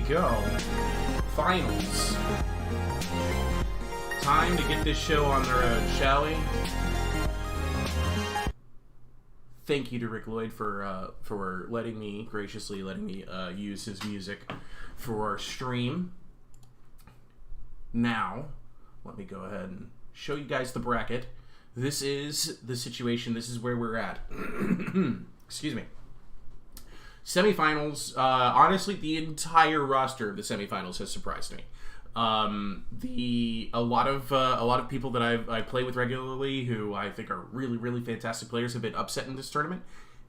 Go. Finals. Time to get this show on the road, shall we? Thank you to Rick Lloyd for graciously letting me use his music for our stream. Now, let me go ahead and show you guys the bracket. This is the situation. This is where we're at. Excuse me. Semifinals, honestly, the entire roster of the semifinals has surprised me. A lot of people that I play with regularly, who I think are really, really fantastic players, have been upset in this tournament,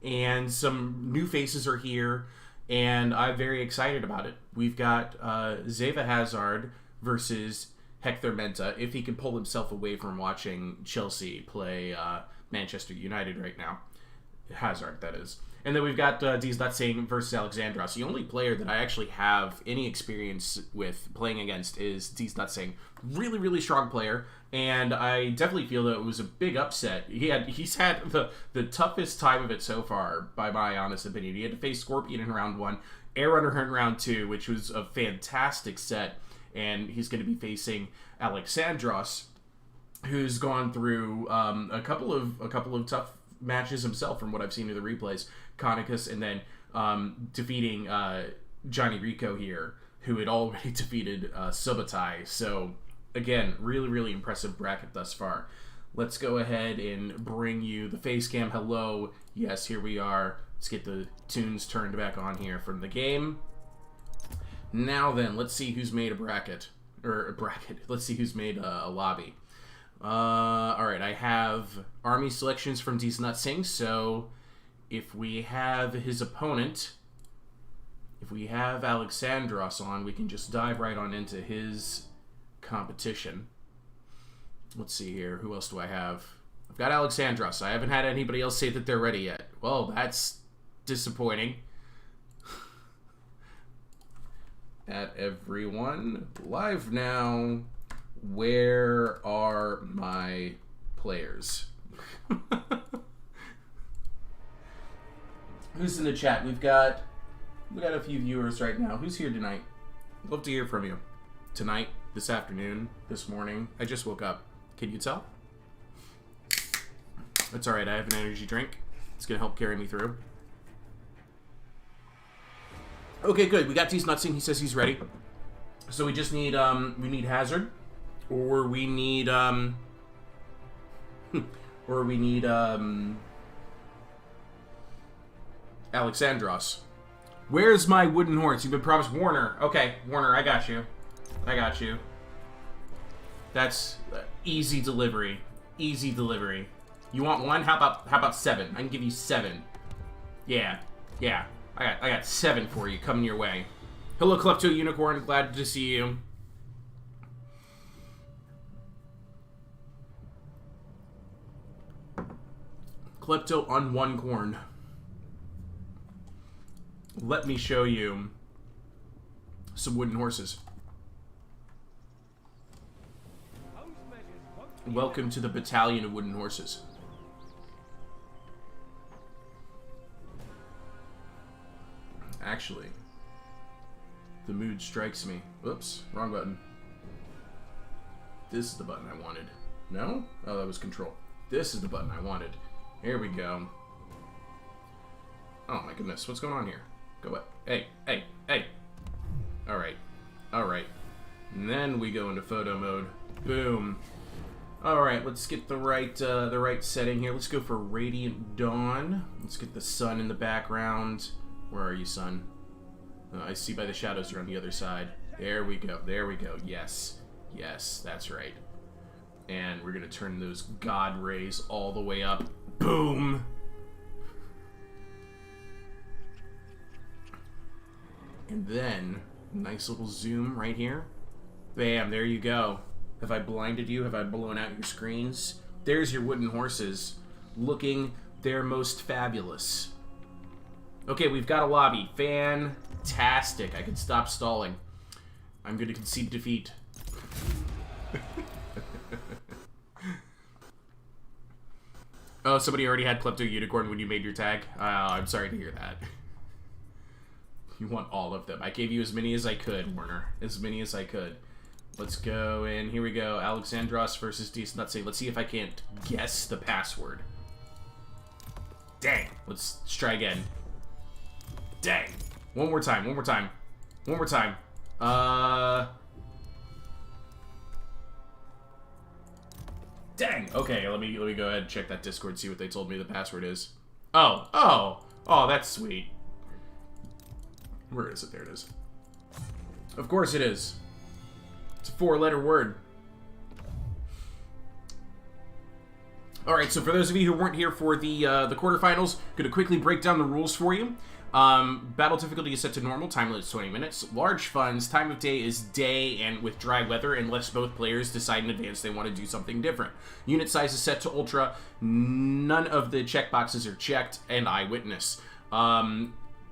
and some new faces are here, and I'm very excited about it. We've got Zeva Hazard versus Hector Mena, if he can pull himself away from watching Chelsea play Manchester United right now. Hazard, that is. And then we've got Singh versus Alexandros. The only player that I actually have any experience with playing against is Singh. Really, really strong player, and I definitely feel that it was a big upset. He's had the toughest time of it so far, by my honest opinion. He had to face Scorpion in round 1, Air Runner in round 2, which was a fantastic set, and he's going to be facing Alexandros, who's gone through a couple of tough matches himself from what I've seen of the replays. Conicus, and then defeating Johnny Rico here, who had already defeated Subotai. So again, really, really impressive bracket thus far. Let's go ahead and bring you the face cam. Hello. Yes, here we are. Let's get the tunes turned back on here from the game. Now then, let's see who's made a bracket. Let's see who's made a lobby. Alright, I have army selections from Singh, so if we have his opponent, if we have Alexandros on, we can just dive right on into his competition. Let's see here, who else do I have? I've got Alexandros. I haven't had anybody else say that they're ready yet. Well, that's disappointing. At everyone, live now. Where are my players? Who's in the chat? We've got a few viewers right now. Who's here tonight? I'd love to hear from you. Tonight, this afternoon, this morning. I just woke up. Can you tell? That's alright, I have an energy drink. It's gonna help carry me through. Okay, good. We got Singh. He says he's ready. So we just need we need Hazard. Or we need Or we need, Alexandros. Where's my wooden horse? You've been promised Warner. Okay, Warner, I got you. I got you. That's easy delivery. Easy delivery. You want one? How about 7? I can give you 7. Yeah. Yeah. I got 7 for you coming your way. Hello, Klepto Unicorn. Glad to see you. Klepto on 1 corn. Let me show you some wooden horses. Welcome to the battalion of wooden horses. Actually, the mood strikes me. Oops, wrong button. This is the button I wanted. No? Oh, that was control. This is the button I wanted. Here we go. Oh my goodness, what's going on here? Go up. Hey, hey, hey. Alright. Alright. And then we go into photo mode. Boom. Alright, let's get the right setting here. Let's go for Radiant Dawn. Let's get the sun in the background. Where are you, sun? I see by the shadows you're on the other side. There we go. There we go. Yes. Yes, that's right. And we're going to turn those God rays all the way up. Boom! And then, nice little zoom right here. Bam, there you go. Have I blinded you? Have I blown out your screens? There's your wooden horses, looking their most fabulous. Okay, we've got a lobby. Fantastic. I can stop stalling. I'm going to concede defeat. Oh, somebody already had Klepto Unicorn when you made your tag? I'm sorry to hear that. You want all of them. I gave you as many as I could, Warner. As many as I could. Let's go in. Here we go. Alexandros versus Decent. Let's see if I can't guess the password. Dang. Let's try again. Dang. One more time. One more time. One more time. Dang. Okay, let me go ahead and check that Discord, see what they told me the password is. Oh, that's sweet. Where is it? There it is. Of course it is. It's a 4-letter word. Alright, so for those of you who weren't here for the quarterfinals, going to quickly break down the rules for you. Battle difficulty is set to normal, time limit is 20 minutes. Large funds, time of day is day and with dry weather unless both players decide in advance they want to do something different. Unit size is set to ultra, none of the checkboxes are checked, and eyewitness.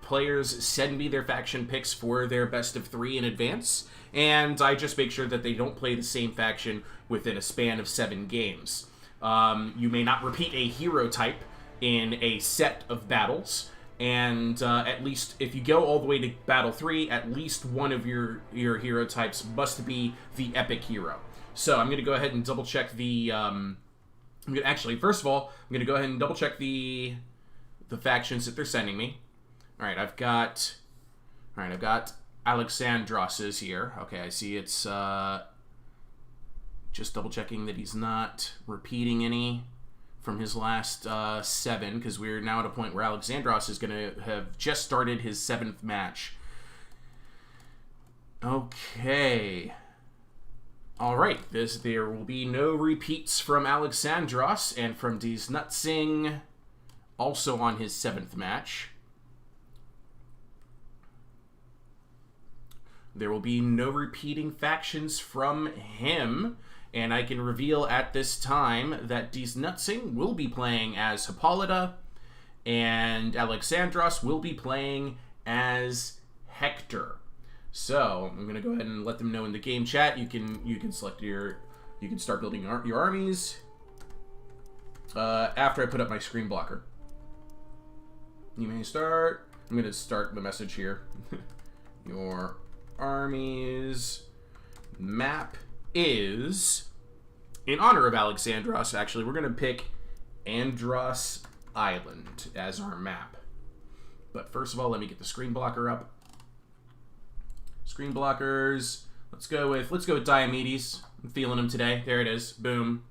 Players send me their faction picks for their best of 3 in advance, and I just make sure that they don't play the same faction within a span of 7 games. You may not repeat a hero type in a set of battles, and at least if you go all the way to Battle 3, at least one of your hero types must be the epic hero. So I'm going to go ahead and double check the... first of all, I'm going to go ahead and double check the factions that they're sending me. Alright, I've got Alexandros here. Okay, I see it's just double checking that he's not repeating any from his last 7, because we're now at a point where Alexandros is going to have just started his 7th match. Okay. Alright, there will be no repeats from Alexandros, and from Nutsing, also on his 7th match. There will be no repeating factions from him, and I can reveal at this time that Nutsing will be playing as Hippolyta, and Alexandros will be playing as Hector. So I'm gonna go ahead and let them know in the game chat. You can select you can start building your armies after I put up my screen blocker. You may start. I'm gonna start the message here. Your armies map is, in honor of Alexandros, actually, we're going to pick Andros Island as our map. But first of all, let me get the screen blocker up. Screen blockers. Let's go with Diomedes. I'm feeling him today. There it is. Boom.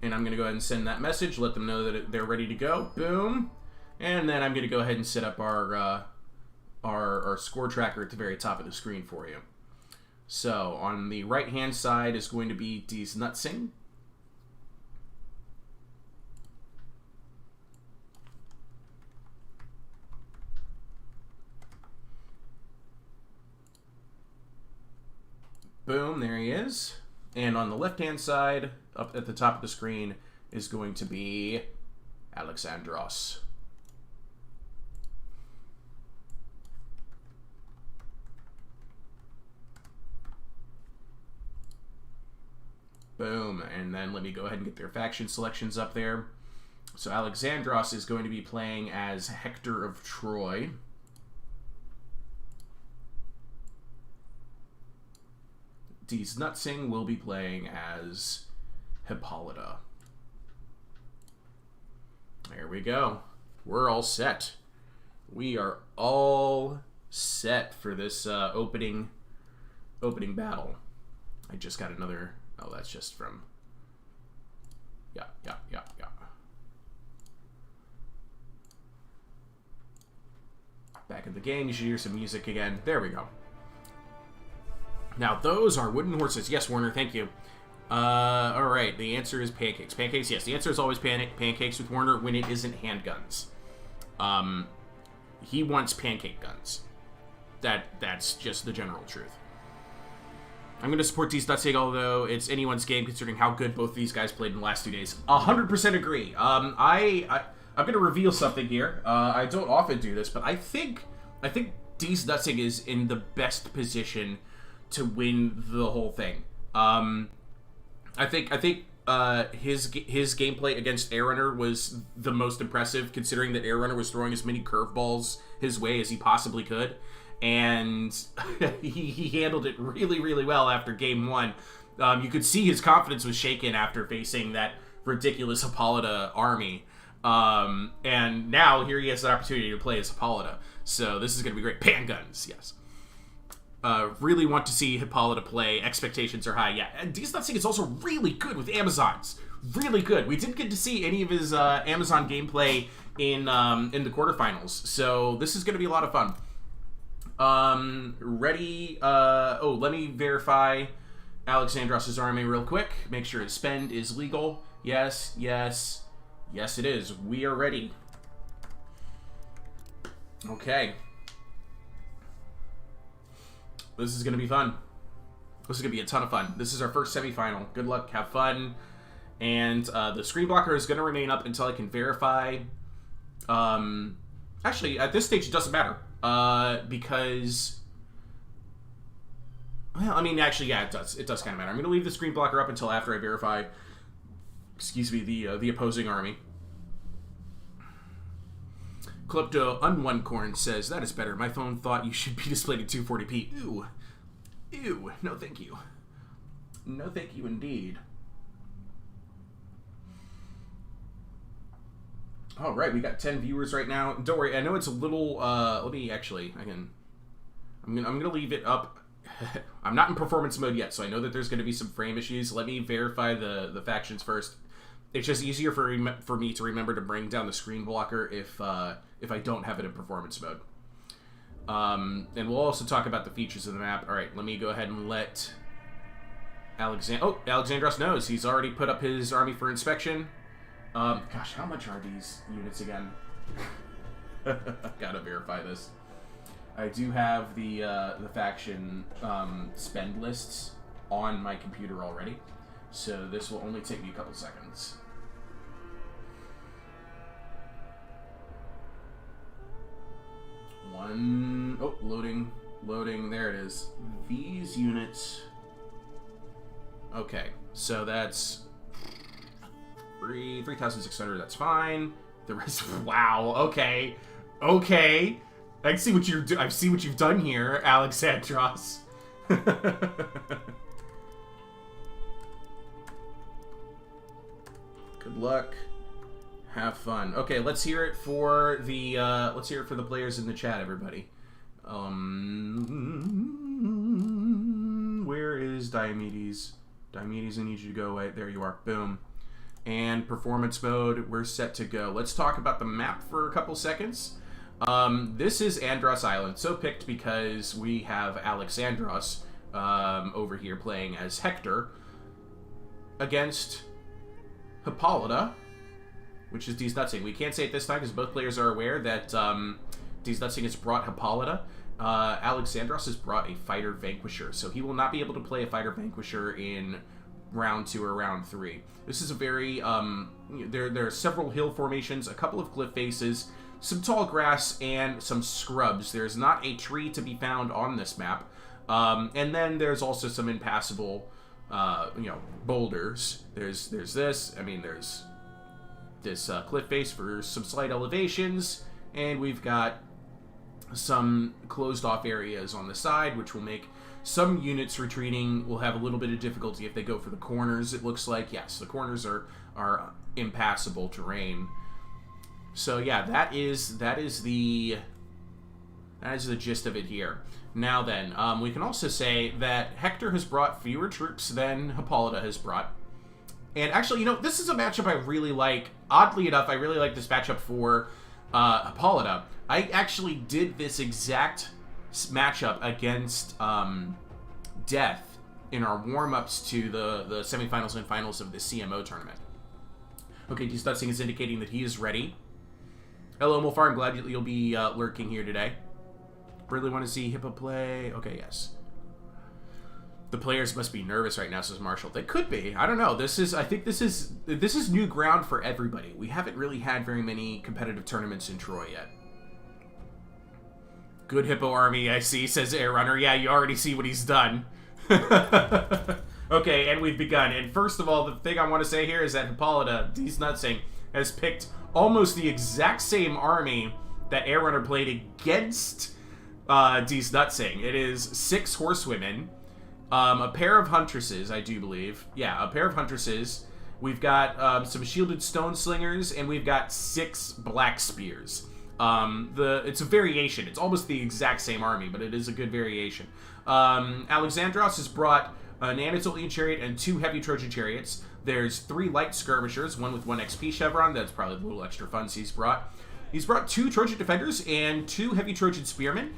And I'm going to go ahead and send that message, let them know that they're ready to go. Boom. And then I'm going to go ahead and set up our score tracker at the very top of the screen for you. So on the right-hand side is going to be D's Nutsing. Boom, there he is. And on the left-hand side, up at the top of the screen, is going to be Alexandros. Boom, and then let me go ahead and get their faction selections up there. So Alexandros is going to be playing as Hector of Troy. D's Nutsing will be playing as Hippolyta. There we go. We're all set. We are all set for this opening battle. I just got another... Oh, that's just from... Yeah. Back in the game, you should hear some music again. There we go. Now, those are wooden horses. Yes, Warner, thank you. Alright, the answer is pancakes. Pancakes, yes, the answer is always pancakes with Warner when it isn't handguns. He wants pancake guns. That's just the general truth. I'm going to support D's Nutsing, although it's anyone's game considering how good both these guys played in the last 2 days. 100% agree. I'm going to reveal something here. I don't often do this, but I think D's Nutsing is in the best position to win the whole thing. I think his gameplay against Air Runner was the most impressive, considering that Air Runner was throwing as many curveballs his way as he possibly could, and he handled it really, really well after game one. You could see his confidence was shaken after facing that ridiculous Hippolyta army. And now here he has an opportunity to play as Hippolyta. So this is going to be great. Panguns, yes. Really want to see Hippolyta play. Expectations are high. Yeah, and D's Nutsing is also really good with Amazons. Really good. We didn't get to see any of his Amazon gameplay in the quarterfinals, so this is going to be a lot of fun. Ready? Oh, let me verify Alexandros' army real quick. Make sure his spend is legal. Yes, it is. We are ready. Okay. This is going to be fun. This is going to be a ton of fun. This is our first semifinal. Good luck. Have fun. And the screen blocker is going to remain up until I can verify. Actually, at this stage, it doesn't matter. Because... Well, I mean, actually, yeah, it does. It does kind of matter. I'm going to leave the screen blocker up until after I verify, excuse me, the opposing army. Klepto Unone says, that is better. My phone thought you should be displayed at 240p. Ew. Ew. No, thank you. No, thank you indeed. All right, we got 10 viewers right now. Don't worry, I know it's a little, let me actually, I'm gonna leave it up. I'm not in performance mode yet, so I know that there's gonna be some frame issues. Let me verify the factions first. It's just easier for me to remember to bring down the screen blocker if I don't have it in performance mode. And we'll also talk about the features of the map. All right, let me go ahead and let Alexandros knows. He's already put up his army for inspection. Gosh, how much are these units again? Gotta verify this. I do have the faction spend lists on my computer already, so this will only take me a couple seconds. Oh, loading, there it is. These units, okay, so that's 3,600, that's fine. The rest, wow, okay. I see what you've done here, Alexandros. Good luck. Have fun. Okay, let's hear it for the players in the chat, everybody. Where is Diomedes? Diomedes, I need you to go away. There you are. Boom. And performance mode, we're set to go. Let's talk about the map for a couple seconds. This is Andros Island, so picked because we have Alexandros over here playing as Hector against Hippolyta, which is D's We can't say it this time because both players are aware that D's has brought Hippolyta. Alexandros has brought a Fighter Vanquisher, so he will not be able to play a Fighter Vanquisher in round 2 or round 3. This is a very, there are several hill formations, a couple of cliff faces, some tall grass, and some scrubs. There's not a tree to be found on this map. And then there's also some impassable, boulders. There's this, there's this cliff face for some slight elevations, and we've got some closed off areas on the side, which will make some units retreating will have a little bit of difficulty if they go for the corners. It looks like, yes, the corners are impassable terrain. So yeah, that is the gist of it here. Now then, we can also say that Hector has brought fewer troops than Hippolyta has brought. And actually, this is a matchup I really like. Oddly enough, I really like this matchup for Hippolyta. I actually did this exact matchup against Death in our warm-ups to the semifinals and finals of the CMO tournament. Okay, Stutzing is indicating that he is ready. Hello, Mulfar. I'm glad you'll be lurking here today. Really want to see Hippo play. Okay, yes. The players must be nervous right now, says Marshall. They could be. I don't know. I think this is new ground for everybody. We haven't really had very many competitive tournaments in Troy yet. Good Hippo army, I see, says Air Runner. Yeah, you already see what he's done. Okay, and we've begun. And first of all, the thing I want to say here is that Hippolyta, D's Nutsing, has picked almost the exact same army that Air Runner played against D's Nutsing. It is 6 horsewomen, a pair of huntresses, I do believe. Yeah, a pair of huntresses. We've got some shielded stone slingers, and we've got 6 black spears. It's a variation. It's almost the exact same army, but it is a good variation. Alexandros has brought an Anatolian chariot and 2 heavy Trojan chariots. There's 3 light skirmishers, one with 1 XP chevron. That's probably the little extra funds he's brought. He's brought 2 Trojan defenders and 2 heavy Trojan spearmen.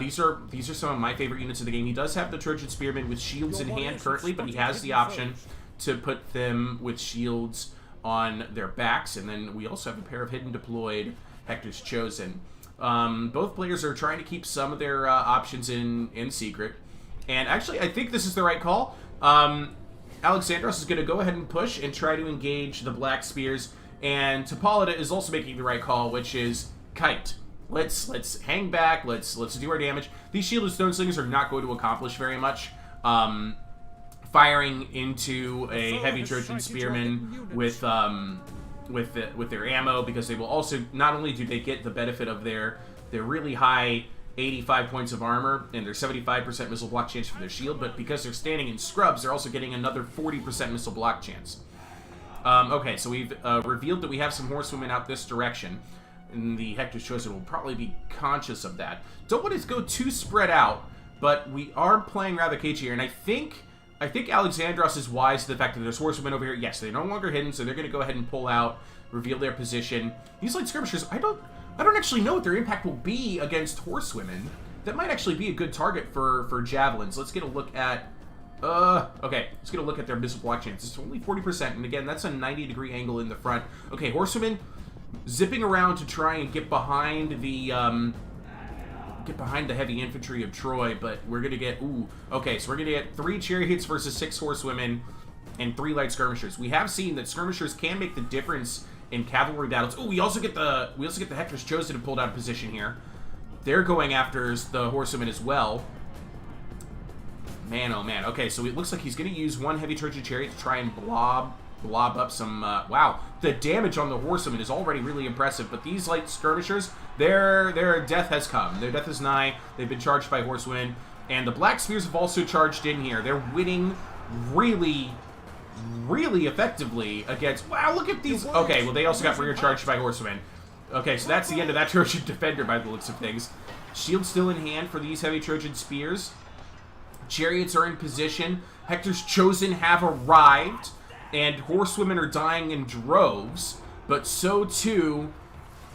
These are some of my favorite units of the game. He does have the Trojan spearmen with shields in hand currently, but he has the option to put them with shields on their backs. And then we also have a pair of hidden deployed Hector's Chosen. Both players are trying to keep some of their options in secret. And actually, I think this is the right call. Alexandros is going to go ahead and push and try to engage the Black Spears. And Hippolyta is also making the right call, which is kite. Let's hang back. Let's do our damage. These shielded stone slingers are not going to accomplish very much. Firing into a heavy Trojan spearman with their ammo, because they will also, not only do they get the benefit of their really high 85 points of armor and their 75% missile block chance for their shield, but because they're standing in scrubs, they're also getting another 40% missile block chance. Okay, so we've revealed that we have some horsewomen out this direction, and the Hector's Chosen will probably be conscious of that. Don't want to go too spread out, but we are playing rather cagey here, and I think Alexandros is wise to the fact that there's horsewomen over here. Yes, they're no longer hidden, so they're going to go ahead and pull out, reveal their position. These light skirmishers, I don't actually know what their impact will be against horsewomen. That might actually be a good target for javelins. Let's get a look at... okay, let's get a look at their missile block chance. It's only 40%, and again, that's a 90-degree angle in the front. Okay, horsewomen zipping around to try and get behind the heavy infantry of Troy, but we're gonna get okay, so we're gonna get 3 chariots versus 6 horsewomen and 3 light skirmishers. We have seen that skirmishers can make the difference in cavalry battles. We also get the Hector's Chosen to pull out of position here. They're going after the horsewomen as well. Man, oh man. Okay, so it looks like he's gonna use 1 heavy Trojan chariot to try and blob up some, wow, the damage on the horsewomen is already really impressive, but these light skirmishers, their death has come. Their death is nigh. They've been charged by horsewomen, and the Black Spears have also charged in here. They're winning really, really effectively against, wow, look at these. Okay, well, they also got rear charged by horsewomen. Okay, so that's the end of that Trojan defender by the looks of things. Shield still in hand for these heavy Trojan spears. Chariots are in position. Hector's Chosen have arrived. and horsewomen are dying in droves, but so too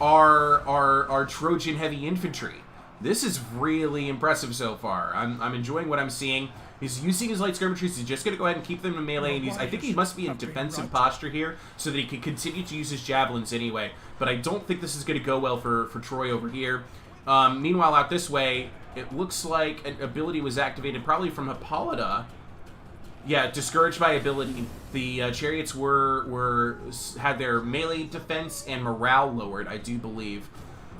are Trojan heavy infantry. This is really impressive so far. I'm enjoying what I'm seeing. He's using his light skirmishers. He's just going to go ahead and keep them in melee. And I think he must be in defensive posture here so that he can continue to use his javelins anyway. But I don't think this is going to go well for Troy over here. Meanwhile, out this way, it looks like an ability was activated probably from Hippolyta. Yeah, discouraged by ability. The chariots had their melee defense and morale lowered, I do believe.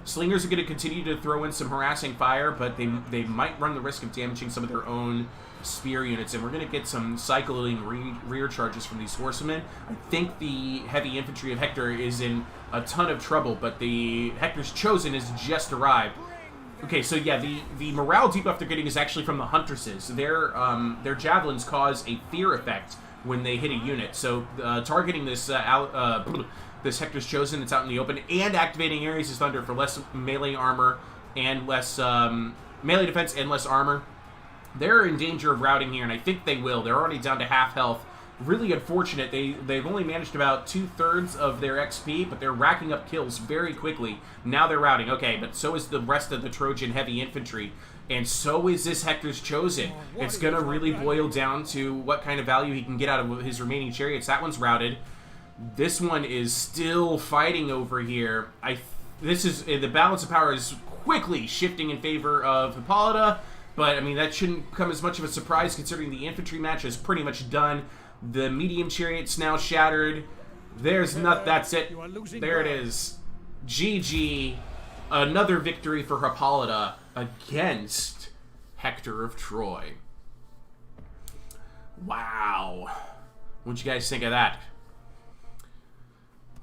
Slingers are going to continue to throw in some harassing fire, but they might run the risk of damaging some of their own spear units, and we're going to get some cycling rear charges from these horsemen. I think the heavy infantry of Hector is in a ton of trouble, but the Hector's Chosen has just arrived. Okay, so yeah, the morale debuff they're getting is actually from the Huntresses. Their javelins cause a fear effect when they hit a unit, so targeting this this Hector's Chosen that's out in the open and activating Ares' Thunder for less melee armor and less melee defense and less armor. They're in danger of routing here, and I think they will. They're already down to half health. Really unfortunate. They've only managed about 2/3 of their XP, but they're racking up kills very quickly. Now they're routing. Okay, but so is the rest of the Trojan heavy infantry, and so is this Hector's Chosen. It's going to really boil down to what kind of value he can get out of his remaining chariots. That one's routed. This one is still fighting over here. The balance of power is quickly shifting in favor of Hippolyta. But, I mean, that shouldn't come as much of a surprise considering the infantry match is pretty much done. The medium chariot's now shattered. That's it. There it is. GG. Another victory for Hippolyta against Hector of Troy. Wow. What'd you guys think of that?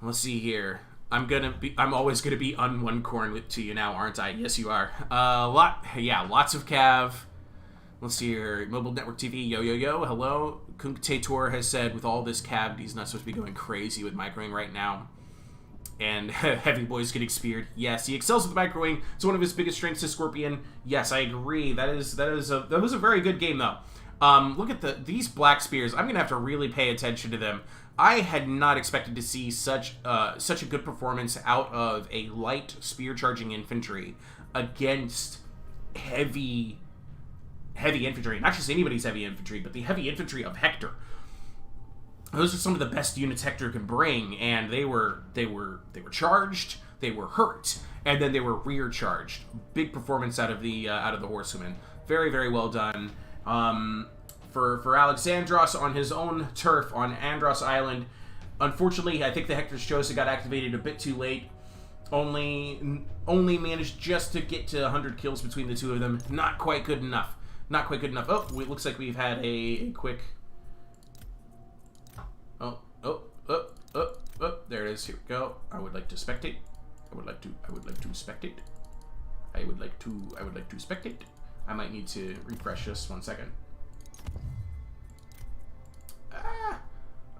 Let's see here. I'm always gonna be on one corn to you now, aren't I? Yes, you are. Lots of Cav. Let's see here. Mobile Network TV, yo. Hello. Kunktator has said with all this Cav, he's not supposed to be going crazy with microwing right now. And Heavy Boy's getting speared. Yes, he excels with microwing. It's one of his biggest strengths is Scorpion. Yes, I agree. That was a very good game though. Look at these black spears. I'm gonna have to really pay attention to them. I had not expected to see such a good performance out of a light spear charging infantry against heavy infantry. Not just anybody's heavy infantry, but the heavy infantry of Hector. Those are some of the best units Hector can bring, and they were charged, they were hurt, and then they were rear charged. Big performance out of the horsewomen. Very, very well done. For Alexandros on his own turf on Andros Island. Unfortunately, I think the Hector's Chosen got activated a bit too late. Only managed just to get to 100 kills between the two of them. Not quite good enough. Not quite good enough. Oh, it looks like we've had a quick... Oh, there it is. Here we go. I would like to spectate. I would like to spectate. I would like to spectate. I might need to refresh this 1 second.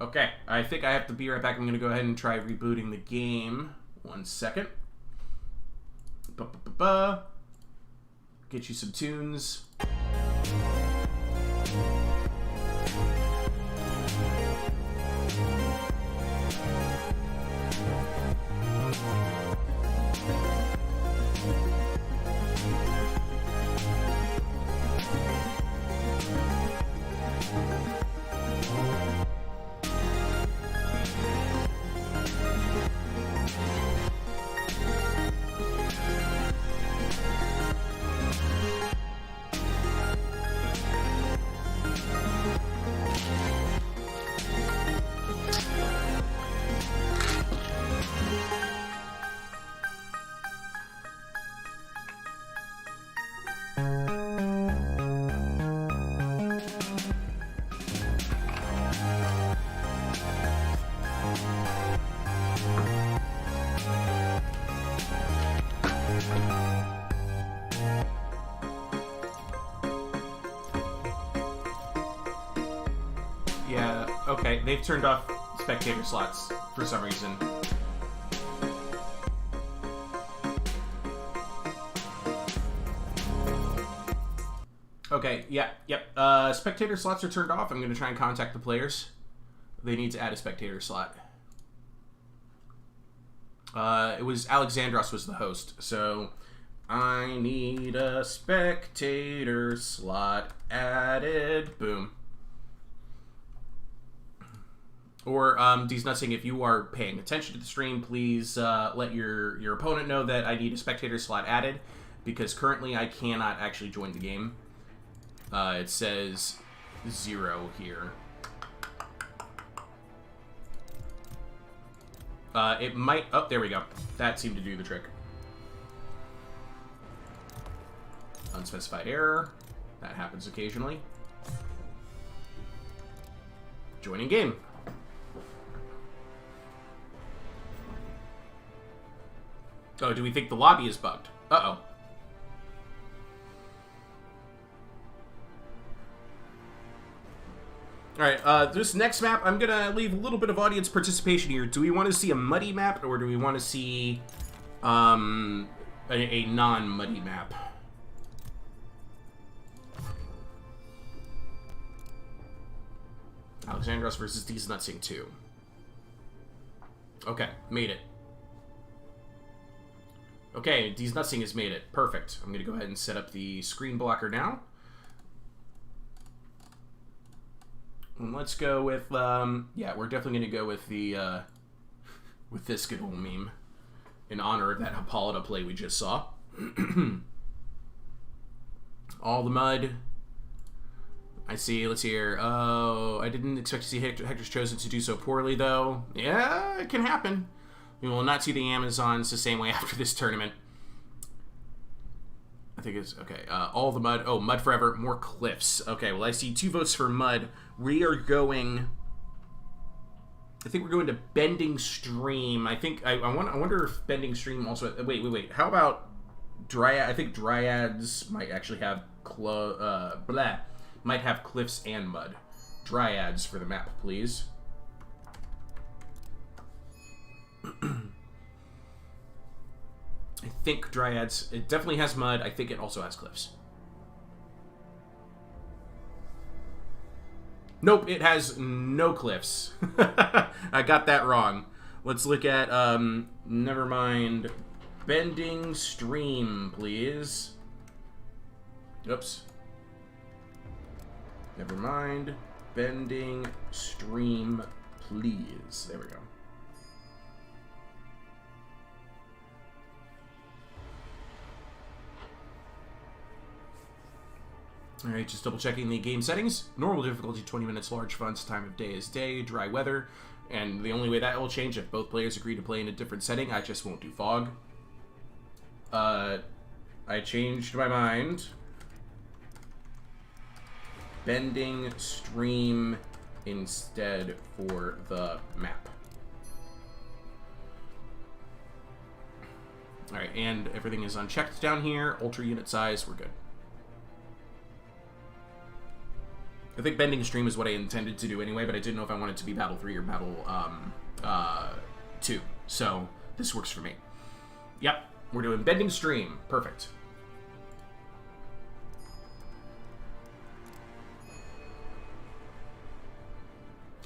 Okay, I think I have to be right back. I'm going to go ahead and try rebooting the game. 1 second. Get you some tunes. Yeah, okay, they've turned off spectator slots for some reason. Okay, yep. Spectator slots are turned off. I'm going to try and contact the players. They need to add a spectator slot. It was Alexandros was the host, so I need a spectator slot added. Boom. Or, D's Nutsing, if you are paying attention to the stream, please let your opponent know that I need a spectator slot added, because currently I cannot actually join the game. It says 0 here. It might... Oh, there we go. That seemed to do the trick. Unspecified error. That happens occasionally. Joining game. Oh, do we think the lobby is bugged? Uh-oh. Alright, this next map, I'm gonna leave a little bit of audience participation here. Do we want to see a muddy map, or do we want to see a non-muddy map? Alexandros versus D's Nutsing 2. Okay, made it. Okay, D's Nutsing has made it. Perfect. I'm going to go ahead and set up the screen blocker now. And let's go with, yeah, we're definitely going to go with the, with this good old meme in honor of that Hippolyta play we just saw. All the mud. I see, let's see here. Oh, I didn't expect to see Hector's chosen to do so poorly, though. Yeah, it can happen. We will not see the Amazons the same way after this tournament. I think it's... Okay, all the mud. Oh, mud forever. More cliffs. Okay, well, I see 2 votes for mud. We are going... I think we're going to Bending Stream. I think... I wonder if Bending Stream also... Wait. How about Dryad? I think Dryads might actually have... might have cliffs and mud. Dryads for the map, please. I think Dryads... It definitely has mud. I think it also has cliffs. Nope, it has no cliffs. I got that wrong. Let's look at... never mind. Bending Stream, please. Oops. Never mind. Bending Stream, please. There we go. Alright, just double checking the game settings. Normal difficulty, 20 minutes, large funds, time of day is day, dry weather. And the only way that will change if both players agree to play in a different setting, I just won't do fog. I changed my mind. Bending Stream instead for the map. Alright, and everything is unchecked down here. Ultra unit size, we're good. I think Bending Stream is what I intended to do anyway, but I didn't know if I wanted to be Battle 3 or Battle 2. So, this works for me. Yep, we're doing Bending Stream. Perfect.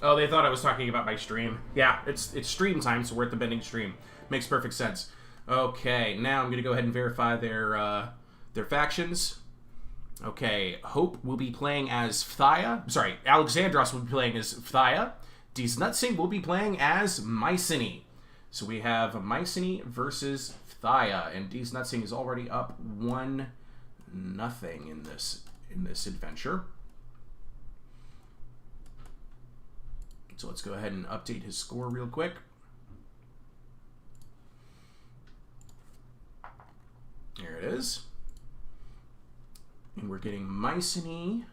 Oh, they thought I was talking about my stream. Yeah, it's stream time, so we're at the Bending Stream. Makes perfect sense. Okay, now I'm going to go ahead and verify their factions. Okay, Hope will be playing as Phthia. Sorry, Alexandros will be playing as Phthia. D's Nutsing will be playing as Mycenae. So we have Mycenae versus Phthia, and D's Nutsing is already up 1-0 in this adventure. So let's go ahead and update his score real quick. There it is. And we're getting Mycenae.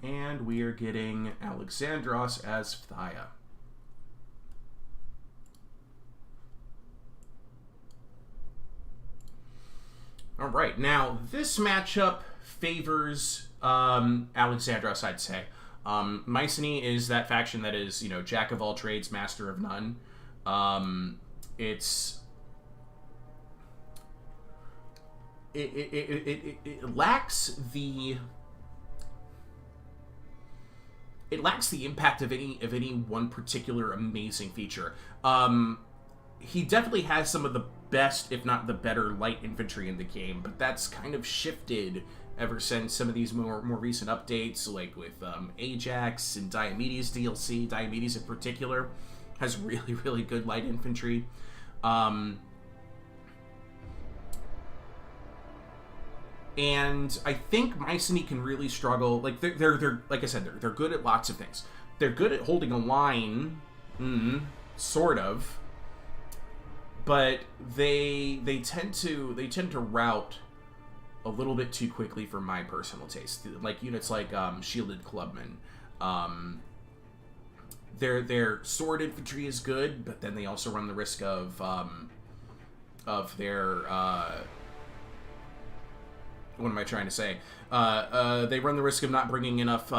And we are getting Alexandros as Phthia. All right, now this matchup favors Alexandros, I'd say. Mycenae is that faction that is, you know, jack of all trades, master of none. It lacks the it lacks the impact of any one particular amazing feature. He definitely has some of the best, if not the better, light infantry in the game, but that's kind of shifted ever since some of these more recent updates, like with Ajax and Diomedes DLC. Diomedes in particular has really, really good light infantry. And I think Mycenae can really struggle. Like they're like I said, they're good at lots of things. They're good at holding a line, sort of, but they tend to rout a little bit too quickly for my personal taste. Like units like Shielded Clubmen. Their sword infantry is good, but then they also run the risk of their what am I trying to say? They run the risk of not bringing enough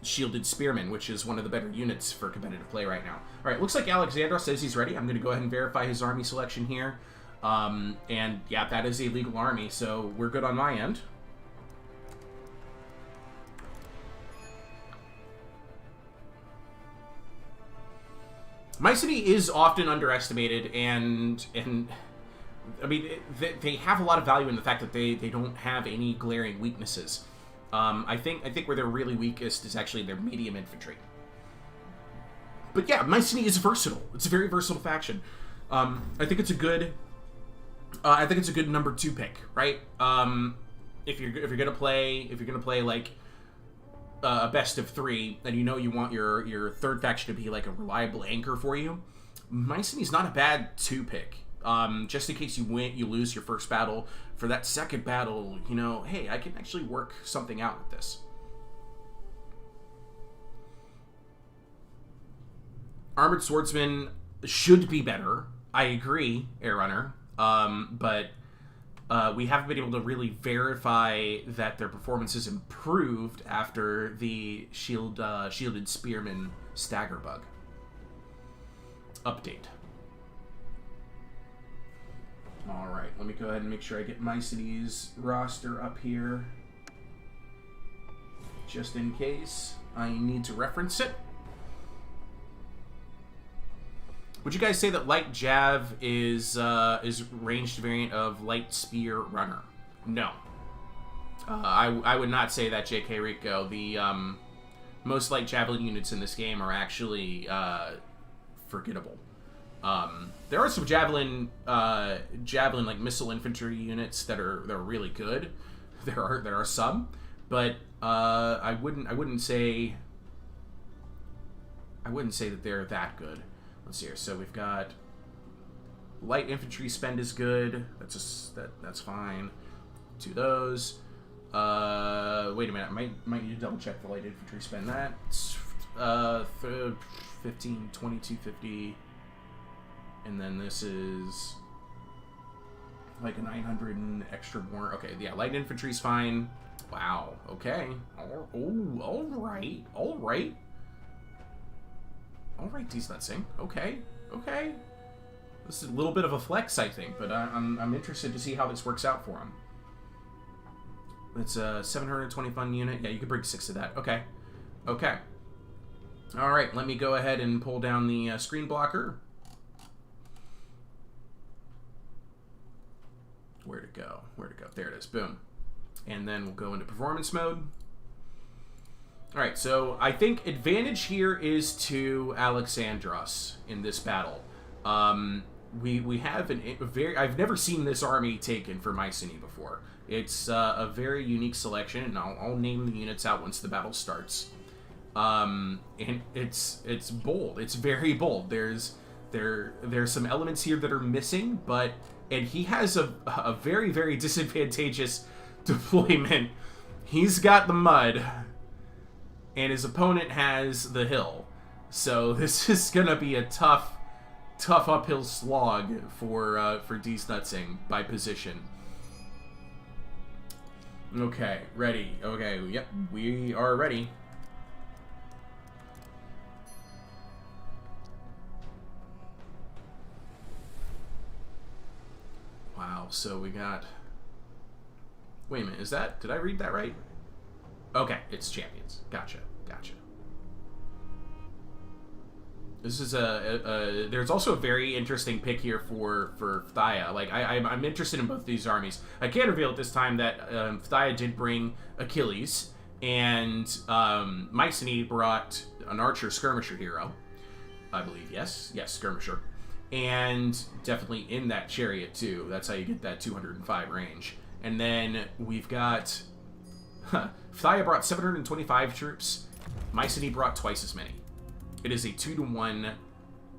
shielded spearmen, which is one of the better units for competitive play right now. All right, looks like Alexandros says he's ready. I'm going to go ahead and verify his army selection here. And yeah, that is a legal army, so we're good on my end. Mycenae is often underestimated, and I mean, they have a lot of value in the fact that they don't have any glaring weaknesses. I think where they're really weakest is actually their medium infantry. But yeah, Mycenae is versatile. It's a very versatile faction. I think it's a good. I think it's a good number 2 pick, right? If you're gonna play like a best of 3, and you want your third faction to be like a reliable anchor for you, Mycenae's not a bad 2 pick. Just in case you lose your first battle, for that second battle, hey, I can actually work something out with this. Armored Swordsman should be better. I agree, Air Runner. But we haven't been able to really verify that their performance is improved after the Shielded Spearman stagger bug update. Alright, let me go ahead and make sure I get Mycenae's roster up here, just in case I need to reference it. Would you guys say that Light Jav is ranged variant of Light Spear Runner? No. I would not say that, JK Rico. The most Light Javelin units in this game are actually forgettable. There are some javelin like missile infantry units that are really good. There are some, but I wouldn't say that they're that good. Let's see here. So we've got light infantry spend is good. That's fine. 2 of those. Wait a minute. I might need to double check the light infantry spend. That's 15, 22, 50. And then this is like a 900 and extra more. Okay, yeah, light infantry's fine. Wow, okay. All right, Desnutsing. Okay. This is a little bit of a flex, I think, but I'm interested to see how this works out for him. It's a 720 fun unit. Yeah, you could bring 6 of that. Okay. All right, let me go ahead and pull down the screen blocker. Where'd it go? There it is. Boom. And then we'll go into performance mode. All right, so I think advantage here is to Alexandros in this battle. We have I've never seen this army taken for Mycenae before. It's a very unique selection, and I'll name the units out once the battle starts. And it's bold. It's very bold. There's some elements here that are missing, and he has a very, very disadvantageous deployment. He's got the mud, and his opponent has the hill. So this is gonna be a tough uphill slog for Desnutsing by position. Okay, ready. Okay, yep, we are ready. Wow, so we got... Wait a minute, did I read that right? Okay, it's champions. Gotcha. This is there's also a very interesting pick here for Thaya. Like, I'm interested in both these armies. I can reveal at this time that Thaya did bring Achilles, and Mycenae brought an archer skirmisher hero, I believe. Yes, skirmisher, and definitely in that chariot too. That's how you get that 205 range. And then we've got Thaya brought 725 troops. Mycenae brought twice as many. It is a 2-to-1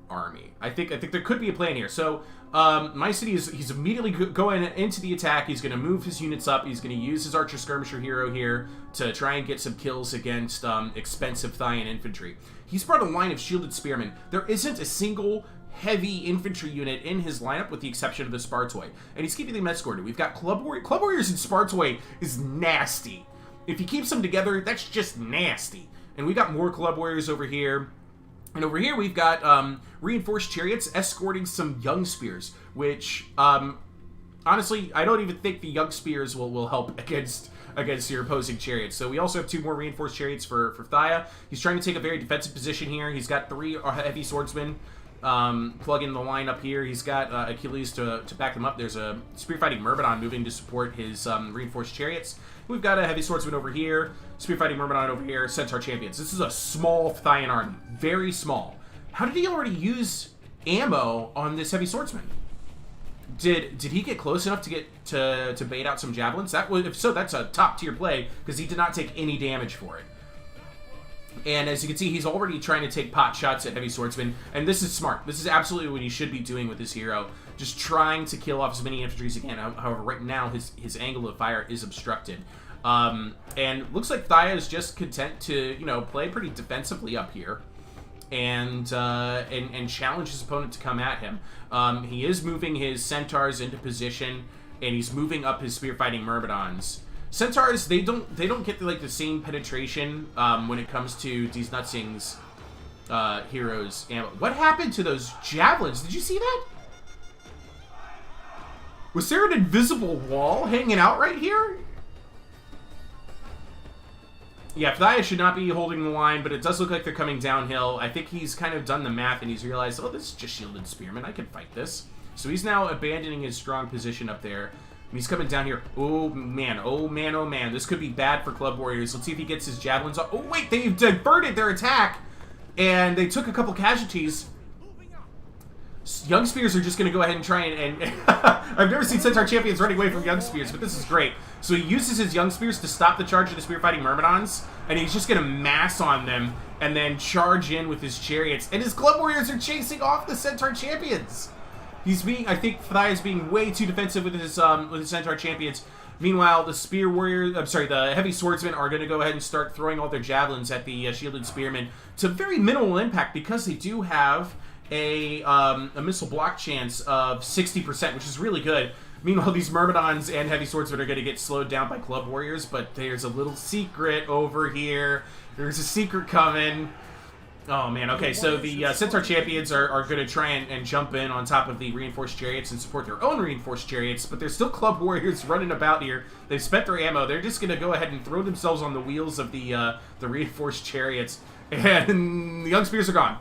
army. I think there could be a plan here. So Mycenae he's immediately going into the attack. He's going to move his units up. He's going to use his archer skirmisher hero here to try and get some kills against expensive Thaian infantry. He's brought a line of shielded spearmen. There isn't a single heavy infantry unit in his lineup with the exception of the Spartoi, and he's keeping them escorted. We've got Club Warriors and Spartoi is nasty. If he keeps them together, that's just nasty. And we got more Club Warriors over here. And over here we've got reinforced chariots escorting some young spears, which honestly I don't even think the young spears will help against your opposing chariots. So we also have 2 more reinforced chariots for Thaya. He's trying to take a very defensive position here. He's got 3 heavy swordsmen plug in the line up here. He's got Achilles to back them up. There's a spearfighting Myrmidon moving to support his reinforced chariots. We've got a heavy swordsman over here, spearfighting Myrmidon over here, centaur champions. This is a small Thaian army, very small. How did he already use ammo on this heavy swordsman? Did he get close enough to get to bait out some javelins? If so, that's a top tier play because he did not take any damage for it. And as you can see, he's already trying to take pot shots at heavy swordsmen, and this is smart. This is absolutely what he should be doing with his hero, just trying to kill off as many infantry as he can. However, right now his angle of fire is obstructed, and looks like Thaya is just content to play pretty defensively up here, and challenge his opponent to come at him. He is moving his centaurs into position, and he's moving up his spearfighting Myrmidons. Centaurs, they don't get the same penetration when it comes to these Nutsing's heroes. What happened to those javelins? Did you see that? Was there an invisible wall hanging out right here? Yeah, Thaya should not be holding the line, but it does look like they're coming downhill. I think he's kind of done the math and he's realized, oh, this is just shielded spearmen. I can fight this. So he's now abandoning his strong position up there. He's coming down here. Oh, man. Oh, man. Oh, man. This could be bad for Club Warriors. Let's see if he gets his javelins off. Oh, wait. They've diverted their attack. And they took a couple casualties. Young Spears are just going to go ahead and try and I've never seen Centaur Champions running away from Young Spears, but this is great. So he uses his Young Spears to stop the charge of the Spear-fighting Myrmidons, and he's just going to mass on them and then charge in with his chariots. And his Club Warriors are chasing off the Centaur Champions. I think Thaya is being way too defensive with his Centaur Champions. Meanwhile, the Heavy Swordsmen are going to go ahead and start throwing all their javelins at the Shielded Spearmen to very minimal impact because they do have a missile block chance of 60%, which is really good. Meanwhile, these Myrmidons and Heavy Swordsmen are going to get slowed down by Club Warriors, but there's a little secret over here. There's a secret coming. Oh, man. Okay, so the Centaur Champions are going to try and jump in on top of the Reinforced Chariots and support their own Reinforced Chariots, but there's still Club Warriors running about here. They've spent their ammo. They're just going to go ahead and throw themselves on the wheels of the Reinforced Chariots, and the Young Spears are gone.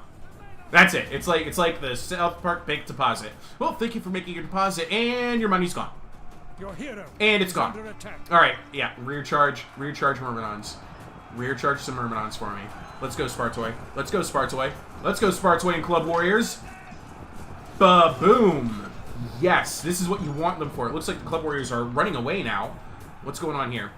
That's it. It's like the South Park bank deposit. Well, thank you for making your deposit, and your money's gone. Your hero and it's gone. All right, yeah. Rear charge Myrmidons. Rear charge some Myrmidons for me. Let's go, Spartoi. Let's go, Spartoi. Let's go, Spartoi and Club Warriors. Ba-boom. Yes, this is what you want them for. It looks like the Club Warriors are running away now. What's going on here?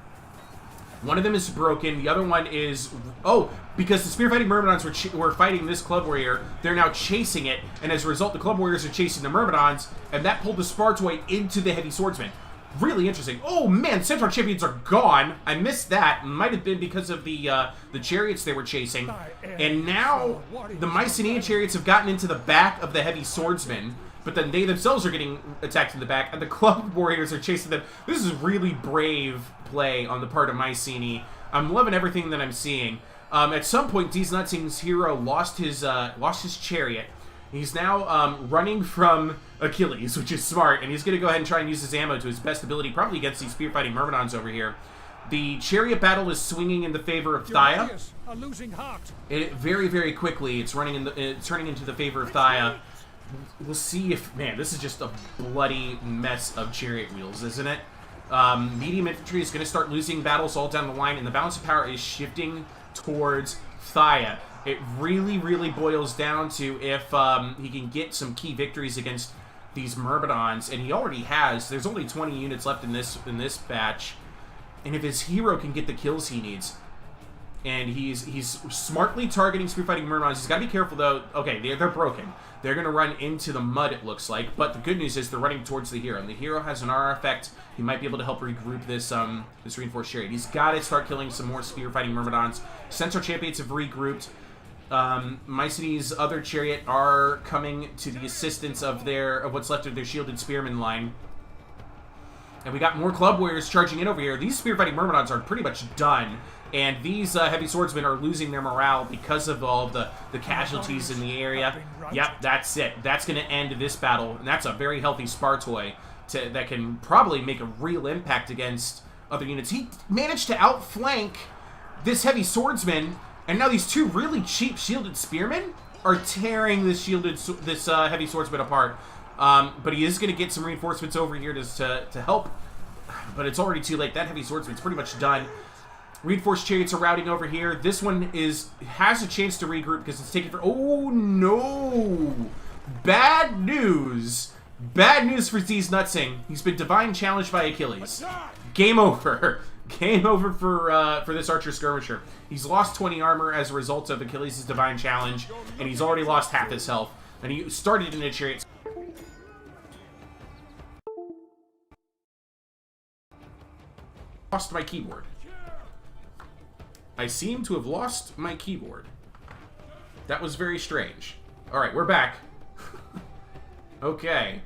One of them is broken. The other one is... Oh, because the Spearfighting Myrmidons were fighting this Club Warrior, they're now chasing it, and as a result, the Club Warriors are chasing the Myrmidons, and that pulled the Spartoi into the Heavy Swordsman. Really interesting. Oh, man, Centaur Champions are gone. I missed that. Might have been because of the chariots they were chasing. And now the Mycenaean chariots have gotten into the back of the Heavy Swordsman, but then they themselves are getting attacked in the back, and the Club Warriors are chasing them. This is really brave play on the part of Mycenae. I'm loving everything that I'm seeing. At some point, D's Nutsing's hero lost his chariot. He's now running from Achilles, which is smart, and he's going to go ahead and try and use his ammo to his best ability, probably against these spear-fighting Myrmidons over here. The chariot battle is swinging in the favor of Thaya. It very, very quickly, it's turning into the favor of Thaya. We'll see if, man, this is just a bloody mess of chariot wheels, isn't it? Medium infantry is going to start losing battles all down the line, and the balance of power is shifting towards Thaya. It really, really boils down to if he can get some key victories against these Myrmidons, and he already has. There's only 20 units left in this batch, and if his hero can get the kills he needs, and he's smartly targeting spearfighting Myrmidons. He's got to be careful though. Okay, they're broken. They're going to run into the mud, it looks like, but the good news is they're running towards the hero, and the hero has an R effect. He might be able to help regroup this reinforced chariot. He's got to start killing some more spearfighting Myrmidons. Centaur champions have regrouped. Mycenae's other chariot are coming to the assistance of what's left of their shielded spearman line. And we got more club warriors charging in over here. These spearfighting Myrmidons are pretty much done. And these heavy swordsmen are losing their morale because of all of the casualties in the area. Yep, that's it. That's going to end this battle. And that's a very healthy Spartoi that can probably make a real impact against other units. He managed to outflank this heavy swordsman. And now these two really cheap shielded spearmen are tearing this heavy swordsman apart. But he is going to get some reinforcements over here to help. But it's already too late. That heavy swordsman's pretty much done. Reinforced chariots are routing over here. This one has a chance to regroup because it's taking for... Oh, no! Bad news. Bad news for Z's Nutsing. He's been divine challenged by Achilles. Game over. Game over for this archer skirmisher. He's lost 20 armor as a result of Achilles' divine challenge, and he's already lost half his health. And he started in a chariot. Lost my keyboard. I seem to have lost my keyboard. That was very strange. Alright, we're back. Okay.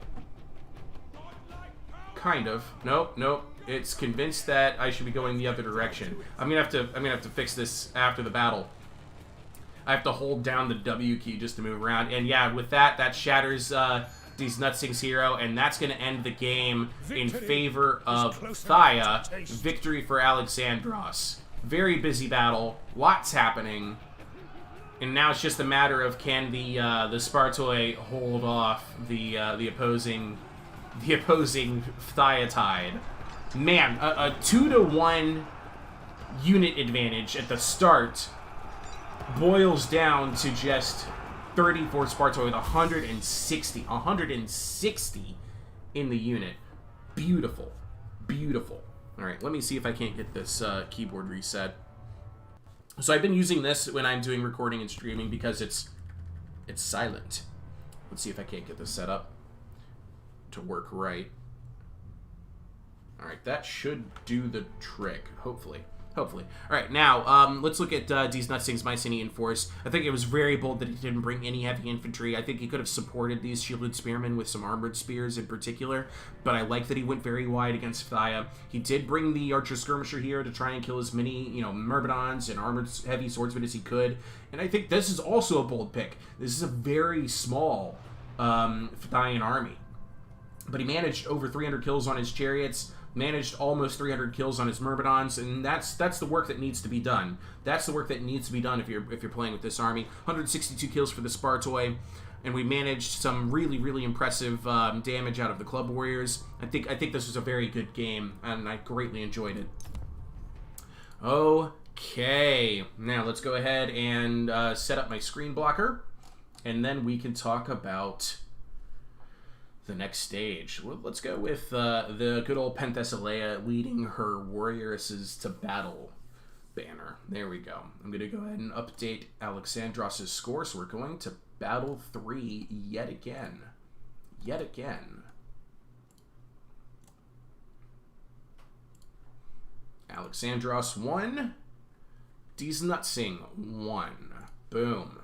Kind of. Nope. It's convinced that I should be going the other direction. I'm gonna have to fix this after the battle. I have to hold down the W key just to move around. And yeah, with that shatters these Nutsing's hero, and that's gonna end the game in favor of Thaya. Victory for Alexandros. Very busy battle, lots happening, and now it's just a matter of can the Spartoi hold off the opposing Thyatide. Man, a 2-to-1 unit advantage at the start boils down to just 34 Spartoi with 160 in the unit. Beautiful. Alright, let me see if I can't get this keyboard reset. So I've been using this when I'm doing recording and streaming because it's silent. Let's see if I can't get this set up to work right. Alright, that should do the trick, hopefully. Alright, now, let's look at D's Nutsing's Mycenaean force. I think it was very bold that he didn't bring any heavy infantry. I think he could have supported these shielded spearmen with some armored spears in particular, but I like that he went very wide against Thaya. He did bring the archer skirmisher here to try and kill as many, Myrmidons and armored heavy swordsmen as he could, and I think this is also a bold pick. This is a very small Thayan army, but he managed over 300 kills on his chariots, managed almost 300 kills on his Myrmidons, and that's the work that needs to be done. That's the work that needs to be done if you're playing with this army. 162 kills for the Spartoi, and we managed some really, really impressive damage out of the club warriors. I think this was a very good game, and I greatly enjoyed it. Okay, now let's go ahead and set up my screen blocker, and then we can talk about the next stage. Well, let's go with the good old Penthesilea leading her warrioresses to battle banner. There we go. I'm going to go ahead and update Alexandros' score, so we're going to battle 3 yet again. Alexandros 1, D's Nutsing 1. Boom.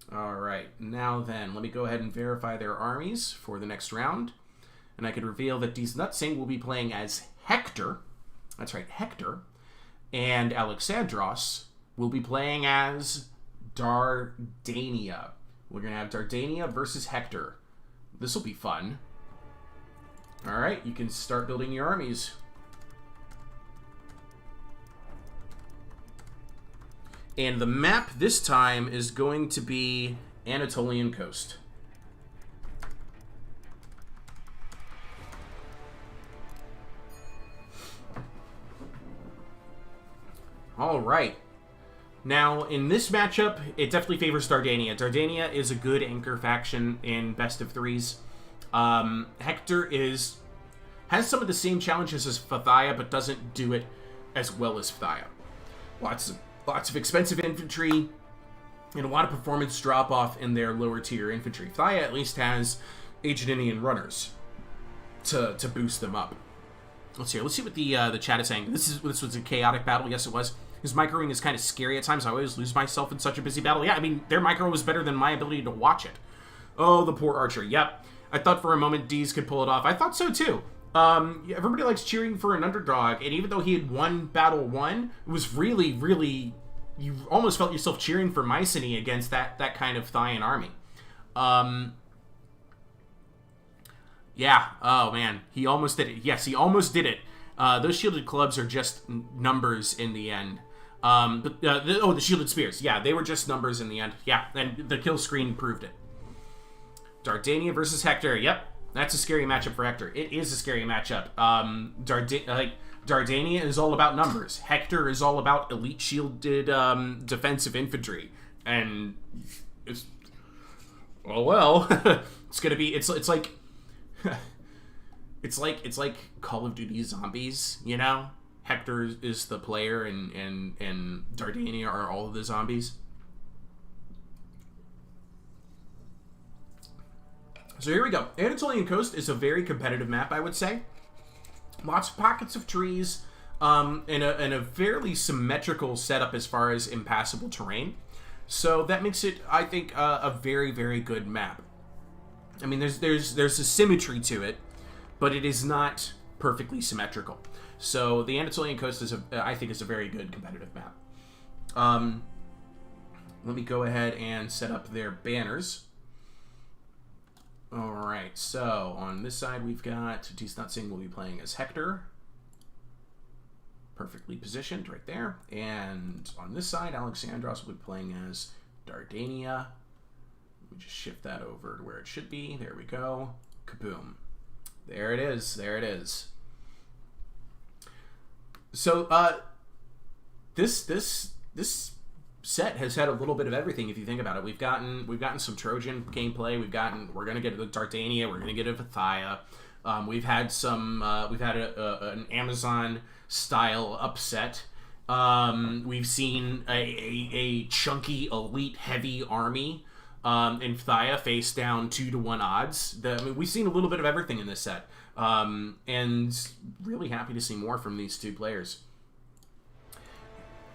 Alright, now then, let me go ahead and verify their armies for the next round. And I can reveal that D's Nutsing will be playing as Hector. That's right, Hector. And Alexandros will be playing as Dardania. We're going to have Dardania versus Hector. This will be fun. Alright, you can start building your armies. And the map this time is going to be Anatolian Coast. All right. Now, in this matchup, it definitely favors Dardania. Dardania is a good anchor faction in best of threes. Hector has some of the same challenges as Fathia, but doesn't do it as well as Fathia. Lots of expensive infantry and a lot of performance drop-off in their lower tier infantry. Fathia at least has Aged Indian runners to boost them up. Let's see what the chat is saying. This was a chaotic battle. Yes, it was. His microing is kind of scary at times. I always lose myself in such a busy battle. Yeah, I mean, their micro was better than my ability to watch it. Oh, the poor archer. Yep. I thought for a moment D's could pull it off. I thought so, too. Everybody likes cheering for an underdog, and even though he had won battle 1, it was really, really... You almost felt yourself cheering for Mycenae against that kind of Thaian army. Yeah. Oh, man. He almost did it. Yes, he almost did it. Those shielded clubs are just numbers in the end. The shielded spears. Yeah, they were just numbers in the end. Yeah, and the kill screen proved it. Dardania versus Hector. Yep, that's a scary matchup for Hector. It is a scary matchup. Dardania is all about numbers. Hector is all about elite shielded defensive infantry. And it's... Well, it's gonna be... It's like... It's like Call of Duty Zombies, you know? Hector is the player and Dardania are all of the zombies. So here we go. Anatolian Coast is a very competitive map, I would say. Lots of pockets of trees, and a fairly symmetrical setup as far as impassable terrain. So that makes it, I think, a very, very good map. I mean, there's a symmetry to it, but it is not perfectly symmetrical. So the Anatolian Coast I think is a very good competitive map. Let me go ahead and set up their banners. All right, so on this side we've got Sing will be playing as Hector. Perfectly positioned right there. And on this side, Alexandros will be playing as Dardania. Let me just shift that over to where it should be. There we go. Kaboom. There it is. There it is. So, this set has had a little bit of everything. If you think about it, we've gotten some Trojan gameplay. We're gonna get a Dardania. We're gonna get a Fathia. We've had an Amazon style upset. We've seen a chunky elite heavy army. In Fathia face down 2-to-1 odds. We've seen a little bit of everything in this set. And really happy to see more from these two players.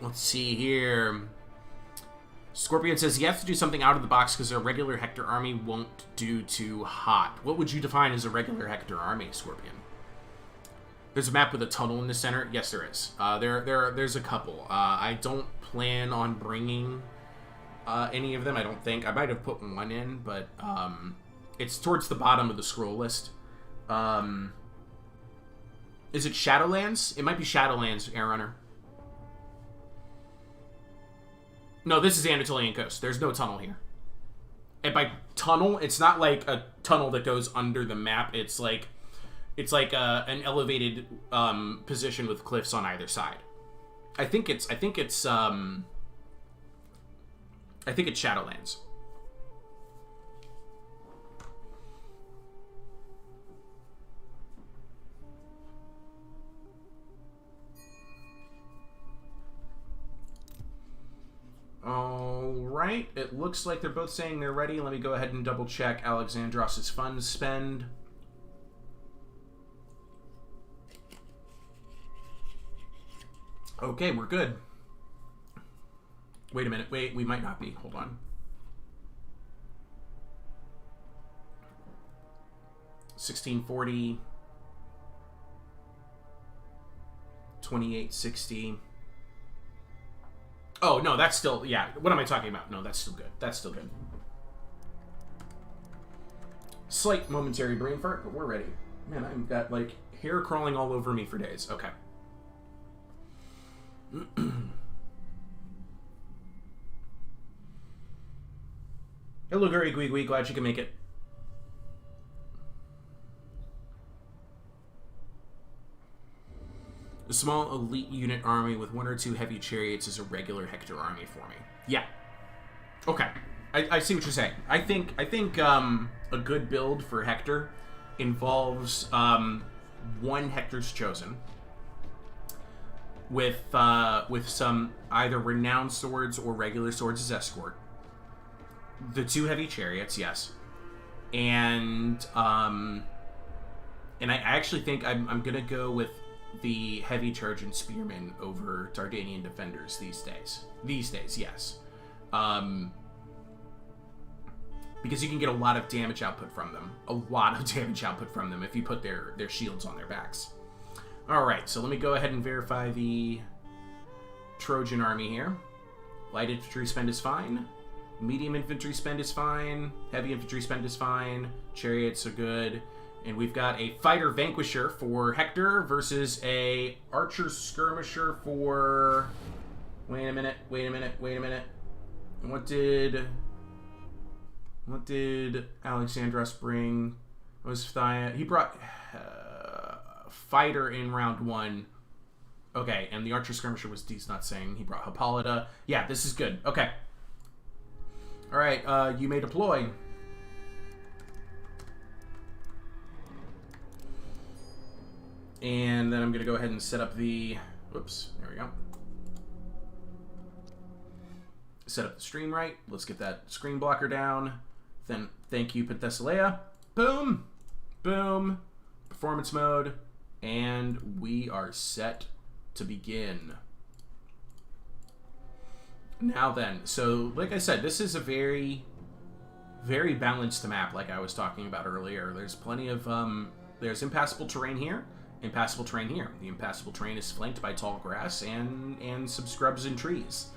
Let's see here. Scorpion says, you have to do something out of the box because a regular Hector army won't do too hot. What would you define as a regular Hector army, Scorpion? There's a map with a tunnel in the center. Yes, there is. There's a couple. I don't plan on bringing... any of them, I don't think. I might have put one in, but it's towards the bottom of the scroll list. Is it Shadowlands? It might be Shadowlands, Airrunner. No, this is Anatolian Coast. There's no tunnel here. And by tunnel, it's not like a tunnel that goes under the map. It's like an elevated position with cliffs on either side. I think it's Shadowlands. All right. It looks like they're both saying they're ready. Let me go ahead and double check Alexandros' funds spend. Okay, we're good. Wait a minute. Wait, we might not be. Hold on. $16.40. $28.60. Oh, no, that's still... Yeah, what am I talking about? No, that's still good. That's still good. Slight momentary brain fart, but we're ready. Man, I've got, like, hair crawling all over me for days. Okay. Hello, Guri Gwigwi. Glad you can make it. A small elite unit army with 1 or 2 heavy chariots is a regular Hector army for me. Yeah. Okay. I see what you're saying. I think a good build for Hector involves 1 Hector's Chosen with some either renowned swords or regular swords as escort. The 2 heavy chariots, yes, and I actually think I'm gonna go with the heavy Trojan spearmen over Dardanian defenders these days. Yes. Because you can get a lot of damage output from them. If you put their shields on their backs. Alright, so let me go ahead and verify the Trojan army here. Light infantry spend is fine. Medium infantry spend is fine. Heavy infantry spend is fine. Chariots are good. And we've got a fighter vanquisher for Hector versus a archer skirmisher for... Wait a minute. What did Alexandros bring? He brought fighter in round 1. Okay, and the archer skirmisher was D's not saying. He brought Hippolyta. Yeah, this is good. Okay. Alright, you may deploy. And then I'm going to go ahead and set up the... Whoops, there we go. Set up the stream right. Let's get that screen blocker down. Then, thank you, Penthesilea. Boom! Boom! Performance mode. And we are set to begin. Now then, so like I said, this is a very, very balanced map like I was talking about earlier. There's plenty of, there's impassable terrain here, impassable terrain here. The impassable terrain is flanked by tall grass and some scrubs and trees.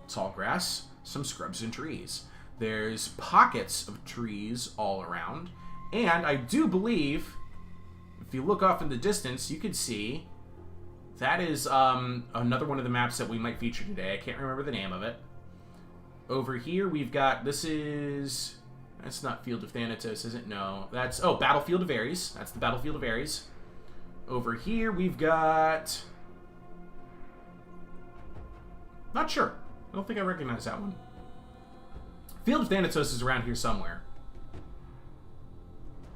Tall grass, some scrubs and trees. There's pockets of trees all around, and I do believe, if you look off in the distance, you can see that is another one of the maps that we might feature today. I can't remember the name of it. Over here, we've got, that's not Field of Thanatos, is it? No. That's, Battlefield of Ares. That's the Battlefield of Ares. Over here, we've got... Not sure. I don't think I recognize that one. Field of Thanatos is around here somewhere.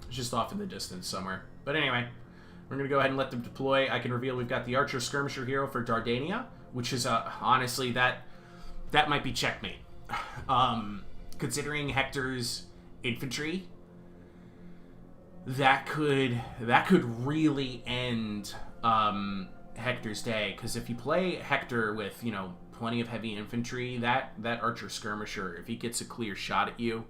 It's just off in the distance somewhere. But anyway, we're going to go ahead and let them deploy. I can reveal we've got the Archer Skirmisher hero for Dardania, which is, honestly, that might be checkmate. Considering Hector's infantry, that could really end Hector's day. Because if you play Hector with, plenty of heavy infantry, that Archer Skirmisher, if he gets a clear shot at you,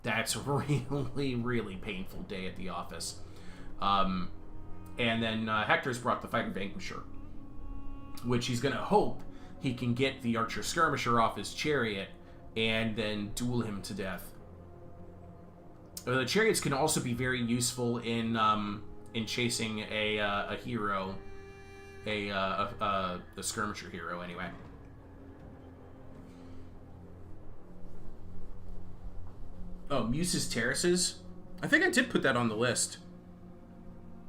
that's a really, really painful day at the office. And then Hector's brought the Fighter Vanquisher, which he's going to hope he can get the Archer Skirmisher off his chariot and then duel him to death. The chariots can also be very useful in chasing a hero, a skirmisher hero anyway. Oh, Muse's Terraces? I think I did put that on the list.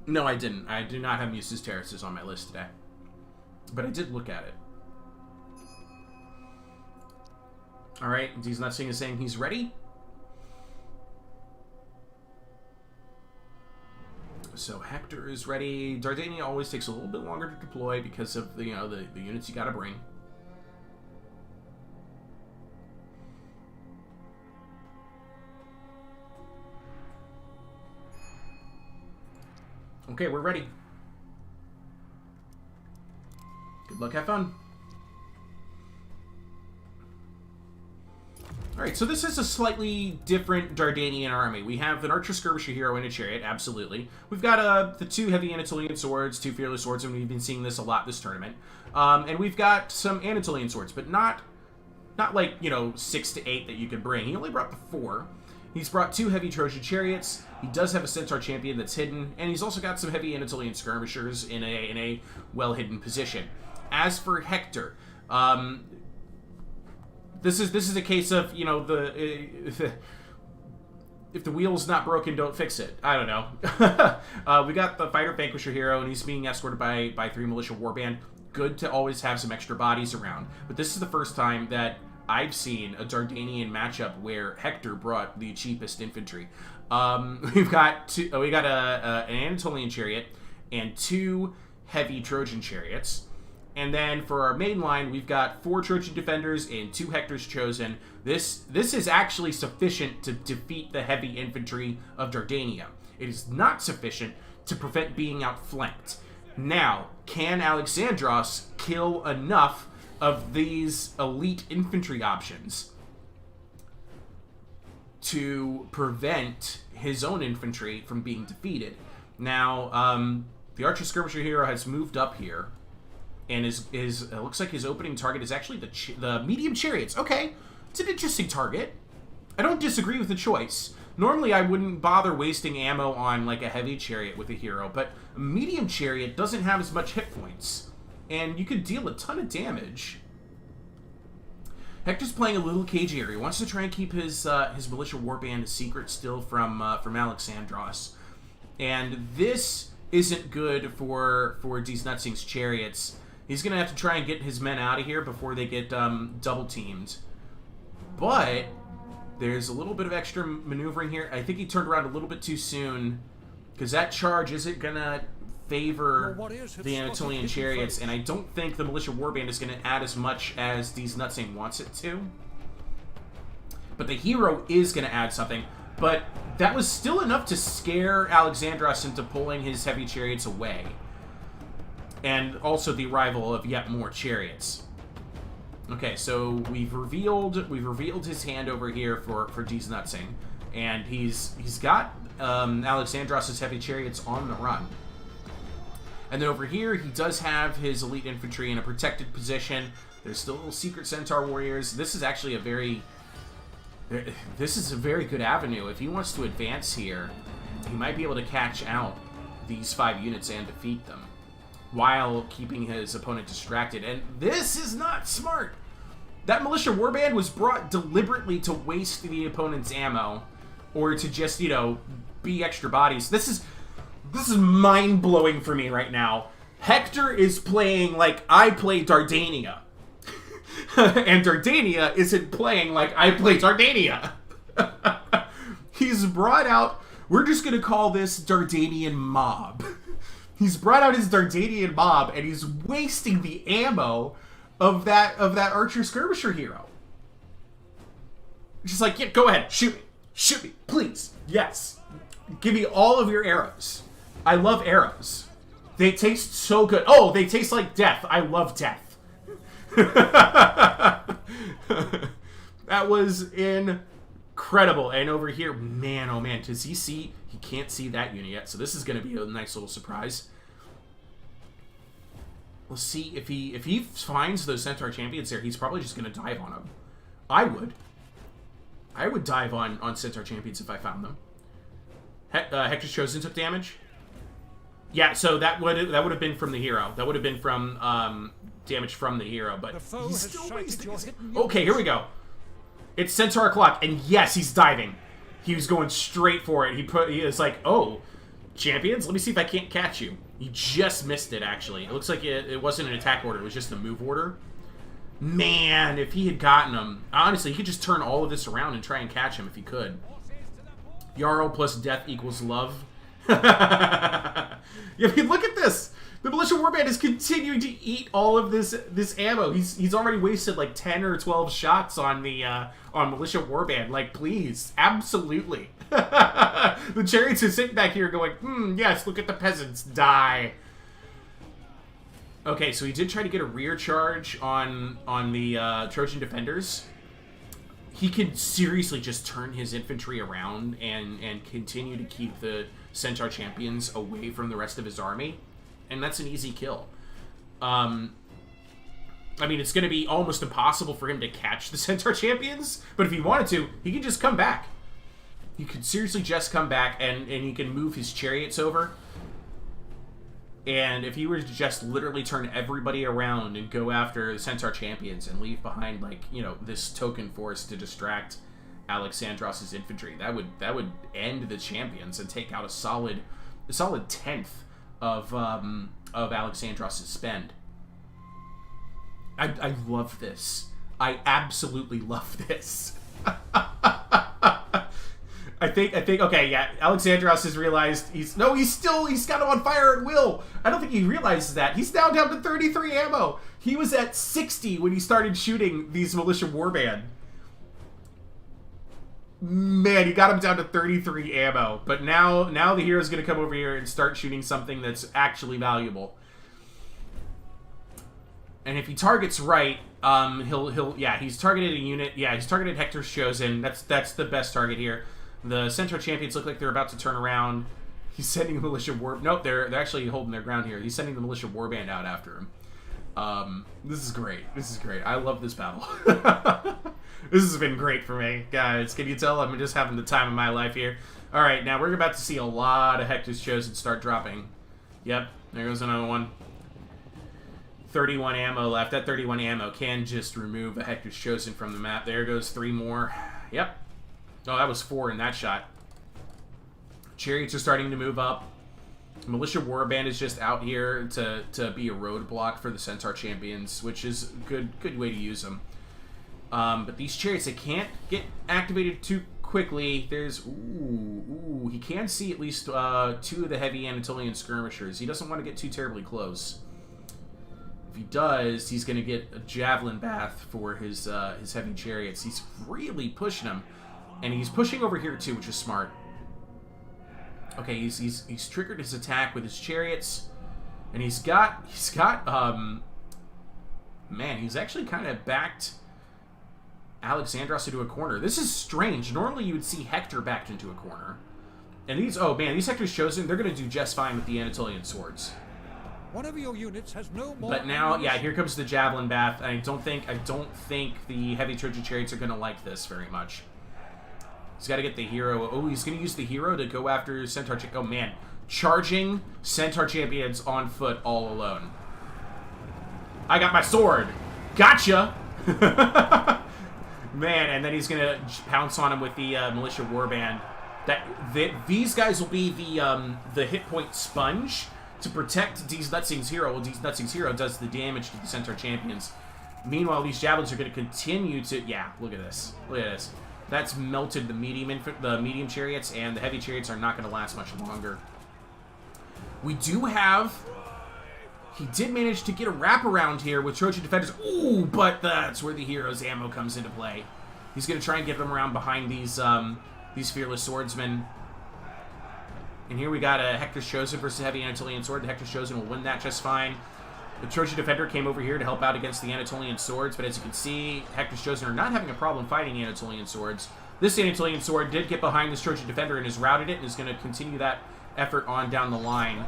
No, I didn't. I do not have Muse's Terraces on my list today. But I did look at it. Alright, he's not saying he's ready. So Hector is ready. Dardania always takes a little bit longer to deploy because of the units you gotta bring. Okay, we're ready. Good luck, have fun. Alright, so this is a slightly different Dardanian army. We have an Archer Skirmisher hero and a chariot, absolutely. We've got the 2 heavy Anatolian swords, 2 fearless swords, and we've been seeing this a lot this tournament. And we've got some Anatolian swords, but not like, 6 to 8 that you could bring. He only brought the 4. He's brought 2 heavy Trojan chariots. He does have a Centaur champion that's hidden, and he's also got some heavy Anatolian skirmishers in a well-hidden position. As for Hector, this is a case of if the wheel's not broken, don't fix it. I don't know. We got the Fighter Vanquisher hero, and he's being escorted by 3 Militia Warband. Good to always have some extra bodies around. But this is the first time that I've seen a Dardanian matchup where Hector brought the cheapest infantry. We've got an Anatolian chariot and 2 heavy Trojan chariots. And then for our main line, we've got 4 Trojan defenders and 2 Hectors chosen. This is actually sufficient to defeat the heavy infantry of Dardania. It is not sufficient to prevent being outflanked. Now, can Alexandros kill enough of these elite infantry options to prevent his own infantry from being defeated? Now, the Archer Skirmisher hero has moved up here, and it looks like his opening target is actually the medium chariots. Okay, it's an interesting target. I don't disagree with the choice. Normally, I wouldn't bother wasting ammo on like a heavy chariot with a hero, but a medium chariot doesn't have as much hit points, and you could deal a ton of damage. Hector's playing a little cagier. He wants to try and keep his militia warband a secret still from Alexandros, and this isn't good for these Nutsing's chariots. He's gonna have to try and get his men out of here before they get double teamed. But there's a little bit of extra maneuvering here. I think he turned around a little bit too soon, because that charge isn't gonna favor the Anatolian chariots, and I don't think the militia warband is going to add as much as these Nutsing wants it to. But the hero is going to add something, but that was still enough to scare Alexandros into pulling his heavy chariots away. And also the arrival of yet more chariots. Okay, so we've revealed his hand over here for D's Nutsing, and he's got Alexandros' heavy chariots on the run. And then over here, he does have his elite infantry in a protected position. There's still little secret centaur warriors. This is actually a very good avenue. If he wants to advance here, he might be able to catch out these 5 units and defeat them while keeping his opponent distracted. And this is not smart. That militia warband was brought deliberately to waste the opponent's ammo, or to just, be extra bodies. This is mind-blowing for me right now. Hector is playing like I play Dardania. And Dardania isn't playing like I play Dardania. He's brought out, we're just going to call this Dardanian mob. He's brought out his Dardanian mob, and he's wasting the ammo of that Archer Skirmisher hero. Just like, yeah, go ahead, shoot me, please, yes. Give me all of your arrows. I love arrows. They taste so good. Oh, they taste like death. I love death. That was incredible. And over here, man, oh man, does he see? He can't see that unit yet, so this is going to be a nice little surprise. We'll see if he finds those Centaur champions there. He's probably just going to dive on them. I would dive on Centaur champions if I found them. Hector's Chosen took damage. Yeah, so that would have been from the hero. That would have been from damage from the hero, but he's still wasting. Okay, here we go. It's Centaur Clock, and yes, he's diving. He was going straight for it. He is like, oh, champions, let me see if I can't catch you. He just missed it, actually. It looks like it wasn't an attack order. It was just a move order. Man, if he had gotten him, honestly, he could just turn all of this around and try and catch him if he could. Jarl plus death equals love. I mean, look at this. The militia warband is continuing to eat all of this ammo. He's already wasted like 10 or 12 shots on the on militia warband. Like, please, absolutely. The chariots are sitting back here going, yes, look at the peasants die. Okay, so he did try to get a rear charge on the Trojan defenders. He can seriously just turn his infantry around and continue to keep the Centaur champions away from the rest of his army. And that's an easy kill. I mean, it's going to be almost impossible for him to catch the Centaur champions, but if he wanted to, he could just come back. He could seriously just come back, and he can move his chariots over. And if he were to just literally turn everybody around and go after the Centaur champions and leave behind, like, this token force to distract Alexandros' infantry. That would end the champions and take out a solid 10th of Alexandros' spend. I love this. I absolutely love this. I think okay, yeah, Alexandros has realized he's got him on fire at will. I don't think he realizes that. He's now down to 33 ammo. He was at 60 when he started shooting these militia warband. Man, he got him down to 33 ammo. But now the hero's gonna come over here and start shooting something that's actually valuable. And if he targets right, he's targeted a unit. Yeah, he's targeted Hector's Chosen. That's the best target here. The Centaur champions look like they're about to turn around. He's sending a militia war. Nope, they're actually holding their ground here. He's sending the militia warband out after him. This is great. This is great. I love this battle. This has been great for me, guys. Can you tell I'm just having the time of my life here? All right, now we're about to see a lot of Hector's Chosen start dropping. Yep, there goes another one. 31 ammo left. That 31 ammo can just remove a Hector's Chosen from the map. There goes 3 more. Yep. Oh, that was 4 in that shot. Chariots are starting to move up. Militia Warband is just out here to be a roadblock for the Centaur champions, which is a good way to use them. But these chariots, they can't get activated too quickly. There's he can see at least 2 of the heavy Anatolian skirmishers. He doesn't want to get too terribly close. If he does, he's going to get a javelin bath for his heavy chariots. He's really pushing them. And he's pushing over here too, which is smart. Okay, he's triggered his attack with his chariots, and he's actually kind of backed Alexandros into a corner. This is strange. Normally you would see Hector backed into a corner, and these Hector's Chosen, they're gonna do just fine with the Anatolian swords. One of your units has no more. But now, yeah, here comes the javelin bath. I don't think the heavy Trojan chariots are gonna like this very much. He's got to get the hero. Oh, he's going to use the hero to go after Centaur. Oh, man. Charging Centaur champions on foot all alone. I got my sword. Gotcha! Man, and then he's going to pounce on him with the militia warband. These guys will be the hit point sponge to protect D's Nutzing's hero. Well, D's Nutzing's hero does the damage to the Centaur champions. Meanwhile, these javelins are going to continue to... Yeah, look at this. Look at this. That's melted the medium chariots, and the heavy chariots are not going to last much longer. We do have... He did manage to get a wraparound here with Trojan defenders. Ooh, but that's where the hero's ammo comes into play. He's going to try and get them around behind these fearless swordsmen. And here we got a Hector's Chosen versus heavy Anatolian sword. The Hector's Chosen will win that just fine. The Trojan defender came over here to help out against the Anatolian swords, but as you can see, Hector's Chosen are not having a problem fighting Anatolian swords. This Anatolian sword did get behind this Trojan defender and has routed it and is going to continue that effort on down the line.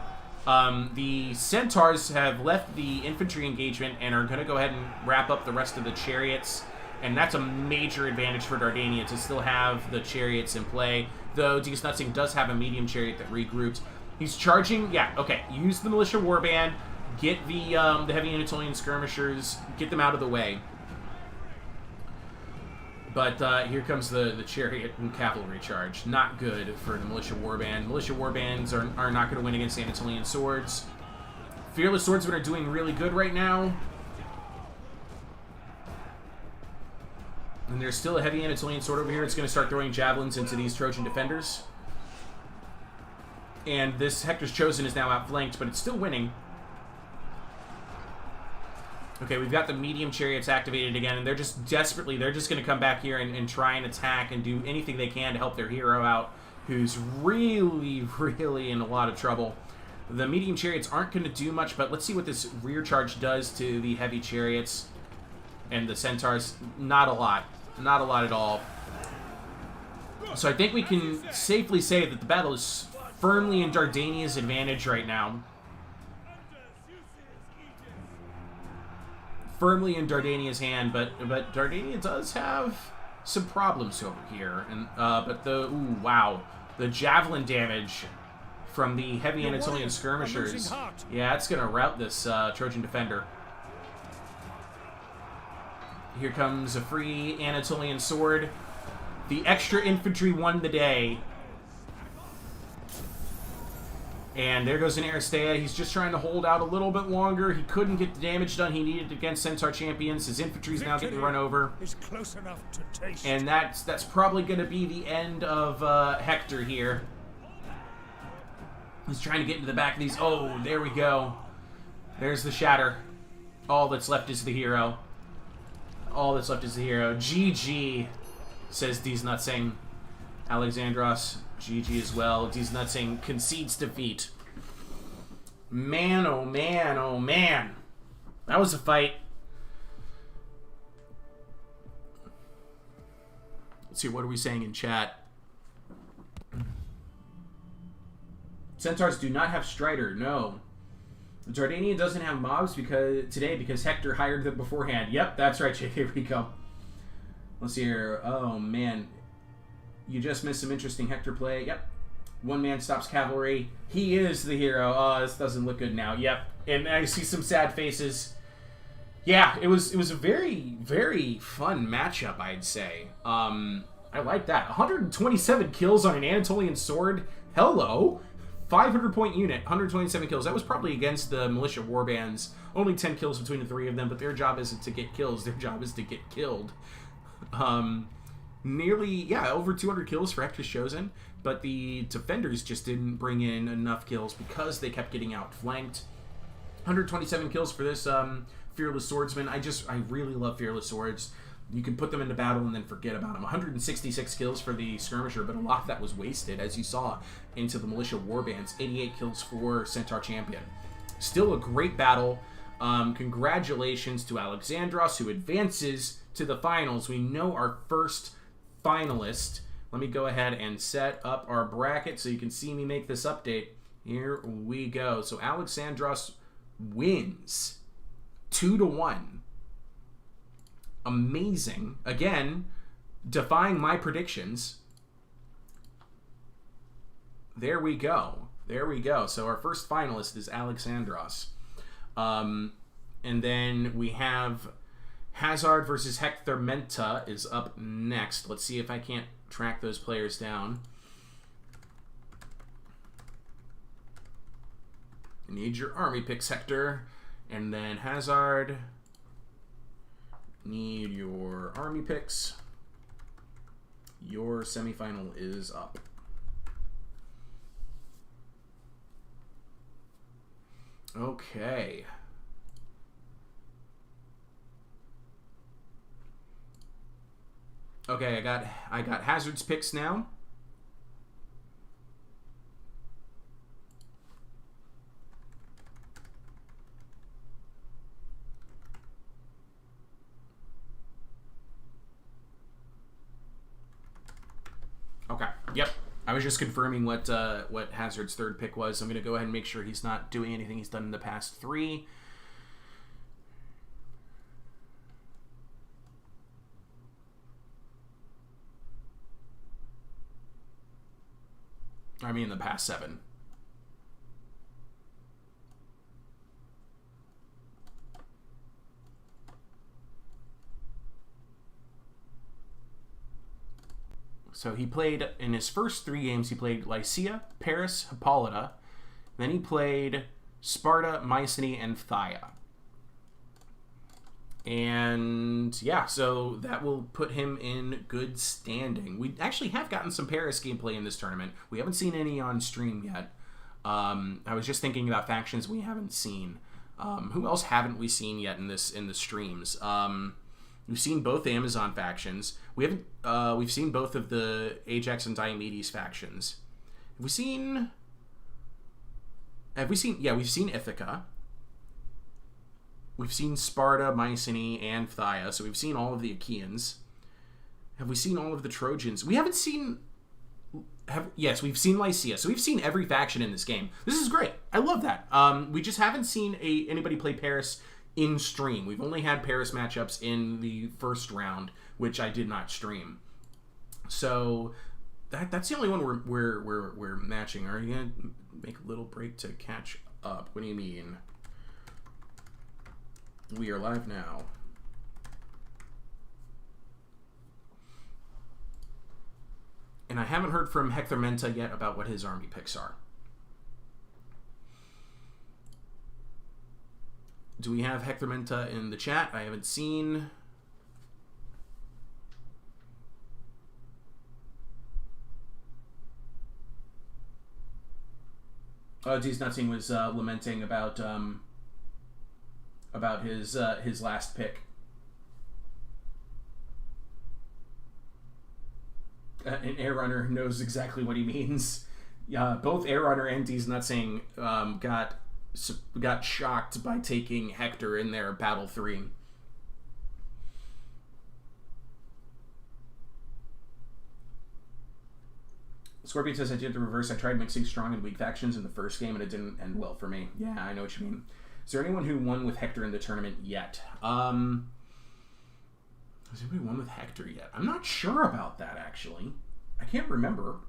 The Centaurs have left the infantry engagement and are going to go ahead and wrap up the rest of the chariots, and that's a major advantage for Dardania to still have the chariots in play, though D's Nutzing does have a medium chariot that regrouped. He's charging, yeah, okay, use the militia warband. Get the heavy Anatolian skirmishers, get them out of the way. But here comes the chariot and cavalry charge. Not good for the militia warband. Militia warbands are not going to win against Anatolian swords. Fearless swordsmen are doing really good right now. And there's still a heavy Anatolian sword over here. It's going to start throwing javelins into these Trojan defenders. And this Hector's Chosen is now outflanked, but it's still winning. Okay, we've got the medium chariots activated again, and they're just going to come back here and try and attack and do anything they can to help their hero out, who's really, really in a lot of trouble. The medium chariots aren't going to do much, but let's see what this rear charge does to the heavy chariots and the centaurs. Not a lot. Not a lot at all. So I think we can safely say that the battle is firmly in Dardania's advantage right now. Firmly in Dardania's hand, but Dardania does have some problems over here. And but the javelin damage from the heavy Anatolian skirmishers, yeah, it's gonna rout this Trojan defender. Here comes a free Anatolian sword. The extra infantry won the day. And there goes an Aristea. He's just trying to hold out a little bit longer. He couldn't get the damage done he needed against Centaur champions. His infantry's now getting run over. Is close enough to taste. And that's probably going to be the end of Hector here. He's trying to get into the back of these. Oh, there we go. There's the shatter. All that's left is the hero. All that's left is the hero. GG, says D's Nutsing. Alexandros, GG as well. D's Nutsing concedes defeat. Man, oh man, oh man. That was a fight. Let's see, what are we saying in chat? Centaurs do not have Strider, no. The Jordanian doesn't have mobs because Hector hired them beforehand. Yep, that's right, Jake. Here we go. Let's see here. Oh, man. You just missed some interesting Hector play. Yep. One man stops cavalry. He is the hero. Oh, this doesn't look good now. Yep. And I see some sad faces. Yeah, it was a very, very fun matchup, I'd say. I like that. 127 kills on an Anatolian sword. Hello. 500-point unit, 127 kills. That was probably against the militia warbands. Only 10 kills between the three of them, but their job isn't to get kills. Their job is to get killed. Nearly, over 200 kills for Hector's Chosen, but the defenders just didn't bring in enough kills because they kept getting outflanked. 127 kills for this Fearless Swordsman. I really love Fearless Swords. You can put them into battle and then forget about them. 166 kills for the Skirmisher, but a lot of that was wasted, as you saw, into the Militia Warbands. 88 kills for Centaur Champion. Still a great battle. Congratulations to Alexandros, who advances to the finals. We know our first finalist. Let me go ahead and set up our bracket so you can see me make this update. Here we go. So Alexandros wins 2-1. Amazing. Again, defying my predictions. There we go. There we go. So our first finalist is Alexandros. And then we have Hazard versus Hector Menta is up next. Let's see if I can't track those players down. I need your army picks, Hector. And then Hazard. Need your army picks. Your semifinal is up. Okay. Okay, I got Hazard's picks now. Okay. Yep. I was just confirming what Hazard's third pick was. I'm going to go ahead and make sure he's not doing anything he's done in the past three. I mean, the past 7. So he played, in his first 3 games, he played Lycia, Paris, Hippolyta. Then he played Sparta, Mycenae, and Phthia. And yeah, so that will put him in good standing. We actually have gotten some Paris gameplay in this tournament. We haven't seen any on stream yet. I was just thinking about factions we haven't seen. Who else haven't we seen yet in the streams? We've seen both Amazon factions. We've seen both of the Ajax and Diomedes factions. Have we seen? Yeah, we've seen Ithaca. We've seen Sparta, Mycenae, and Phthia, so we've seen all of the Achaeans. Have we seen all of the Trojans? We haven't seen... Yes, we've seen Lycia, so we've seen every faction in this game. This is great. I love that. We just haven't seen anybody play Paris in stream. We've only had Paris matchups in the first round, which I did not stream. So that's the only one we're matching. Are you gonna make a little break to catch up? What do you mean? We are live now. And I haven't heard from Hector Menta yet about what his army picks are. Do we have Hector Menta in the chat? I haven't seen. D's Nutsing was lamenting about his last pick. An Air Runner knows exactly what he means. Both Air Runner and D's Nutsing got shocked by taking Hector in their Battle 3. Scorpion says, I did the reverse. I tried mixing strong and weak factions in the first game, and it didn't end well for me. Yeah, I know what you mean. Is there anyone who won with Hector in the tournament yet? Has anybody won with Hector yet? I'm not sure about that, actually. I can't remember.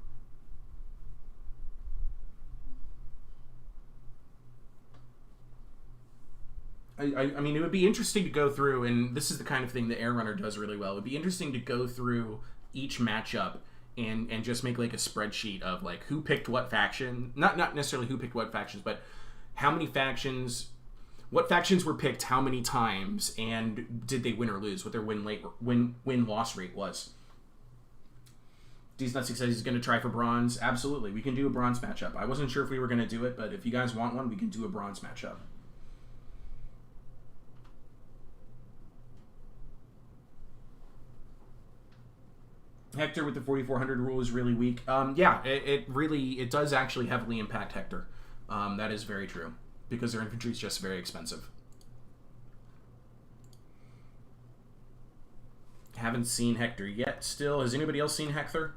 I mean, it would be interesting to go through, and this is the kind of thing that Air Runner does really well. It would be interesting to go through each matchup and just make like a spreadsheet of like who picked what faction. Not necessarily who picked what factions, but how many factions, what factions were picked how many times, and did they win or lose, what their win-loss rate was. D's Nutsy says he's going to try for bronze. Absolutely, we can do a bronze matchup. I wasn't sure if we were going to do it, but if you guys want one, we can do a bronze matchup. Hector with the 4,400 rule is really weak. Yeah, it does actually heavily impact Hector. That is very true, because their infantry is just very expensive. Haven't seen Hector yet still. Has anybody else seen Hector?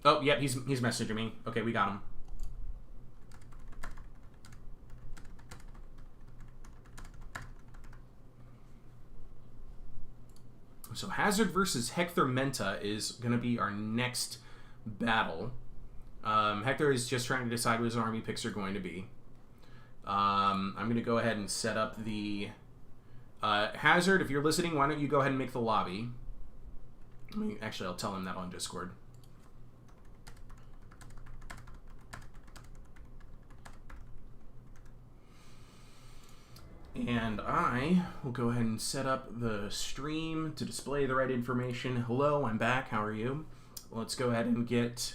Oh, yeah, he's messaging me. Okay, we got him. So Hazard versus Hector Menta is going to be our next battle. Hector is just trying to decide what his army picks are going to be. I'm going to go ahead and set up the... Hazard, if you're listening, why don't you go ahead and make the lobby? Actually, I'll tell him that on Discord. And I will go ahead and set up the stream to display the right information. Hello, I'm back. How are you? Let's go ahead and get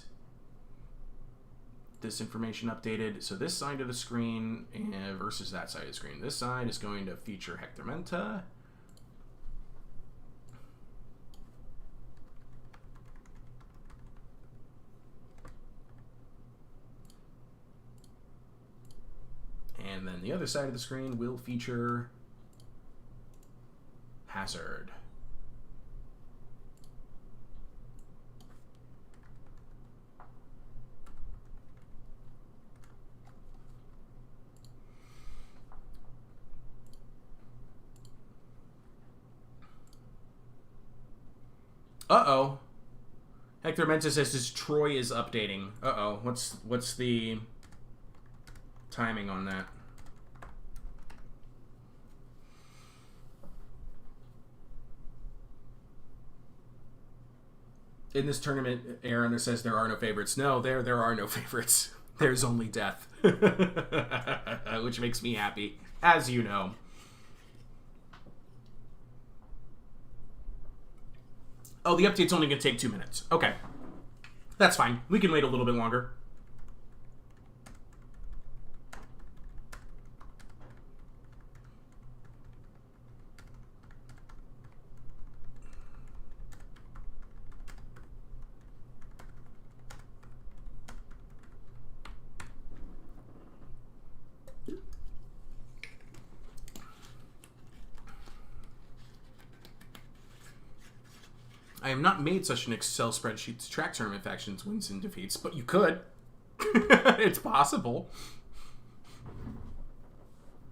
this information updated. So this side of the screen versus that side of the screen. This side is going to feature Hector Menta. And then the other side of the screen will feature Hazard. Uh-oh. Hector Menta says his Troy is updating. Uh-oh. What's the timing on that? In this tournament, Aaron says there are no favorites. No, there are no favorites. There's only death. Which makes me happy, as you know. Oh, the update's only going to take 2 minutes. Okay. That's fine. We can wait a little bit longer. I have not made such an Excel spreadsheet to track tournament factions, wins, and defeats, but you could. It's possible.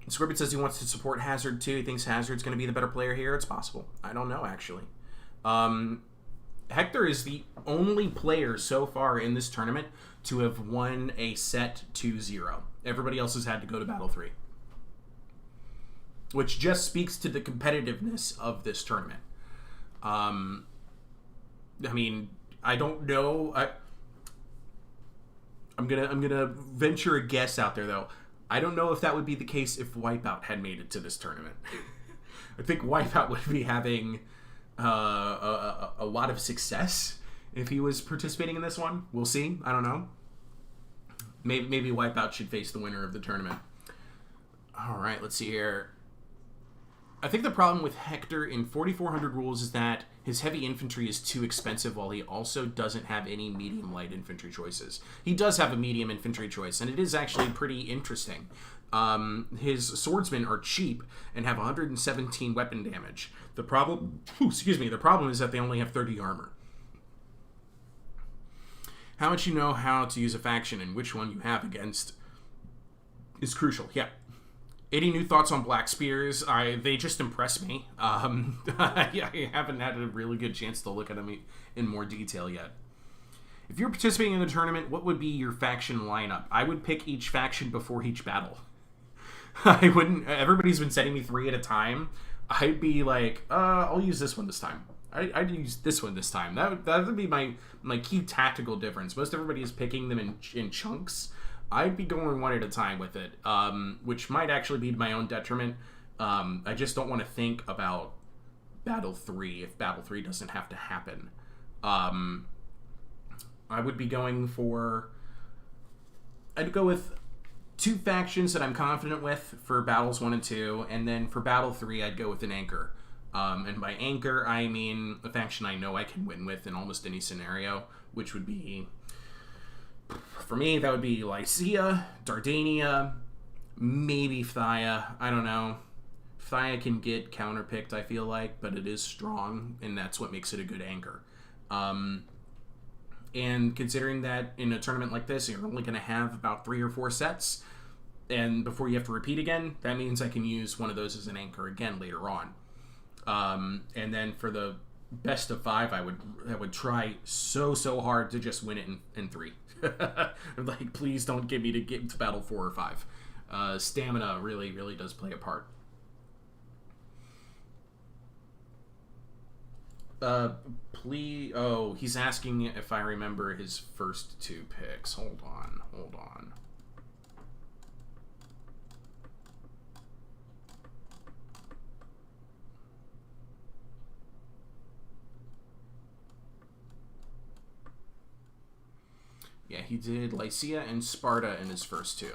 Scorpion says he wants to support Hazard too. He thinks Hazard's going to be the better player here. It's possible. I don't know, actually. Hector is the only player so far in this tournament to have won a set 2-0. Everybody else has had to go to Battle 3. Which just speaks to the competitiveness of this tournament. I mean, I don't know. I'm gonna venture a guess out there, though. I don't know if that would be the case if Wipeout had made it to this tournament. I think Wipeout would be having a lot of success if he was participating in this one. We'll see. I don't know. Maybe Wipeout should face the winner of the tournament. All right, let's see here. I think the problem with Hector in 4400 rules is that his heavy infantry is too expensive, while he also doesn't have any medium-light infantry choices. He does have a medium infantry choice, and it is actually pretty interesting. His swordsmen are cheap and have 117 weapon damage. The problem is that they only have 30 armor. How much you know how to use a faction and which one you have against is crucial. Yeah. Any new thoughts on Black Spears? They just impress me. I haven't had a really good chance to look at them in more detail yet. If you're participating in the tournament, what would be your faction lineup? I would pick each faction before each battle. I wouldn't. Everybody's been setting me 3 at a time. I'd be like, I'll use this one this time. I'd use this one this time. That would be my key tactical difference. Most everybody is picking them in chunks. I'd be going one at a time with it, which might actually be to my own detriment. I just don't want to think about Battle 3 if Battle 3 doesn't have to happen. I would be going for... I'd go with 2 factions that I'm confident with for Battles 1 and 2, and then for Battle 3, I'd go with an anchor. And by anchor, I mean a faction I know I can win with in almost any scenario, which would be... For me, that would be Lycia, Dardania, maybe Phthia. I don't know. Phthia can get counterpicked, I feel like, but it is strong, and that's what makes it a good anchor. And considering that in a tournament like this, you're only going to have about 3 or 4 sets, and before you have to repeat again, that means I can use one of those as an anchor again later on. And then for the best of 5, I would try so hard to just win it in 3. Like, please don't get me to get to battle 4 or 5. Stamina really does play a part. Please. Oh, he's asking if I remember his first 2 picks. Hold on. Yeah, he did Lycia and Sparta in his first 2.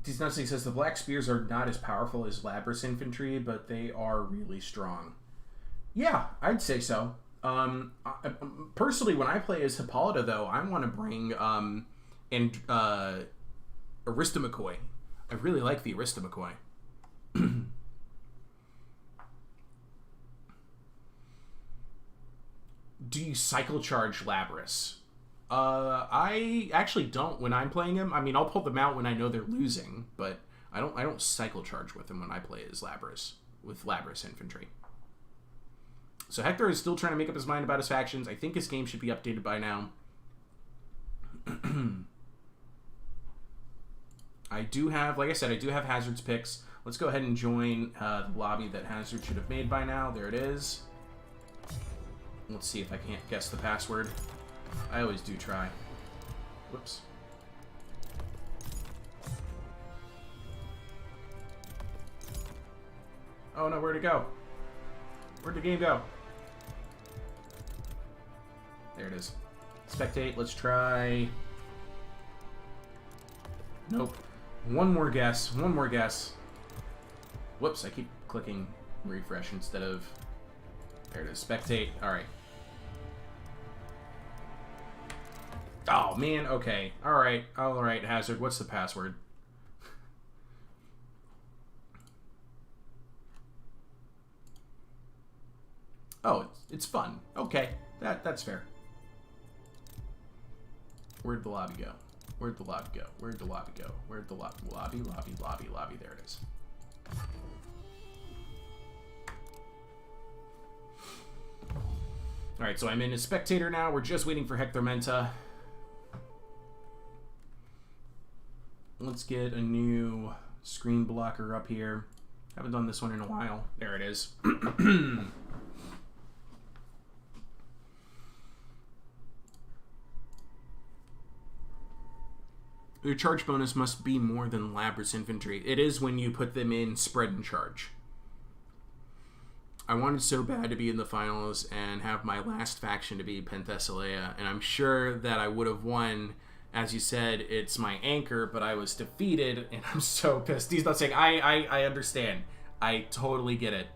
D6 says the Black Spears are not as powerful as Labrys infantry, but they are really strong. Yeah, I'd say so. Personally, when I play as Hippolyta, though, I want to bring Aristomachoi. I really like the Aristomachoi. Do you cycle charge Labrys? I actually don't when I'm playing him. I mean, I'll pull them out when I know they're losing, but I don't cycle charge with him when I play as Labrys, with Labrys infantry. So Hector is still trying to make up his mind about his factions. I think his game should be updated by now. I do have, like I said, I do have Hazard's picks. Let's go ahead and join the lobby that Hazard should have made by now. There it is. Let's see if I can't guess the password. I always do try. Whoops. Oh no, where'd it go? Where'd the game go? There it is. Spectate, let's try... Nope. One more guess. Whoops, I keep clicking refresh instead of... There it is. Spectate. Alright. Oh, man. Okay. Alright, Hazard. What's the password? Oh, it's fun. Okay. That's fair. Where'd the lobby go? Where'd the lobby go? Where'd the lobby go? Where'd the lobby? Lobby. There it is. Alright, so I'm in as spectator now. We're just waiting for Hector Menta. Let's get a new screen blocker up here. Haven't done this one in a while. There it is. Your charge bonus must be more than Labrys infantry. It is when you put them in spread and charge. I wanted so bad to be in the finals and have my last faction to be Penthesilea, and I'm sure that I would have won. As you said, it's my anchor, but I was defeated, and I'm so pissed. He's not saying, I understand. I totally get it.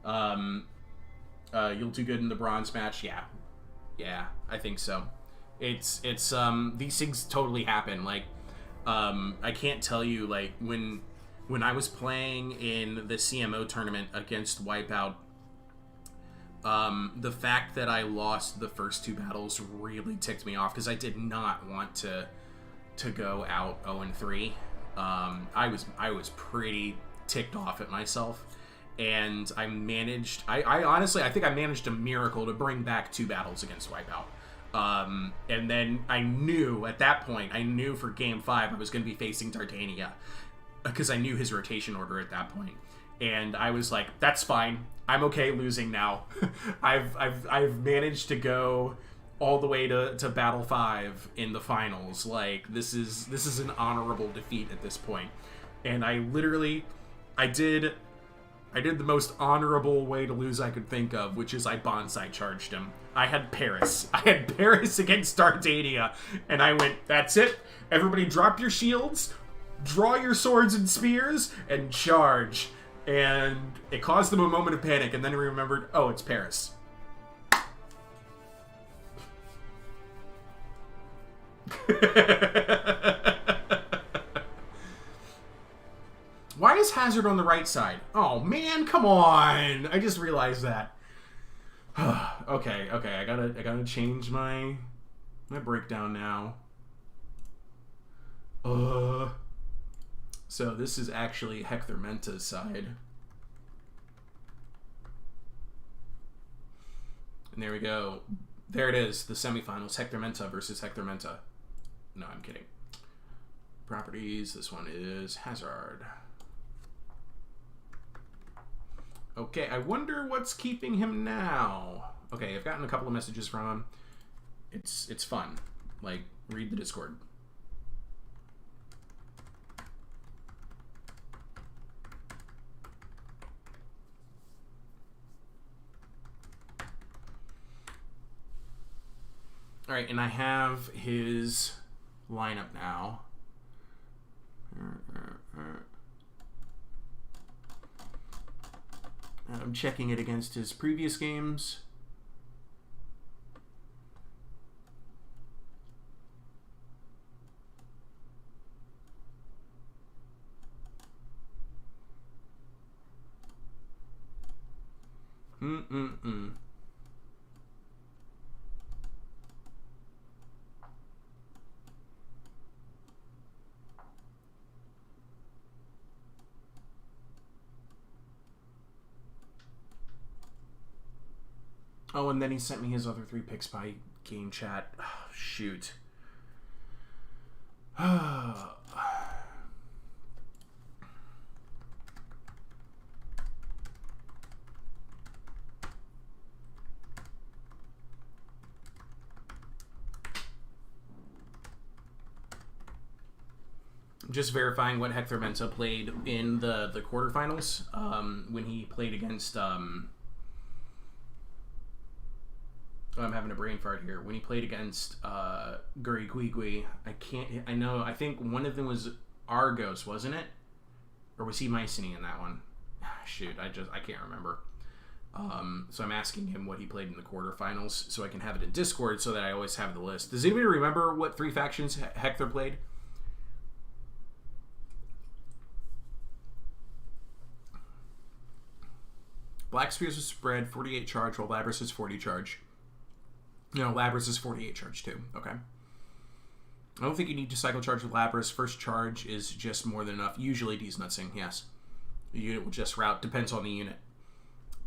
You'll do good in the bronze match? Yeah, I think so. It's these things totally happen. Like, I can't tell you, like, when I was playing in the CMO tournament against Wipeout, the fact that I lost the first two battles really ticked me off because I did not want to go out 0-3. I was pretty ticked off at myself, and I managed. I honestly, I think I managed a miracle to bring back two battles against Wipeout. And then I knew at that point, for Game 5 I was going to be facing Dardania because I knew his rotation order at that point. And I was like, that's fine. I'm okay losing now. I've managed to go all the way to Battle 5 in the finals. Like, this is an honorable defeat at this point. And I did the most honorable way to lose I could think of, which is I bonsai charged him. I had Paris against Dardania, and I went, that's it. Everybody drop your shields, draw your swords and spears, and charge. And it caused them a moment of panic, and then I remembered, oh, it's Paris. Why is Hazard on the right side? Oh, man, come on. I just realized that. Okay, I gotta change my breakdown now. So this is actually Hector Menta's side. And there we go. There it is, the semifinals. Hector Menta versus Hector Menta. No, I'm kidding. Properties, this one is Hazard. Okay, I wonder what's keeping him now. Okay, I've gotten a couple of messages from him. It's fun. Like, read the Discord. Alright, and I have his lineup now. I'm checking it against his previous games. Oh, and then he sent me his other 3 picks by game chat. Oh, shoot. Just verifying what Hector Menta played in the quarterfinals when he played against... I'm having a brain fart here. When he played against Guri Guigui, I think one of them was Argos, wasn't it? Or was he Mycenae in that one? Shoot, I can't remember. So I'm asking him what he played in the quarterfinals so I can have it in Discord so that I always have the list. Does anybody remember what 3 factions Hector played? Black Spears was spread 48 charge while Labrys is 40 charge. No, Labrys is 48 charge too. Okay. I don't think you need to cycle charge with Lapras. First charge is just more than enough. Usually Deesnutsing, yes. The unit will just route. Depends on the unit.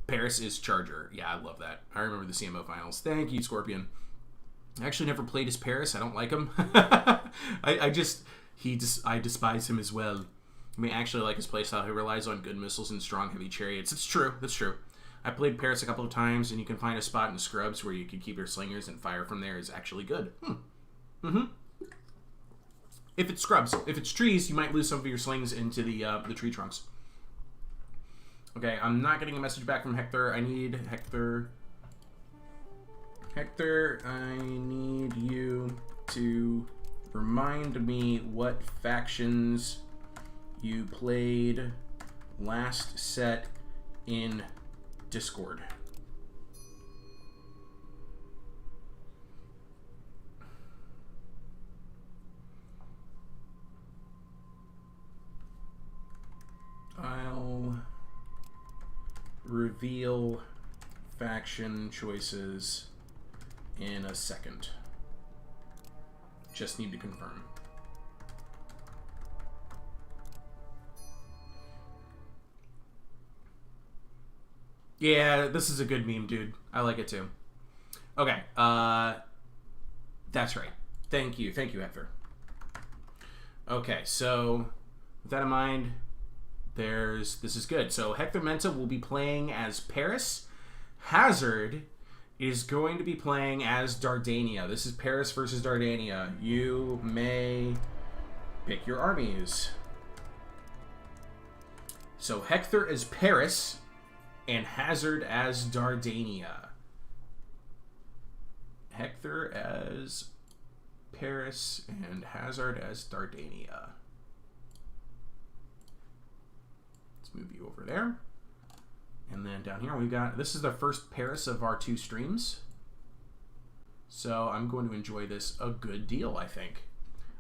Paris is Charger. Yeah, I love that. I remember the CMO finals. Thank you, Scorpion. I actually never played as Paris. I don't like him. I despise him as well. I mean, actually like his playstyle. He relies on good missiles and strong heavy chariots. It's true. That's true. I played Paris a couple of times, and you can find a spot in the scrubs where you can keep your slingers and fire from there is actually good. If it's scrubs. If it's trees, you might lose some of your slings into the tree trunks. Okay, I'm not getting a message back from Hector. I need Hector. Hector, I need you to remind me what factions you played last set in Discord. I'll reveal faction choices in a second. Just need to confirm. Yeah, this is a good meme, dude. I like it too. Okay, that's right. Thank you, Hector. Okay, so with that in mind, this is good. So Hector Menta will be playing as Paris. Hazard is going to be playing as Dardania. This is Paris versus Dardania. You may pick your armies. So Hector as Paris and Hazard as Dardania. Hector as Paris and Hazard as Dardania. Let's move you over there. And then down here we got, this is the first Paris of our 2 streams. So I'm going to enjoy this a good deal, I think.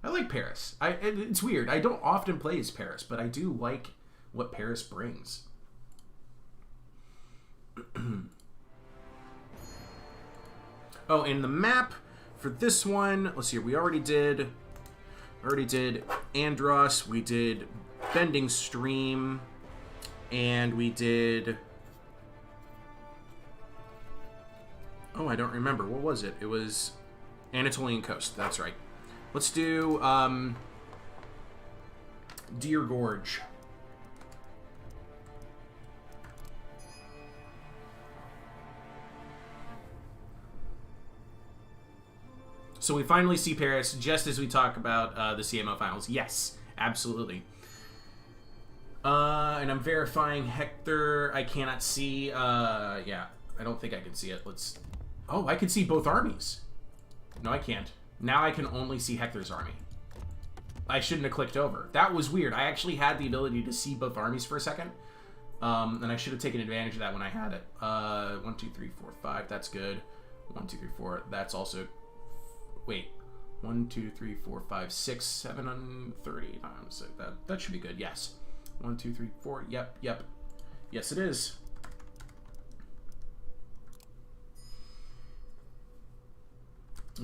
I like Paris. It's weird. I don't often play as Paris, but I do like what Paris brings. Oh, and the map for this one, let's see here, we already did Andros, we did Bending Stream, and we did, oh, I don't remember, what was it? It was Anatolian Coast, that's right. Let's do Deer Gorge. So we finally see Paris just as we talk about the CMO finals. Yes, absolutely. And I'm verifying Hector. I cannot see. Yeah, I don't think I can see it. Let's. Oh, I can see both armies. No, I can't. Now I can only see Hector's army. I shouldn't have clicked over. That was weird. I actually had the ability to see both armies for a second. And I should have taken advantage of that when I had it. 1, 2, 3, 4, 5. That's good. 1, 2, 3, 4. That's also. Wait, 1, 2, 3, 4, 5, 6, 7, and 30 times. That should be good. Yes. 1, 2, 3, 4. Yep. Yes, it is.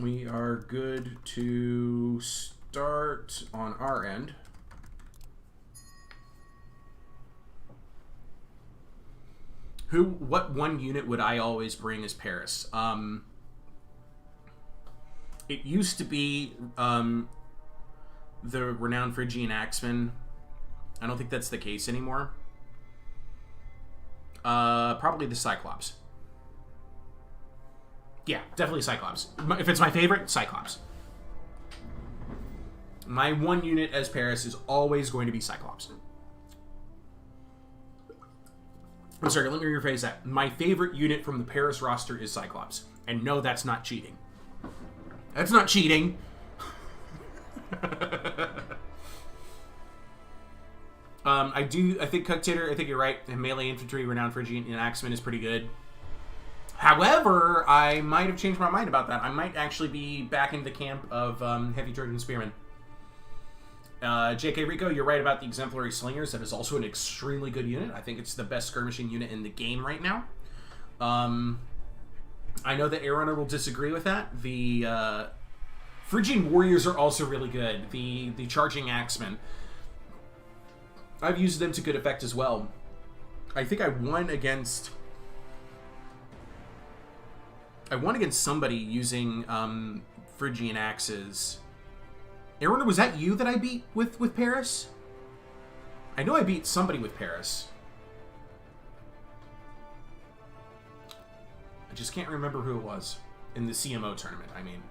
We are good to start on our end. What one unit would I always bring as Paris? It used to be the renowned Phrygian Axeman. I don't think that's the case anymore. Probably the Cyclops. Yeah, definitely Cyclops. If it's my favorite, Cyclops. My one unit as Paris is always going to be Cyclops. I'm sorry, let me rephrase that. My favorite unit from the Paris roster is Cyclops. And no, that's not cheating. That's not cheating. I think Cuctator, I think you're right. The melee infantry, renowned Phrygian and Axeman is pretty good. However, I might have changed my mind about that. I might actually be back in the camp of Heavy Trojan Spearmen. JK Rico, you're right about the Exemplary Slingers. That is also an extremely good unit. I think it's the best skirmishing unit in the game right now. I know that Airrunner will disagree with that. The Phrygian warriors are also really good. The charging axemen. I've used them to good effect as well. I think I won against somebody using Phrygian axes. Aaron, was that you that I beat with Paris? I know I beat somebody with Paris. I just can't remember who it was in the CMO tournament, I mean.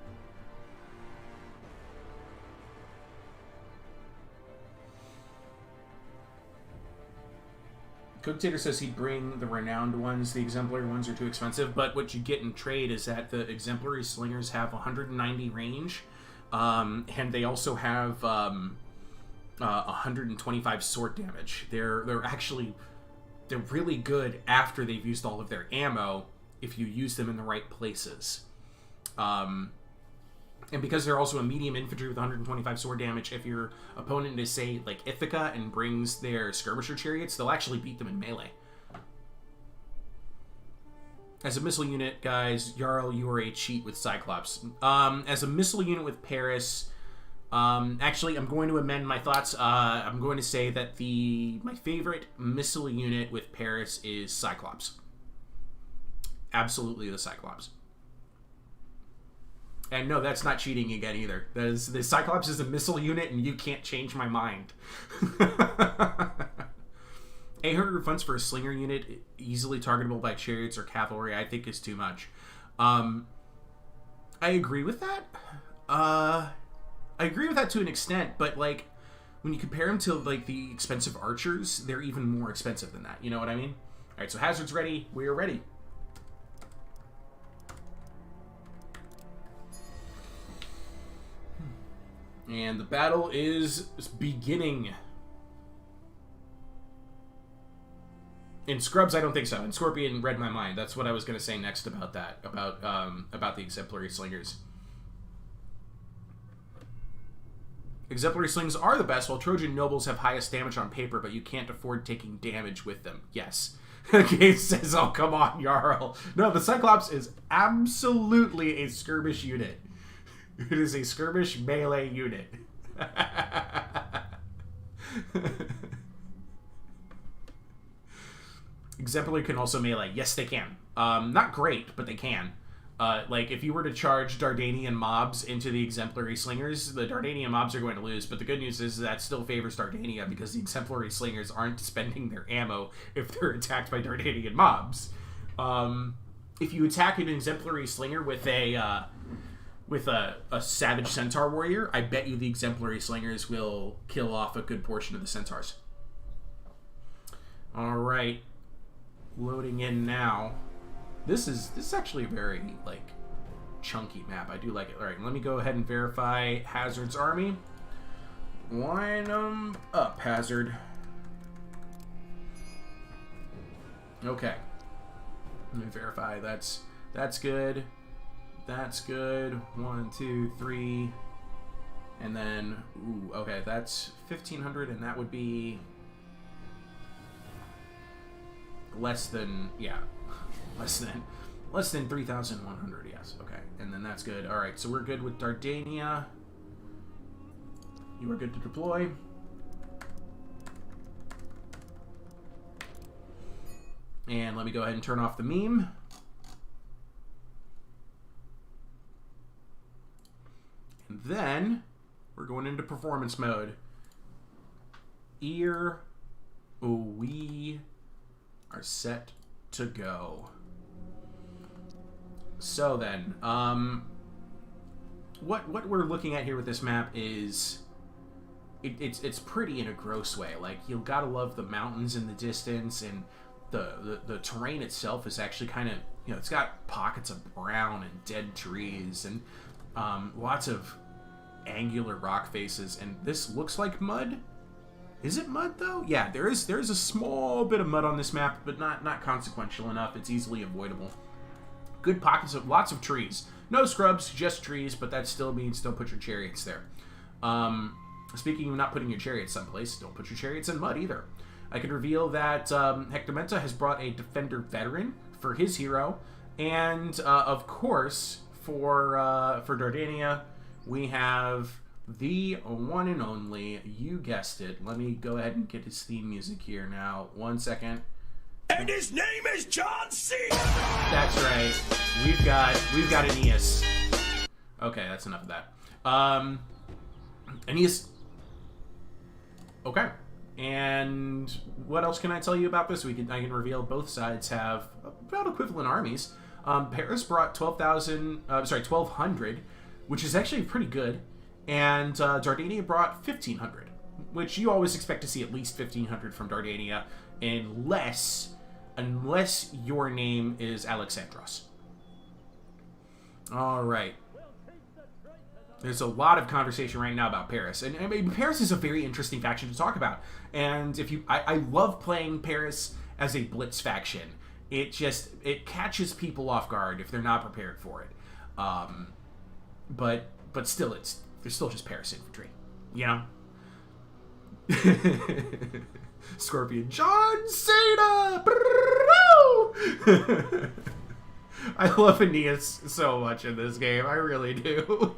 Cooktator says he'd bring the renowned ones. The exemplary ones are too expensive, but what you get in trade is that the exemplary slingers have 190 range, and they also have 125 sword damage. They're really good after they've used all of their ammo if you use them in the right places. And because they're also a medium infantry with 125 sword damage, if your opponent is, say, like Ithaca and brings their skirmisher chariots, they'll actually beat them in melee. As a missile unit, guys, Jarl, you are a cheat with Cyclops. As a missile unit with Paris, actually, I'm going to amend my thoughts. I'm going to say that my favorite missile unit with Paris is Cyclops. Absolutely the Cyclops. And no, that's not cheating again either. The Cyclops is a missile unit, and you can't change my mind. 800 funds for a slinger unit, easily targetable by chariots or cavalry, I think is too much. I agree with that. I agree with that to an extent, but like when you compare them to like the expensive archers, they're even more expensive than that. You know what I mean? All right, so hazard's ready. We are ready. And the battle is beginning. In Scrubs, I don't think so. In Scorpion read my mind. That's what I was going to say next about that. About the exemplary slingers. Exemplary slings are the best, while Trojan nobles have highest damage on paper, but you can't afford taking damage with them. Yes. Gabe says, oh, come on, Jarl. No, the Cyclops is absolutely a skirmish unit. It is a skirmish melee unit. Exemplary can also melee. Yes, they can. Not great, but they can. Like, if you were to charge Dardanian mobs into the exemplary slingers, the Dardanian mobs are going to lose, but the good news is that still favors Dardania because the exemplary slingers aren't spending their ammo if they're attacked by Dardanian mobs. If you attack an exemplary slinger with a savage centaur warrior, I bet you the exemplary slingers will kill off a good portion of the centaurs. Alright. Loading in now. This is actually a very, like, chunky map. I do like it. Alright, let me go ahead and verify Hazard's army. Line them up, Hazard. Okay. Let me verify. That's good. That's good. 1, 2, 3. And then, ooh, okay, that's 1,500, and that would be less than 3,100, yes. Okay, and then that's good. All right, so we're good with Dardania. You are good to deploy. And let me go ahead and turn off the meme. And then we're going into performance mode. We are set to go. So then, what we're looking at here with this map is it's pretty in a gross way. Like, you've got to love the mountains in the distance, and the terrain itself is actually kind of, you know, it's got pockets of brown and dead trees and lots of angular rock faces, and this looks like mud. Is it mud though? Yeah, there's a small bit of mud on this map, but not consequential enough. It's easily avoidable. Good pockets of lots of trees. No scrubs, just trees, but that still means don't put your chariots there. Speaking of not putting your chariots someplace, don't put your chariots in mud either. I can reveal that Hector Mena has brought a defender veteran for his hero, and of course for Dardania, we have the one and only, you guessed it. Let me go ahead and get his theme music here now. 1 second. And his name is John Cena! That's right. We've got Aeneas. Okay, that's enough of that. Aeneas. Okay. And what else can I tell you about this? I can reveal both sides have about equivalent armies. Paris brought 1,200, which is actually pretty good. And Dardania brought 1,500, which you always expect to see at least 1,500 from Dardania, unless your name is Alexandros. All right. There's a lot of conversation right now about Paris, and I mean, Paris is a very interesting faction to talk about. And I love playing Paris as a blitz faction. It catches people off guard if they're not prepared for it. But still, they're still just Paris infantry, you know. Scorpion John Cena. I love Aeneas so much in this game. I really do.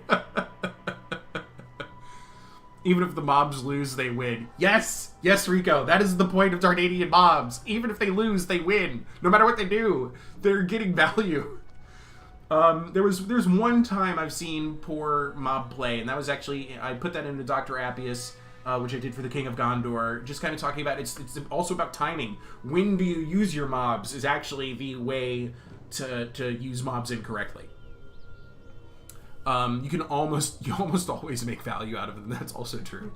Even if the mobs lose, they win. Yes! Yes, Rico. That is the point of Dardanian mobs. Even if they lose, they win. No matter what they do, they're getting value. There's one time I've seen poor mob play, and that was actually, I put that into Dr. Appius, which I did for the King of Gondor, just kind of talking about, it's also about timing. When do you use your mobs is actually the way to use mobs incorrectly. You almost always make value out of them. That's also true.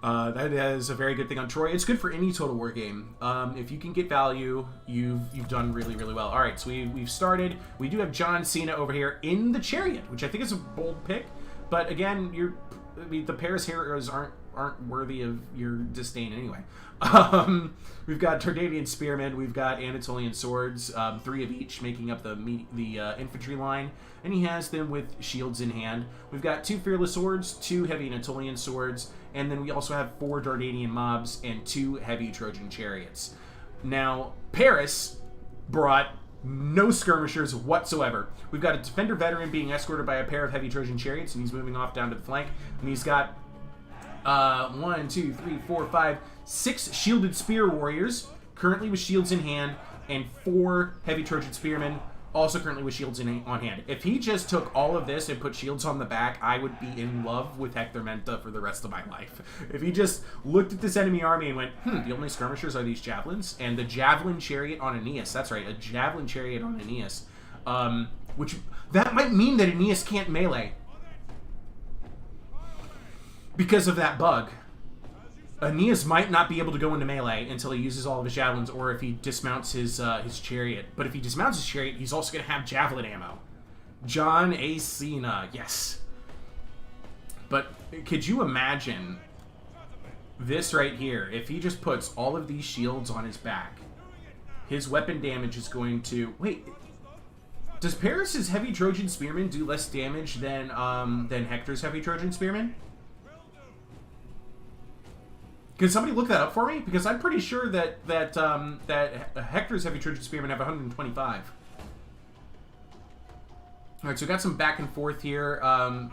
That is a very good thing on Troy. It's good for any Total War game. If you can get value, you've done really, really well. All right, so we've started. We do have John Cena over here in the Chariot, which I think is a bold pick. But again, the Paris heroes aren't worthy of your disdain anyway. We've got Dardanian spearmen, we've got Anatolian swords, 3 of each, making up the infantry line, and he has them with shields in hand. We've got 2 fearless swords, 2 heavy Anatolian swords, and then we also have 4 Dardanian mobs and 2 heavy Trojan chariots. Now, Paris brought no skirmishers whatsoever. We've got a defender veteran being escorted by a pair of heavy Trojan chariots, and he's moving off down to the flank, and he's got 1, 2, 3, 4, 5, 6 shielded spear warriors, currently with shields in hand, and 4 heavy Trojan spearmen, also currently with shields on hand. If he just took all of this and put shields on the back, I would be in love with Hector Menta for the rest of my life. If he just looked at this enemy army and went, the only skirmishers are these javelins, and the javelin chariot on Aeneas, that's right, a javelin chariot on Aeneas, which, that might mean that Aeneas can't melee. Because of that bug. Aeneas might not be able to go into melee until he uses all of his javelins, or if he dismounts his chariot. But if he dismounts his chariot, he's also going to have javelin ammo. John A. Cena, yes. But could you imagine this right here? If he just puts all of these shields on his back, his weapon damage is going to... Wait, does Paris's heavy Trojan spearmen do less damage than Hector's heavy Trojan spearmen? Can somebody look that up for me? Because I'm pretty sure that Hector's heavy Trojan spearmen have 125. All right, so we got some back and forth here.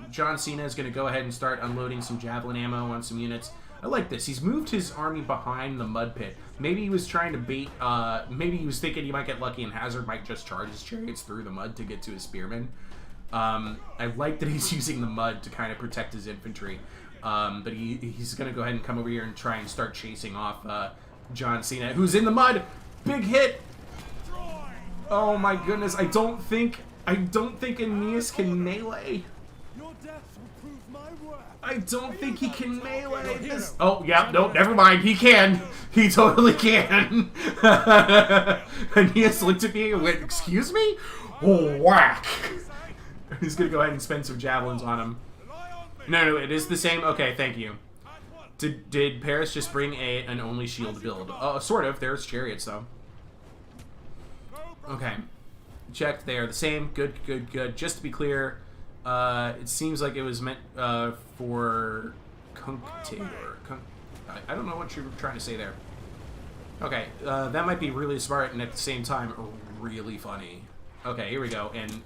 John Cena is going to go ahead and start unloading some javelin ammo on some units. I like this. He's moved his army behind the mud pit. Maybe he was trying to bait. Maybe he was thinking he might get lucky and Hazard might just charge his chariots through the mud to get to his spearmen. I like that he's using the mud to kind of protect his infantry. But he's going to go ahead and come over here and try and start chasing off John Cena, who's in the mud. Big hit. Oh my goodness! I don't think Aeneas can melee. I don't think he can melee this. Oh yeah, no, never mind. He can. He totally can. Aeneas looked at me and went, "Excuse me?" Whack. He's gonna go ahead and spend some javelins on him. No, it is the same. Okay, thank you. Did Paris just bring an only shield build? Sort of. There's chariots, though. Okay. Checked. They are the same. Good. Just to be clear, it seems like it was meant for Cunctator. I don't know what you're trying to say there. Okay, that might be really smart and at the same time really funny. Okay, here we go. And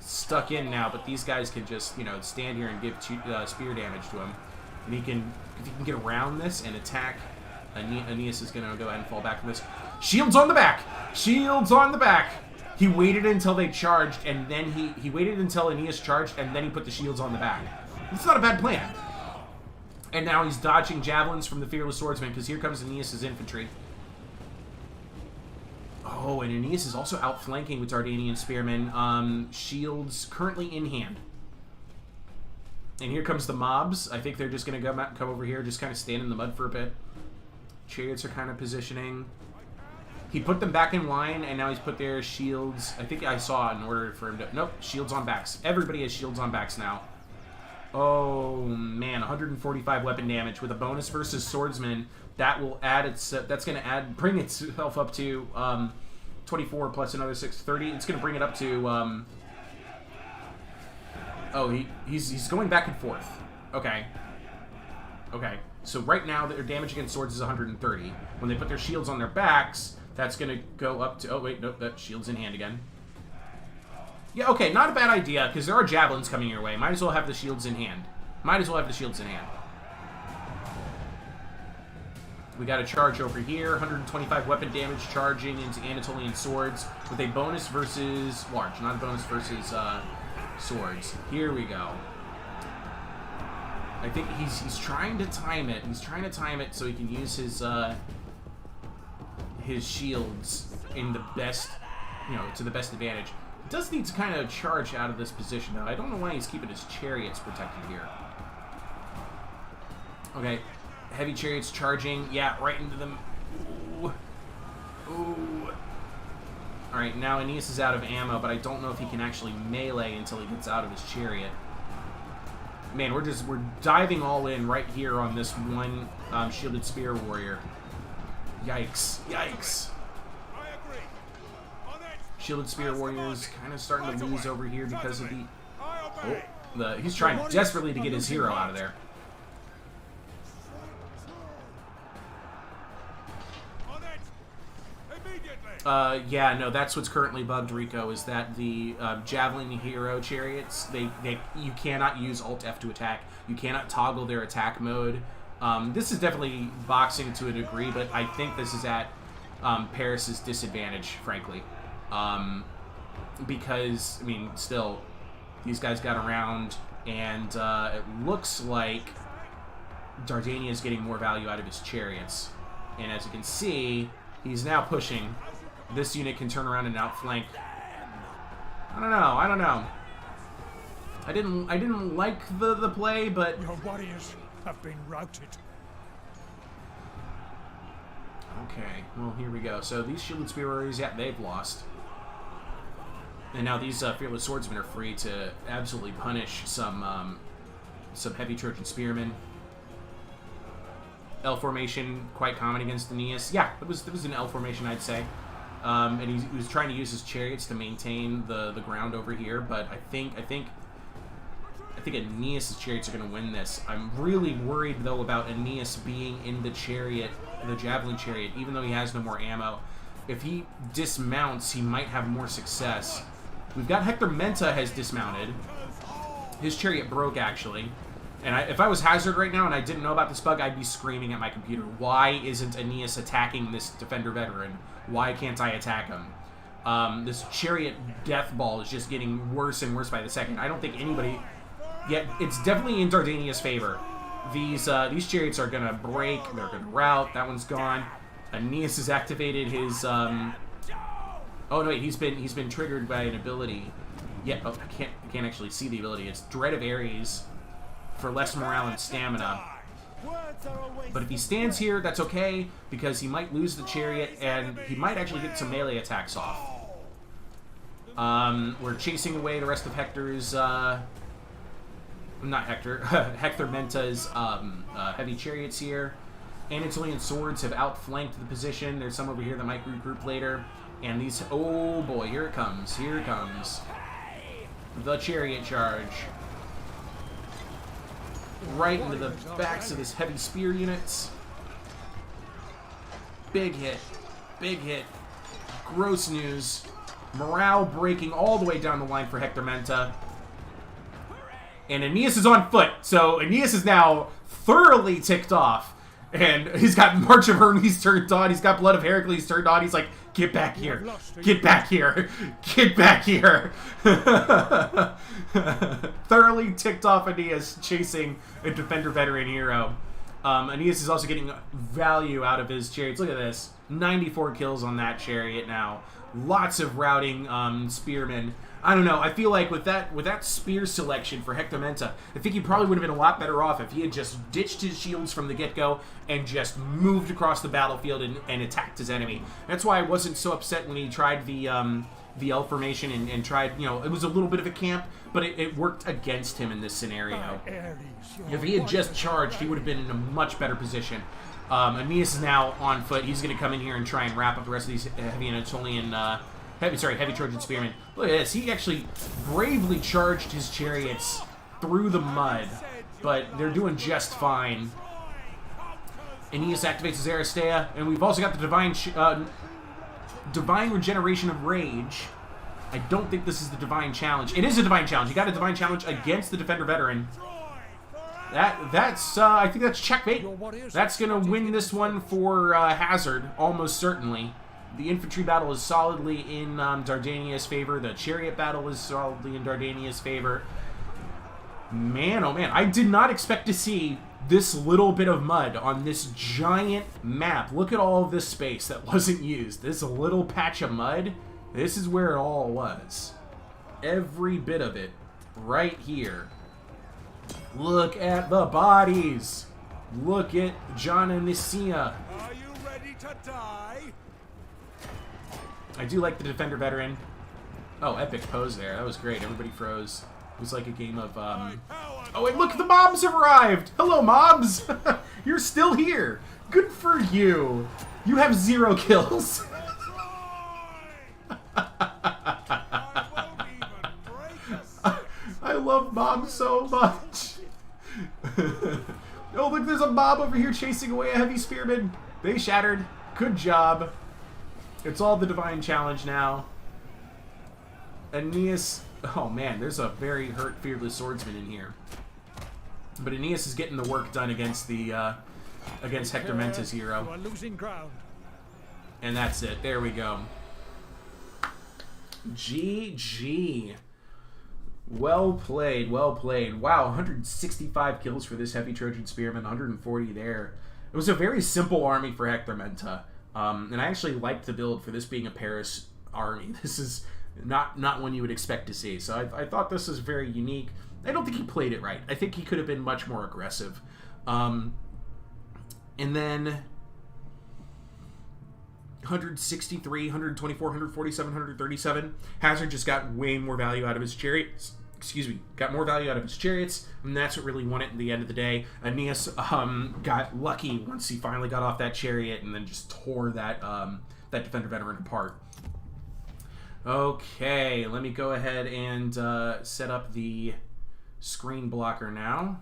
stuck in now, but these guys can just, you know, stand here and give spear damage to him. And he can, if he can get around this and attack, Aeneas is going to go ahead and fall back from this. Shields on the back! Shields on the back! He waited until they charged, and then he waited until Aeneas charged, and then he put the shields on the back. It's not a bad plan. And now he's dodging javelins from the Fearless Swordsman, because here comes Aeneas' infantry. Oh, and Aeneas is also outflanking with Dardanian spearmen. Shields currently in hand. And here comes the mobs. I think they're just going to come over here, just kind of stand in the mud for a bit. Chariots are kind of positioning. He put them back in line, and now he's put their shields. I think I saw in order for him to... Nope, shields on backs. Everybody has shields on backs now. Oh, man, 145 weapon damage with a bonus versus swordsman. That will add its... that's going to bring itself up to 24 plus another 630. It's going to bring it up to... oh, he's going back and forth. Okay. Okay. So right now, their damage against swords is 130. When they put their shields on their backs, that's going to go up to... Oh, wait, nope, that shield's in hand again. Yeah, okay, not a bad idea, because there are javelins coming your way. Might as well have the shields in hand. Might as well have the shields in hand. We got a charge over here. 125 weapon damage charging into Anatolian swords with a bonus versus... Large, not a bonus versus swords. Here we go. I think he's trying to time it. He's trying to time it so he can use his shields in the best, you know, to the best advantage. He does need to kind of charge out of this position, though. I don't know why he's keeping his chariots protected here. Okay, heavy chariots charging. Yeah, right into them. Ooh. Ooh. All right, now Aeneas is out of ammo, but I don't know if he can actually melee until he gets out of his chariot. Man, we're diving all in right here on this one shielded spear warrior. Yikes. Yikes. Shielded spear warriors kind of starting to lose over here because of he's trying desperately to get his hero out of there. Yeah, no, that's what's currently bugged, Rico, is that the Javelin hero chariots, you cannot use Alt F to attack. You cannot toggle their attack mode. This is definitely boxing to a degree, but I think this is at Paris's disadvantage, frankly. Because, I mean, still, these guys got around, and it looks like Dardania is getting more value out of his chariots. And as you can see, he's now pushing. This unit can turn around and outflank. I don't know. I don't know. I didn't like the play, but your warriors have been routed. Okay. Well, here we go. So these shielded spear warriors, yeah, they've lost. And now these fearless swordsmen are free to absolutely punish some heavy Trojan spearmen. L formation, quite common against Aeneas. Yeah, it was an L formation, I'd say. And he was trying to use his chariots to maintain the ground over here, but I think Aeneas' chariots are going to win this. I'm really worried, though, about Aeneas being in the chariot, the javelin chariot, even though he has no more ammo. If he dismounts, he might have more success. We've got Hector Menta has dismounted. His chariot broke, actually. And if I was Hazard right now and I didn't know about this bug, I'd be screaming at my computer. Why isn't Aeneas attacking this Defender veteran? Why can't I attack him? This chariot death ball is just getting worse and worse by the second. I don't think anybody... Yet it's definitely in Dardania's favor. These chariots are going to break. They're going to rout. That one's gone. Aeneas has activated his... Oh, no, wait. He's been triggered by an ability. Yeah, oh, I can't actually see the ability. It's Dread of Ares for less morale and stamina. But if he stands here, that's okay, because he might lose the chariot, and he might actually get some melee attacks off. We're chasing away the rest of Hector's, not Hector, Hector Menta's heavy chariots here. Anatolian swords have outflanked the position. There's some over here that might regroup later. And these, oh boy, here it comes. Here it comes. The chariot charge. Right into the backs of this heavy spear units. Big hit. Big hit. Gross news. Morale breaking all the way down the line for Hector Menta. And Aeneas is on foot. So Aeneas is now thoroughly ticked off. And he's got March of Hermes turned on. He's got Blood of Heracles turned on. He's like, get back here. Get back here. Get back here. Thoroughly ticked off Aeneas chasing a Defender veteran hero. Aeneas is also getting value out of his chariots. Look at this. 94 kills on that chariot now. Lots of routing spearmen. I don't know. I feel like with that spear selection for Hector Menta, I think he probably would have been a lot better off if he had just ditched his shields from the get-go and just moved across the battlefield and attacked his enemy. That's why I wasn't so upset when he tried the L formation and tried, you know, it was a little bit of a camp, but it worked against him in this scenario. If he had just charged, he would have been in a much better position. Aeneas is now on foot. He's going to come in here and try and wrap up the rest of these heavy Anatolian, heavy Trojan spearmen. Look at this. He actually bravely charged his chariots through the mud, but they're doing just fine. Aeneas activates his Aristea, and we've also got the Divine Regeneration of Rage. I don't think this is the Divine Challenge. It is a Divine Challenge. You got a Divine Challenge against the Defender veteran. That's I think that's checkmate. That's going to win this one for Hazard, almost certainly. The infantry battle is solidly in Dardania's favor. The chariot battle is solidly in Dardania's favor. Man, oh man, I did not expect to see this little bit of mud on this giant map. Look at all of this space that wasn't used. This little patch of mud, this is where it all was. Every bit of it, right here. Look at the bodies. Look at John and Nicaea. Are you ready to die? I do like the Defender veteran. Oh, epic pose there. That was great. Everybody froze. It was like a game of, Oh, and look, the mobs have arrived! Hello, mobs! You're still here! Good for you! You have 0 kills. I love mobs so much. Oh, look, there's a mob over here chasing away a heavy spearman. They shattered. Good job. It's all the Divine Challenge now. Aeneas... Oh, man, there's a very hurt, fearless swordsman in here. But Aeneas is getting the work done against the... against Hector Menta's hero. You are losing ground. And that's it. There we go. GG. Well played, well played. Wow, 165 kills for this heavy Trojan spearman, 140 there. It was a very simple army for Hector Menta. And I actually liked the build for this being a Paris army. This is not one you would expect to see. So I thought this was very unique. I don't think he played it right. I think he could have been much more aggressive. And then 163, 124, 147, 137. Hazard just got way more value out of his chariots. Excuse me, got more value out of his chariots, and that's what really won it in the end of the day. Aeneas got lucky once he finally got off that chariot and then just tore that that Defender veteran apart. Okay, let me go ahead and set up the screen blocker now.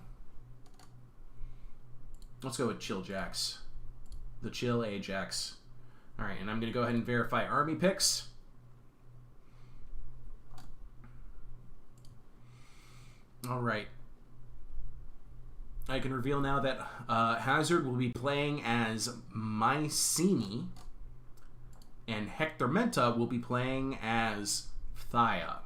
Let's go with Chill Jax. The Chill Ajax. Alright, and I'm going to go ahead and verify army picks. Alright. I can reveal now that Hazard will be playing as Mycenae, and Hector Menta will be playing as Thaya.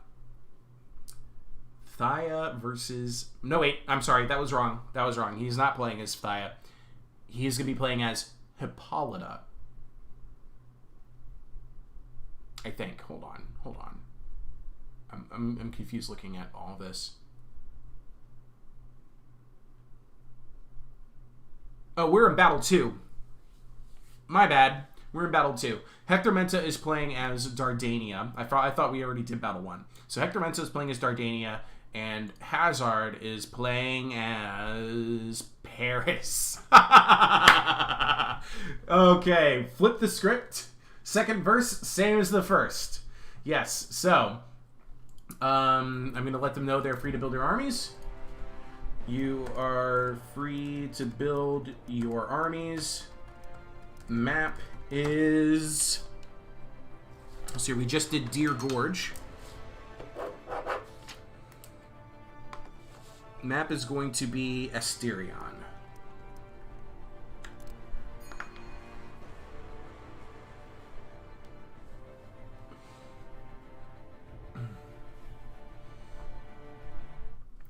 Thaya versus... No, wait, I'm sorry, that was wrong. That was wrong. He's not playing as Thaya. He's going to be playing as Hippolyta. I think. Hold on. I'm confused looking at all this. Oh, we're in Battle 2. My bad. We're in Battle 2. Hector Menta is playing as Dardania. I thought we already did Battle 1. So Hector Menta is playing as Dardania, and Hazard is playing as Paris. Okay, flip the script. Second verse, same as the first. Yes, so I'm going to let them know they're free to build their armies. You are free to build your armies. Map is So we just did Deer Gorge. Map is going to be Asterion.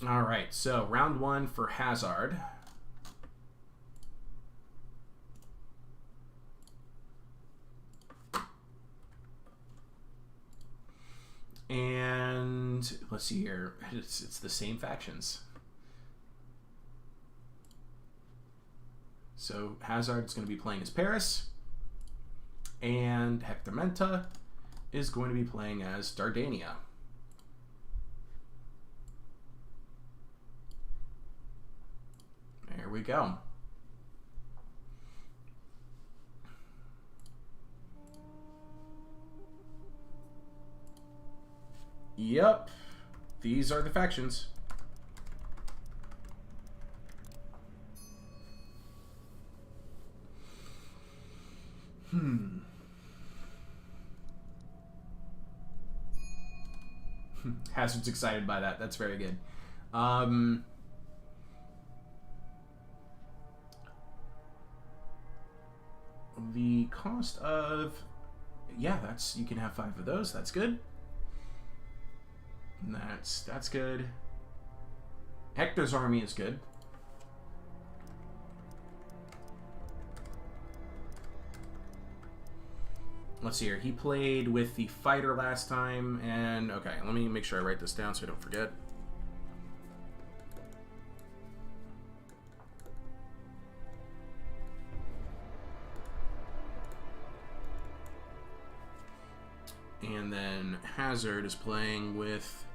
All right, so round 1 for Hazard. And let's see here. It's the same factions. So Hazard's going to be playing as Paris, and Hector Menta is going to be playing as Dardania. There we go. Yep. These are the factions. Hazard's excited by that. That's very good. The cost of... Yeah, that's... You can have 5 of those. That's good. That's good. Hector's army is good. Let's see here. He played with the fighter last time, and okay, let me make sure I write this down so I don't forget. And then Hazard is playing with...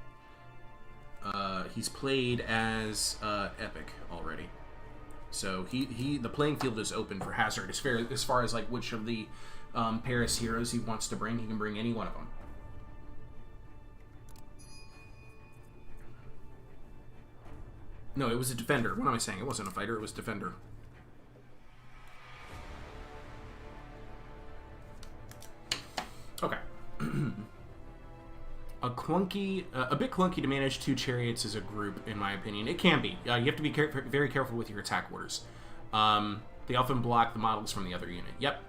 he's played as Epic already. So the playing field is open for Hazard as far as like which of the Paris heroes he wants to bring. He can bring any one of them. No, it was a defender. What am I saying? It wasn't a fighter, it was defender. Okay. A bit clunky to manage 2 chariots as a group, in my opinion. It can be. You have to be very careful with your attack orders. They often block the models from the other unit. Yep.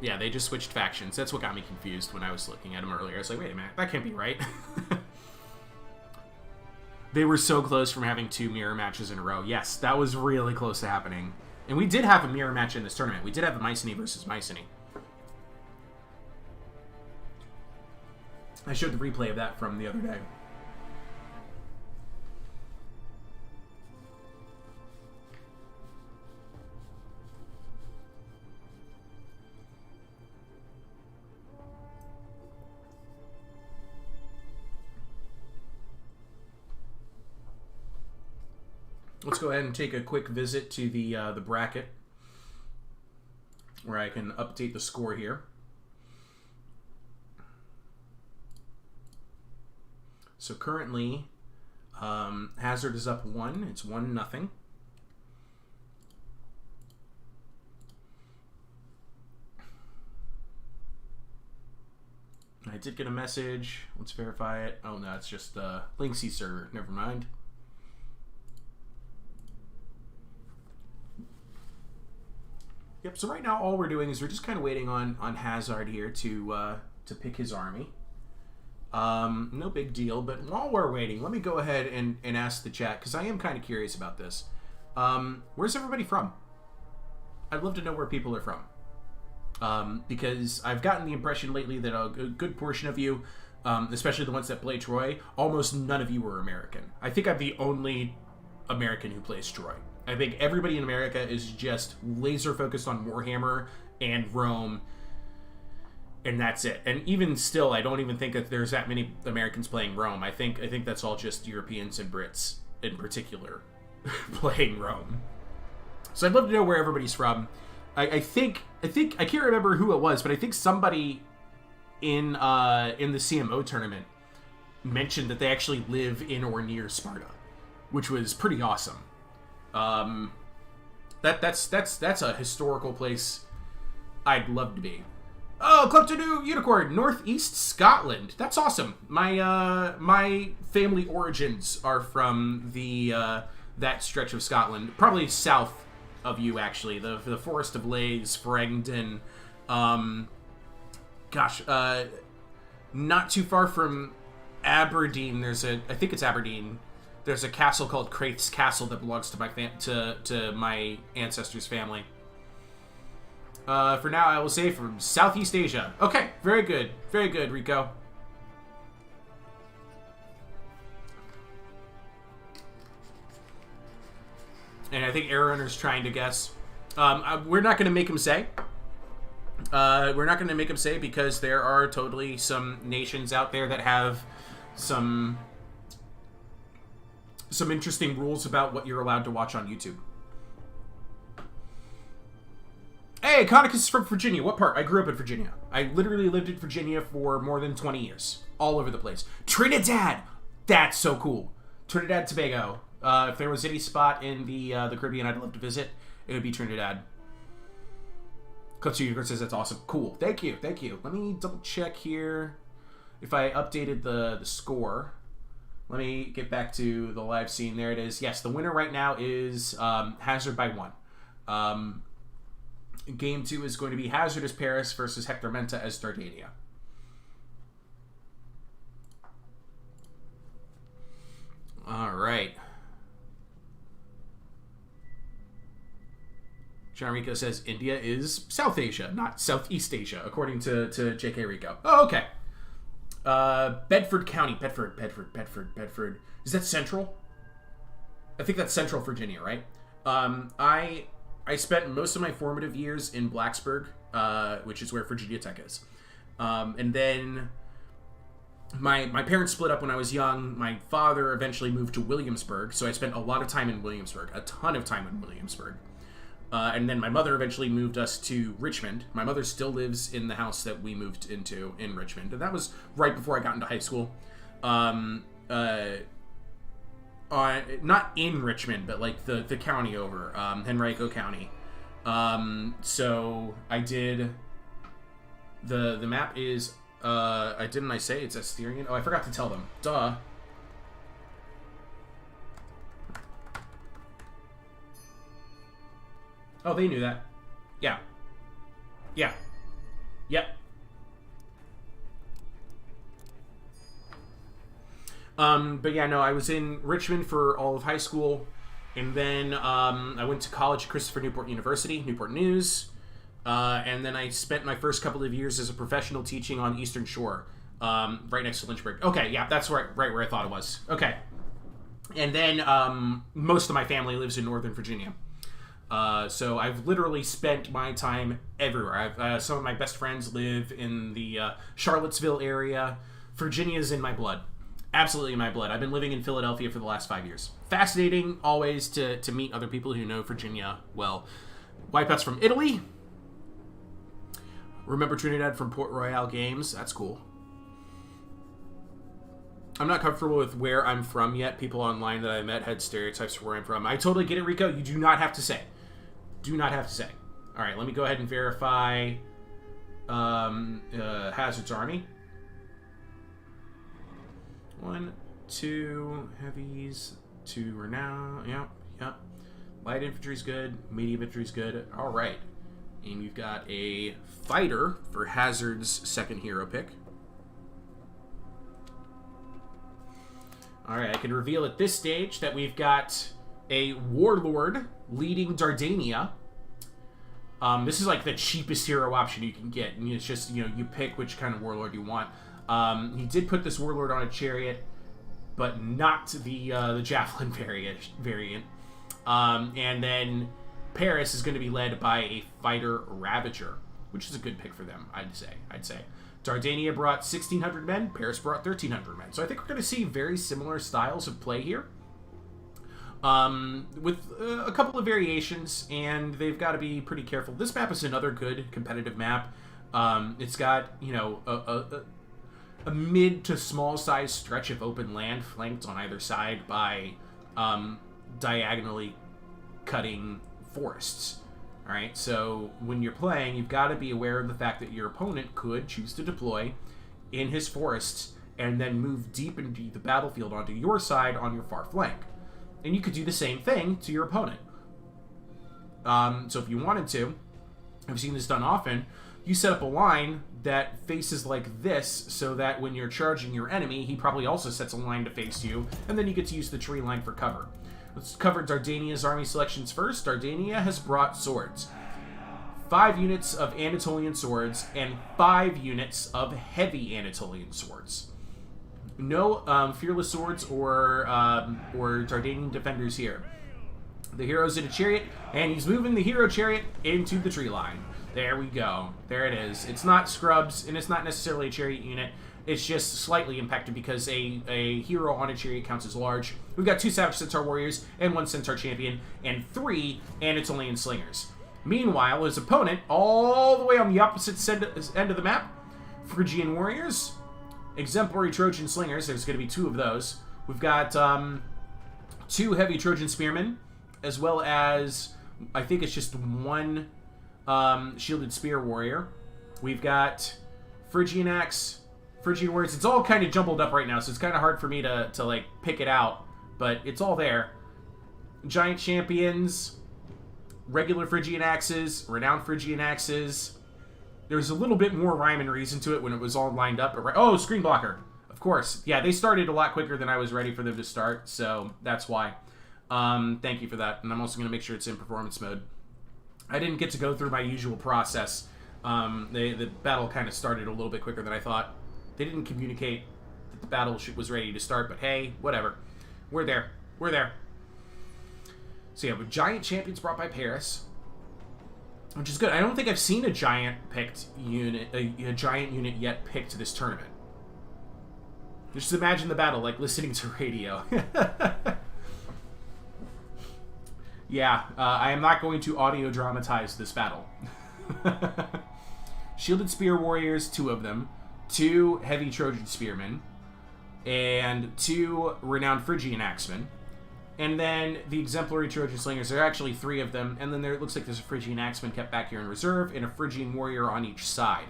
Yeah, they just switched factions. That's what got me confused when I was looking at them earlier. I was like, wait a minute, that can't be right. They were so close from having 2 mirror matches in a row. Yes, that was really close to happening. And we did have a mirror match in this tournament. We did have a Mycenae versus Mycenae. I showed the replay of that from the other day. Let's go ahead and take a quick visit to the bracket, where I can update the score here. So currently, Hazard is up 1. It's 1-0. I did get a message. Let's verify it. Oh no, it's just Linksy server. Never mind. Yep. So right now, all we're doing is we're just kind of waiting on Hazard here to pick his army. No big deal, but while we're waiting, let me go ahead and ask the chat, because I am kind of curious about this. Where's everybody from? I'd love to know where people are from. Because I've gotten the impression lately that a good portion of you, especially the ones that play Troy, almost none of you are American. I think I'm the only American who plays Troy. I think everybody in America is just laser focused on Warhammer and Rome, and that's it. And even still, I don't even think that there's that many Americans playing Rome. I think that's all just Europeans and Brits in particular playing Rome. So I'd love to know where everybody's from. I think I can't remember who it was, but I think somebody in the CMO tournament mentioned that they actually live in or near Sparta, which was pretty awesome. That's a historical place I'd love to be. Oh, Kleptonu Unicorn, Northeast Scotland. That's awesome. My family origins are from that stretch of Scotland, probably south of you actually. The Forest of Lays, Ferengdon, not too far from Aberdeen. I think it's Aberdeen. There's a castle called Craith's Castle that belongs to my ancestors' family. For now, I will say from Southeast Asia. Okay, very good. Very good, Rico. And I think Airrunner's trying to guess. We're not going to make him say. We're not going to make him say because there are totally some nations out there that have some interesting rules about what you're allowed to watch on YouTube. Hey, Conicus is from Virginia. What part? I grew up in Virginia. I literally lived in Virginia for more than 20 years. All over the place. Trinidad! That's so cool. Trinidad, Tobago. If there was any spot in the Caribbean I'd love to visit, it would be Trinidad. Clutch Unicorn says that's awesome. Cool. Thank you. Thank you. Let me double check here if I updated the score. Let me get back to the live scene. There it is. Yes, the winner right now is Hazard by 1. Game 2 is going to be Hazard as Paris versus Hector Menta as Dardania. All right. John Rico says India is South Asia, not Southeast Asia, according to JK Rico. Oh, okay. Bedford County. Bedford. Is that central? I think that's central Virginia, right? I spent most of my formative years in Blacksburg, which is where Virginia Tech is. And then my parents split up when I was young. My father eventually moved to Williamsburg, so I spent a lot of time in Williamsburg, a ton of time in Williamsburg. And then my mother eventually moved us to Richmond. My mother still lives in the house that we moved into in Richmond, and that was right before I got into high school. Not in Richmond, but like the county over, Henrico County. So I did. The map is didn't I say it's Asterian? Oh, I forgot to tell them. Duh. Oh, they knew that. Yeah. Yep. But yeah, no, I was in Richmond for all of high school, and then I went to college at Christopher Newport University, Newport News, and then I spent my first couple of years as a professional teaching on Eastern Shore, right next to Lynchburg. Okay, yeah, that's right where I thought it was. Okay. And then most of my family lives in Northern Virginia. So I've literally spent my time everywhere. Some of my best friends live in the Charlottesville area. Virginia's in my blood. Absolutely in my blood. I've been living in Philadelphia for the last 5 years. Fascinating, always, to meet other people who know Virginia well. Wipeouts from Italy. Remember Trinidad from Port Royal Games. That's cool. I'm not comfortable with where I'm from yet. People online that I met had stereotypes for where I'm from. I totally get it, Rico. You do not have to say. Do not have to say. All right, let me go ahead and verify Hazard's army. 1, 2 heavies, 2 renown. Yep. Light infantry's good. Medium infantry's good. All right. And we've got a fighter for Hazard's second hero pick. All right, I can reveal at this stage that we've got a warlord leading Dardania. This is like the cheapest hero option you can get, and it's just, you pick which kind of warlord you want. He did put this warlord on a chariot, but not the javelin variant. And then Paris is going to be led by a fighter ravager, which is a good pick for them, I'd say. Dardania brought 1,600 men. Paris brought 1,300 men. So I think we're going to see very similar styles of play here, with a couple of variations, and they've got to be pretty careful. This map is another good competitive map. It's got, a mid to small size stretch of open land flanked on either side by diagonally cutting forests. Alright, so when you're playing, you've got to be aware of the fact that your opponent could choose to deploy in his forests and then move deep into the battlefield onto your side on your far flank. And you could do the same thing to your opponent. So if you wanted to, I've seen this done often, you set up a line that faces like this so that when you're charging your enemy, he probably also sets a line to face you, and then you get to use the tree line for cover. Let's cover Dardania's army selections first. Dardania has brought swords. 5 units of Anatolian swords and 5 units of heavy Anatolian swords. No fearless swords or Dardanian defenders here. The hero's in a chariot, and he's moving the hero chariot into the tree line. There we go. There it is. It's not scrubs, and it's not necessarily a chariot unit. It's just slightly impacted because a hero on a chariot counts as large. We've got 2 Savage Centaur Warriors and 1 Centaur Champion and 3 Anatolian Slingers. Meanwhile, his opponent, all the way on the opposite end of the map, Phrygian Warriors, Exemplary Trojan Slingers. There's going to be 2 of those. We've got 2 Heavy Trojan Spearmen, as well as, I think it's just 1 Shielded Spear Warrior. We've got Phrygian Axe, Phrygian Warriors. It's all kind of jumbled up right now, so it's kind of hard for me to like, pick it out, but it's all there. Giant Champions, regular Phrygian Axes, Renowned Phrygian Axes. There's a little bit more rhyme and reason to it when it was all lined up. Oh, Screen Blocker. Of course. Yeah, they started a lot quicker than I was ready for them to start, so that's why. Thank you for that, and I'm also going to make sure it's in performance mode. I didn't get to go through my usual process. The battle kind of started a little bit quicker than I thought. They didn't communicate that the battle was ready to start, but hey, whatever. We're there. We're there. So yeah, with Giant Champions brought by Paris, which is good. I don't think I've seen a giant unit yet picked to this tournament. Just imagine the battle like listening to radio. Yeah, I am not going to audio dramatize this battle. Shielded Spear Warriors, 2 of them, 2 Heavy Trojan Spearmen, and 2 Renowned Phrygian Axemen. And then the Exemplary Trojan Slingers, there are actually 3 of them, and then it looks like there's a Phrygian Axeman kept back here in reserve, and a Phrygian Warrior on each side.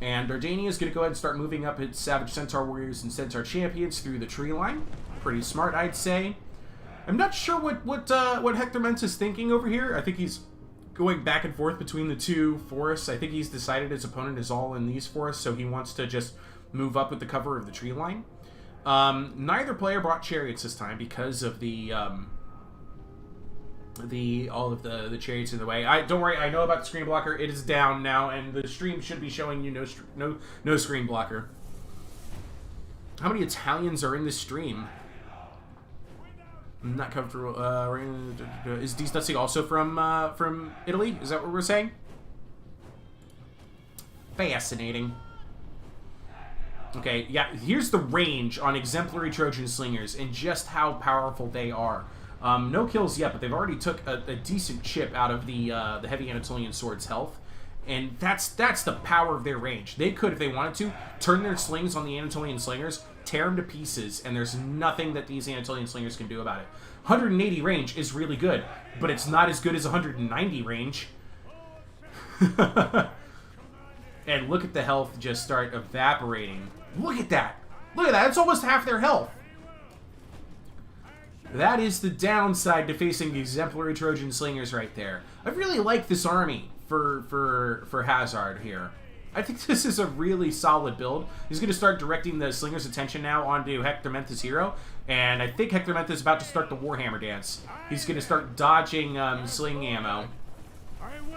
And Dardania is going to go ahead and start moving up its Savage Centaur Warriors and Centaur Champions through the tree line. Pretty smart, I'd say. I'm not sure what Hector Menta is thinking over here. I think he's going back and forth between the 2 forests. I think he's decided his opponent is all in these forests, so he wants to just move up with the cover of the tree line. Neither player brought chariots this time because of the chariots in the way. Don't worry, I know about the screen blocker. It is down now, and the stream should be showing you no screen blocker. How many Italians are in this stream? Not comfortable. Is D Stutzig also from Italy? Is that what we're saying? Fascinating. Okay, yeah. Here's the range on Exemplary Trojan Slingers and just how powerful they are. No kills yet, but they've already took a decent chip out of the Heavy Anatolian Sword's health, and that's the power of their range. They could, if they wanted to, turn their slings on the Anatolian Slingers, tear them to pieces, and there's nothing that these Anatolian Slingers can do about it. 180 range is really good, but it's not as good as 190 range. And look at the health just start evaporating. Look at that! Look at that! It's almost half their health! That is the downside to facing the Exemplary Trojan Slingers right there. I really like this army for Hazard here. I think this is a really solid build. He's going to start directing the Slingers' attention now onto Hector Menta's hero, and I think Hector Menta is about to start the Warhammer dance. He's going to start dodging sling ammo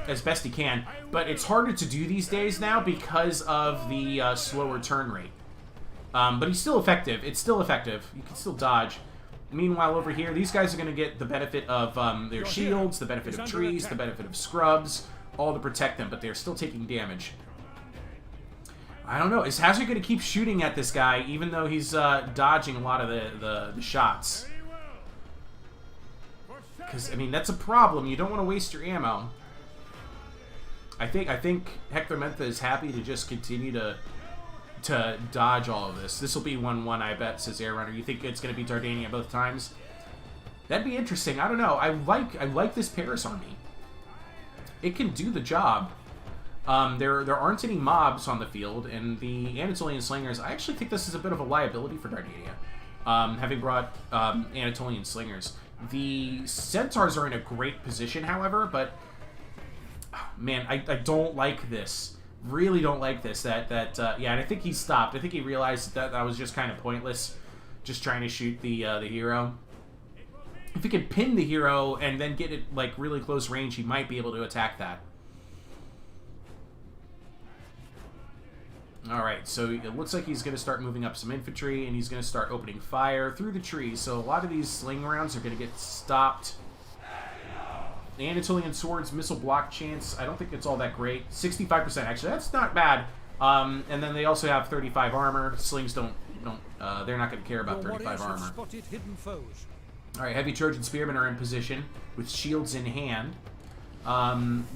as best he can, but it's harder to do these days now because of the slower turn rate. But he's still effective. It's still effective. You can still dodge. Meanwhile, over here, these guys are going to get the benefit of their shields, the benefit of trees, the benefit of scrubs, all to protect them, but they're still taking damage. I don't know. Is Hazard going to keep shooting at this guy, even though he's dodging a lot of the shots? Because, I mean, that's a problem. You don't want to waste your ammo. I think Hector Menta is happy to just continue to dodge all of this. This will be 1-1, I bet, says Air Runner. You think it's going to be Dardania both times? That'd be interesting. I don't know. I like this Paris army. It can do the job. There aren't any mobs on the field, and the Anatolian Slingers, I actually think this is a bit of a liability for Dardania, having brought Anatolian Slingers. The Centaurs are in a great position, however, but man, I don't like this. Really don't like this. Yeah, and I think he stopped. I think he realized that was just kind of pointless, just trying to shoot the hero. If he could pin the hero and then get it like really close range, he might be able to attack that. Alright, so it looks like he's going to start moving up some infantry, and he's going to start opening fire through the trees. So a lot of these sling rounds are going to get stopped. The Anatolian Swords missile block chance, I don't think it's all that great. 65%, actually, that's not bad. And then they also have 35 armor. Slings they're not going to care about 35 armor. Alright, heavy Trojan Spearmen are in position with shields in hand.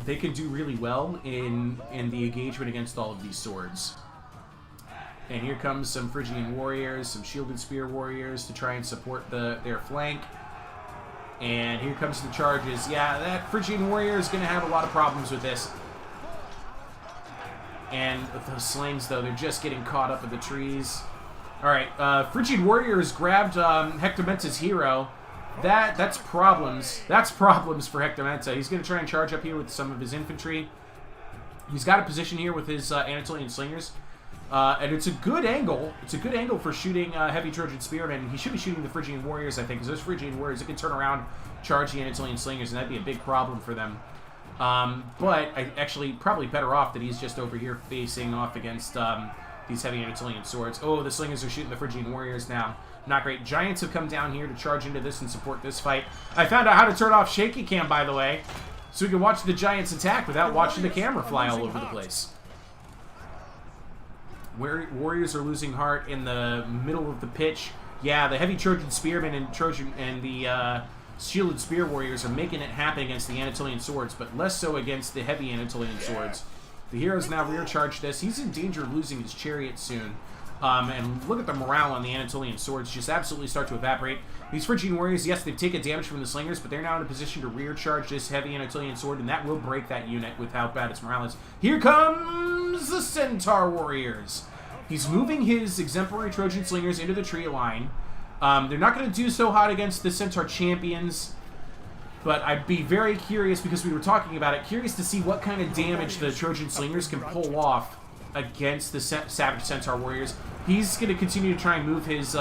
They can do really well in the engagement against all of these swords. And here comes some Phrygian warriors, some shielded spear warriors to try and support their flank. And here comes the charges. Yeah, that Phrygian warrior is going to have a lot of problems with this. And with those slings, though, they're just getting caught up in the trees. Alright, Phrygian warriors grabbed Hector Menta's hero. That's problems. That's problems for Hector Menta. He's going to try and charge up here with some of his infantry. He's got a position here with his Anatolian Slingers. And it's a good angle. It's a good angle for shooting heavy Trojan Spearmen. He should be shooting the Phrygian Warriors, I think, because those Phrygian Warriors, they can turn around, charge the Anatolian Slingers, and that'd be a big problem for them. But I actually probably better off that he's just over here facing off against these heavy Anatolian swords. Oh, the Slingers are shooting the Phrygian Warriors now. Not great. Giants have come down here to charge into this and support this fight. I found out how to turn off shaky cam, by the way, so we can watch the Giants attack without watching the camera fly all over the place. Warriors are losing heart in the middle of the pitch. Yeah, the heavy Trojan Spearmen and the shielded Spear Warriors are making it happen against the Anatolian Swords, but less so against the heavy Anatolian Swords. The hero's now rear charged this. He's in danger of losing his chariot soon. And look at the morale on the Anatolian Swords just absolutely start to evaporate. These Phrygian Warriors, yes, they've taken damage from the Slingers, but they're now in a position to rear charge this heavy Anatolian Sword, and that will break that unit with how bad its morale is. Here comes the Centaur Warriors. He's moving his exemplary Trojan Slingers into the tree line. They're not going to do so hot against the Centaur Champions, but I'd be very curious, because we were talking about it, curious to see what kind of damage the Trojan Slingers can pull off against the Savage Centaur Warriors. He's going to continue to try and move his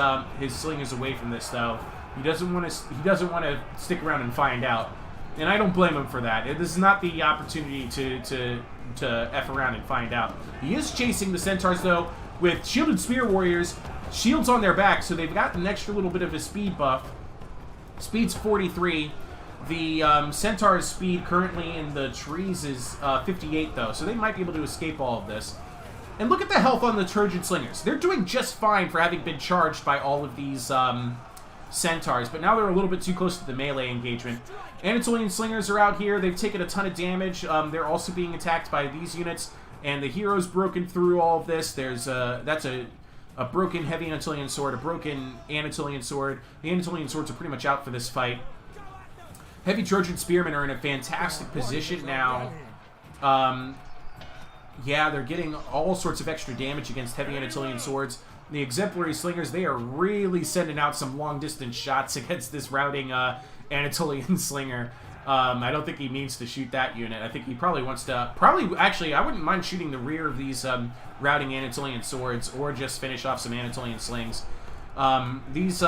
Slingers away from this, though. He doesn't want to stick around and find out, and I don't blame him for that. This is not the opportunity to F around and find out. He is chasing the Centaurs, though, with shielded Spear Warriors, shields on their back, so they've got an extra little bit of a speed buff. Speed's 43. The Centaur's speed currently in the trees is 58, though, so they might be able to escape all of this. And look at the health on the Trojan Slingers. They're doing just fine for having been charged by all of these Centaurs, but now they're a little bit too close to the melee engagement. Anatolian Slingers are out here. They've taken a ton of damage. They're also being attacked by these units, and the hero's broken through all of this. That's a broken heavy Anatolian Sword, a broken Anatolian Sword. The Anatolian Swords are pretty much out for this fight. Heavy Trojan Spearmen are in a fantastic position now. Yeah, they're getting all sorts of extra damage against heavy Anatolian Swords. The exemplary Slingers, they are really sending out some long-distance shots against this routing Anatolian Slinger. I don't think he means to shoot that unit. I think he probably wants to... Actually, I wouldn't mind shooting the rear of these routing Anatolian Swords, or just finish off some Anatolian Slings. These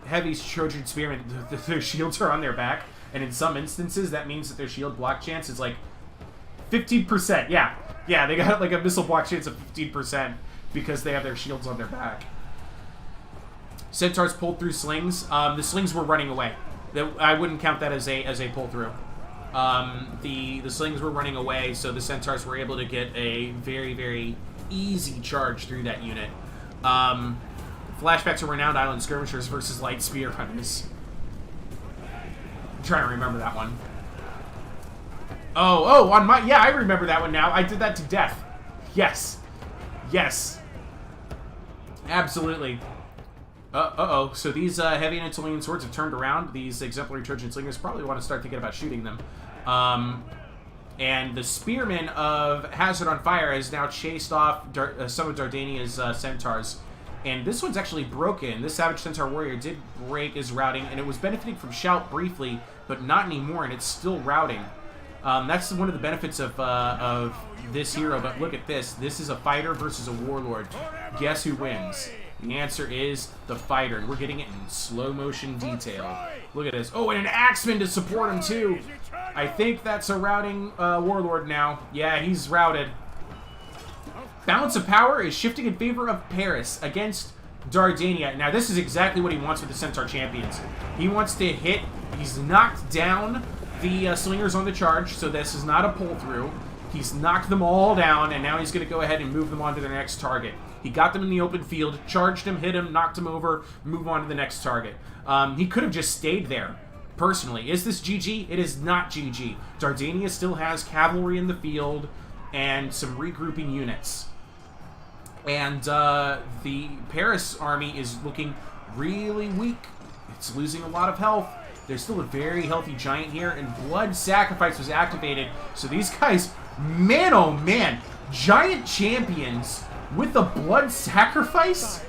heavy Trojan Spearmen, their shields are on their back, and in some instances, that means that their shield block chance is like 15%. Yeah, they got like a missile block chance of 15% because they have their shields on their back. Centaurs pulled through slings. The slings were running away. I wouldn't count that as a pull through. The slings were running away, so the Centaurs were able to get a very, very easy charge through that unit. Flashback to Renowned Island Skirmishers versus Light Spear Runners. I'm trying to remember that one. Oh, on my... Yeah, I remember that one now. I did that to death. Yes. Absolutely. Uh-oh. So these heavy Anatolian swords have turned around. These exemplary Trojan slingers probably want to start thinking about shooting them. And the spearman of Hazard on Fire has now chased off some of Dardania's centaurs. And this one's actually broken. This Savage Centaur Warrior did break his routing, and it was benefiting from Shout briefly, but not anymore, and it's still routing. That's one of the benefits of this hero, but look at this. This is a fighter versus a warlord. Guess who wins? The answer is the fighter, and we're getting it in slow motion detail. Look at this. Oh, and an axeman to support him, too. I think that's a routing warlord now. Yeah, he's routed. Balance of power is shifting in favor of Paris against Dardania. Now, this is exactly what he wants with the Centaur Champions. He wants to hit. He's knocked down the slingers on the charge, so this is not a pull-through. He's knocked them all down, and now he's going to go ahead and move them on to their next target. He got them in the open field, charged him, hit him, knocked him over, move on to the next target. He could have just stayed there, personally. Is this GG? It is not GG. Dardania still has cavalry in the field and some regrouping units. And the Paris army is looking really weak. It's losing a lot of health. There's still a very healthy giant here, and Blood Sacrifice was activated. So these guys, man oh man, giant champions with the Blood Sacrifice?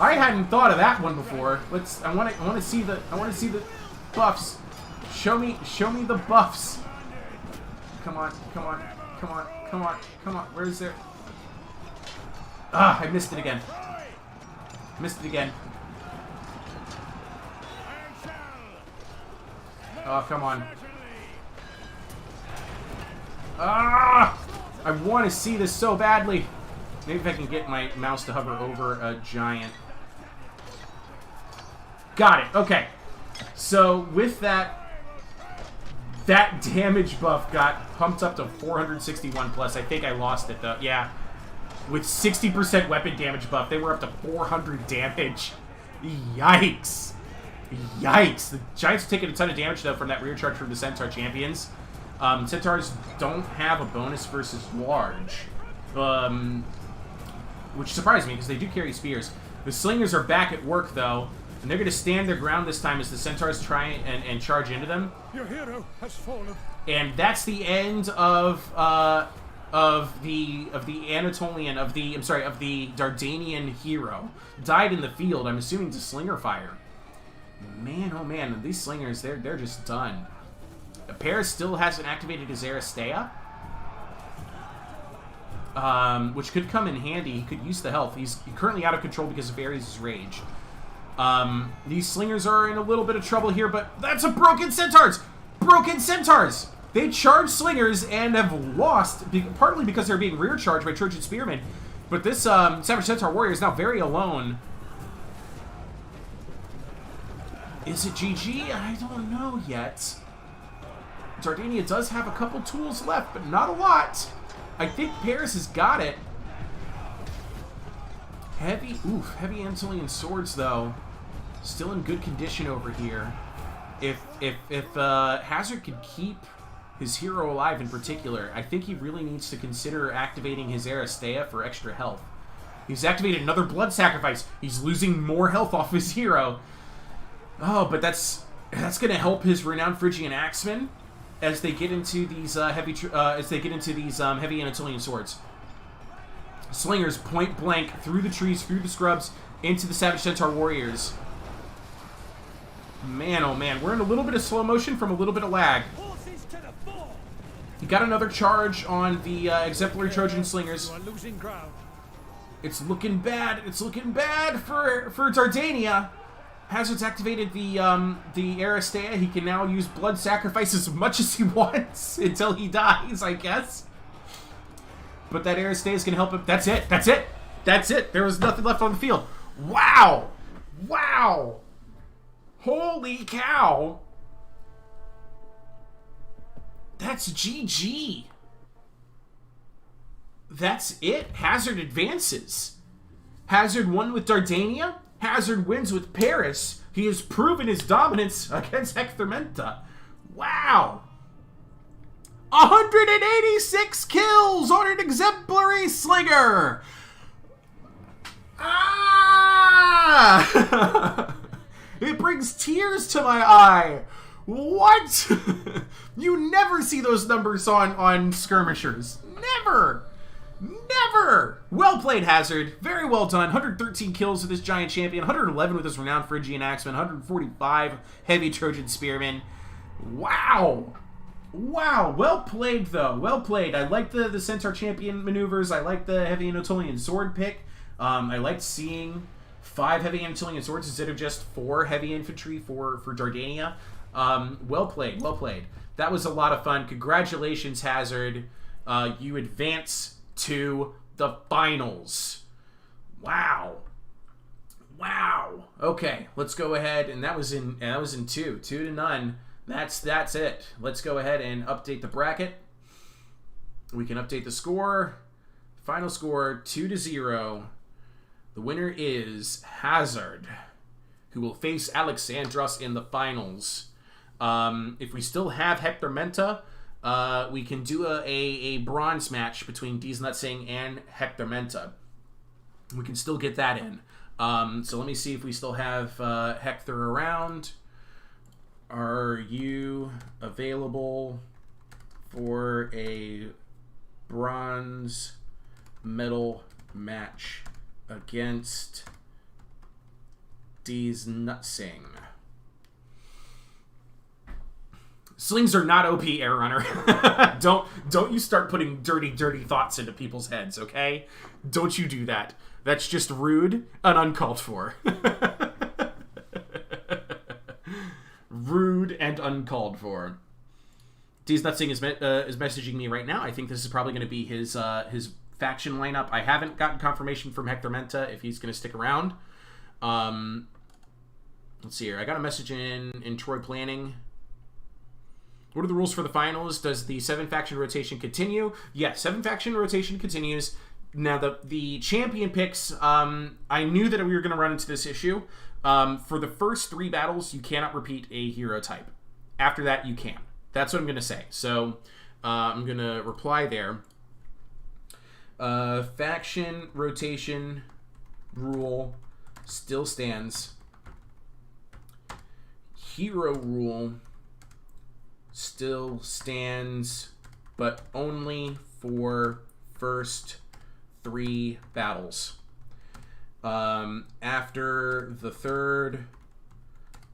I hadn't thought of that one before. I want to see the buffs. Show me the buffs. Come on. Where is there? Ah, I missed it again. Oh, come on. Ah! I want to see this so badly. Maybe if I can get my mouse to hover over a giant. Got it. Okay. So, with that damage buff got pumped up to 461 plus. I think I lost it, though. Yeah. With 60% weapon damage buff, they were up to 400 damage. Yikes. Yikes. The Giants are taking a ton of damage, though, from that rear charge from the Centaur champions. Centaurs don't have a bonus versus large. Which surprised me, because they do carry spears. The slingers are back at work, though, and they're going to stand their ground this time as the Centaurs try and charge into them. Your hero has fallen. And that's the end of the Dardanian hero. Died in the field, I'm assuming to slinger fire. Man, oh man, these slingers, they're just done. Paris still hasn't activated his Aristea, which could come in handy. He could use the health. He's currently out of control because of Ares' rage. These slingers are in a little bit of trouble here, but that's a broken centaurs! Broken centaurs! They charge slingers and have lost, partly because they're being rear charged by Trojan spearmen. But this Savage Centaur warrior is now very alone. Is it GG? I don't know yet. Dardania does have a couple tools left, but not a lot. I think Paris has got it. Heavy Anatolian swords, though. Still in good condition over here. If Hazard could keep his hero alive in particular, I think he really needs to consider activating his Aristea for extra health. He's activated another Blood Sacrifice. He's losing more health off his hero. Oh, but that's going to help his renowned Phrygian axemen as they get into these heavy Anatolian swords. Slingers point blank through the trees, through the scrubs, into the Savage Centaur warriors. Man, oh man, we're in a little bit of slow motion from a little bit of lag. He got another charge on the exemplary Trojan slingers. It's looking bad. It's looking bad for Dardania. Hazard's activated the Aristea. He can now use Blood Sacrifice as much as he wants until he dies, I guess. But that Aristea is going to help him. That's it. That's it. That's it. There was nothing left on the field. Wow. Wow. Holy cow. That's GG. That's it. Hazard advances. Hazard won with Dardania. Hazard wins with Paris. He has proven his dominance against Hector Mena. Wow. 186 kills on an exemplary slinger. Ah! Yeah! It brings tears to my eye. What? You never see those numbers on skirmishers. Never. Never! Well played, Hazard. Very well done. 113 kills with this giant champion, 111 with this renowned Phrygian axeman, 145 heavy Trojan spearman. Wow! Wow, well played, though. Well played. I like the Centaur champion maneuvers. I like the heavy Anatolian sword pick. I liked seeing 5 heavy Anatolian swords instead of just 4 heavy infantry for Dardania. Well played, well played. That was a lot of fun. Congratulations, Hazard. You advance to the finals. Wow. Wow. Okay, let's go ahead, and that was in 2-0. That's it. Let's go ahead and update the bracket. We can update the score. Final score 2-0. The winner is Hazard, who will face Alexandros in the finals. If we still have Hector Menta, we can do a bronze match between Deez Nutsing and Hector Menta. We can still get that in. So let me see if we still have Hector around. Are you available for a bronze medal match against Deez Nutsing? Slings are not OP, Air Runner. Don't you start putting dirty thoughts into people's heads, okay? Don't you do that. That's just rude and uncalled for. Rude and uncalled for. Deez Nutsing is messaging me right now. I think this is probably going to be his faction lineup. I haven't gotten confirmation from Hector Menta if he's going to stick around. Let's see here. I got a message in Troy Planning. What are the rules for the finals? Does the 7-faction rotation continue? Yes, 7-faction rotation continues. Now, the champion picks, I knew that we were going to run into this issue. For the first 3 battles, you cannot repeat a hero type. After that, you can. That's what I'm going to say. So, I'm going to reply there. Faction rotation rule still stands. Hero rule still stands, but only for first 3 battles. After the 3rd,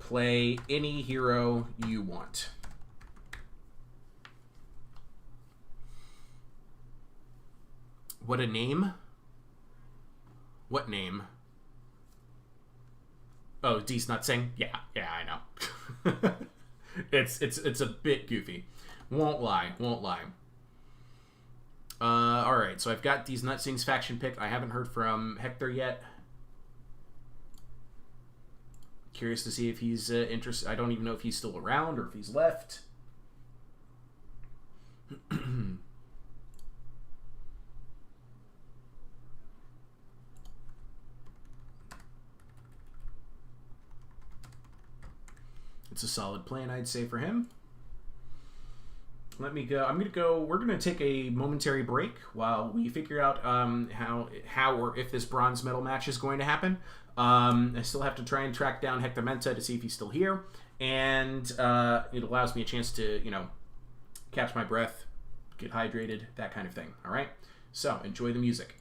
play any hero you want. What a name? What name? Oh, Deez Nutsing? Yeah, I know. It's a bit goofy. Won't lie. Alright, so I've got Deez Nutsing's faction pick. I haven't heard from Hector yet. Curious to see if he's interested. I don't even know if he's still around or if he's left. It's a solid plan, I'd say, for him. Let me go. We're going to take a momentary break while we figure out how or if this bronze medal match is going to happen. I still have to try and track down Hector Menta to see if he's still here. And it allows me a chance to, catch my breath, get hydrated, that kind of thing. All right? So, enjoy the music.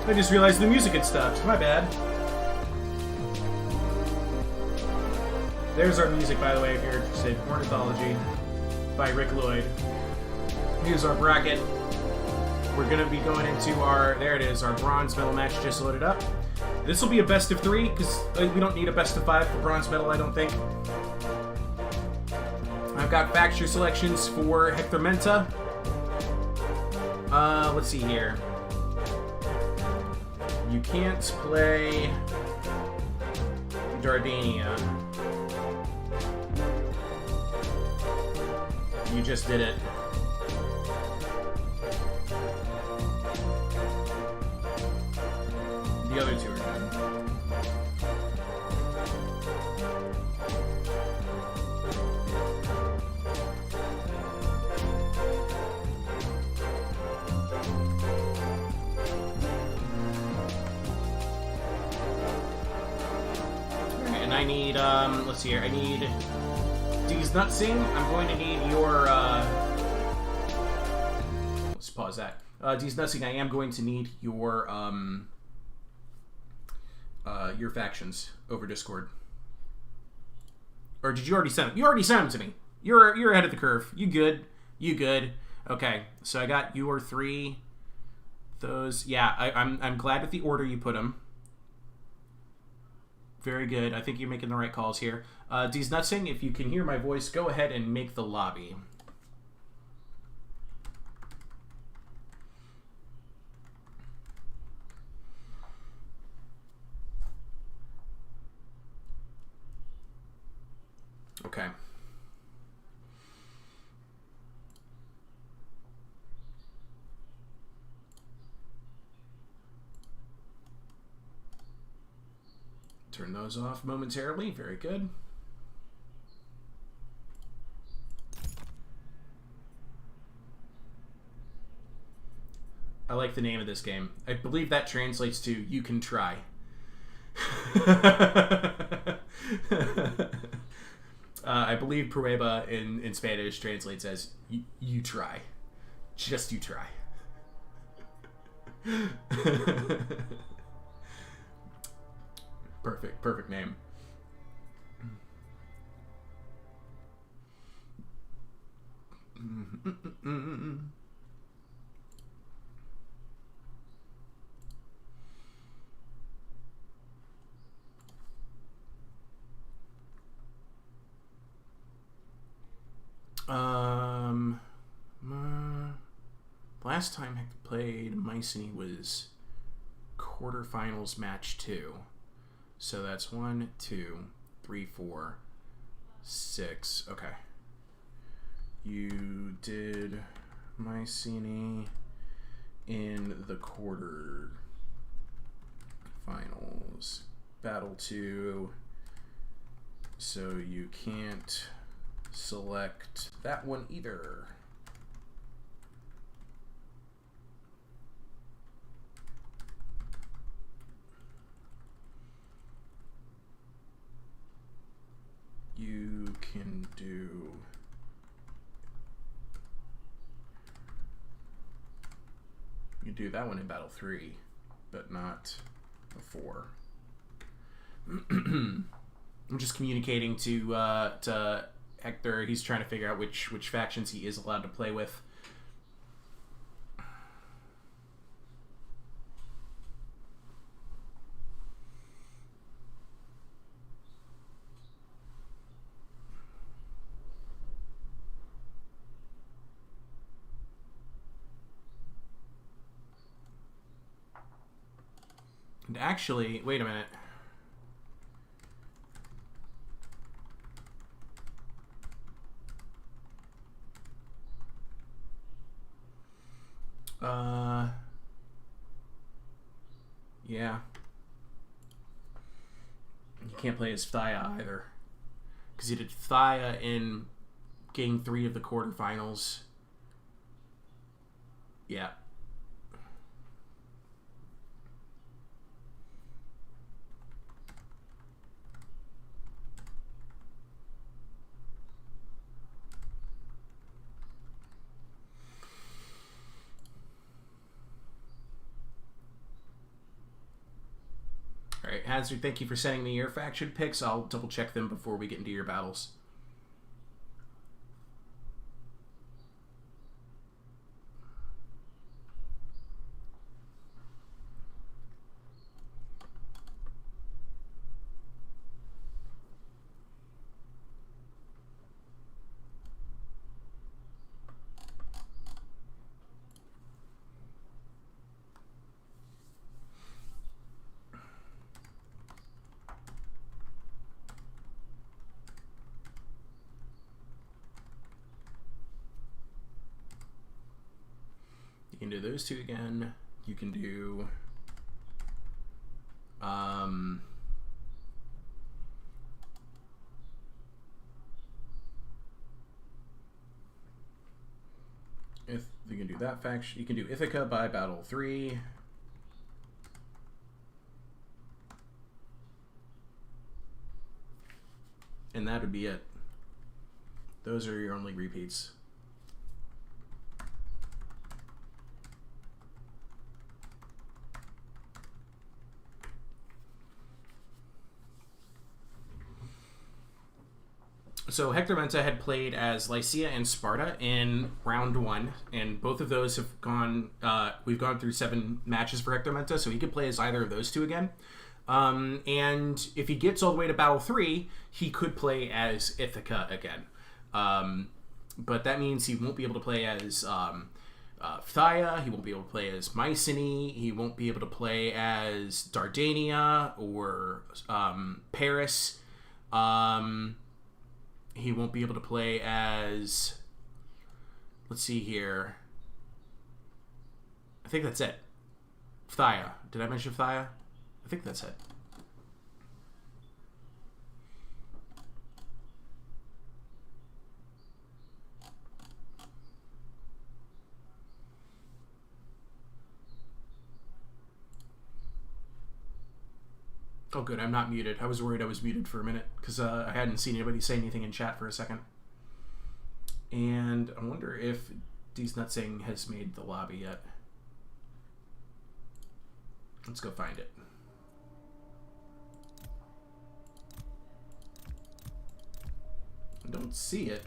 I just realized the music had stopped. My bad. There's our music, by the way, if you're interested. Ornithology by Rick Lloyd. Here's our bracket. We're going to be going into our... There it is, our bronze medal match just loaded up. This will be a best of 3, because we don't need a best of 5 for bronze medal, I don't think. I've got faction selections for Hector Menta. Let's see here. You can't play Dardania. You just did it. The other two are done. And I need, let's see here, I need D's Nutsing. I'm going to need your, let's pause that. D's Nutsing, I am going to need your factions over Discord. Or did you already send them? You already sent them to me. You're ahead of the curve. You good. You good. Okay, so I got your 3. Those, yeah, I'm glad with the order you put them. Very good. I think you're making the right calls here. D's Nutsing, if you can hear my voice, go ahead and make the lobby. Okay. Turn those off momentarily. Very good. I like the name of this game. I believe that translates to "you can try." I believe prueba in Spanish translates as you try. Just you try. Perfect name. Last time I played Mycenae was quarterfinals match 2. So that's 1, 2, 3, 4, 6. Okay. You did Mycenae in the quarter finals. Battle 2. So you can't select that one either. You can do that one in Battle 3, but not the 4. I'm just communicating to Hector. He's trying to figure out which factions he is allowed to play with. And actually, wait a minute. Yeah. You can't play as Thaya either. Because you did Thaya in Game 3 of the quarterfinals. Yeah. Hazard, thank you for sending me your faction picks. I'll double check them before we get into your battles. You can do those two again. You can do if you can do that faction, you can do Ithaca by battle 3. And that would be it. Those are your only repeats. So Hector Menta had played as Lycia and Sparta in round 1, and both of those have gone. We've gone through 7 matches for Hector Menta, so he could play as either of those two again. And if he gets all the way to battle 3, he could play as Ithaca again. But that means he won't be able to play as Phthia. He won't be able to play as Mycenae. He won't be able to play as Dardania or Paris. He won't be able to play as, let's see here. I think that's it. Phthia. Did I mention Phthia? I think that's it. Oh, good. I'm not muted. I was worried I was muted for a minute because I hadn't seen anybody say anything in chat for a second. And I wonder if D's Nutsing has made the lobby yet. Let's go find it. I don't see it.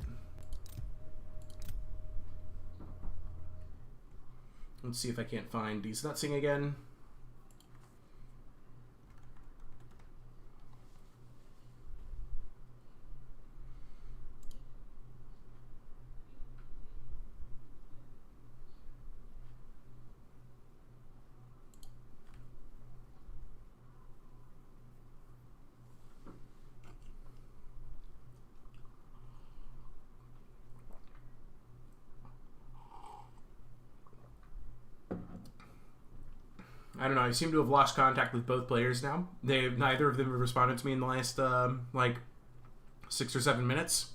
Let's see if I can't find D's Nutsing again. I don't know. I seem to have lost contact with both players now. Neither of them have responded to me in the last like 6 or 7 minutes.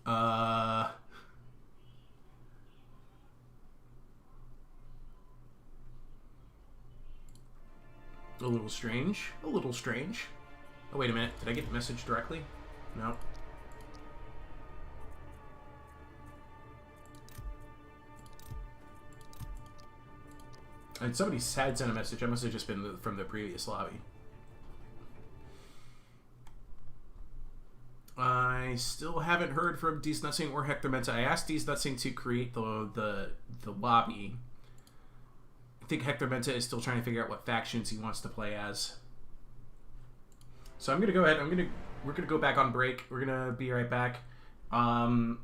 A little strange. A little strange. Oh, wait a minute. Did I get the message directly? No. And somebody had sent a message. I must have just been from the previous lobby. I still haven't heard from D's Nutsing or Hector Menta. I asked D's Nutsing to create the lobby. I think Hector Menta is still trying to figure out what factions he wants to play as. So I'm gonna go ahead. We're gonna go back on break. We're gonna be right back. And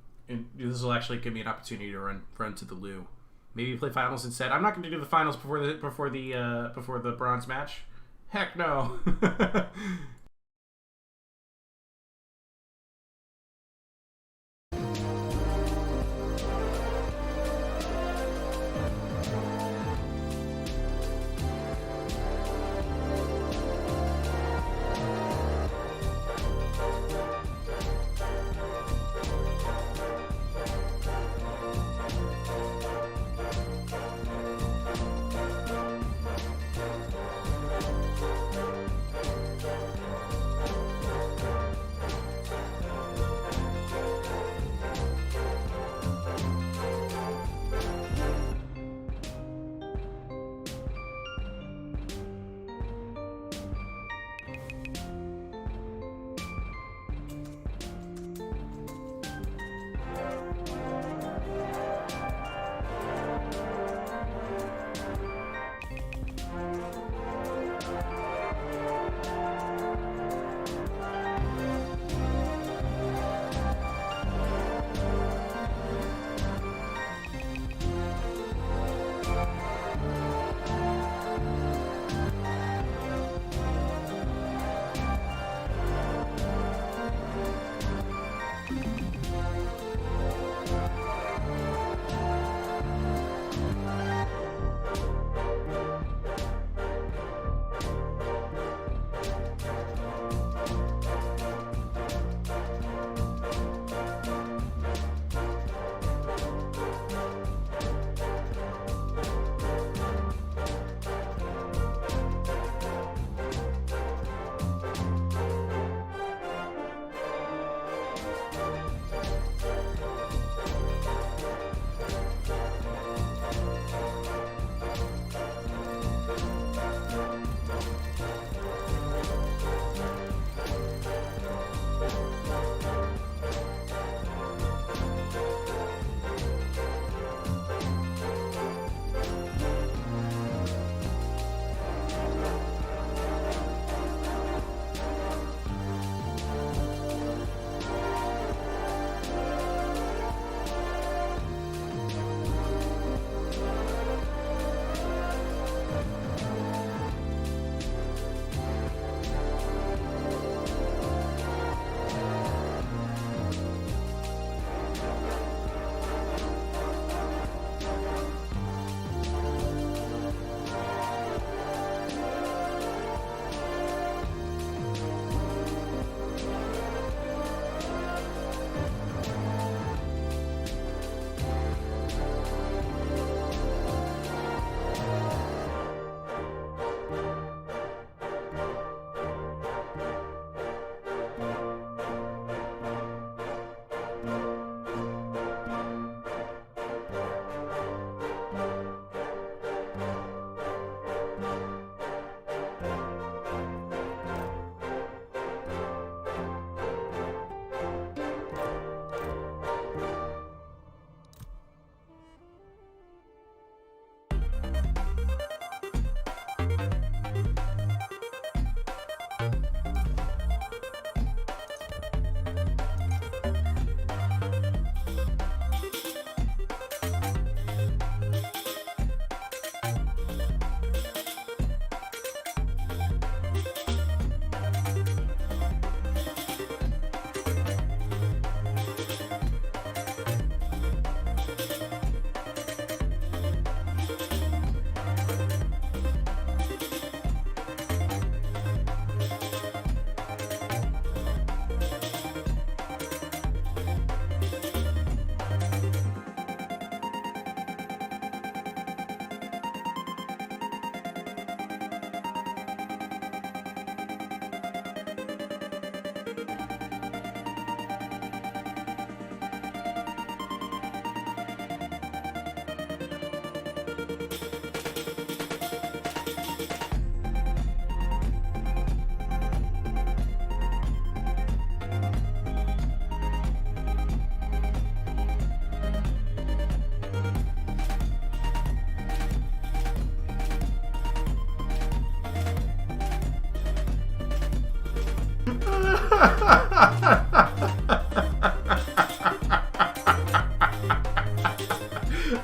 this will actually give me an opportunity to run to the loo. Maybe play finals instead. I'm not going to do the finals before the bronze match. Heck no.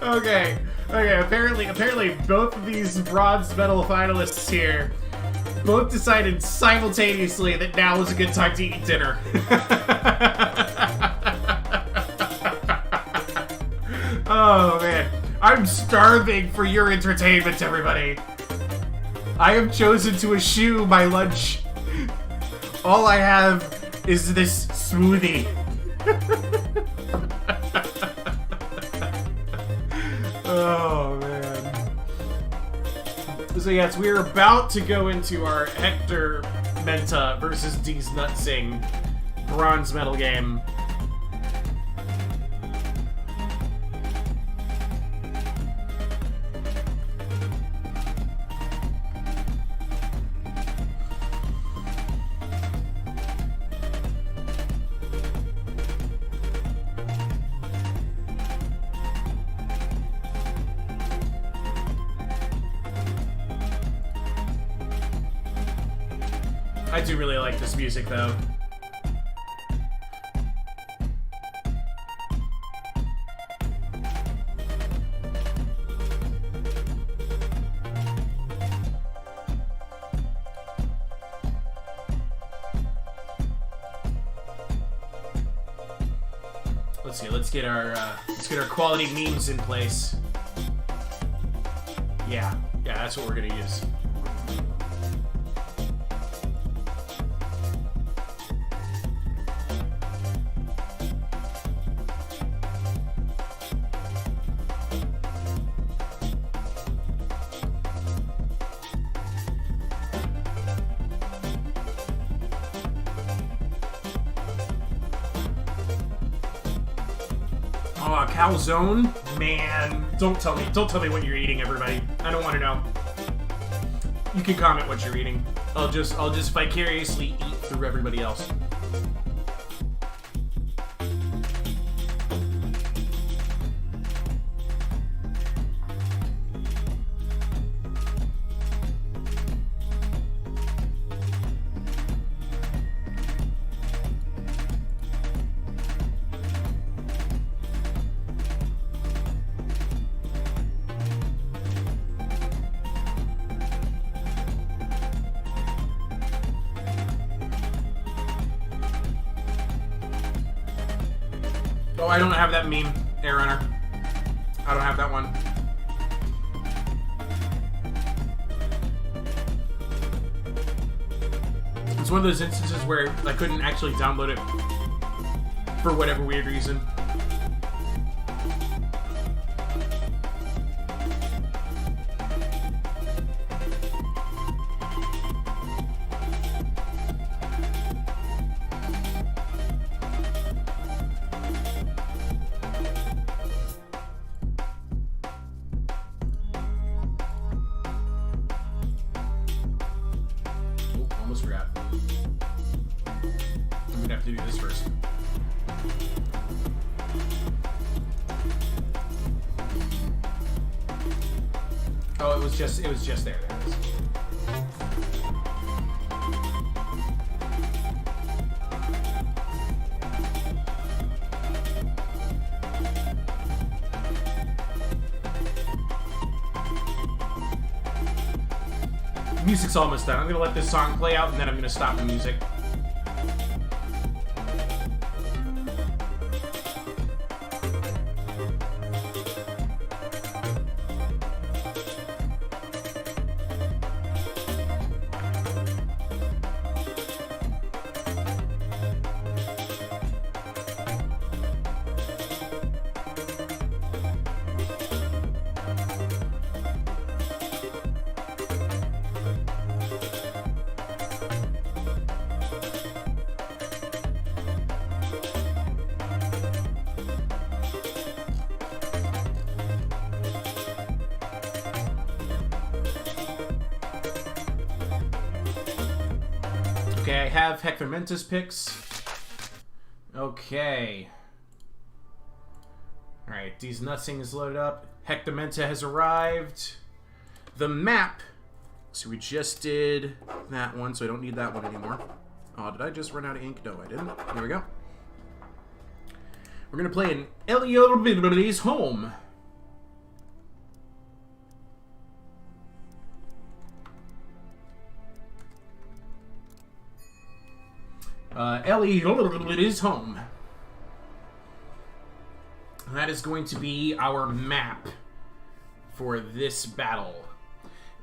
Okay. Apparently both of these bronze medal finalists here both decided simultaneously that now was a good time to eat dinner. Oh, man. I'm starving for your entertainment, everybody. I have chosen to eschew my lunch. All I have is this smoothie. Oh, man. So, yes, we're about to go into our Hector Menta versus D's Nutsing bronze medal game. I do really like this music, though. Let's see. Let's get our quality memes in place. Yeah, that's what we're gonna use. Oh, a calzone? Man, don't tell me what you're eating, everybody. I don't want to know. You can comment what you're eating. I'll just vicariously eat through everybody else. Oh, I don't have that meme, Air Runner. I don't have that one. It's one of those instances where I couldn't actually download it for whatever weird reason. Almost forgot. I'm gonna have to do this first. Oh, it was just there. There it is. Music's almost done. I'm gonna let this song play out and then I'm gonna stop the music. Okay, I have Hector Menta's picks. Okay. Alright, D's Nutsing is loaded up. Hector Menta has arrived. The map. So we just did that one, so I don't need that one anymore. Oh, did I just run out of ink? No, I didn't. Here we go. We're going to play an Illiad Home. Illiad Home. That is going to be our map for this battle.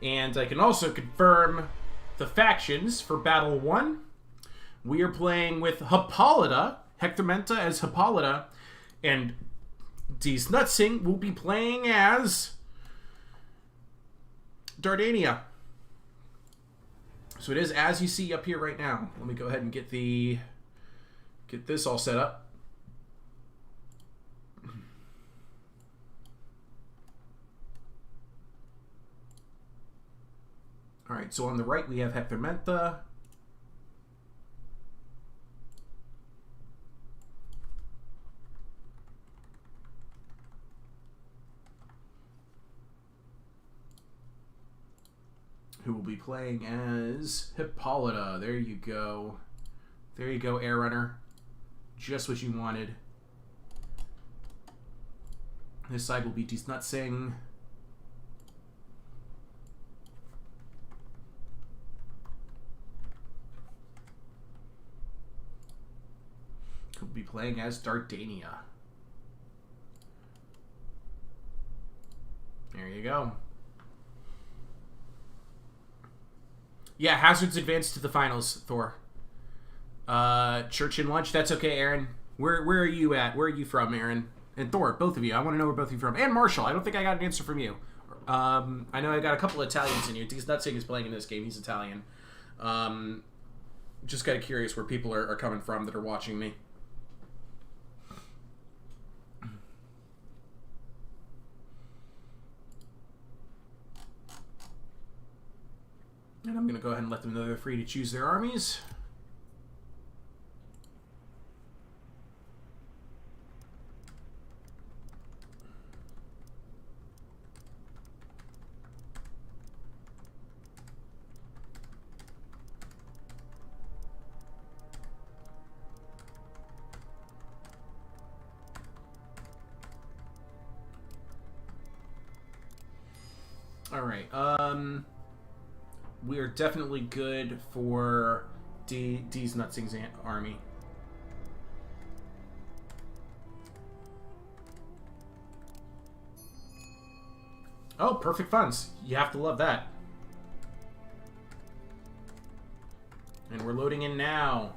And I can also confirm the factions for Battle 1. We are playing with Hippolyta, Hector Menta as Hippolyta, and D's Nutsing will be playing as Dardania. So it is as you see up here right now. Let me go ahead and get this all set up. All right, so on the right we have Hector Menta. Who will be playing as Hippolyta. There you go. There you go, Air Runner. Just what you wanted. This side will be Nutsing. Who will be playing as Dardania. There you go. Yeah, Hazard's advanced to the finals, Thor. Church and lunch, that's okay, Aaron. Where are you at? Where are you from, Aaron? And Thor, both of you. I want to know where both of you are from. And Marshall, I don't think I got an answer from you. I know I got a couple of Italians in here. D's Nutsing is playing in this game. He's Italian. Just kind of curious where people are coming from that are watching me. And I'm going to go ahead and let them know they're free to choose their armies. All right. We are definitely good for D's Nutsing's army. Oh, perfect funds. You have to love that. And we're loading in now.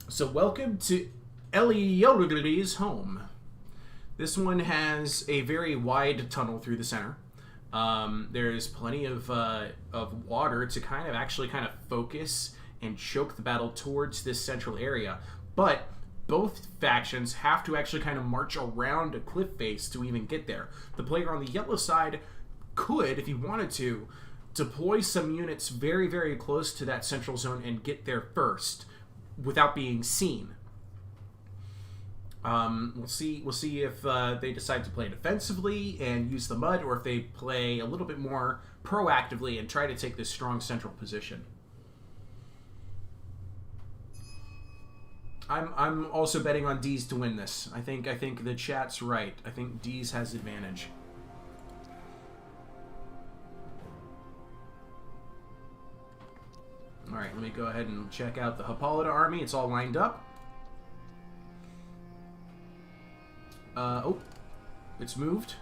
So welcome to Illiad's Home. This one has a very wide tunnel through the center. There's plenty of water to kind of focus and choke the battle towards this central area. But both factions have to actually kind of march around a cliff face to even get there. The player on the yellow side could, if he wanted to, deploy some units very, very close to that central zone and get there first without being seen. We'll see if they decide to play defensively and use the mud, or if they play a little bit more proactively and try to take this strong central position. I'm also betting on D's to win this. I think the chat's right. I think D's has advantage. All right, let me go ahead and check out the Hippolyta army. It's all lined up. Oh, it's moved.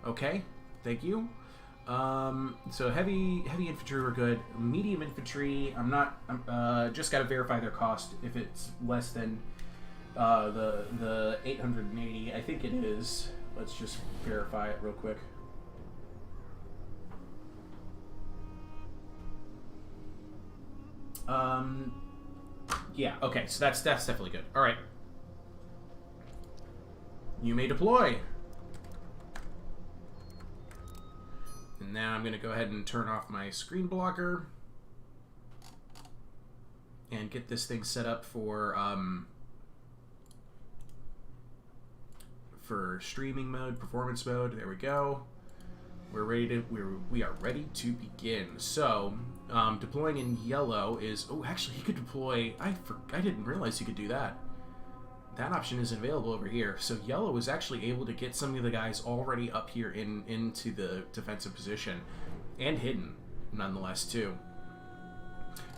Okay, thank you. So heavy infantry were good. Medium infantry, I'm just got to verify their cost. If it's less than the 880, I think it is. Let's just verify it real quick. Yeah. Okay. So that's definitely good. All right. You may deploy. And now I'm going to go ahead and turn off my screen blocker and get this thing set up for streaming mode, performance mode. There we go. We are ready to begin. So, deploying in yellow is... Oh, actually, he could deploy... I didn't realize he could do that. That option isn't available over here. So yellow is actually able to get some of the guys already up here into the defensive position. And hidden, nonetheless, too.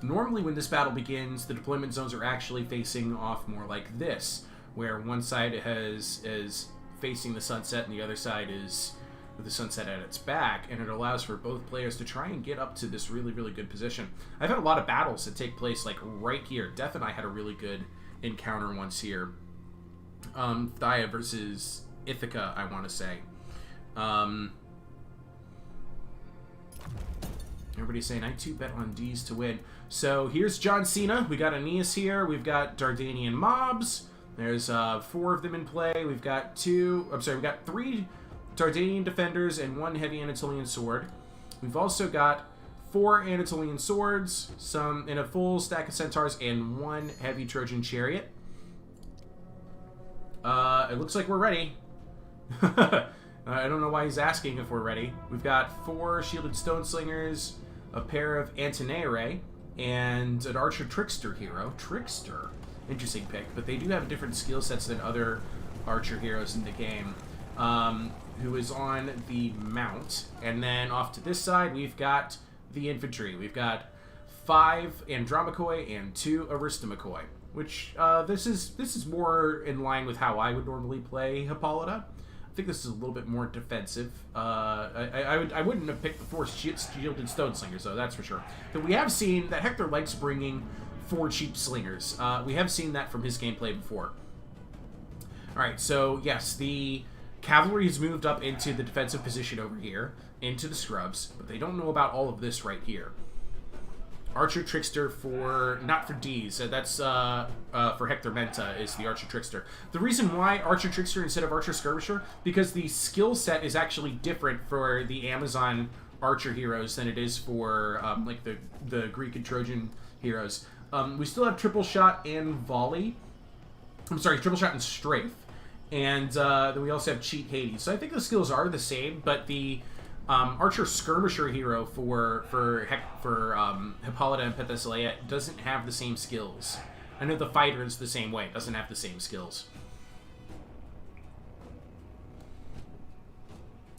Normally, when this battle begins, the deployment zones are actually facing off more like this, where one side is facing the sunset and the other side is with the sunset at its back, and it allows for both players to try and get up to this really, really good position. I've had a lot of battles that take place like right here. Death and I had a really good encounter once here. Thaya versus Ithaca, I want to say. Everybody's saying I too bet on D's to win. So here's John Cena. We got Aeneas here. We've got Dardanian mobs. There's 4 of them in play. We've got 3 Dardanian defenders and 1 heavy Anatolian sword. We've also got 4 Anatolian swords, some in a full stack of centaurs, and 1 heavy Trojan chariot. It looks like we're ready. I don't know why he's asking if we're ready. We've got 4 shielded stone slingers, a pair of Antenaerae, and an archer trickster hero. Trickster. Interesting pick, but they do have different skill sets than other archer heroes in the game. Who is on the mount. And then off to this side, we've got the infantry. We've got 5 Andromachoi and 2 Aristomachoi, which this is more in line with how I would normally play Hippolyta. I think this is a little bit more defensive. I wouldn't have picked the 4 shielded stone slingers, though, that's for sure. But we have seen that Hector likes bringing 4 cheap slingers. We have seen that from his gameplay before. Alright, so yes, the cavalry has moved up into the defensive position over here, into the scrubs, but they don't know about all of this right here. Archer Trickster not for D's, that's for Hector Menta is the Archer Trickster. The reason why Archer Trickster instead of Archer Skirmisher, because the skill set is actually different for the Amazon Archer heroes than it is for like the Greek and Trojan heroes. We still have Triple Shot and Volley. I'm sorry, Triple Shot and Strafe. And then we also have Cheat Hades. So I think the skills are the same, but the Archer Skirmisher hero for Hippolyta and Penthesilea doesn't have the same skills. I know the fighter is the same way. It doesn't have the same skills.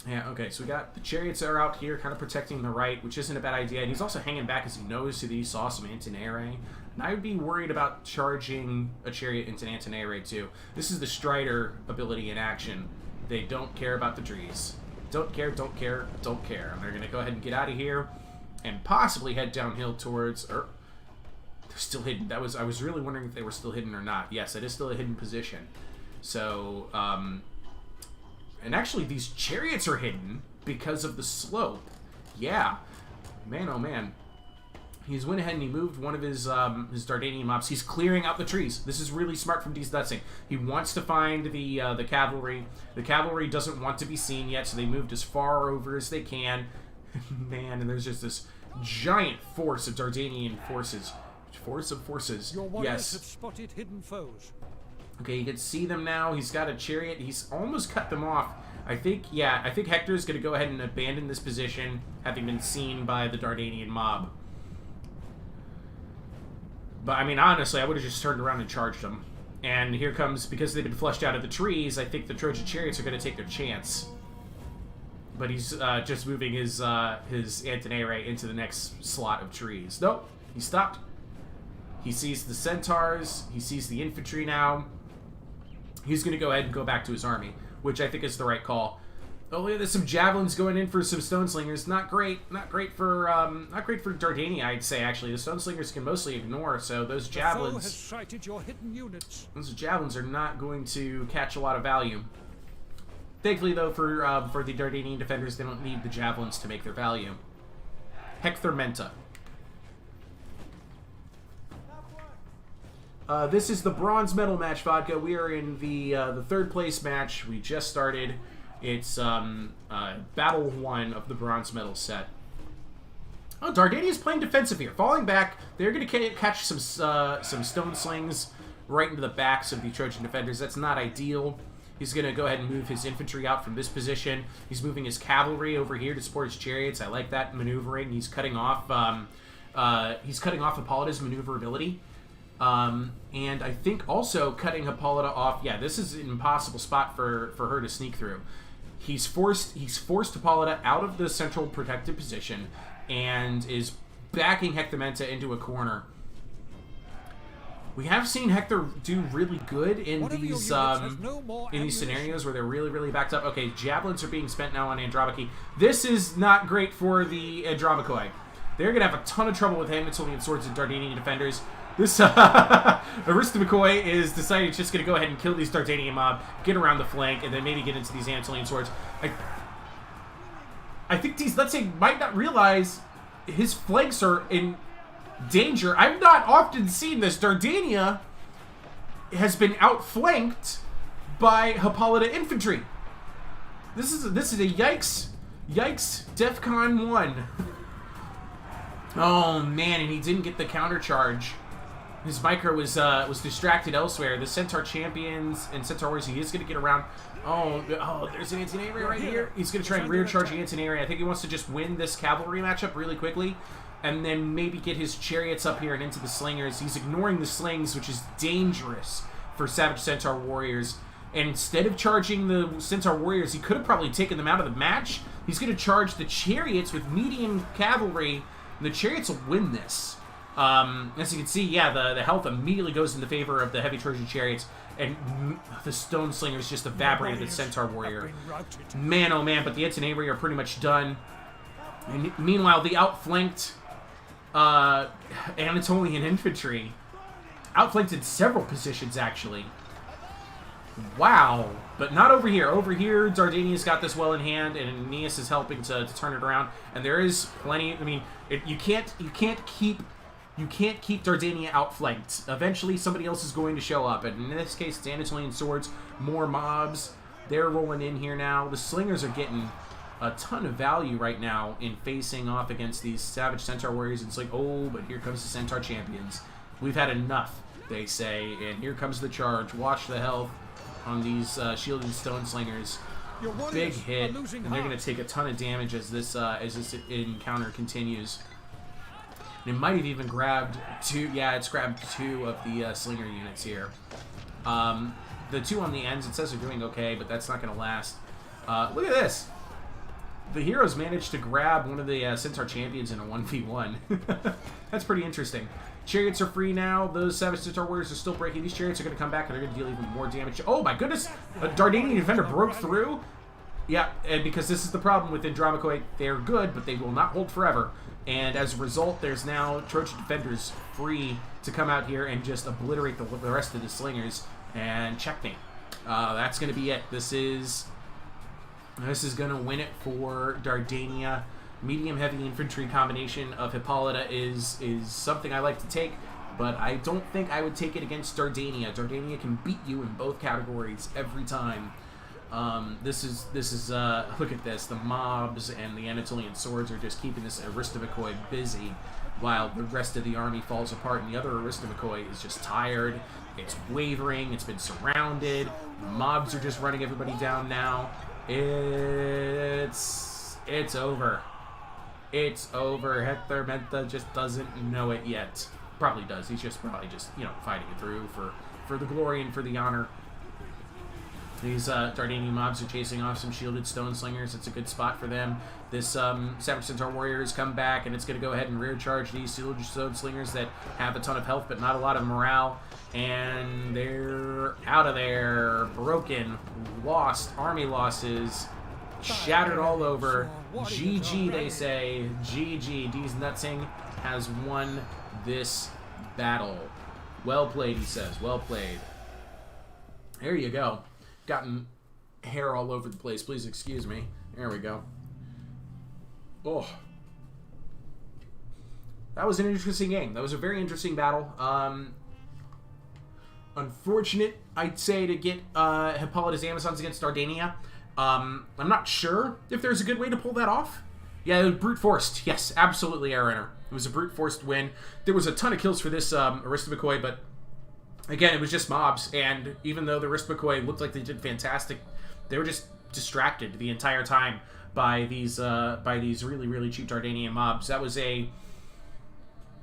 Yeah, okay, so we got the chariots that are out here kind of protecting the right, which isn't a bad idea. And he's also hanging back as he knows that he saw some Antenaerae. And I would be worried about charging a chariot into an Antenaerae too. This is the Strider ability in action. They don't care about the trees. Don't care, don't care, don't care. And they're going to go ahead and get out of here and possibly head downhill towards... they're still hidden. I was really wondering if they were still hidden or not. Yes, it is still a hidden position. So, and actually, these chariots are hidden because of the slope. Yeah. Man, oh man. He's went ahead and he moved one of his Dardanian mobs. He's clearing out the trees. This is really smart from D's Dutzing. He wants to find the cavalry. The cavalry doesn't want to be seen yet, so they moved as far over as they can. Man, and there's just this giant force of Dardanian forces. Force of forces. Your warriors yes. have spotted hidden foes. Okay, you can see them now. He's got a chariot. He's almost cut them off. I think Hector's going to go ahead and abandon this position, having been seen by the Dardanian mob. But, I mean, honestly, I would have just turned around and charged them. And here comes, because they've been flushed out of the trees, I think the Trojan chariots are going to take their chance. But he's just moving his Antenaerae into the next slot of trees. Nope, he stopped. He sees the centaurs. He sees the infantry now. He's going to go ahead and go back to his army, which I think is the right call. Oh, yeah, there's some javelins going in for some stone slingers. Not great. Not great for Dardania, I'd say. Actually, the stone slingers can mostly ignore. So those javelins. The foe has sighted your hidden units. Those javelins are not going to catch a lot of value. Thankfully, though, for the Dardanian defenders, they don't need the javelins to make their value. Hector Menta. This is the bronze medal match, Vodka. We are in the third place match. We just started. It's battle 1 of the bronze medal set. Oh, Dardania's playing defensive here, falling back. They're going to catch some stone slings right into the backs of the Trojan defenders. That's not ideal. He's going to go ahead and move his infantry out from this position. He's moving his cavalry over here to support his chariots. I like that maneuvering. He's cutting off Hippolyta's maneuverability. And I think also cutting Hippolyta off. Yeah, this is an impossible spot for her to sneak through. He's forced Hippolyta out of the central protected position and is backing Hector Menta into a corner. We have seen Hector do really good in these scenarios where they're really, really backed up. Okay, javelins are being spent now on Andromache. This is not great for the Andromachoi. They're going to have a ton of trouble with Anatolian swords and Dardanian defenders. This Aristomachoi is deciding it's just going to go ahead and kill these Dardanian mob, get around the flank, and then maybe get into these Anatolian swords. I think these, let's say, might not realize his flanks are in danger. I've not often seen this. Dardania has been outflanked by Hippolyta infantry. This is a yikes DEFCON 1. Oh man, and he didn't get the counter charge. His micro was distracted elsewhere. The Centaur champions and Centaur warriors, he is going to get around. Oh, there's an Antinari right here. He's going to try and rear charge the Antinari. I think he wants to just win this cavalry matchup really quickly, and then maybe get his chariots up here and into the slingers. He's ignoring the slings, which is dangerous for Savage Centaur warriors. And instead of charging the Centaur warriors, he could have probably taken them out of the match. He's going to charge the chariots with medium cavalry, and the chariots will win this. As you can see, yeah, the health immediately goes in the favor of the heavy Trojan chariots, and the stone slingers just evaporated the Centaur warrior. Man, oh man, but the Antinari are pretty much done. And meanwhile, the outflanked Anatolian infantry, outflanked in several positions, actually. Wow. But not over here. Over here, Dardania's got this well in hand, and Aeneas is helping to turn it around. And there is plenty. I mean, you can't keep Dardania outflanked. Eventually, somebody else is going to show up. And in this case, it's Anatolian swords, more mobs. They're rolling in here now. The slingers are getting a ton of value right now in facing off against these Savage Centaur warriors. It's like, oh, but here comes the Centaur champions. We've had enough, they say, and here comes the charge. Watch the health on these shielded stone slingers. Big hit, and they're going to take a ton of damage as this encounter continues. And it might have even grabbed two. Yeah, it's grabbed two of the slinger units here. The two on the ends, it says they're doing okay, but that's not going to last. Look at this. The heroes managed to grab one of the Centaur champions in a 1v1. That's pretty interesting. Chariots are free now. Those Savage Centaur warriors are still breaking. These chariots are going to come back, and they're going to deal even more damage. Oh my goodness! A Dardanian defender broke through. Yeah, and because this is the problem with Andromachoi. They're good, but they will not hold forever. And as a result, there's now Trojan defenders free to come out here and just obliterate the rest of the slingers and checkmate. That's going to be it. This is going to win it for Dardania. Medium-heavy infantry combination of Hippolyta is something I like to take, but I don't think I would take it against Dardania. Dardania can beat you in both categories every time. This is look at this. The mobs and the Anatolian swords are just keeping this Aristomachoi busy, while the rest of the army falls apart, and the other Aristomachoi is just tired. It's wavering. It's been surrounded. The mobs are just running everybody down now. It's over. It's over. Hector Menta just doesn't know it yet. Probably does. He's probably just, fighting it through for the glory and for the honor. These Dardanian mobs are chasing off some shielded stone slingers. It's a good spot for them. This Savage Centaur warriors come back, and it's going to go ahead and rear charge these shielded stone slingers that have a ton of health but not a lot of morale. And they're out of there. Broken. Lost. Army losses. Shattered all over. GG, they say. GG. D's Nutsing has won this battle. Well played, he says. Well played. There you go. Gotten hair all over the place. Please excuse me. There we go. Oh. That was an interesting game. That was a very interesting battle. Unfortunate, I'd say, to get Hippolyta's Amazons against Dardania. I'm not sure if there's a good way to pull that off. Yeah, it was brute forced. Yes, absolutely, Air Runner. It was a brute forced win. There was a ton of kills for this Aristomachoi, but Again, it was just mobs, and even though the Rispakoi looked like they did fantastic, they were just distracted the entire time by these really, really cheap Dardanian mobs. That was a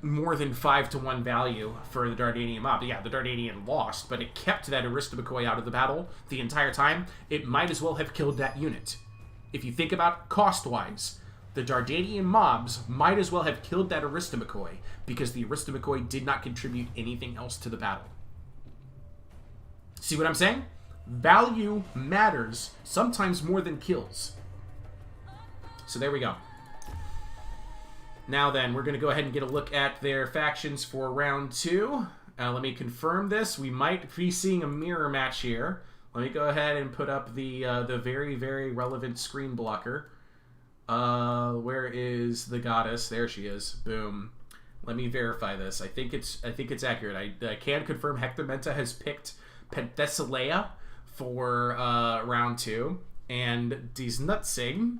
more than 5-to-1 value for the Dardanian mob. Yeah, the Dardanian lost, but it kept that Aristobakoi out of the battle the entire time. It might as well have killed that unit. If you think about cost-wise, the Dardanian mobs might as well have killed that Aristobakoi because the Aristobakoi did not contribute anything else to the battle. See what I'm saying? Value matters sometimes more than kills. So there we go. Now then, we're going to go ahead and get a look at their factions for round 2. Let me confirm this. We might be seeing a mirror match here. Let me go ahead and put up the very, very relevant screen blocker. Where is the goddess? There she is. Boom. Let me verify this. I think it's accurate. I can confirm Hector Menta has picked Penthesilea for round 2, and Disnutsing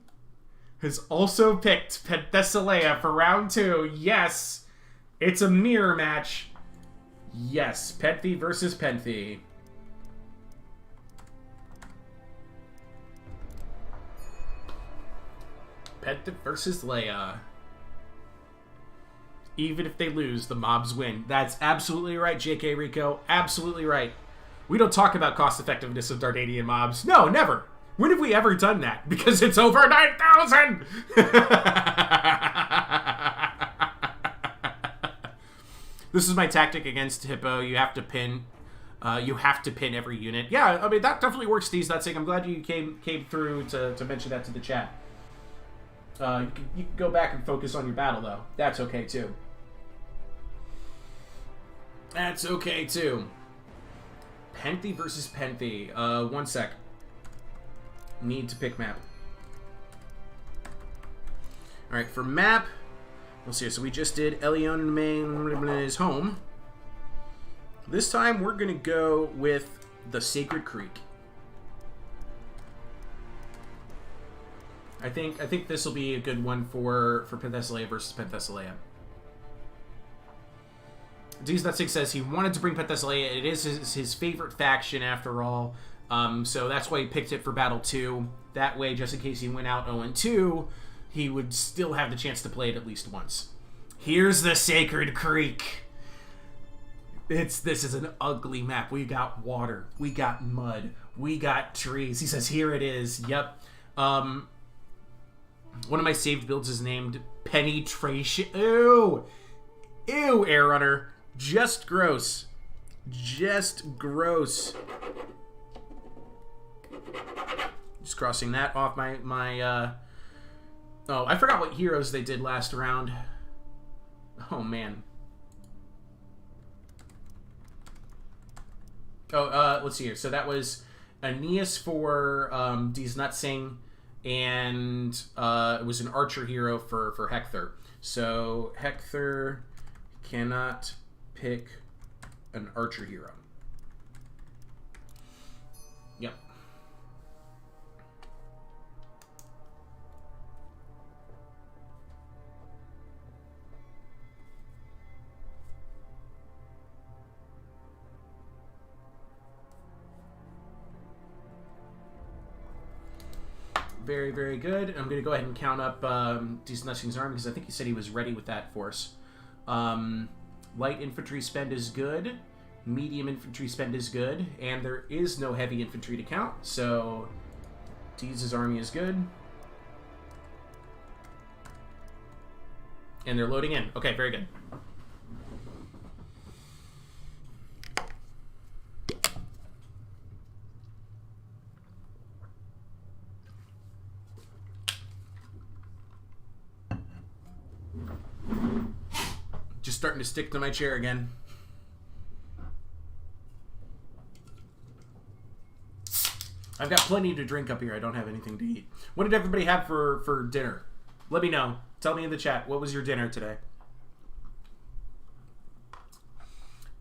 has also picked Penthesilea for round 2. Yes, it's a mirror match. Yes, Penthe versus Penthe. Penthe versus Leia. Even if they lose, the mobs win. That's absolutely right, JK Rico. Absolutely right. We don't talk about cost effectiveness of Dardanian mobs. No, never. When have we ever done that? Because it's over 9,000! This is my tactic against Hippo. You have to pin. You have to pin every unit. Yeah, I mean, that definitely works, Steve's not saying. I'm glad you came through to mention that to the chat. You can go back and focus on your battle, though. That's okay, too. That's okay, too. Penthe versus Penthe. One sec. Need to pick map. Alright, for map, let's see. So we just did Elion Main home. This time we're going to go with the Sacred Creek. I think this will be a good one for Penthesilea versus Penthesilea. D's.6 says he wanted to bring Penthesilea. It is his favorite faction after all. So that's why he picked it for Battle 2. That way, just in case he went out 0-2, he would still have the chance to play it at least once. Here's the Sacred Creek. This is an ugly map. We got water. We got mud. We got trees. He says, here it is. Yep. One of my saved builds is named Penetration. Ew! Ew, Air Runner. Just gross. Just gross. Just crossing that off my Oh, I forgot what heroes they did last round. Oh, man. Oh, let's see here. So that was Aeneas for Disnutsing, and it was an archer hero for Hector. So Hector cannot pick an archer hero. Yep. Very, very good. I'm going to go ahead and count up Disnutsing's army because I think he said he was ready with that force. Light infantry spend is good. Medium infantry spend is good. And there is no heavy infantry to count, so Deez's army is good. And they're loading in. Okay, very good. Just starting to stick to my chair again. I've got plenty to drink up here. I don't have anything to eat. What did everybody have for dinner? Let me know. Tell me in the chat. What was your dinner today?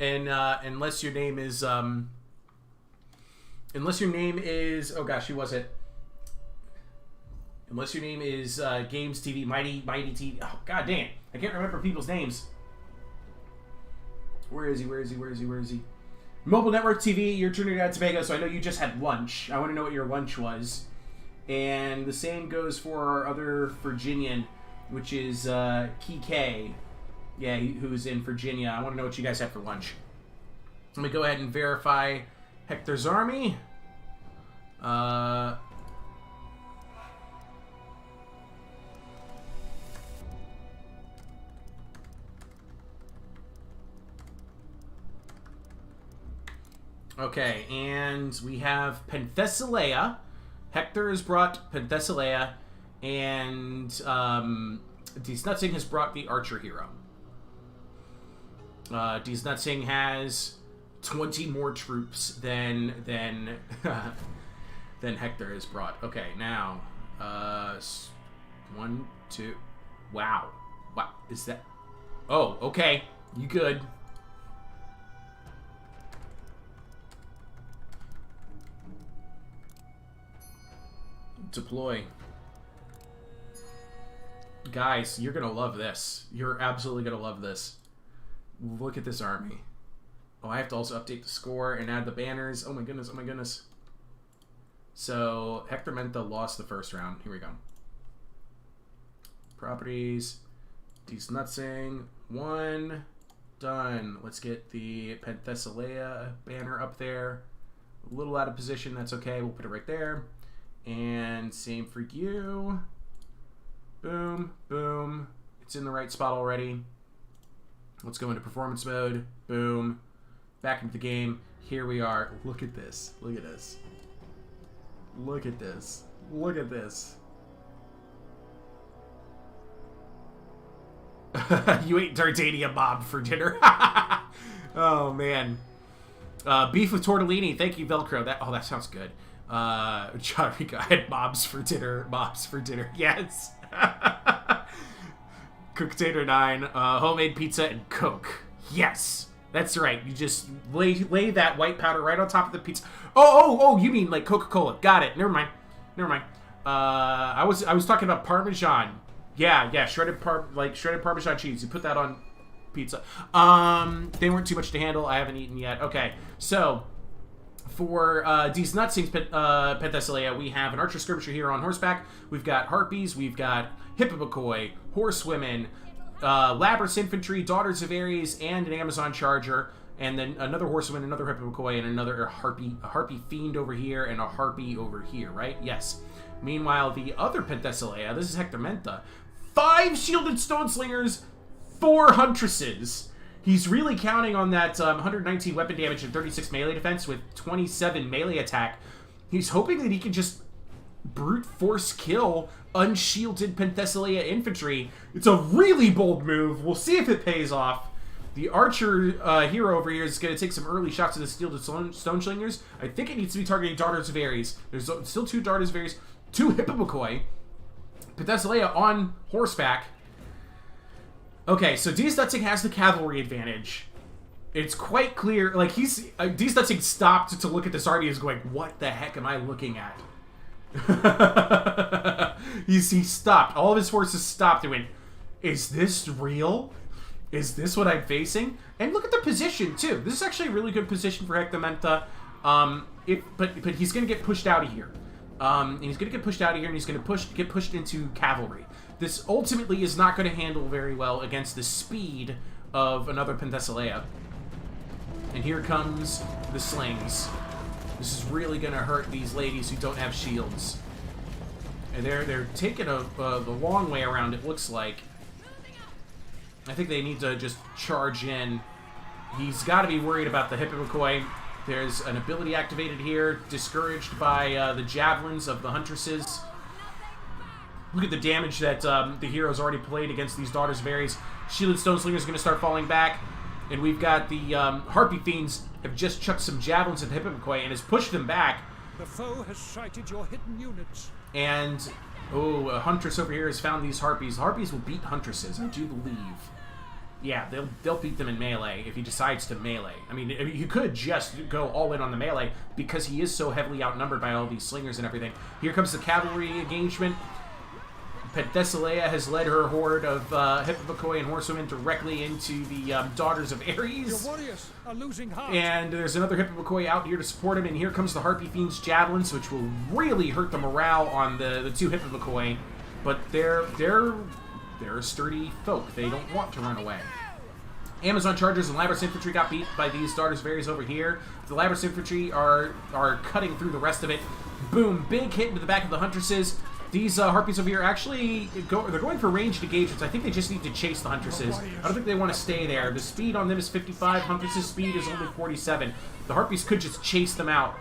And unless your name is oh gosh, who was it? Unless your name is Games TV, Mighty TV. Oh, god dang it. I can't remember people's names. Where is he? Mobile Network TV, you're Trinidad Tobago, so I know you just had lunch. I want to know what your lunch was. And the same goes for our other Virginian, which is Kike. Yeah, who's in Virginia. I want to know what you guys had for lunch. Let me go ahead and verify Hector's army. Okay, and we have Penthesilea. Hector has brought Penthesilea, and Desnutsing has brought the Archer Hero. Desnutsing has 20 more troops than Hector has brought. Okay, now 1, 2. Wow, is that? Oh, okay, you good? Deploy. Guys, you're gonna love this. You're absolutely gonna love this. Look at this army. Oh, I have to also update the score and add the banners. Oh my goodness, oh my goodness. So, Hector Menta lost the first round. Here we go. Properties. Desnutsing. 1. Done. Let's get the Penthesilea banner up there. A little out of position, that's okay. We'll put it right there. And same for you. Boom, boom. It's in the right spot already. Let's go into performance mode. Boom. Back into the game. Here we are. Look at this. Look at this. Look at this. Look at this. You ate Dardania Bob for dinner. Oh, man. Beef with tortellini. Thank you, Velcro. That sounds good. John Rico, I had mobs for dinner. Mobs for dinner. Yes. Cook Tater 9. Homemade pizza and Coke. Yes. That's right. You just lay that white powder right on top of the pizza. Oh, you mean like Coca-Cola. Got it. Never mind. I was talking about Parmesan. Yeah, shredded Parmesan cheese. You put that on pizza. They weren't too much to handle. I haven't eaten yet. Okay. So, for Desnutsing's Penthesilea, we have an Archer Skirmisher here on horseback. We've got Harpies, we've got Hippobakoi, Horsewomen, Labrys Infantry, Daughters of Ares, and an Amazon Charger, and then another Horsewoman, another Hippobakoi, and another a Harpy Fiend over here, and a Harpy over here, right? Yes. Meanwhile, the other Penthesilea, this is Hector Menta, 5 Shielded Stone Slingers, 4 Huntresses. He's really counting on that 119 weapon damage and 36 melee defense with 27 melee attack. He's hoping that he can just brute force kill unshielded Penthesilea infantry. It's a really bold move. We'll see if it pays off. The Archer hero over here is going to take some early shots at the Shielded Stone Slingers. I think it needs to be targeting Daughters of Ares. There's still 2 Daughters of Ares, 2 Hippobakoi. Penthesilea on horseback. Okay, so Desnutsing has the cavalry advantage. It's quite clear, like Desnutsing stopped to look at this army and is going, what the heck am I looking at? He stopped. All of his forces stopped and went, is this real? Is this what I'm facing? And look at the position, too. This is actually a really good position for Hector Menta. But he's going to get pushed out of here. And he's going to get pushed out of here, and he's going to get pushed into cavalry. This ultimately is not going to handle very well against the speed of another Penthesilea. And here comes the slings. This is really going to hurt these ladies who don't have shields. And they're taking the long way around, it looks like. I think they need to just charge in. He's got to be worried about the Hippobakoi. There's an ability activated here, discouraged by the javelins of the Huntresses. Look at the damage that the hero's already played against these Daughters of Ares. Shielded Stone Slingers are going to start falling back. And we've got the Harpy Fiends have just chucked some javelins at the Hippobakoi and has pushed them back. The foe has sighted your hidden units. And, a Huntress over here has found these Harpies. Harpies will beat Huntresses, I do believe. Yeah, they'll beat them in melee if he decides to melee. I mean, you could just go all in on the melee because he is so heavily outnumbered by all these slingers and everything. Here comes the cavalry engagement. Penthesilea has led her horde of Hippopokoi and horsewomen directly into the Daughters of Your Ares. warriors are losing heart. And there's another Hippopokoi out here to support him, and here comes the Harpy Fiend's javelins, which will really hurt the morale on the two Hippopokoi. But they're sturdy folk. They don't want to run away. Amazon Chargers and Labrys Infantry got beat by these Daughters of Ares over here. The Labrys Infantry are cutting through the rest of it. Boom, big hit into the back of the Huntresses. These Harpies over here actually they're going for ranged engagements. I think they just need to chase the Huntresses. I don't think they want to stay there. The speed on them is 55. Huntress' speed is only 47. The Harpies could just chase them out.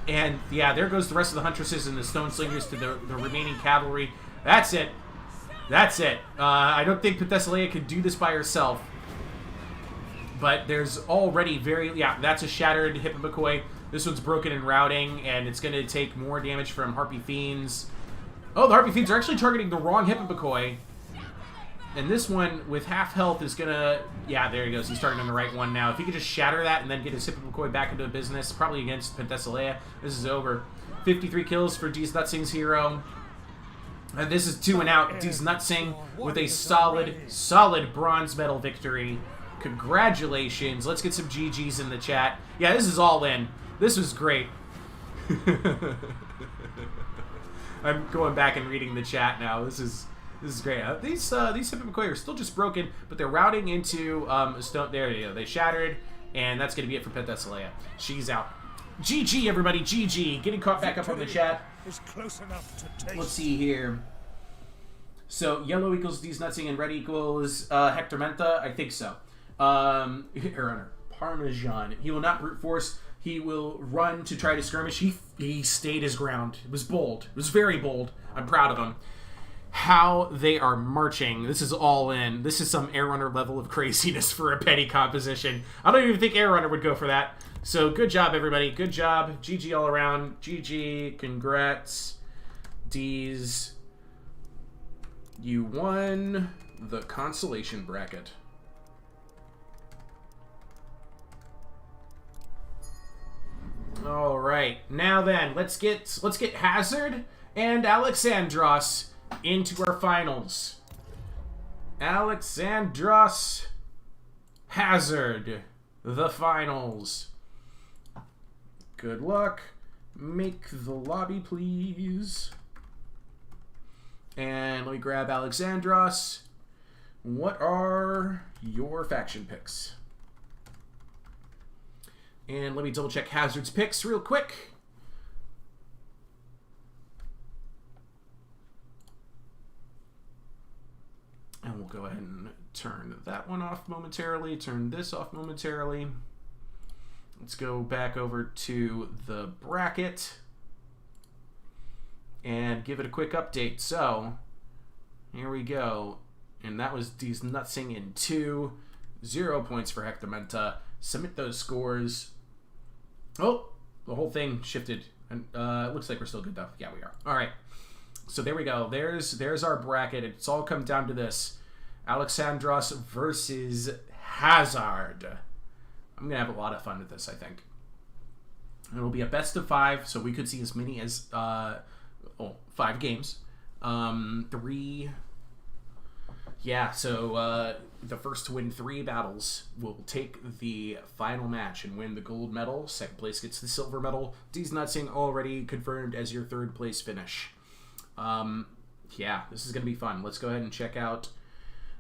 And yeah, there goes the rest of the Huntresses and the Stone Slingers to the remaining cavalry. That's it. That's it. I don't think Penthesilea could do this by herself. But there's already that's a shattered Hippopokoi. This one's broken and routing, and it's going to take more damage from Harpy Fiends. Oh, the Harpy Fiends are actually targeting the wrong Hippopokoi. And this one, with half health, is going to... Yeah, there he goes. He's targeting the right one now. If he could just shatter that and then get his Hippopokoi back into business, probably against Penthesilea, this is over. 53 kills for Deez Nutsing's hero. And this is 2 and out. Deez Nutsing with a solid bronze medal victory. Congratulations. Let's get some GGs in the chat. Yeah, this is all in. This was great. I'm going back and reading the chat now. This is great. These Hippopokoi are still just broken, but they're routing into stone. There you go. They shattered, and that's going to be it for Penthesilea. She's out. GG, everybody. GG. Getting caught back up on the chat. Is close enough to taste. Let's see here. So yellow equals Deez Nutsing and red equals Hector Menta. I think so. Parmesan. He will not brute force. He will run to try to skirmish. He stayed his ground. It was bold. It was very bold. I'm proud of him. How they are marching. This is all in. This is some Air Runner level of craziness for a petty composition. I don't even think Air Runner would go for that. So good job, everybody. Good job. GG all around. GG. Congrats. Deez. You won the consolation bracket. All right, now then, let's get Hazard and Alexandros into our finals. Alexandros, Hazard, the finals. Good luck. Make the lobby, please. And let me grab Alexandros. What are your faction picks? And let me double check Hazard's picks real quick. And we'll go ahead and turn that one off momentarily, turn this off momentarily. Let's go back over to the bracket and give it a quick update. So, here we go. And that was Deez Nutsing in 2. 0 points for Hector Menta. Submit those scores. Oh, the whole thing shifted. And it looks like we're still good though. Yeah, we are. All right. So there we go. There's our bracket. It's all come down to this. Alexandros versus Hazard. I'm going to have a lot of fun with this, I think. It'll be a best of 5, so we could see as many as 5 games. 3... Yeah, so the first to win 3 battles will take the final match and win the gold medal. Second place gets the silver medal. Deez Nutsing already confirmed as your 3rd place finish. Yeah, this is going to be fun. Let's go ahead and check out.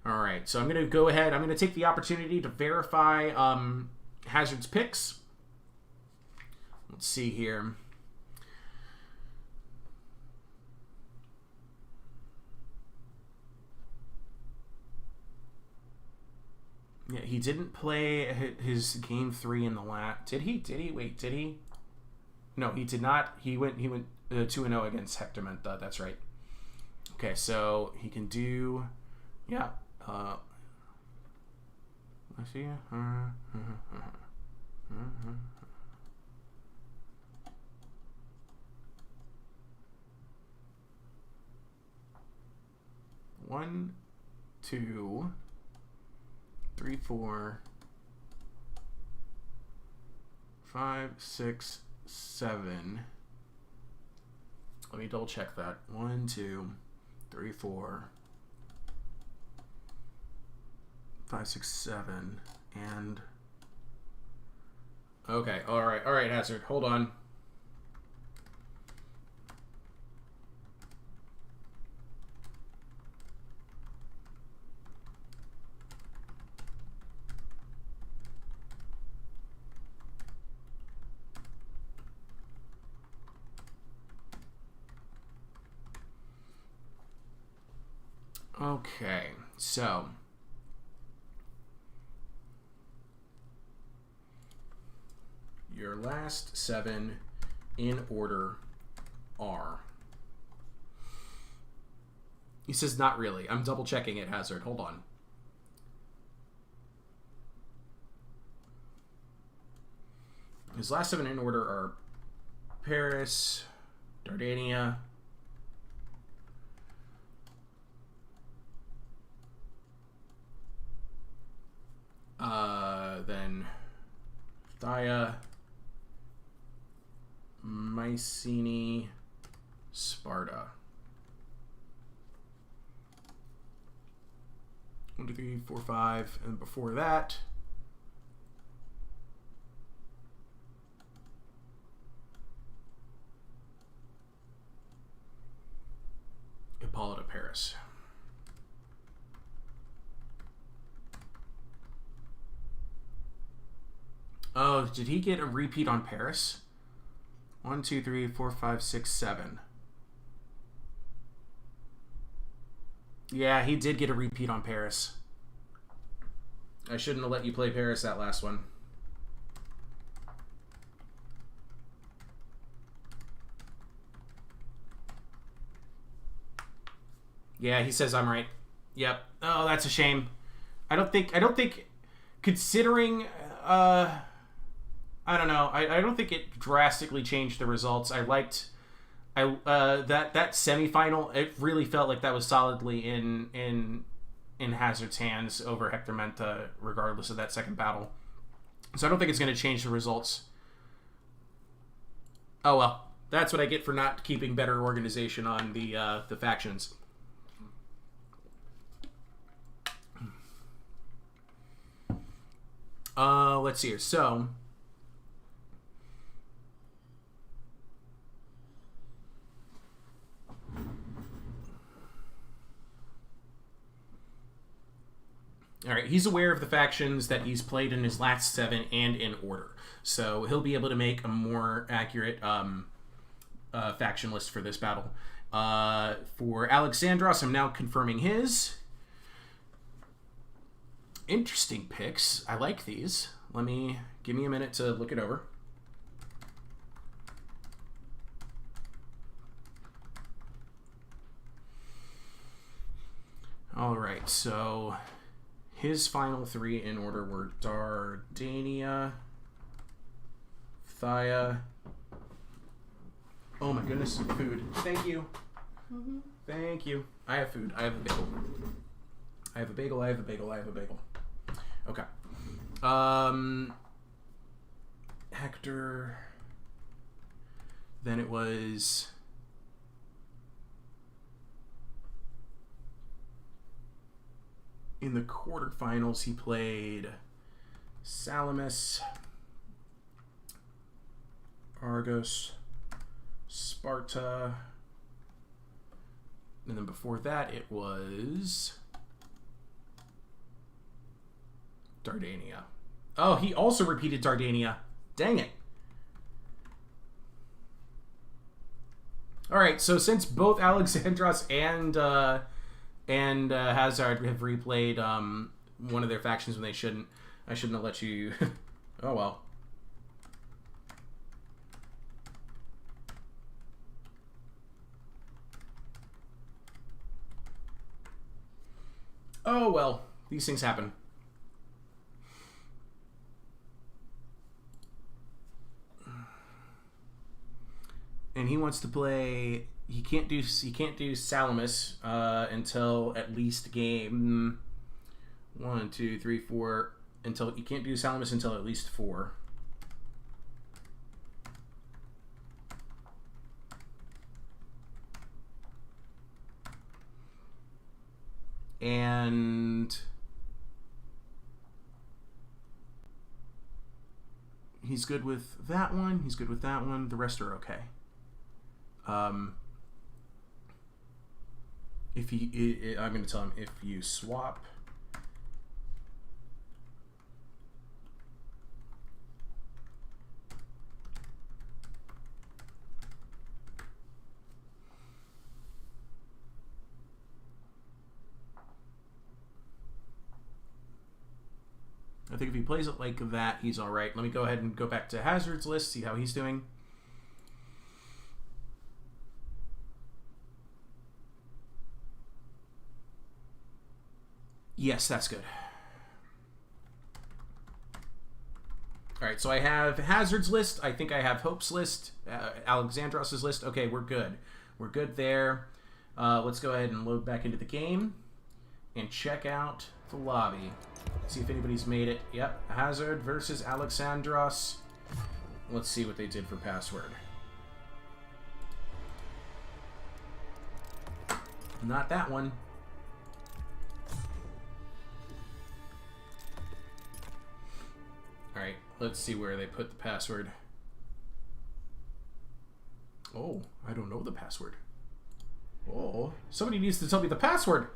All right, so I'm going to go ahead. I'm going to take the opportunity to verify Hazard's picks. Let's see here. Yeah, he didn't play his game 3 in the last. Did he? Wait, did he? No, he did not. He went 2-0 against Hector Menta. That's right. Okay, so he can do. Yeah. Let's see. One, 2, 3, 4, 5, 6, 7. Let me double check that. 1, 2, 3, 4, 5, 6, 7, and okay, all right, Hazard, hold on. Okay, so your last 7 in order are. He says not really. I'm double checking it, Hazard. Hold on. His last 7 in order are Paris, Dardania, then Thaya, Mycenae, Sparta. 1, 2, 3, 4, 5, and before that, Hippolyta Paris. Oh, did he get a repeat on Paris? 1, 2, 3, 4, 5, 6, 7. Yeah, he did get a repeat on Paris. I shouldn't have let you play Paris that last one. Yeah, he says I'm right. Yep. Oh, that's a shame. I don't think considering I don't know. I don't think it drastically changed the results. I liked that semifinal. It really felt like that was solidly in Hazard's hands over Hector Menta, regardless of that second battle. So I don't think it's going to change the results. Oh well, that's what I get for not keeping better organization on the factions. Let's see here. So all right, he's aware of the factions that he's played in his last 7 and in order. So he'll be able to make a more accurate faction list for this battle. For Alexandros, I'm now confirming his. Interesting picks. I like these. Give me a minute to look it over. All right, so his final 3 in order were Dardania, Thaya. Oh my goodness, food. Thank you. Mm-hmm. Thank you. I have food. I have a bagel. I have a bagel. I have a bagel. I have a bagel. Okay. Hector. Then it was in the quarterfinals, he played Salamis, Argos, Sparta, and then before that it was Dardania. Oh, he also repeated Dardania. Dang it. All right, so since both Alexandros and Hazard have replayed one of their factions when they shouldn't, I shouldn't have let you. Oh well. Oh well, these things happen. And he wants to play. He can't do Salamis until at least game 1, 2, 3, 4. Until you can't do Salamis until at least 4. And he's good with that one. He's good with that one. The rest are okay. If he, I'm going to tell him, if you swap I think if he plays it like that, he's all right. Let me go ahead and go back to Hazard's list, see how he's doing. Yes, that's good. All right, so I have Hazard's list. I think I have Hope's list, Alexandros' list. Okay, we're good. We're good there. Let's go ahead and load back into the game and check out the lobby. See if anybody's made it. Yep, Hazard versus Alexandros. Let's see what they did for password. Not that one. Alright, let's see where they put the password. Oh, I don't know the password. Oh, somebody needs to tell me the password.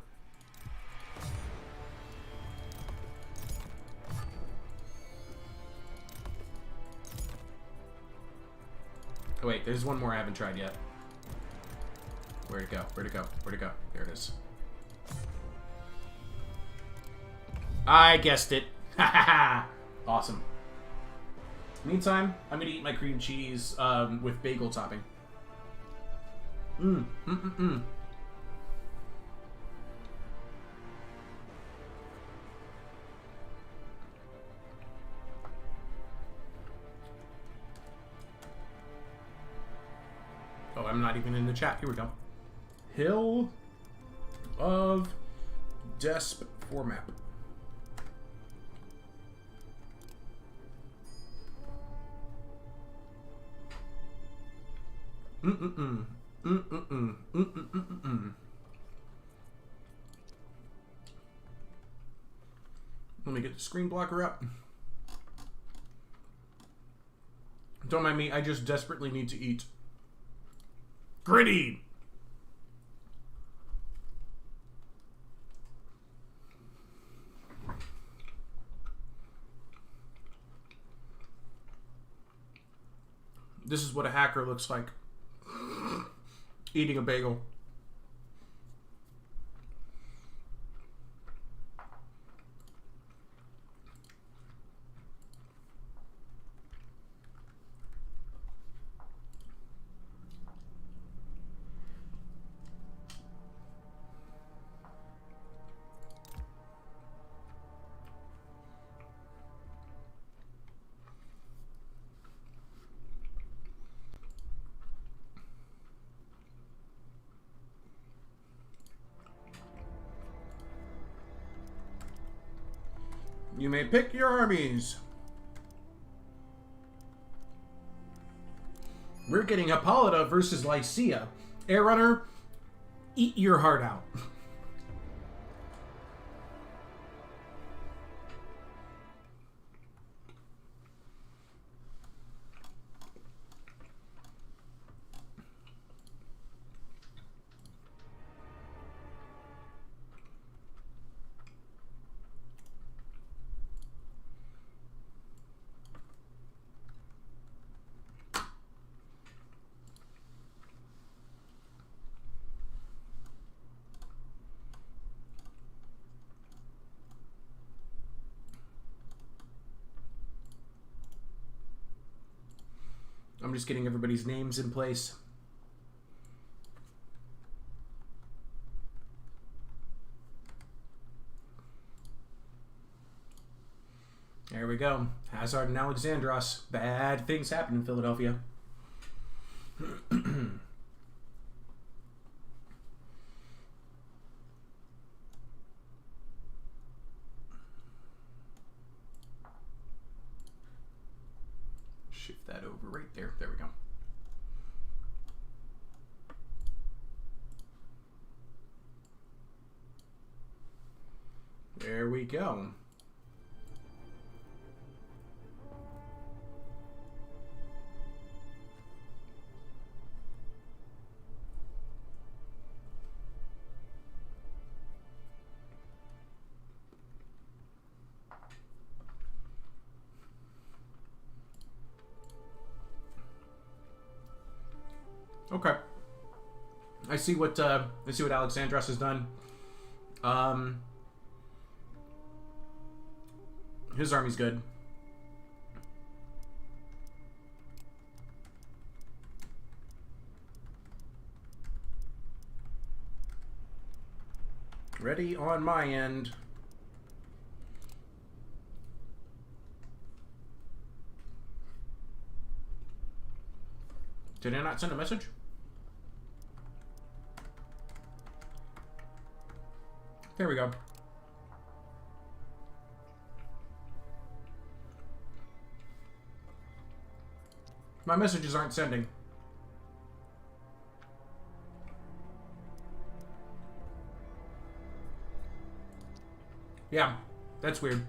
Oh wait, there's one more I haven't tried yet. Where'd it go? Where'd it go? Where'd it go? There it is. I guessed it. Ha ha ha! Awesome. Meantime, I'm gonna eat my cream cheese with bagel topping. Oh, I'm not even in the chat. Here we go. Hill of Desp for map. Let me get the screen blocker up. Don't mind me, I just desperately need to eat. Gritty! This is what a hacker looks like. Eating a bagel. You may pick your armies. We're getting Hippolyta versus Lycia. Air Runner, eat your heart out. I'm just getting everybody's names in place. There we go. Hazard and Alexandros. Bad things happen in Philadelphia. Shift that over right there. There we go. There we go. Okay. I see what Alexandros has done. His army's good. Ready on my end. Did I not send a message? There we go. My messages aren't sending. Yeah, that's weird.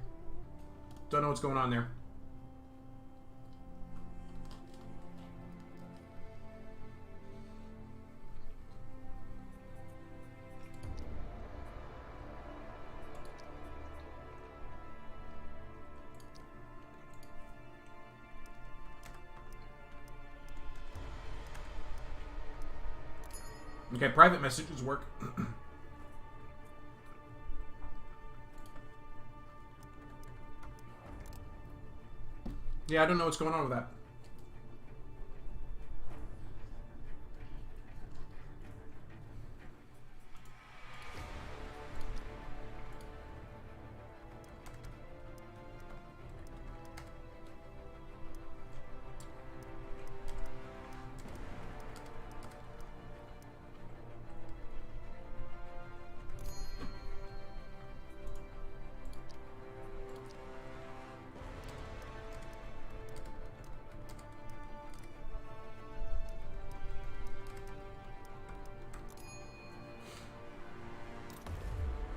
Don't know what's going on there. Okay, private messages work. Yeah, I don't know what's going on with that.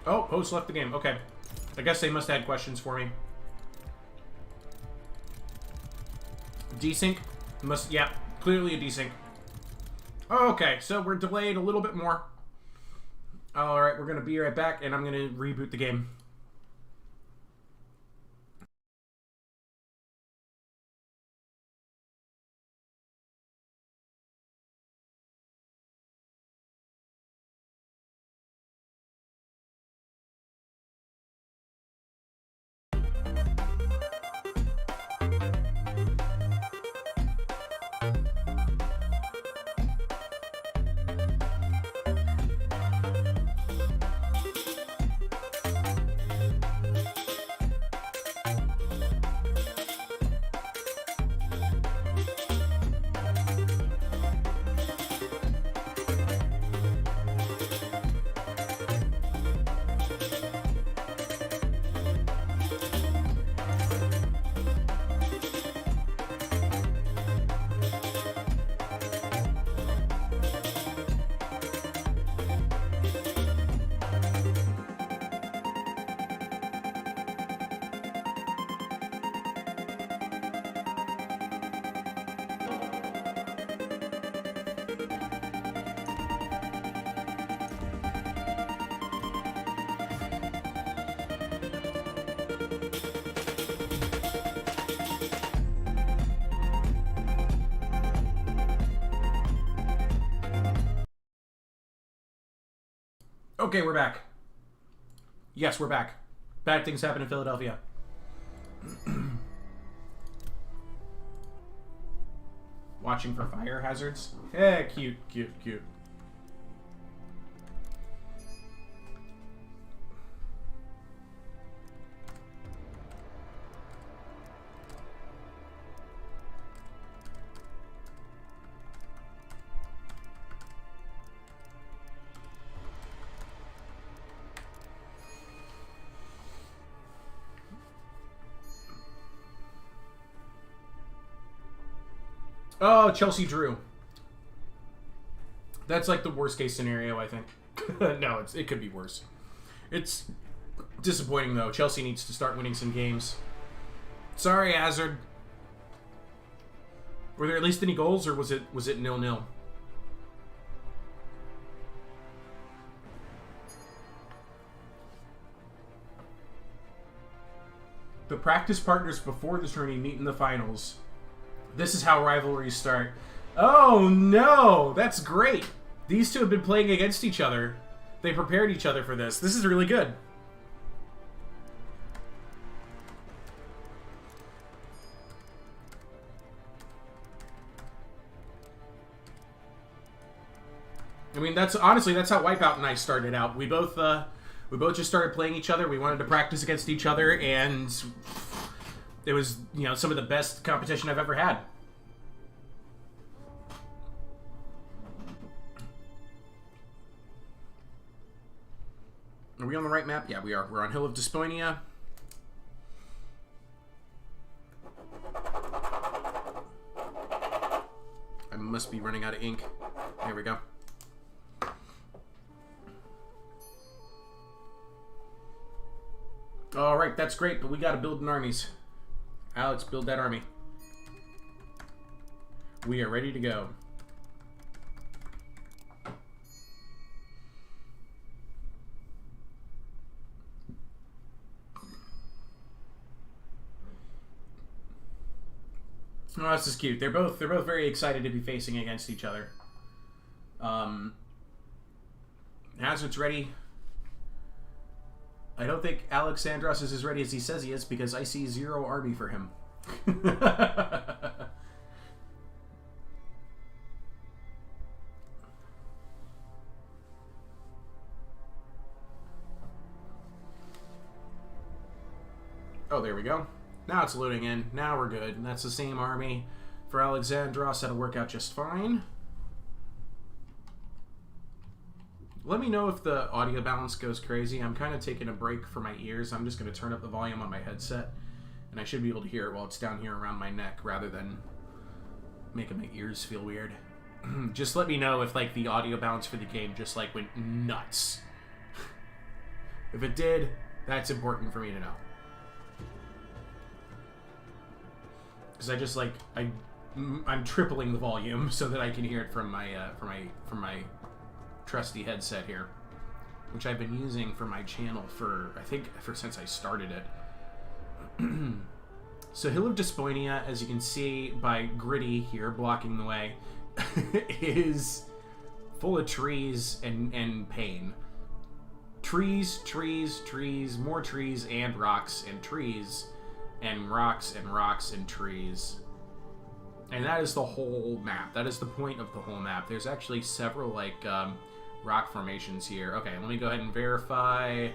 Oh, host left the game. Okay. I guess they must have had questions for me. Desync? Yeah, clearly a desync. Oh, okay, so we're delayed a little bit more. Alright, we're going to be right back, and I'm going to reboot the game. Okay, we're back. Yes, we're back. Bad things happen in Philadelphia. Watching for fire hazards. Eh, cute, cute, cute. Oh, Chelsea drew. That's like the worst case scenario, I think. No, it could be worse. It's Disappointing, though. Chelsea needs to start winning some games. Sorry, Hazard. Were there at least any goals, or was it 0-0? The practice partners before the tourney meet in the finals. This is how rivalries start. Oh, no! That's great! These two have been playing against each other. They prepared each other for this. This is really good. I mean, that's honestly, that's how Wipeout and I started out. We both just started playing each other. We wanted to practice against each other, and it was, you know, some of the best competition I've ever had. Are we on the right map? Yeah, we are. We're on Hill of Desponia. I must be running out of ink. There we go. Alright, that's great, but we gotta build an armies. Alex, build that army. We are ready to go. Oh, this is cute. They're both very excited to be facing against each other. Hazard's ready. I don't think Alexandros is as ready as he says he is because I see 0 army for him. Oh, there we go. Now it's loading in. Now we're good. And that's the same army for Alexandros. That'll work out just fine. Let me know if the audio balance goes crazy. I'm kind of taking a break for my ears. I'm just going to turn up the volume on my headset, and I should be able to hear it while it's down here around my neck rather than making my ears feel weird. Just let me know if, like, the audio balance for the game just, like, went nuts. If it did, that's important for me to know. Because I just, like, I'm tripling the volume so that I can hear it from my trusty headset here, which I've been using for my channel for, I think, since I started it. So Hill of Desponia, as you can see by Gritty here blocking the way, is full of trees and pain. Trees, trees, trees, more trees and rocks and trees and rocks and rocks and trees. And that is the whole map. That is the point of the whole map. There's actually several, like, rock formations here. Okay, let me go ahead and verify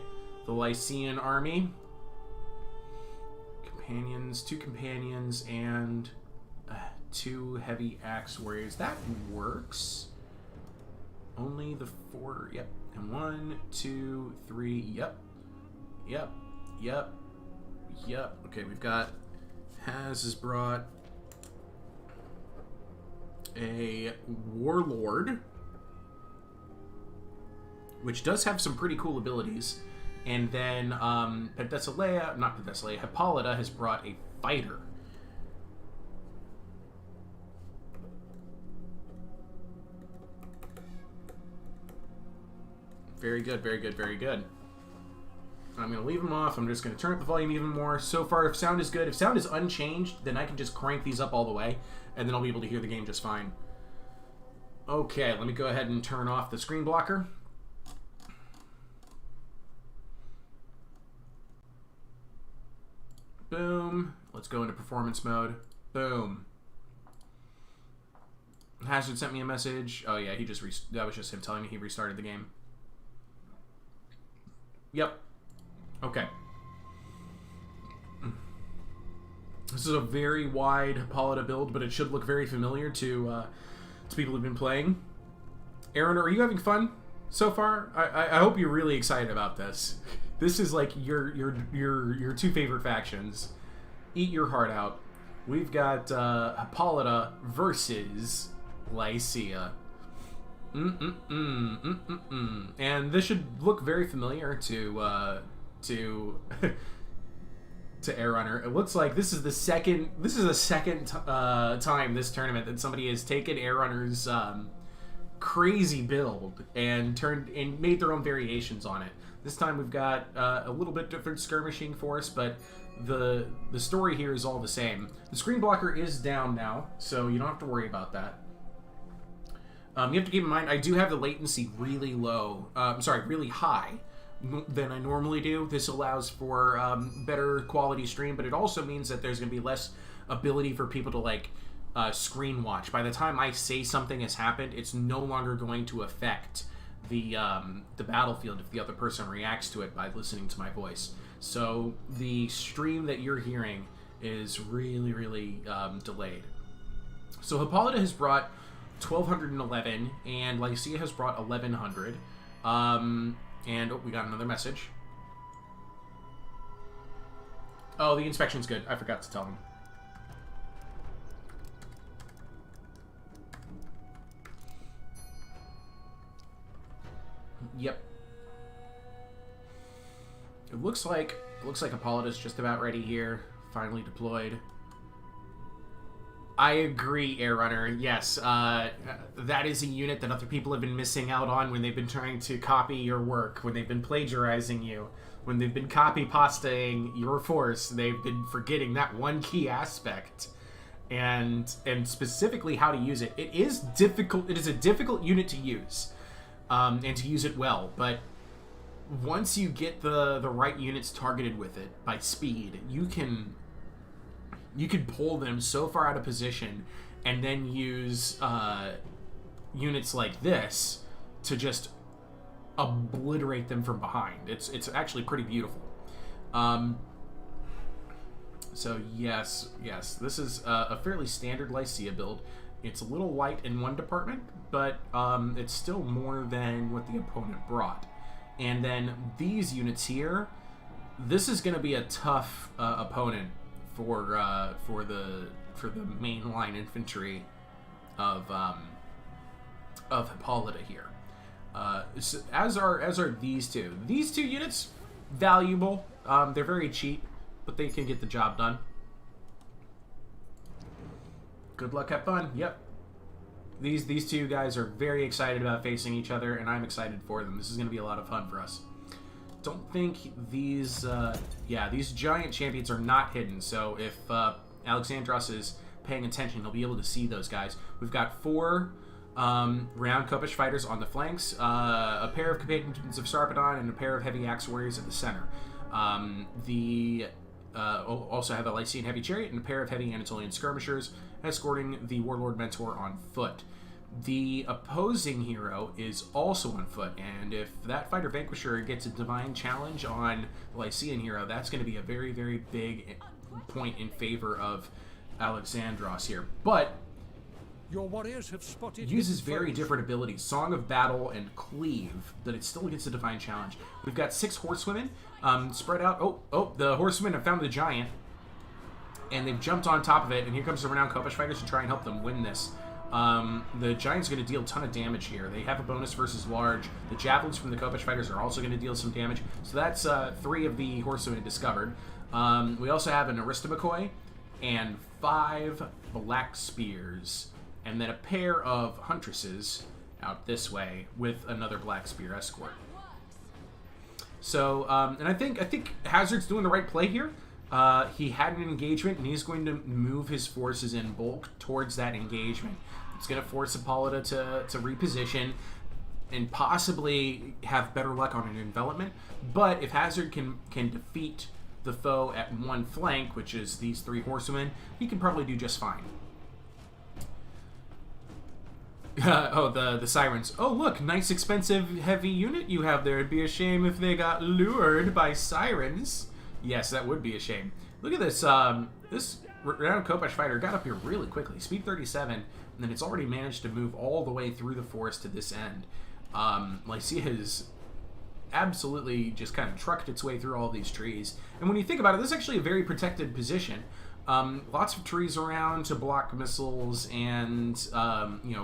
the Lycian army. Companions, 2 companions, and 2 heavy axe warriors. That works. Only the 4, yep. And 1, 2, 3, yep. Yep, yep, yep. Okay, we've got, has brought a warlord, which does have some pretty cool abilities. And then Hippolyta has brought a fighter. Very good, very good, very good. I'm going to leave them off. I'm just going to turn up the volume even more. So far, if sound is good, if sound is unchanged, then I can just crank these up all the way, and then I'll be able to hear the game just fine. Okay, let me go ahead and turn off the screen blocker. Boom. Let's go into performance mode. Boom. Hazard sent me a message. Oh yeah, that was just him telling me he restarted the game. Yep. Okay. This is a very wide Hippolyta build, but it should look very familiar to people who've been playing. Aaron, are you having fun so far? I hope you're really excited about this. This is like your 2 favorite factions. Eat your heart out. We've got Hippolyta versus Lycia. And this should look very familiar to to to Air Runner. It looks like this is the second time this tournament that somebody has taken Air Runner's crazy build and made their own variations on it. This time we've got a little bit different skirmishing force, but the story here is all the same. The screen blocker is down now, so you don't have to worry about that. You have to keep in mind, I do have the latency really low. Really high than I normally do. This allows for better quality stream, but it also means that there's going to be less ability for people to like screen watch. By the time I say something has happened, it's no longer going to affect the battlefield if the other person reacts to it by listening to my voice. So the stream that you're hearing is really, really delayed. So Hippolyta has brought 1211, and Lycia has brought 1100. And we got another message. Oh, the inspection's good. I forgot to tell him. Yep. It looks like Hippolyta's just about ready here. Finally deployed. I agree, Air Runner. Yes, that is a unit that other people have been missing out on when they've been trying to copy your work, when they've been plagiarizing you, when they've been copy-pastaing your force. They've been forgetting that one key aspect, and specifically how to use it. It is difficult. It is a difficult unit to use, and to use it well. But once you get the right units targeted with it by speed, you can pull them so far out of position and then use units like this to just obliterate them from behind. It's actually pretty beautiful. So yes, this is a fairly standard Lycia build. It's a little light in one department, but it's still more than what the opponent brought. And then these units here, this is going to be a tough opponent for the mainline infantry of Hippolyta here. So as are these two. These two units, valuable. They're very cheap, but they can get the job done. Good luck, have fun. Yep. These two guys are very excited about facing each other, and I'm excited for them. This is going to be a lot of fun for us. Don't think these giant champions are not hidden, so if Alexandros is paying attention, he'll be able to see those guys. We've got 4 renowned Kopish fighters on the flanks, a pair of combatants of Sarpedon, and a pair of heavy axe warriors at the center. Also have a Lycian heavy chariot and a pair of heavy Anatolian skirmishers escorting the warlord mentor on foot. The opposing hero is also on foot, and if that fighter vanquisher gets a divine challenge on the Lycian hero, that's going to be a very, very big point in favor of Alexandros here. But your warriors have spotted uses very different abilities, Song of Battle and Cleave, but it still gets a divine challenge. We've got 6 horsewomen spread out. Oh, the horsewomen have found the giant, and they've jumped on top of it, and here comes the renowned Kopish fighters to try and help them win this. The giant's going to deal a ton of damage here. They have a bonus versus large. The javelins from the Kopish fighters are also going to deal some damage. So that's 3 of the horsewomen discovered. We also have an Aristomachoi and 5 black spears, and then a pair of huntresses out this way with another black spear escort. So, and I think Hazard's doing the right play here. He had an engagement, and he's going to move his forces in bulk towards that engagement. It's going to force Hippolyta to reposition and possibly have better luck on an envelopment. But if Hazard can defeat the foe at one flank, which is these 3 horsemen, he can probably do just fine. The sirens. Oh, look, nice expensive heavy unit you have there. It'd be a shame if they got lured by sirens. Yes, that would be a shame. Look at this. This renowned Kopish fighter got up here really quickly. Speed 37, and then it's already managed to move all the way through the forest to this end. Lycia has absolutely just kind of trucked its way through all these trees. And when you think about it, this is actually a very protected position. Lots of trees around to block missiles and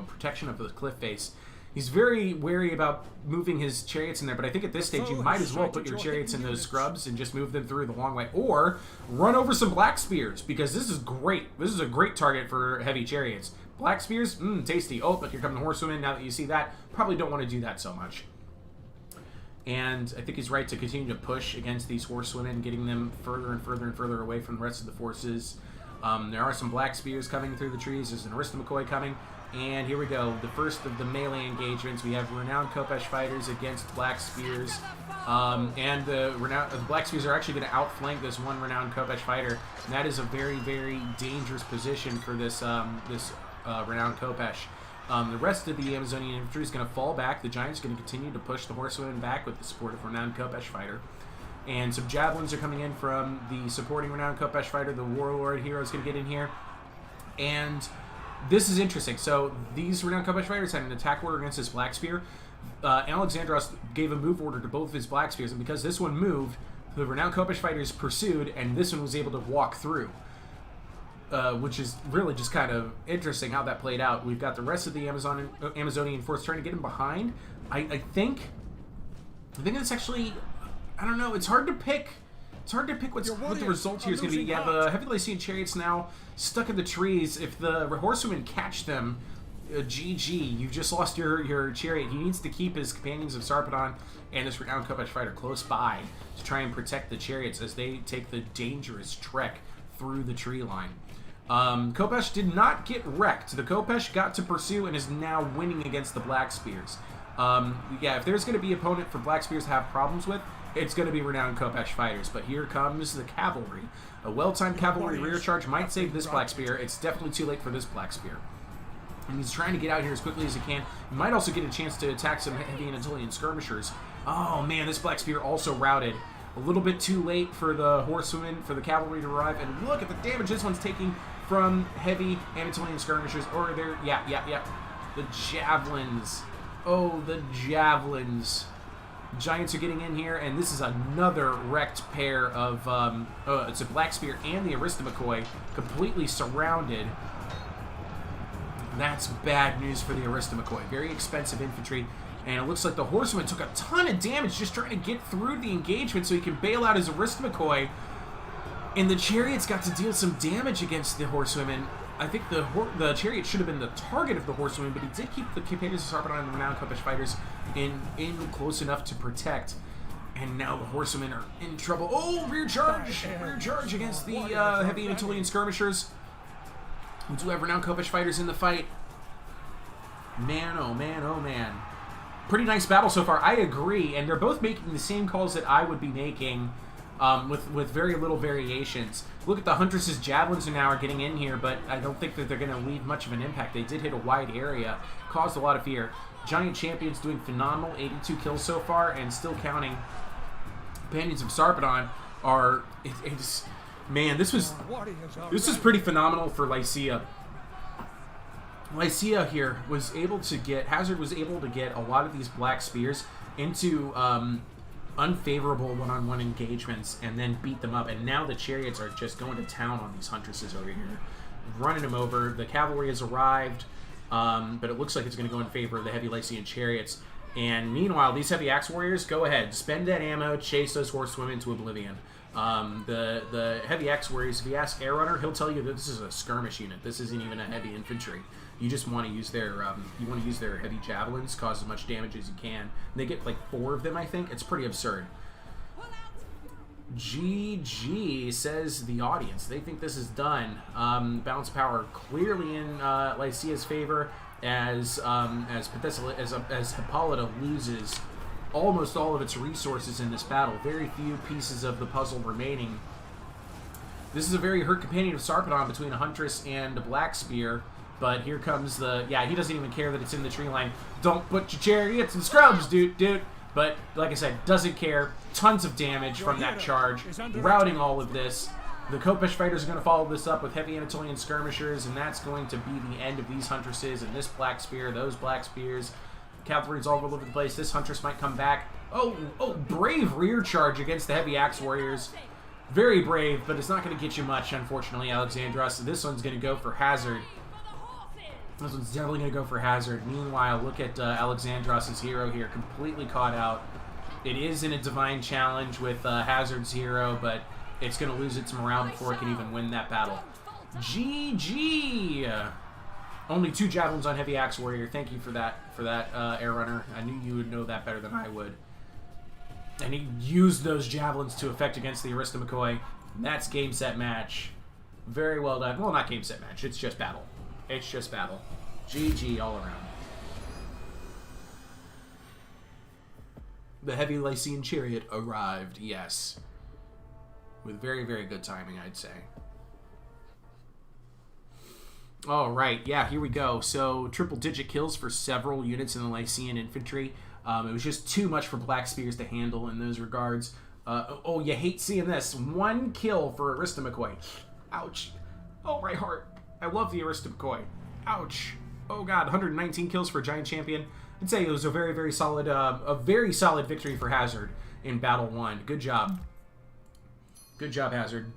protection of the cliff face. He's very wary about moving his chariots in there, but I think at this stage you might as well put your chariots in those scrubs and just move them through the long way. Or run over some black spears, because this is great. This is a great target for heavy chariots. Black spears, tasty. Oh, but here come the horsewomen. Now that you see that, probably don't want to do that so much. And I think he's right to continue to push against these horsewomen, getting them further and further and further away from the rest of the forces. There are some black spears coming through the trees. There's an Aristomakhoi coming. And here we go, the first of the melee engagements. We have renowned Khopesh fighters against black spears. And the black spears are actually going to outflank this one renowned Khopesh fighter. And that is a very, very dangerous position for this renowned Khopesh. The rest of the Amazonian infantry is going to fall back. The giants are going to continue to push the horsewomen back with the support of renowned Khopesh fighter. And some javelins are coming in from the supporting renowned Khopesh fighter. The warlord hero is going to get in here. And this is interesting. So these renowned Khopesh fighters had an attack order against this black spear. Alexandros gave a move order to both of his black spears, and because this one moved, the renowned Khopesh fighters pursued, and this one was able to walk through. Which is really just kind of interesting how that played out. We've got the rest of the Amazonian force trying to get him behind. I think it's actually, I don't know. It's hard to pick. It's hard to pick what the result here is going to be. Yeah, the heavy Lycian chariots now stuck in the trees. If the horsewomen catch them, GG. You've just lost your chariot. He needs to keep his companions of Sarpedon and this renowned Khopesh fighter close by to try and protect the chariots as they take the dangerous trek through the tree line. Khopesh did not get wrecked. The Khopesh got to pursue and is now winning against the black spears. Yeah, if there's going to be an opponent for black spears to have problems with, it's going to be renowned Khopesh fighters. But here comes the cavalry. A well-timed cavalry rear charge might save this black spear. It's definitely too late for this black spear. And he's trying to get out here as quickly as he can. He might also get a chance to attack some heavy Anatolian skirmishers. Oh man, this black spear also routed. A little bit too late for the horsewomen, for the cavalry to arrive. And look at the damage this one's taking from heavy Anatolian skirmishers. Or they're, yeah. The javelins. Oh, the javelins. Giants are getting in here, and this is another wrecked pair of, it's a black spear and the Aristomakhoi completely surrounded. That's bad news for the Aristomakhoi. Very expensive infantry, and it looks like the horseman took a ton of damage just trying to get through the engagement so he can bail out his Aristomakhoi, and the chariots got to deal some damage against the horsewomen. I think the chariot should have been the target of the horsewomen, but he did keep the companions of Sarpedon and the renowned Khopesh fighters in close enough to protect. And now the horsewomen are in trouble. Oh, rear charge! Rear charge against the heavy Anatolian skirmishers. We do have renowned Khopesh fighters in the fight. Man, oh man, oh man. Pretty nice battle so far. I agree, and they're both making the same calls that I would be making, with very little variations. Look at the Huntress's javelins now are getting in here, but I don't think that they're going to leave much of an impact. They did hit a wide area, caused a lot of fear. Giant Champions doing phenomenal, 82 kills so far, and still counting. Companions of Sarpedon are... Man, this was pretty phenomenal for Lycia. Lycia here was able to get... Hazard was able to get a lot of these black spears into... unfavorable one-on-one engagements and then beat them up, and now the chariots are just going to town on these huntresses over here, running them over. The cavalry has arrived, but it looks like it's going to go in favor of the heavy Lycian chariots. And meanwhile, these heavy axe warriors, go ahead, spend that ammo, chase those horsewomen to oblivion. The heavy axe warriors, if you ask Air Runner, he'll tell you that this is a skirmish unit. This isn't even a heavy infantry. You just want to use their heavy javelins, cause as much damage as you can. And they get like 4 of them, I think. It's pretty absurd. GG, says the audience. They think this is done. Balance of power clearly in Lycia's favor, as Hippolyta loses almost all of its resources in this battle. Very few pieces of the puzzle remaining. This is a very hurt companion of Sarpedon between a Huntress and a Black Spear. But here comes the... Yeah, he doesn't even care that it's in the tree line. Don't put your chariots in scrubs, dude. But, like I said, doesn't care. Tons of damage from that charge. Routing all of this. The Khopesh fighters are going to follow this up with heavy Anatolian skirmishers, and that's going to be the end of these Huntresses and this Black Spear, those Black Spears. Cavalry's all over the place. This Huntress might come back. Oh, brave rear charge against the heavy axe warriors. Very brave, but it's not going to get you much, unfortunately, Alexandros. This one's going to go for Hazard. This one's definitely going to go for Hazard. Meanwhile, look at Alexandros' hero here, completely caught out. It is in a divine challenge with Hazard's hero, but it's going to lose its morale before it can even win that battle. GG! Only 2 javelins on Heavy Axe Warrior. Thank you for that, Air Runner. I knew you would know that better than I would. And he used those javelins to effect against the Arista McCoy. That's game, set, match. Very well done. Well, not game, set, match. It's just battle. It's just battle. GG all around. The Heavy Lycian Chariot arrived, yes. With very, very good timing, I'd say. Alright, yeah, here we go. So, triple-digit kills for several units in the Lycian infantry. It was just too much for Black Spears to handle in those regards. Oh, you hate seeing this. 1 kill for Arista McCoy. Ouch. Oh, my heart. I love the Arista McCoy. Ouch. Oh, God. 119 kills for Giant Champion. I'd say it was a very, very solid victory for Hazard in Battle 1. Good job. Good job, Hazard.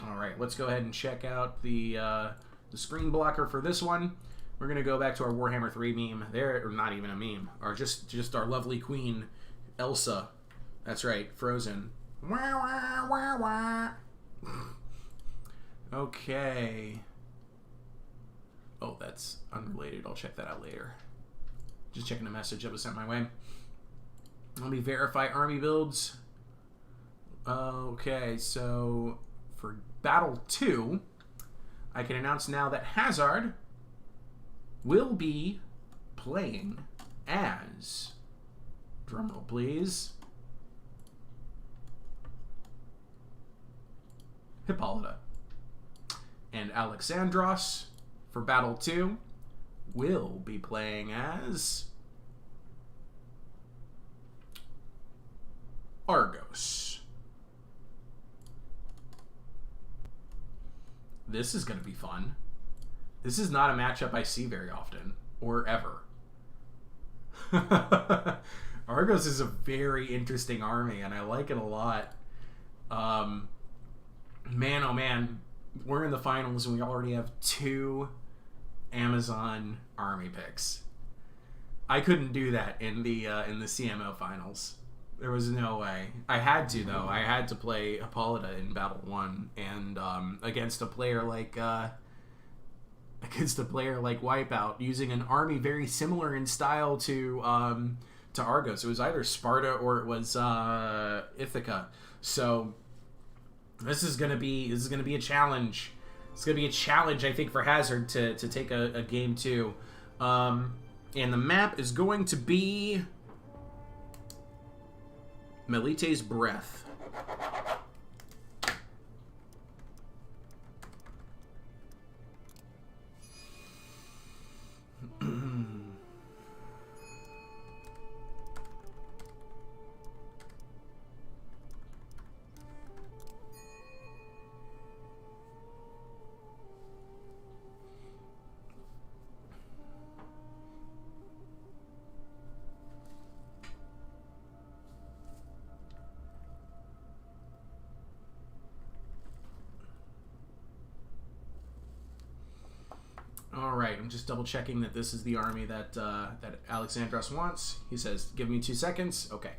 All right, let's go ahead and check out the screen blocker for this one. We're going to go back to our Warhammer 3 meme. There, or not even a meme, or just our lovely queen, Elsa. That's right, Frozen. Wah, wah, wah, wah. Okay. Oh, that's unrelated. I'll check that out later. Just checking a message that was sent my way. Let me verify army builds. Okay, so for Battle 2, I can announce now that Hazard will be playing as, drumroll please, Hippolyta. And Alexandros, for Battle 2, will be playing as Argos. This is going to be fun. This is not a matchup I see very often, or ever. Argos is a very interesting army, and I like it a lot. Man, oh man, we're in the finals, and we already have 2 Amazon army picks. I couldn't do that in the CMO finals. There was no way. I had to, though. I had to play Hippolyta in Battle 1, and against a player like Wipeout, using an army very similar in style to Argos. It was either Sparta or it was Ithaca. So this is gonna be a challenge. It's gonna be a challenge, I think, for Hazard to take a game 2. And the map is going to be Melite's Breath. Alright, I'm just double checking that this is the army that that Alexandros wants. He says, give me 2 seconds. Okay.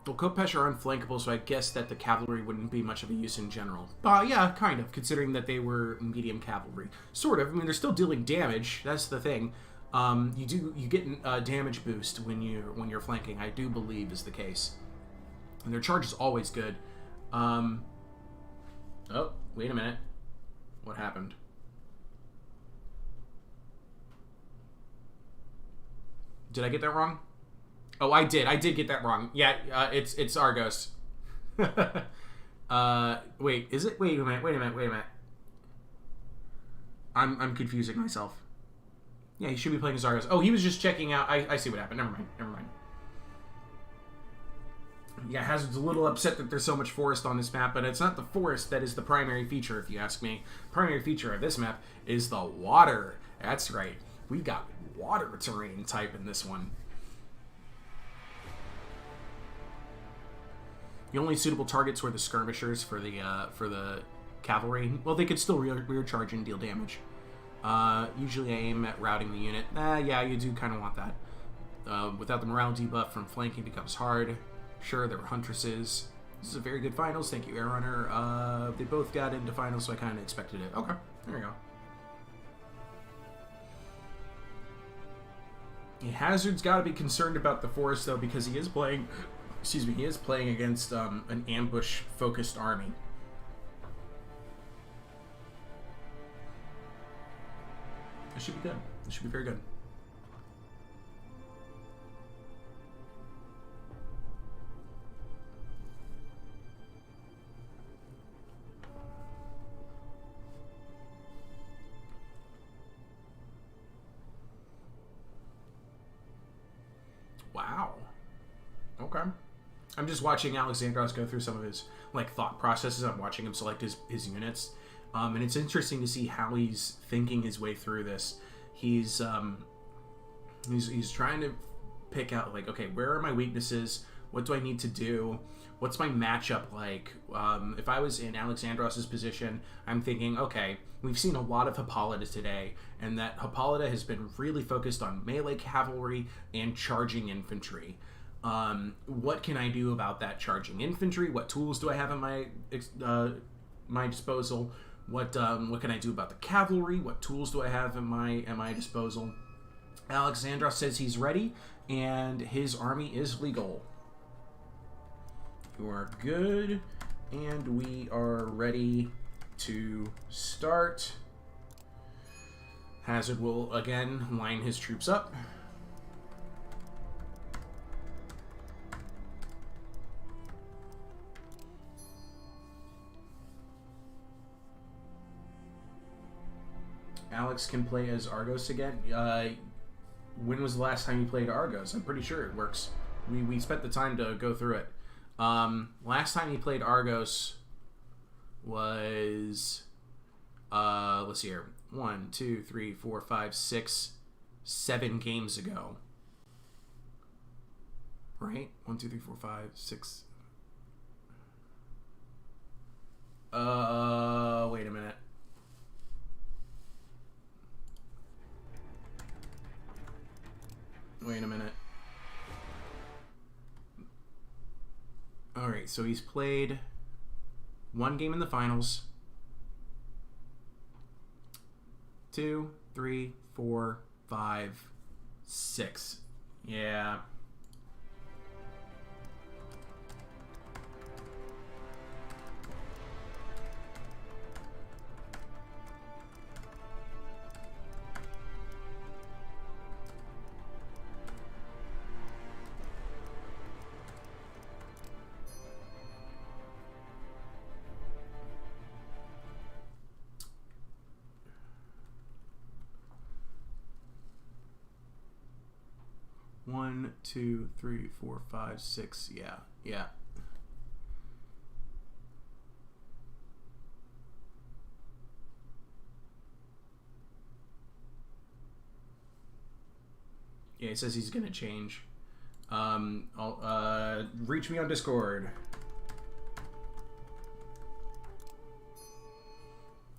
Well, Kopesh are unflankable, so I guess that the cavalry wouldn't be much of a use in general. Yeah, kind of, considering that they were medium cavalry. Sort of. I mean, they're still dealing damage. That's the thing. You get a damage boost when you're flanking. I do believe is the case, and their charge is always good. Oh, wait a minute, what happened? Did I get that wrong? Oh, I did get that wrong. Yeah, it's Argos. Wait, is it? Wait a minute. I'm confusing myself. Yeah, he should be playing as Argos. Oh, he was just checking out. I see what happened. Never mind. Yeah, Hazard's a little upset that there's so much forest on this map, but it's not the forest that is the primary feature, if you ask me. Primary feature of this map is the water. That's right. We got water terrain type in this one. The only suitable targets were the skirmishers for the cavalry. Well, they could still rear charge and deal damage. Usually I aim at routing the unit. Yeah, you do kind of want that. Without the morale debuff from flanking becomes hard. Sure, there were huntresses. This is a very good finals. Thank you, Air Runner. They both got into finals, so I kind of expected it. Okay, there we go. Hazard's got to be concerned about the forest, though, because he is playing... Excuse me, he is playing against an ambush-focused army. This should be good. This should be very good. Wow. Okay. I'm just watching Alexandros go through some of his thought processes. I'm watching him select his units. And it's interesting to see how he's thinking his way through this. He's trying to pick out okay, where are my weaknesses? What do I need to do? What's my matchup like? If I was in Alexandros' position, I'm thinking, okay, we've seen a lot of Hippolyta today, and that Hippolyta has been really focused on melee cavalry and charging infantry. What can I do about that charging infantry? What tools do I have at my disposal? What can I do about the cavalry? What tools do I have at my disposal? Alexandros says he's ready, and his army is legal. You are good, and we are ready to start. Hazard will again line his troops up. Alex can play as Argos again. When was the last time you played Argos? I'm pretty sure it works. We spent the time to go through it. Last time he played Argos was let's see here. 1, 2, 3, 4, 5, 6, 7 games ago. Right? 1, 2, 3, 4, 5, 6. Wait a minute. Wait a minute. Alright, so he's played 1 game in the finals. 2, 3, 4, 5, 6. Yeah. One, 2, 3, 4, 5, 6. Yeah. Yeah, he says he's gonna change. I'll reach me on Discord.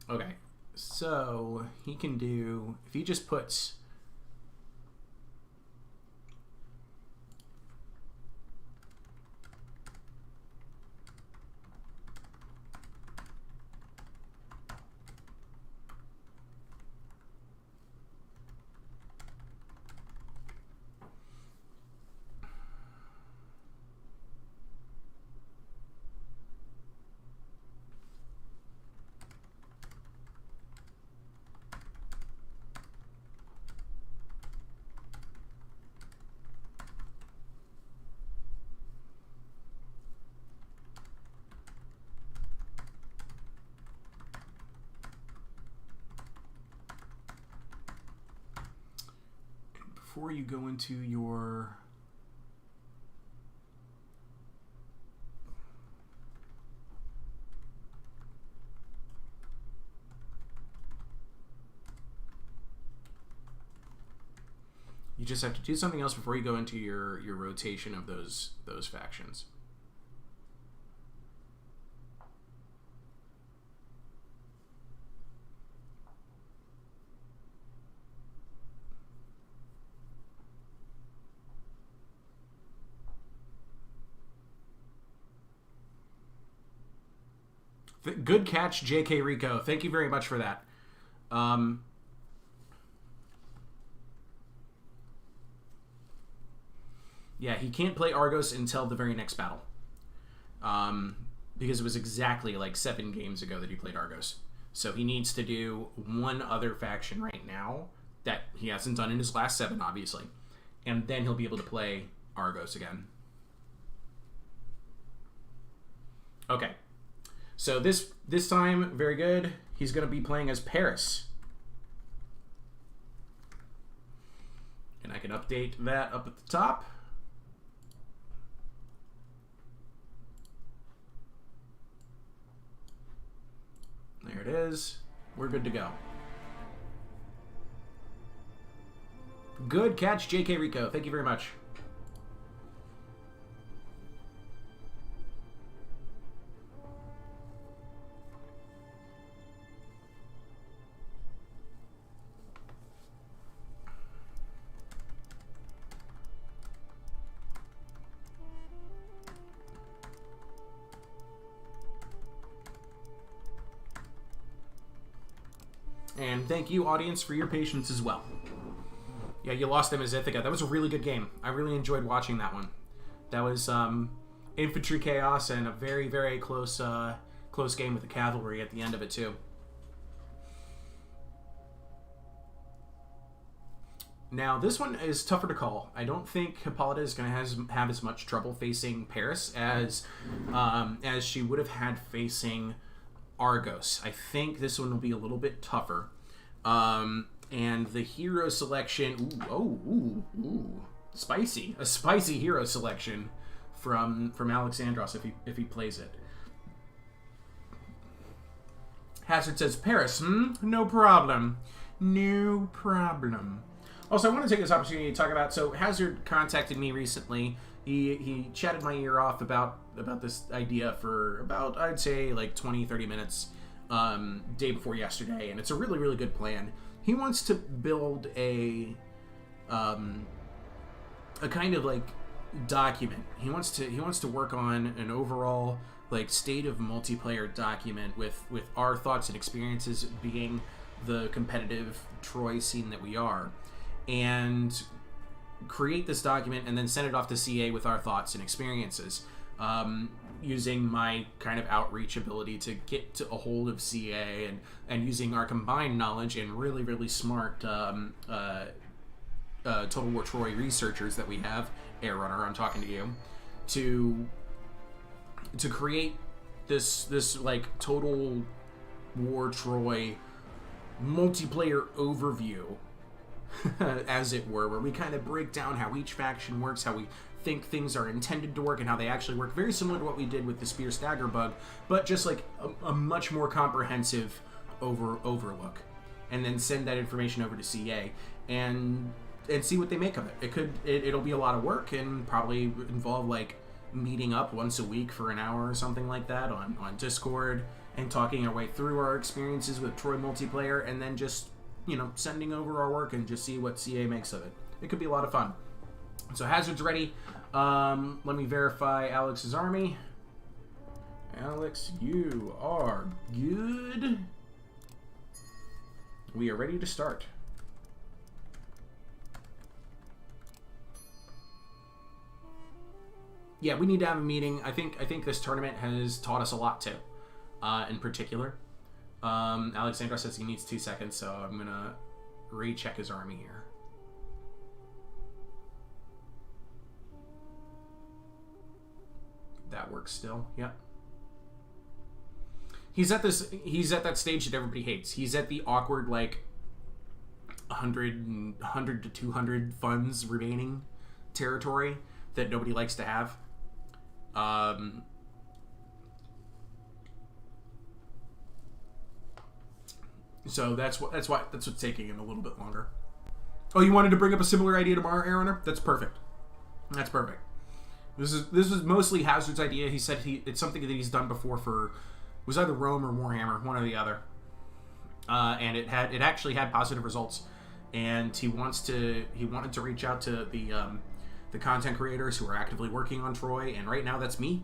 Okay, so he can do, if he just puts before you go into your you just have to do something else before you go into your rotation of those factions. Good catch, J.K. Rico. Thank you very much for that. Yeah, he can't play Argos until the very next battle. Because it was exactly like 7 games ago that he played Argos. So he needs to do one other faction right now that he hasn't done in his last 7, obviously. And then he'll be able to play Argos again. Okay. So this time, very good. He's going to be playing as Paris. And I can update that up at the top. There it is. We're good to go. Good catch, J.K. Rico. Thank you very much. And thank you, audience, for your patience as well. Yeah, you lost them as Ithaca. That was a really good game. I really enjoyed watching that one. That was infantry chaos and a very, very close game with the cavalry at the end of it, too. Now, this one is tougher to call. I don't think Hippolyta is going to have as much trouble facing Paris as she would have had facing Argos. I think this one will be a little bit tougher. And the hero selection... Ooh. Spicy. A spicy hero selection from Alexandros if he plays it. Hazard says, Paris, no problem. No problem. Also, I want to take this opportunity to talk about... So, Hazard contacted me recently. He chatted my ear off about this idea for about, I'd say, like 20-30 minutes day before yesterday, and it's a really, really good plan. He wants to build a kind of like document. He wants to work on an overall like state of multiplayer document with our thoughts and experiences being the competitive Troy scene that we are, and create this document and then send it off to CA with our thoughts and experiences, using my kind of outreach ability to get to a hold of CA and using our combined knowledge and really, really smart Total War Troy researchers that we have, Air Runner, I'm talking to you, to create this like Total War Troy multiplayer overview, as it were, where we kind of break down how each faction works, how we think things are intended to work, and how they actually work. Very similar to what we did with the Spear Stagger bug, but just like a much more comprehensive overlook. And then send that information over to CA and see what they make of it. It'll be a lot of work and probably involve like meeting up once a week for an hour or something like that on Discord and talking our way through our experiences with Troy multiplayer, and then just, you know, sending over our work and just see what CA makes of it. It could be a lot of fun. So Hazard's ready. Let me verify Alex's army. Alex, you are good. We are ready to start. Yeah, we need to have a meeting. I think this tournament has taught us a lot too. In particular, Alexandros says he needs 2 seconds, so I'm gonna recheck his army here. That works still. Yep. He's at that stage that everybody hates. He's at the awkward like 100 to 200 funds remaining territory that nobody likes to have. So that's what's taking him a little bit longer. Oh, you wanted to bring up a similar idea tomorrow, Air Runner? That's perfect. That's perfect. This was mostly Hazard's idea. He said it's something that he's done before for, it was either Rome or Warhammer, one or the other, and it actually had positive results. And he wanted to reach out to the content creators who are actively working on Troy, and right now that's me.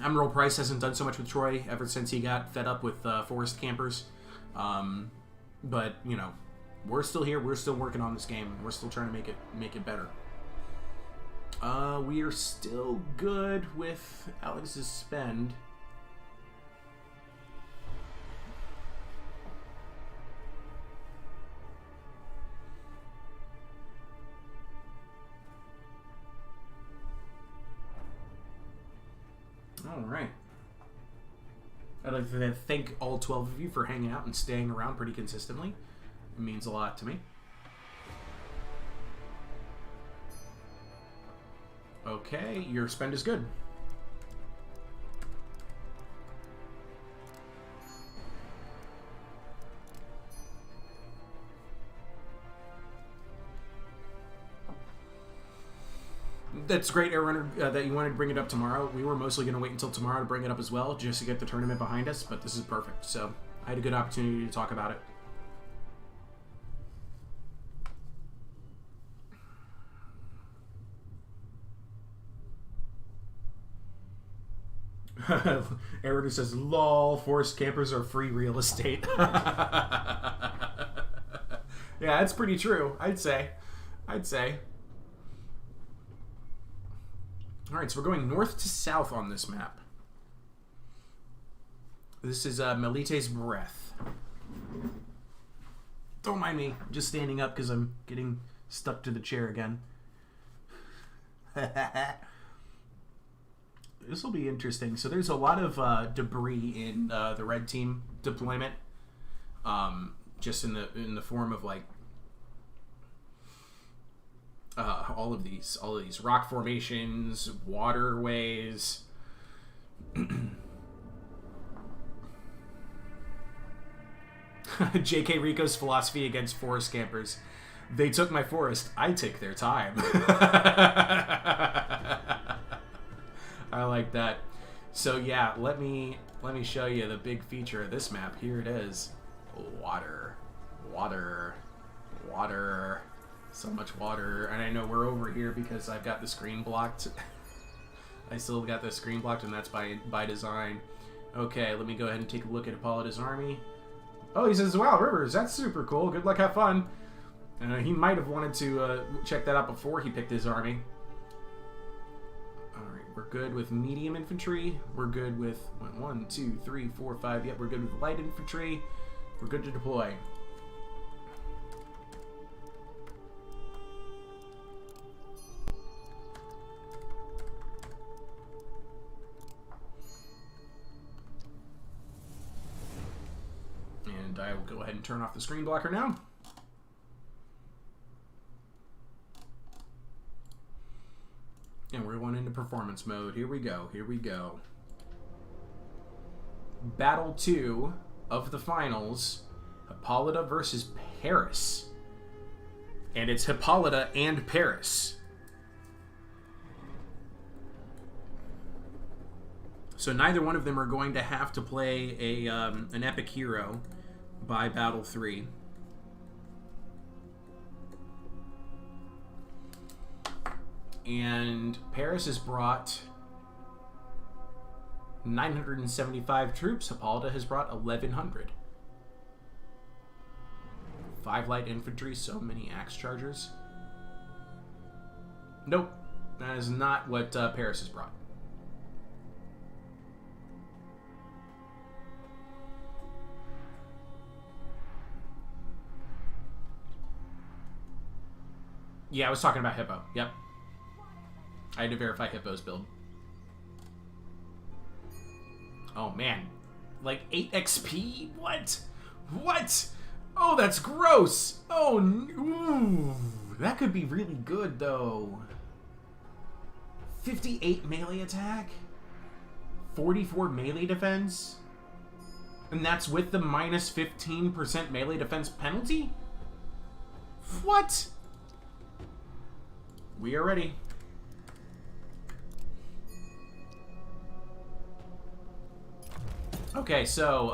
Admiral Price hasn't done so much with Troy ever since he got fed up with forest campers. But, you know, we're still here. We're still working on this game. We're still trying to make it better. We are still good with Alex's spend. All right. I'd like to thank all 12 of you for hanging out and staying around pretty consistently. It means a lot to me. Okay, your spend is good. That's great, Air Runner, that you wanted to bring it up tomorrow. We were mostly going to wait until tomorrow to bring it up as well, just to get the tournament behind us, but this is perfect. So I had a good opportunity to talk about it. Air Runner says, lol, forest campers are free real estate. Yeah, that's pretty true, I'd say. Alright, so we're going north to south on this map. This is Melite's Breath. Don't mind me, I'm just standing up because I'm getting stuck to the chair again. This will be interesting. So there's a lot of debris in the red team deployment. Just in the form of like all of these rock formations, waterways. J.K. Rico's philosophy against forest campers: they took my forest, I take their time. I like that. So yeah, let me show you the big feature of this map. Here it is. Water. So much water. And I know we're over here because I've got the screen blocked. I still got the screen blocked, and that's by design. Okay, let me go ahead and take a look at Hippolyta's army. Oh, he says, wow, rivers, that's super cool. Good luck, have fun. He might have wanted to check that out before he picked his army. Alright, we're good with medium infantry. We're good with 1, 2, 3, 4, 5. Yep, we're good with light infantry. We're good to deploy. And I will go ahead and turn off the screen blocker now. And we're going into performance mode. Here we go. Battle 2 of the finals. Hippolyta versus Paris. And it's Hippolyta and Paris. So neither one of them are going to have to play an epic hero by Battle 3. And Paris has brought 975 troops. Hippolyta has brought 1,100. 5 light infantry, so many axe chargers. Nope, that is not what Paris has brought. Yeah, I was talking about Hippo. Yep. I had to verify Hippo's build. Oh, man. Like 8 XP? What? What? Oh, that's gross. Oh, ooh. That could be really good, though. 58 melee attack? 44 melee defense? And that's with the minus 15% melee defense penalty? What? We are ready. Okay, so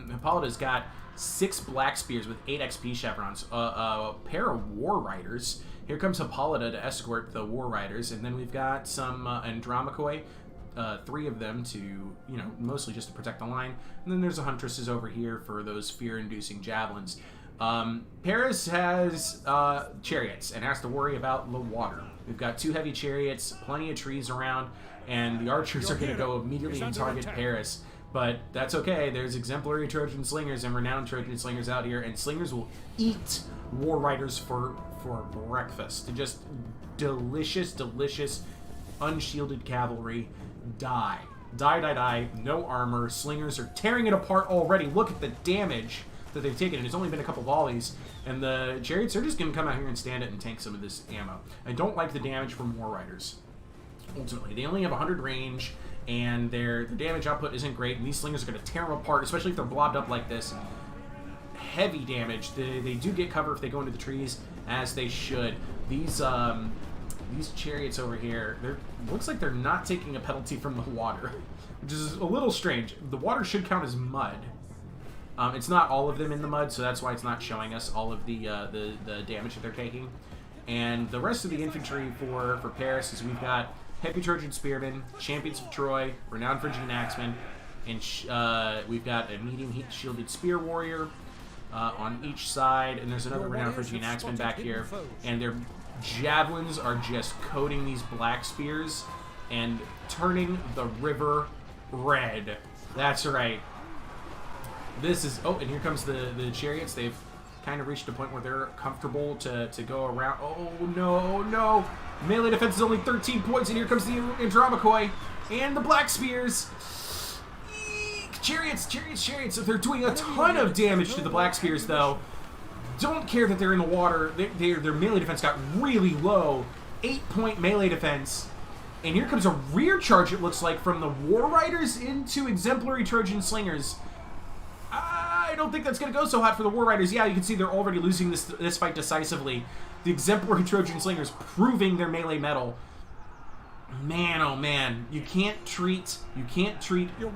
Hippolyta's got 6 Black Spears with 8 XP chevrons, a pair of War Riders. Here comes Hippolyta to escort the War Riders, and then we've got some Andromachoi, 3 of them to, you know, mostly just to protect the line. And then there's the Huntresses over here for those fear-inducing javelins. Paris has chariots and has to worry about the water. We've got 2 heavy chariots, plenty of trees around, and the archers are going to go immediately and target Paris. But that's okay. There's exemplary Trojan slingers and renowned Trojan slingers out here, and slingers will eat war riders for breakfast. They're just delicious, delicious, unshielded cavalry. Die. Die, die, die. No armor. Slingers are tearing it apart already. Look at the damage that they've taken. It's only been a couple volleys, and the chariots are just going to come out here and stand it and tank some of this ammo. I don't like the damage from war riders. Ultimately, they only have 100 range, and their damage output isn't great, and these slingers are going to tear them apart, especially if they're blobbed up like this. Heavy damage. They do get cover if they go into the trees, as they should. These chariots over here, looks like they're not taking a penalty from the water, which is a little strange. The water should count as mud. It's not all of them in the mud, so that's why it's not showing us all of the damage that they're taking. And the rest of the infantry for Paris is we've got heavy Trojan spearmen, champions of Troy, renowned Phrygian axemen, and we've got a medium heat shielded spear warrior on each side, and there's another renowned Phrygian axeman back here, and their javelins are just coating these black spears and turning the river red. That's right. This is... Oh, and here comes the chariots. They've kind of reached a point where they're comfortable to go around. Oh, no, no. Melee defense is only 13 points, and here comes the Andromachoi and the Black Spears. Eek, chariots, chariots, chariots. So they're doing a ton of damage to the Black Spears, though. Don't care that they're in the water. Their melee defense got really low. 8-point melee defense. And here comes a rear charge, it looks like, from the War Riders into exemplary Trojan slingers. I don't think that's going to go so hot for the War Riders. Yeah, you can see they're already losing this fight decisively. The exemplary Trojan slingers proving their melee mettle. Man, oh man, you can't treat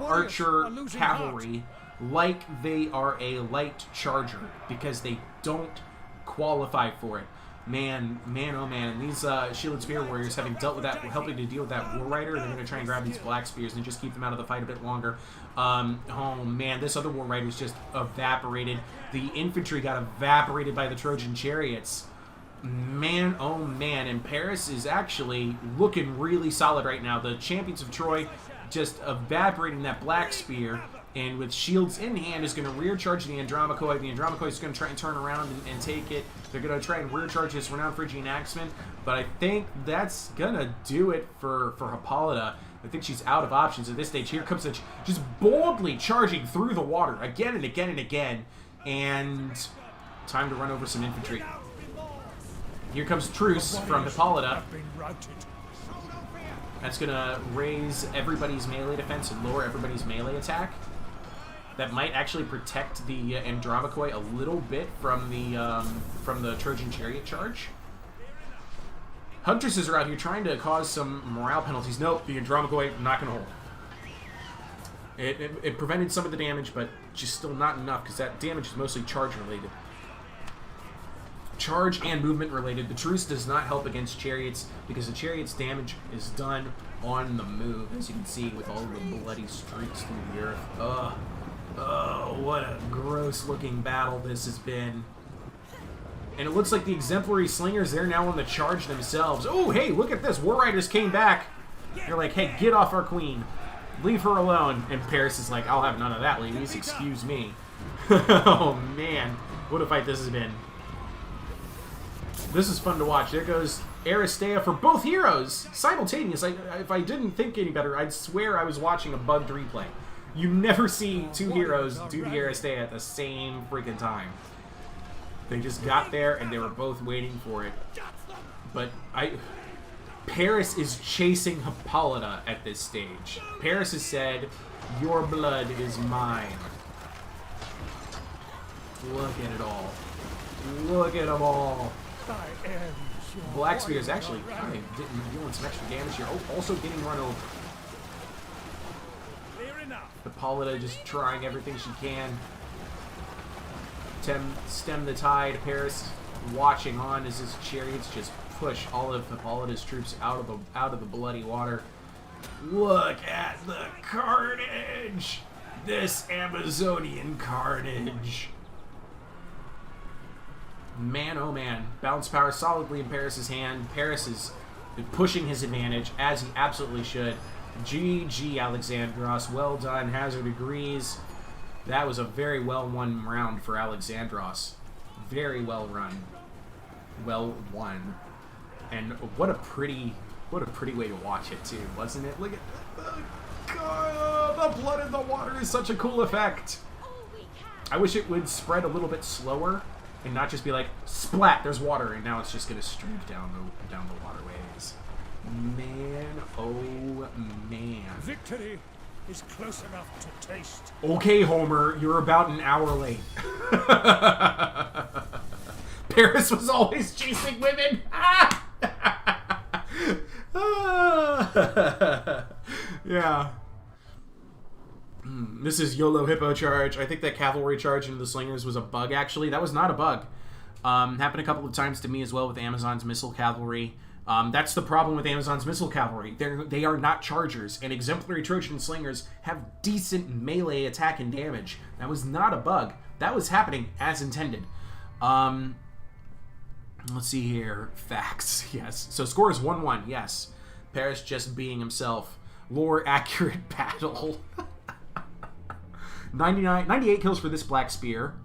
archer cavalry like they are a light charger because they don't qualify for it. Man, oh man, these shielded spear warriors, having dealt with that, helping to deal with that war rider, they're going to try and grab these black spears and just keep them out of the fight a bit longer. Oh man, this other war rider's just evaporated. The infantry got evaporated by the Trojan chariots. Man, oh man, and Paris is actually looking really solid right now. The champions of Troy just evaporating that black spear, and with shields in hand is going to rear charge the Andromachoi. The Andromachoi is going to try and turn around and take it. They're going to try and rear charge this renowned Phrygian axeman, but I think that's going to do it for Hippolyta. I think she's out of options at this stage. Here comes just boldly charging through the water again and again and again, and time to run over some infantry. Here comes Truce from Hippolyta. That's going to raise everybody's melee defense and lower everybody's melee attack. That might actually protect the Andromachoi a little bit from the Trojan chariot charge. Huntresses are out here trying to cause some morale penalties. Nope, the Andromachoi not going to hold. It prevented some of the damage, but just still not enough because that damage is mostly charge related. Charge and movement related. The truce does not help against chariots because the chariot's damage is done on the move, as you can see with all the bloody streaks through the earth. Ugh. Oh, what a gross looking battle this has been. And it looks like the exemplary slingers, they're now on the charge themselves. Oh, hey, look at this. War Riders came back. They're like, hey, get off our queen. Leave her alone. And Paris is like, I'll have none of that, ladies. Excuse me. Oh, man. What a fight this has been. This is fun to watch. There goes Aristea for both heroes simultaneous. If I didn't think any better, I'd swear I was watching a bugged replay. You never see two heroes do the Aristea at the same freaking time. They just got there and they were both waiting for it. But Paris is chasing Hippolyta at this stage. Paris has said, your blood is mine. Look at it all. Look at them all. Black Spear is actually kind of doing some extra damage here. Oh, also getting run over. Hippolyta just trying everything she can. Stem the tide. Paris watching on as his chariots just push all of Hippolyta's troops out of the bloody water. Look at the carnage! This Amazonian carnage. Man, oh man. Balance power solidly in Paris' hand. Paris is pushing his advantage, as he absolutely should. GG, Alexandros. Well done. Hazard agrees. That was a very well won round for Alexandros. Very well run. Well won. And what a pretty way to watch it too, wasn't it? Look at the blood in the water is such a cool effect. I wish it would spread a little bit slower and not just be like splat, there's water, and now it's just gonna streak down the waterways. Man, oh man. Victory is close enough to taste. Okay, Homer, you're about an hour late. Paris was always chasing women. Yeah. This is YOLO Hippo charge. I think that cavalry charge into the slingers was a bug, actually. That was not a bug. Happened a couple of times to me as well with Amazon's missile cavalry. That's the problem with Amazon's missile cavalry. They are not chargers, and exemplary Trojan slingers have decent melee attack and damage. That was not a bug. That was happening as intended. Let's see here. Facts. Yes. So score is 1-1. Yes. Paris just being himself. Lore accurate battle. 98 kills for this Black Spear.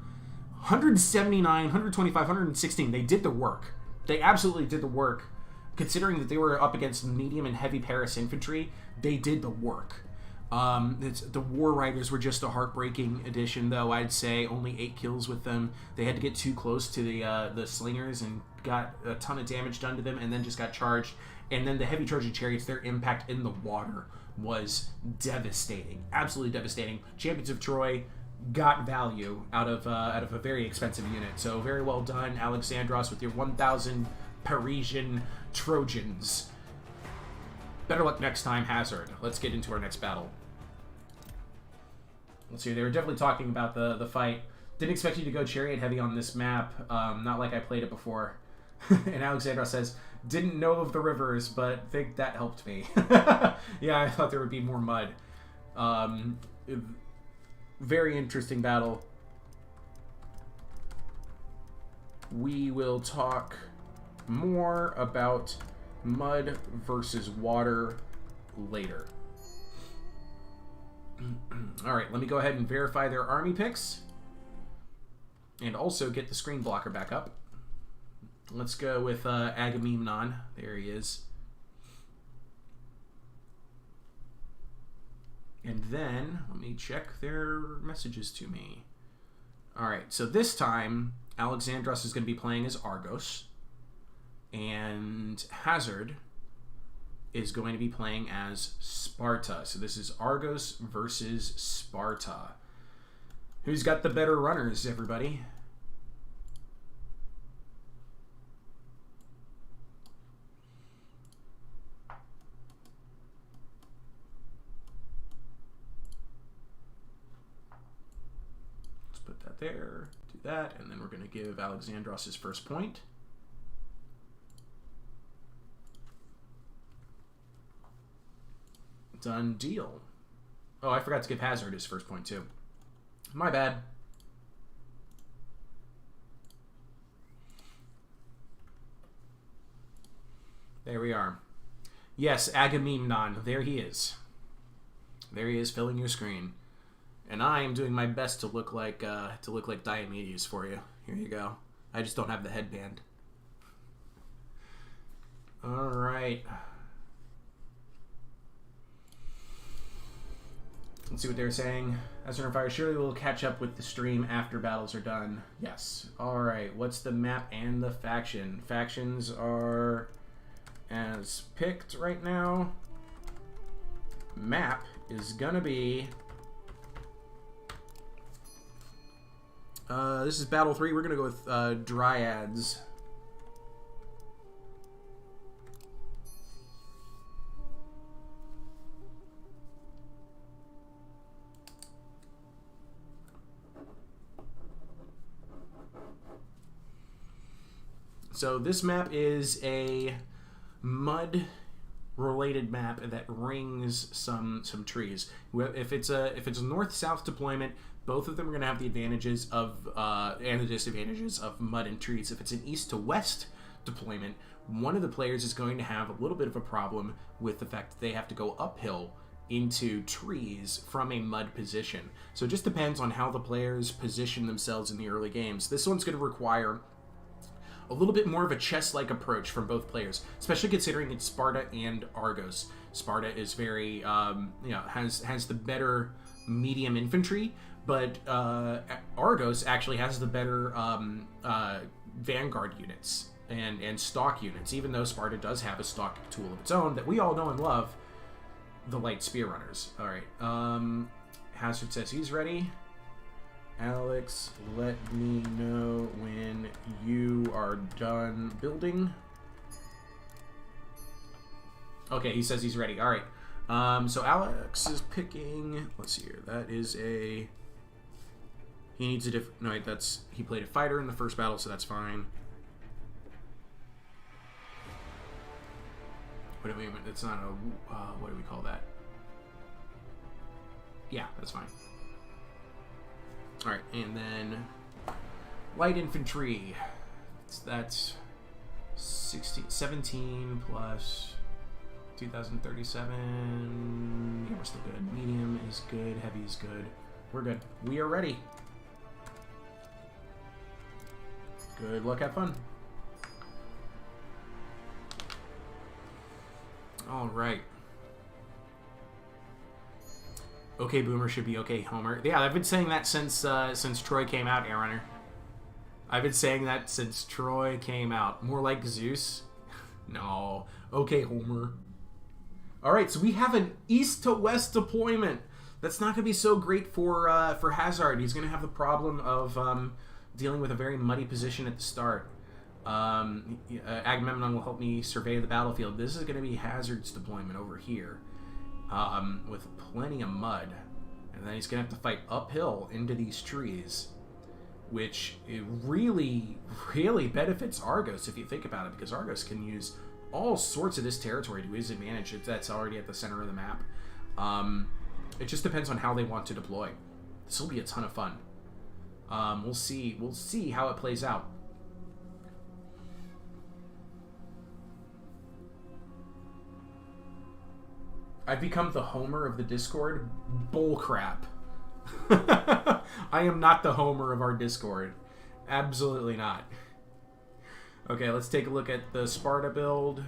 179, 125, 116. They did the work. They absolutely did the work. Considering that they were up against medium and heavy Paris infantry, they did the work. The War Riders were just a heartbreaking addition, though. I'd say only 8 kills with them. They had to get too close to the slingers and got a ton of damage done to them, and then just got charged. And then the heavy Trojan chariots, their impact in the water was devastating, absolutely devastating. Champions of Troy got value out of a very expensive unit. So very well done, Alexandros, with your 1,000 Parisian Trojans. Better luck next time, Hazard. Let's get into our next battle. Let's see, they were definitely talking about the fight. Didn't expect you to go chariot heavy on this map. Not like I played it before. And Alexandros says, didn't know of the rivers, but think that helped me. Yeah, I thought there would be more mud. Very interesting battle. We will talk more about mud versus water later. Alright, let me go ahead and verify their army picks. And also get the screen blocker back up. Let's go with Agamemnon. There he is. And then, let me check their messages to me. Alright, so this time, Alexandros is going to be playing as Argos. And Hazard is going to be playing as Sparta. So this is Argos versus Sparta. Who's got the better runners, everybody? Let's put that there, do that, and then we're going to give Alexandros his first point. Done deal. Oh, I forgot to give Hazard his first point, too. My bad. There we are. Yes, Agamemnon. There he is. There he is, filling your screen. And I am doing my best to look like Diomedes for you. Here you go. I just don't have the headband. All right. Let's see what they're saying. As on fire, surely we'll catch up with the stream after battles are done. Yes. Alright, what's the map and the faction? Factions are as picked right now. Map is gonna be... this is Battle 3. We're gonna go with Dryads. So this map is a mud related map that rings some trees. If it's a north-south deployment, both of them are going to have the advantages of and the disadvantages of mud and trees. If it's an east to west deployment, one of the players is going to have a little bit of a problem with the fact that they have to go uphill into trees from a mud position. So it just depends on how the players position themselves in the early games. This one's going to require a little bit more of a chess-like approach from both players, especially considering it's Sparta and Argos. Sparta is very, has the better medium infantry, but Argos actually has the better vanguard units and stock units, even though Sparta does have a stock tool of its own that we all know and love, the light spear runners. All right, Hazard says he's ready. Alex, let me know when you are done building. Okay, he says he's ready. All right. So Alex is picking. Let's see here. That is a. He needs a different. No, that's he played a fighter in the first battle, so that's fine. Wait a minute. It's not a. What do we call that? Yeah, that's fine. Alright, and then light infantry. That's 17 plus 2037. Yeah, we're still good. Medium is good. Heavy is good. We're good. We are ready. Good luck. Have fun. Alright. Okay, Boomer should be okay, Homer. Yeah, I've been saying that since Troy came out, Airrunner. I've been saying that since Troy came out. More like Zeus. No. Okay, Homer. Alright, so we have an east to west deployment. That's not going to be so great for Hazard. He's going to have the problem of dealing with a very muddy position at the start. Agamemnon will help me survey the battlefield. This is going to be Hazard's deployment over here. With plenty of mud, and then he's gonna have to fight uphill into these trees, which it really benefits Argos if you think about it, because Argos can use all sorts of this territory to his advantage if that's already at the center of the map. It just depends on how they want to deploy. This will be a ton of fun. We'll see how it plays out. I've become the Homer of the Discord. Bullcrap. I am not the Homer of our Discord. Absolutely not. Okay, let's take a look at the Sparta build.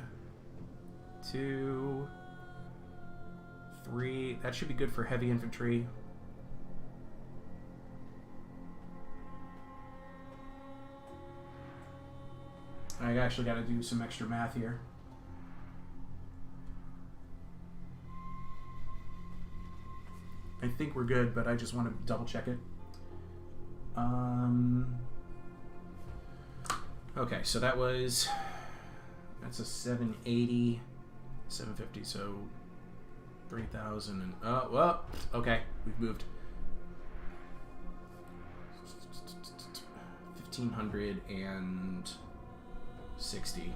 2, 3. That should be good for heavy infantry. I actually got to do some extra math here. I think we're good, but I just want to double check it. Okay, so that's a 780, 750, so 3,000, and well, okay, we've moved. 1,560,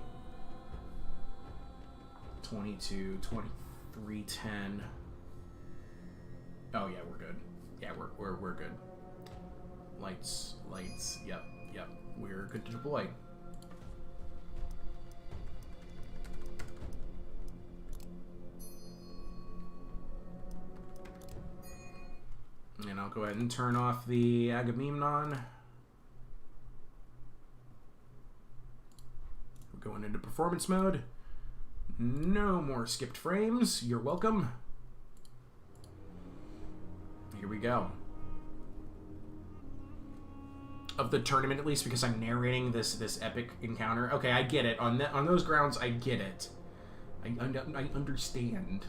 22, 2310. Oh yeah, we're good. Yeah, we're good. Lights. Yep. We're good to deploy. And I'll go ahead and turn off the Agamemnon. We're going into performance mode. No more skipped frames. You're welcome. Here we go. Of the tournament, at least, because I'm narrating this epic encounter. Okay, I get it. On those grounds, I get it. I understand.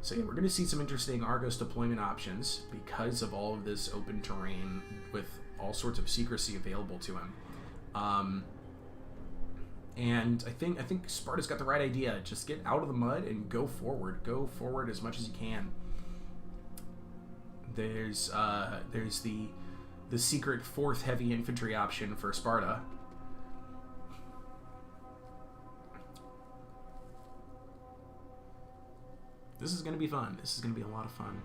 So yeah, we're going to see some interesting Argos deployment options because of all of this open terrain with all sorts of secrecy available to him. And I think Sparta's got the right idea. Just get out of the mud and go forward. Go forward as much as you can. There's the secret 4th heavy infantry option for Sparta. This is going to be fun. This is going to be a lot of fun.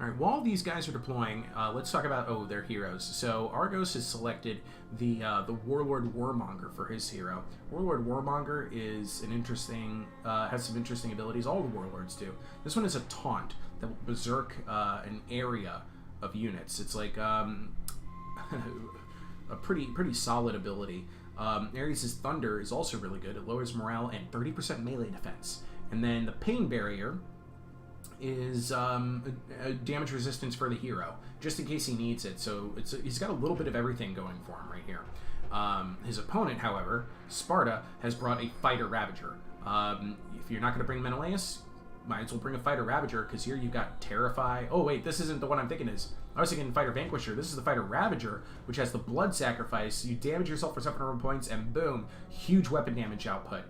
All right, while these guys are deploying, let's talk about, their heroes. So Argos has selected the Warlord Warmonger for his hero. Warlord Warmonger is an interesting, has some interesting abilities. All the Warlords do. This one is a taunt that will berserk an area of units. It's like a pretty solid ability. Ares' Thunder is also really good. It lowers morale and 30% melee defense. And then the Pain Barrier is a damage resistance for the hero, just in case he needs it. So he's got a little bit of everything going for him right here. His opponent, however, Sparta, has brought a Fighter Ravager. If you're not going to bring Menelaus, might as well bring a Fighter Ravager, because here you've got Terrify. Oh wait, this isn't the one I'm thinking is. I was thinking Fighter Vanquisher. This is the Fighter Ravager, which has the Blood Sacrifice. You damage yourself for 700 points, and boom, huge weapon damage output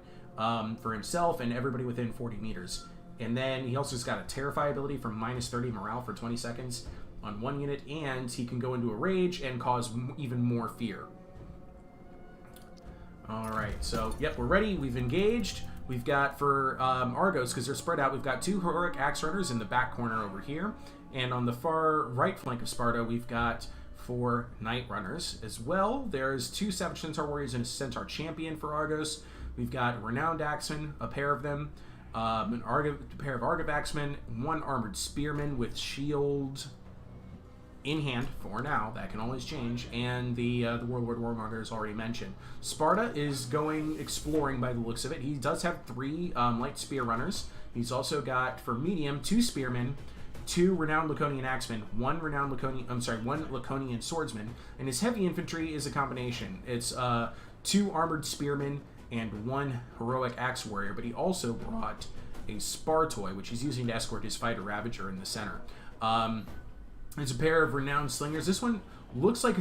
for himself and everybody within 40 meters. And then he also has got a Terrify ability for minus 30 morale for 20 seconds on one unit, and he can go into a rage and cause even more fear. Alright, so, yep, we're ready. We've engaged. We've got, for Argos, because they're spread out, we've got 2 Heroic Axe Runners in the back corner over here. And on the far right flank of Sparta, we've got 4 Knight Runners as well. There's 2 Savage Centaur Warriors and a Centaur Champion for Argos. We've got Renowned Axemen, a pair of them. A pair of Argive Axemen, 1 Armored Spearman with shield in hand for now. That can always change. And the Warlord Warmonger is already mentioned. Sparta is going exploring by the looks of it. He does have 3 Light Spear Runners. He's also got, for medium, 2 Spearmen, 2 Renowned Laconian Axemen, 1 Laconian Swordsman, and his heavy infantry is a combination. It's 2 Armored Spearmen and 1 Heroic Axe Warrior, but he also brought a Spartoy, which he's using to escort his Fighter Ravager in the center. There's a pair of Renowned Slingers. This one looks like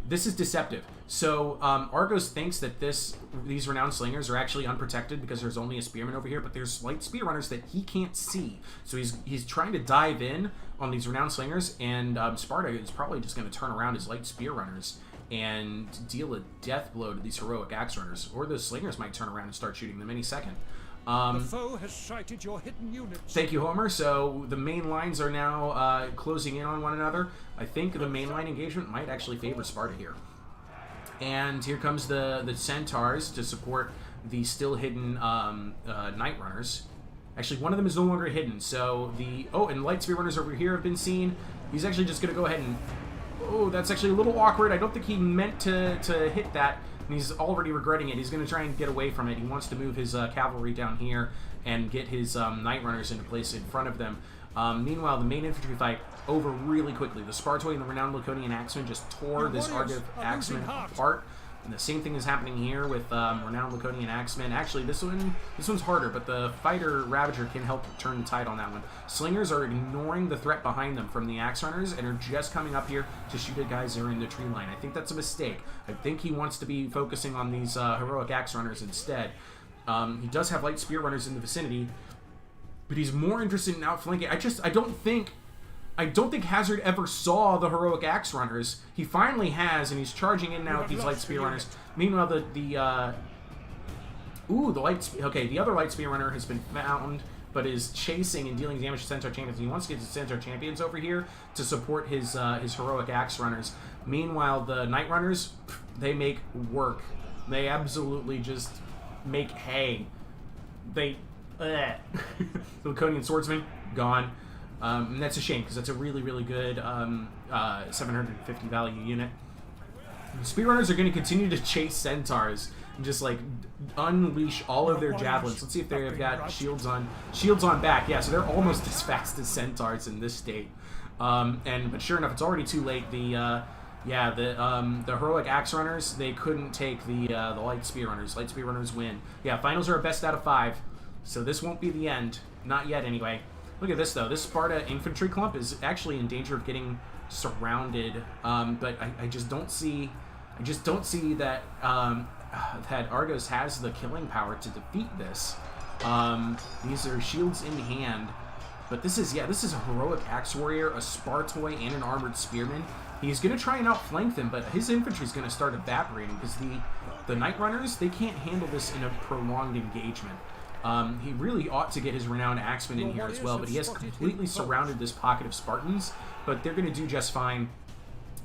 this is deceptive. So Argos thinks that these Renowned Slingers are actually unprotected because there's only a Spearman over here, but there's Light Spear Runners that he can't see. So he's trying to dive in on these Renowned Slingers, and Sparta is probably just going to turn around his Light Spear Runners and deal a death blow to these Heroic Axe Runners. Or the Slingers might turn around and start shooting them any second. The foe has sighted your hidden units. Thank you, Homer. So the main lines are now closing in on one another. I think the main line engagement might actually favor Sparta here. And here comes the Centaurs to support the still hidden Knight Runners. Actually, one of them is no longer hidden. So and Light Spear Runners over here have been seen. He's actually just going to go ahead and... Oh, that's actually a little awkward. I don't think he meant to hit that. And he's already regretting it. He's going to try and get away from it. He wants to move his cavalry down here and get his Knight Runners into place in front of them. Meanwhile, the main infantry fight over really quickly. The Spartoy and the Renowned Laconian Axemen just tore this Argive Axemen apart. And the same thing is happening here with Renowned Laconian Axemen. Actually, this one's harder, but the Fighter Ravager can help turn the tide on that one. Slingers are ignoring the threat behind them from the Axe Runners and are just coming up here to shoot at guys that are in the tree line. I think that's a mistake. I think he wants to be focusing on these Heroic Axe Runners instead. He does have Light Spear Runners in the vicinity, but he's more interested in outflanking. I don't think Hazard ever saw the Heroic Axe Runners. He finally has, and he's charging in now with these Light Spear Runners. Meanwhile, the other Light Spear Runner has been found, but is chasing and dealing damage to Centaur Champions. He wants to get the Centaur Champions over here to support his Heroic Axe Runners. Meanwhile, the Knight Runners, they make work. They absolutely just make hay. The Laconian Swordsman, gone. And that's a shame, because that's a really, really good 750 value unit. Spearrunners are going to continue to chase Centaurs and just, like, unleash all of their javelins. Let's see if they've got shields on. Shields on back, yeah, so they're almost as fast as Centaurs in this state. But sure enough, it's already too late. The Heroic Axe Runners, they couldn't take the Light Spear Runners. Light Spear Runners win. Yeah, finals are a best out of 5, so this won't be the end. Not yet, anyway. Look at this, though. This Sparta infantry clump is actually in danger of getting surrounded, but I just don't see that that Argos has the killing power to defeat this. These are shields in hand, but this is a Heroic Axe Warrior, a Spartoy, and an Armored Spearman. He's going to try and outflank them, but his infantry is going to start evaporating because the Knight Runners, they can't handle this in a prolonged engagement. He really ought to get his Renowned Axeman in here as well, but he has completely surrounded this pocket of Spartans, but they're going to do just fine.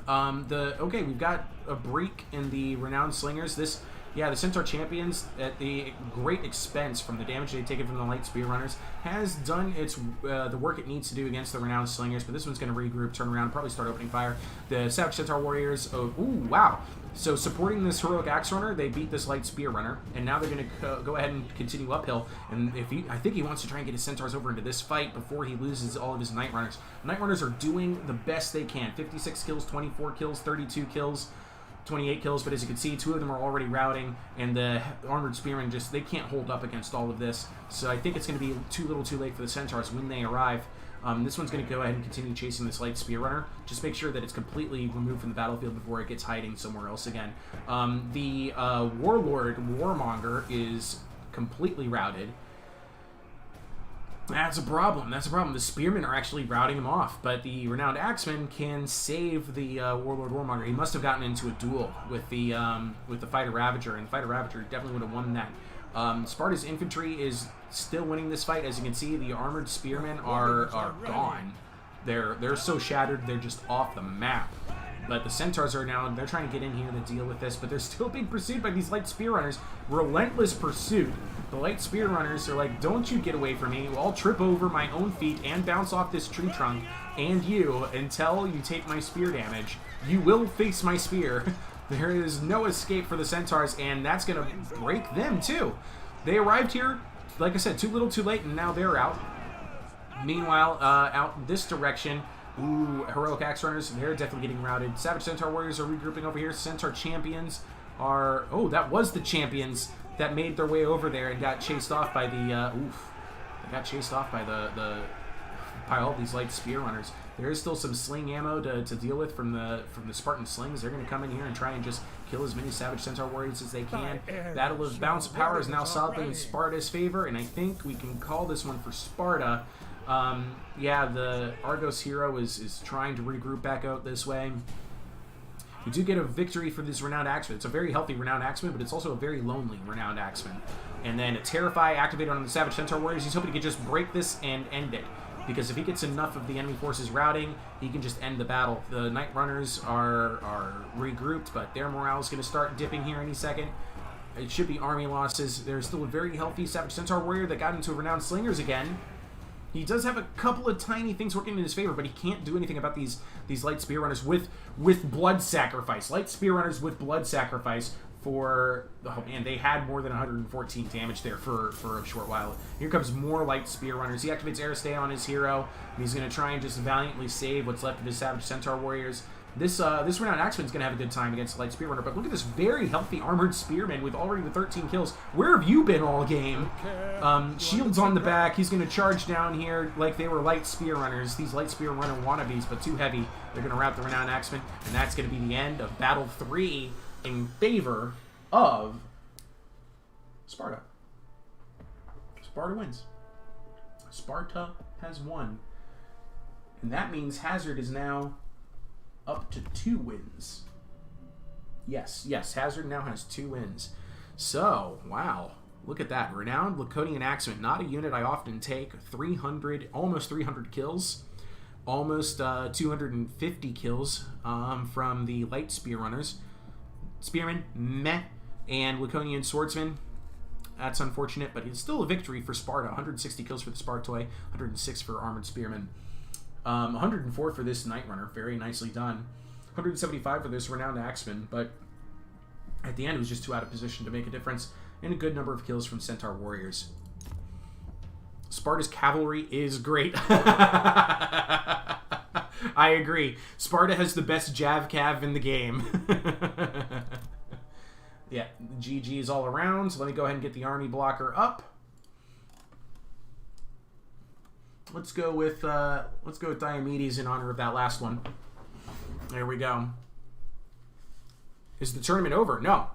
Okay, we've got a break in the Renowned Slingers. The Centaur Champions, at the great expense from the damage they've taken from the Light Spear Runners, has done its the work it needs to do against the Renowned Slingers, but this one's going to regroup, turn around, probably start opening fire. The Savage Centaur Warriors, ooh, wow. So supporting this Heroic Axe Runner, they beat this Light Spear Runner, and now they're going to go ahead and continue uphill, and I think he wants to try and get his Centaurs over into this fight before he loses all of his Night Runners. Night Runners are doing the best they can. 56 kills, 24 kills, 32 kills. 28 kills, but as you can see, 2 of them are already routing, and the Armored Spearmen they can't hold up against all of this. So I think it's going to be too little too late for the Centaurs when they arrive. This one's going to go ahead and continue chasing this Light Spear Runner. Just make sure that it's completely removed from the battlefield before it gets hiding somewhere else again. The Warlord Warmonger is completely routed. That's a problem. The Spearmen are actually routing him off, but the Renowned Axeman can save the Warlord Warmonger. He must have gotten into a duel with the Fighter Ravager, and the Fighter Ravager definitely would have won that. Sparta's infantry is still winning this fight. As you can see, the Armored Spearmen are gone. They're so shattered, they're just off the map. But the Centaurs are now, they're trying to get in here to deal with this, but they're still being pursued by these Light Spear Runners. Relentless pursuit. The Light Spear Runners are like, don't you get away from me. I'll trip over my own feet and bounce off this tree trunk and you until you take my spear damage. You will face my spear. There is no escape for the Centaurs, and that's going to break them too. They arrived here, like I said, too little too late, and now they're out. Meanwhile, out this direction, ooh, Heroic Axe Runners, they're definitely getting routed. Savage Centaur Warriors are regrouping over here. Centaur Champions are... Oh, that was the Champions that made their way over there and got chased off by the... They got chased off by by all these Light Spear Runners. There is still some sling ammo to deal with from the Spartan slings. They're going to come in here and try and just kill as many Savage Centaur Warriors as they can. Battle of Balance of Power is now solidly in Sparta's favor, and I think we can call this one for Sparta. Yeah, the Argos hero is trying to regroup back out this way. We do get a victory for this Renowned Axeman. It's a very healthy Renowned Axeman, but it's also a very lonely Renowned Axeman. And then a Terrify activated on the Savage Centaur Warriors. He's hoping to just break this and end it. Because if he gets enough of the enemy forces routing, he can just end the battle. The Night Runners are regrouped, but their morale is going to start dipping here any second. It should be army losses. There's still a very healthy Savage Centaur Warrior that got into Renowned Slingers again. He does have a couple of tiny things working in his favor, but he can't do anything about these Light Spear Runners with blood sacrifice. Light Spear Runners with blood sacrifice for... Oh man, they had more than 114 damage there for a short while. Here comes more Light Spear Runners. He activates Aristei on his hero, and he's going to try and just valiantly save what's left of his Savage Centaur Warriors. This Renowned Axeman's going to have a good time against the Light Spear Runner, but look at this very healthy Armored Spearman with already the 13 kills. Where have you been all game? Shields on the back. He's going to charge down here like they were Light Spear Runners. These Light Spear Runner wannabes, but too heavy. They're going to rout the Renowned Axeman, and that's going to be the end of Battle 3 in favor of Sparta. Sparta wins. Sparta has won. And that means Hazard is now up to 2 wins. Yes, Hazard now has 2 wins. So, wow. Look at that. Renowned Laconian Axeman. Not a unit I often take. 300, almost 300 kills. Almost 250 kills from the Light Spear Runners. Spearman, meh. And Laconian Swordsman. That's unfortunate, but it's still a victory for Sparta. 160 kills for the Spartoi. 106 for Armored Spearmen. 104 for this Night Runner. Very nicely done. 175 for this Renowned Axeman, but at the end it was just too out of position to make a difference. And a good number of kills from Centaur Warriors. Sparta's cavalry is great. I agree. Sparta has the best Jav Cav in the game. Yeah, GG's all around. So let me go ahead and get the army blocker up. Let's go with Diomedes in honor of that last one. There we go. Is the tournament over? No.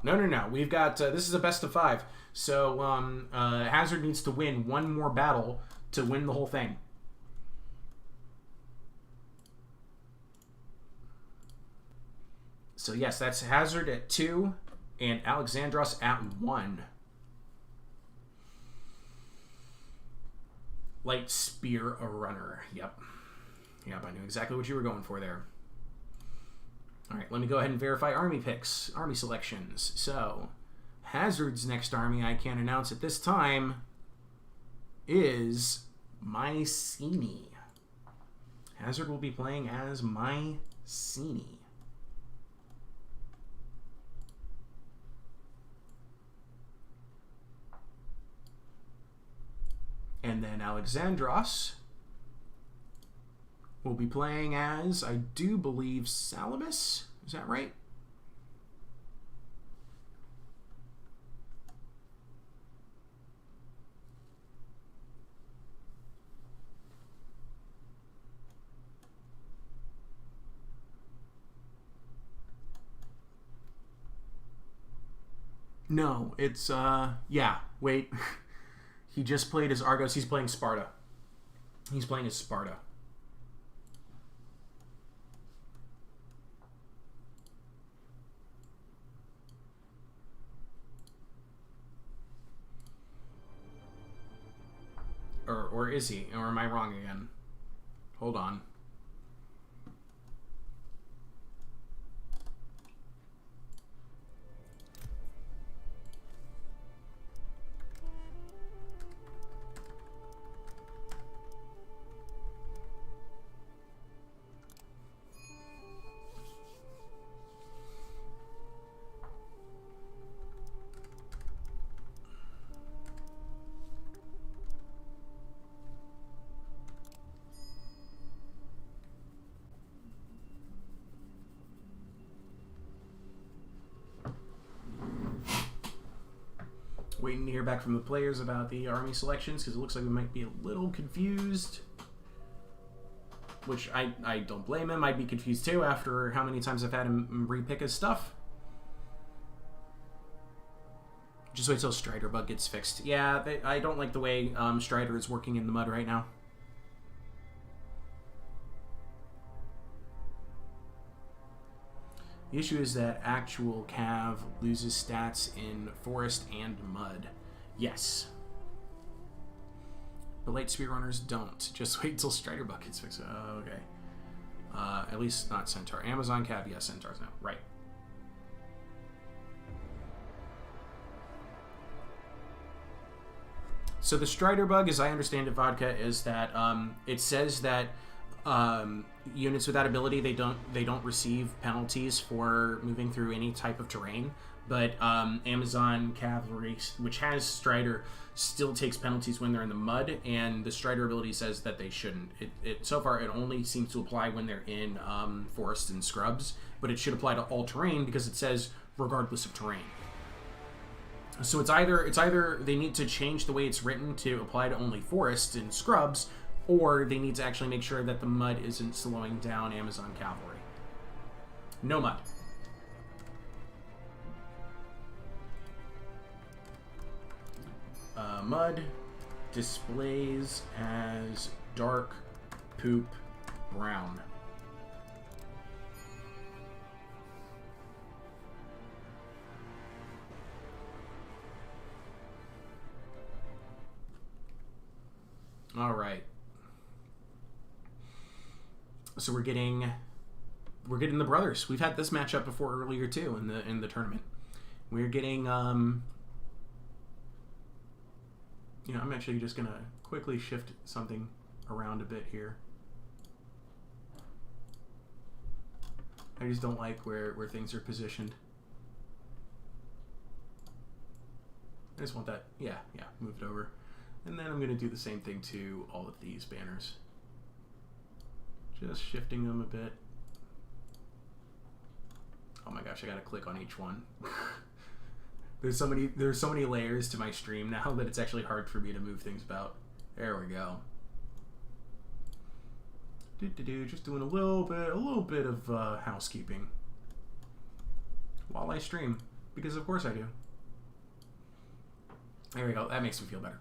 We've got this is a best of 5. So Hazard needs to win one more battle to win the whole thing. So yes, that's Hazard at 2 and Alexandros at 1. Light spear a runner. Yep. Yep, I knew exactly what you were going for there. Alright, let me go ahead and verify army picks, army selections. So, Hazard's next army I can announce at this time is Mycenae. Hazard will be playing as Mycenae. And then Alexandros will be playing as, I do believe, Salamis. Is that right? No, it's, yeah, wait. He just played as Argos. He's playing Sparta. He's playing as Sparta. Or is he? Or am I wrong again? Hold on. Waiting to hear back from the players about the army selections because it looks like we might be a little confused. Which I don't blame him. I'd be confused too after how many times I've had him repick his stuff. Just wait till Strider bug gets fixed. Yeah, I don't like the way Strider is working in the mud right now. The issue is that actual Cav loses stats in Forest and Mud. Yes. But light speedrunners don't. Just wait till Strider Buck gets fixed. Oh, okay. At least not Centaur. Amazon Cav, yes, Centaurs now. Right. So the Strider bug, as I understand it, Vodka, is that it says that units with that ability they don't receive penalties for moving through any type of terrain, but Amazon Cavalry, which has Strider, still takes penalties when they're in the mud, and the Strider ability says that they shouldn't. So far it only seems to apply when they're in forests and scrubs, but it should apply to all terrain because it says regardless of terrain. So it's either they need to change the way it's written to apply to only forests and scrubs, or they need to actually make sure that the mud isn't slowing down Amazon Cavalry. No mud. Mud displays as dark poop brown. All right. So we're getting the brothers. We've had this matchup before earlier too in the tournament. We're getting you know, I'm actually just gonna quickly shift something around a bit here. I just don't like where things are positioned. I just want that, yeah, moved over. And then I'm gonna do the same thing to all of these banners. Just shifting them a bit. Oh my gosh, I gotta click on each one. There's so many layers to my stream now that it's actually hard for me to move things about. There we go. Just doing a little bit of housekeeping while I stream, because of course I do. There we go. That makes me feel better.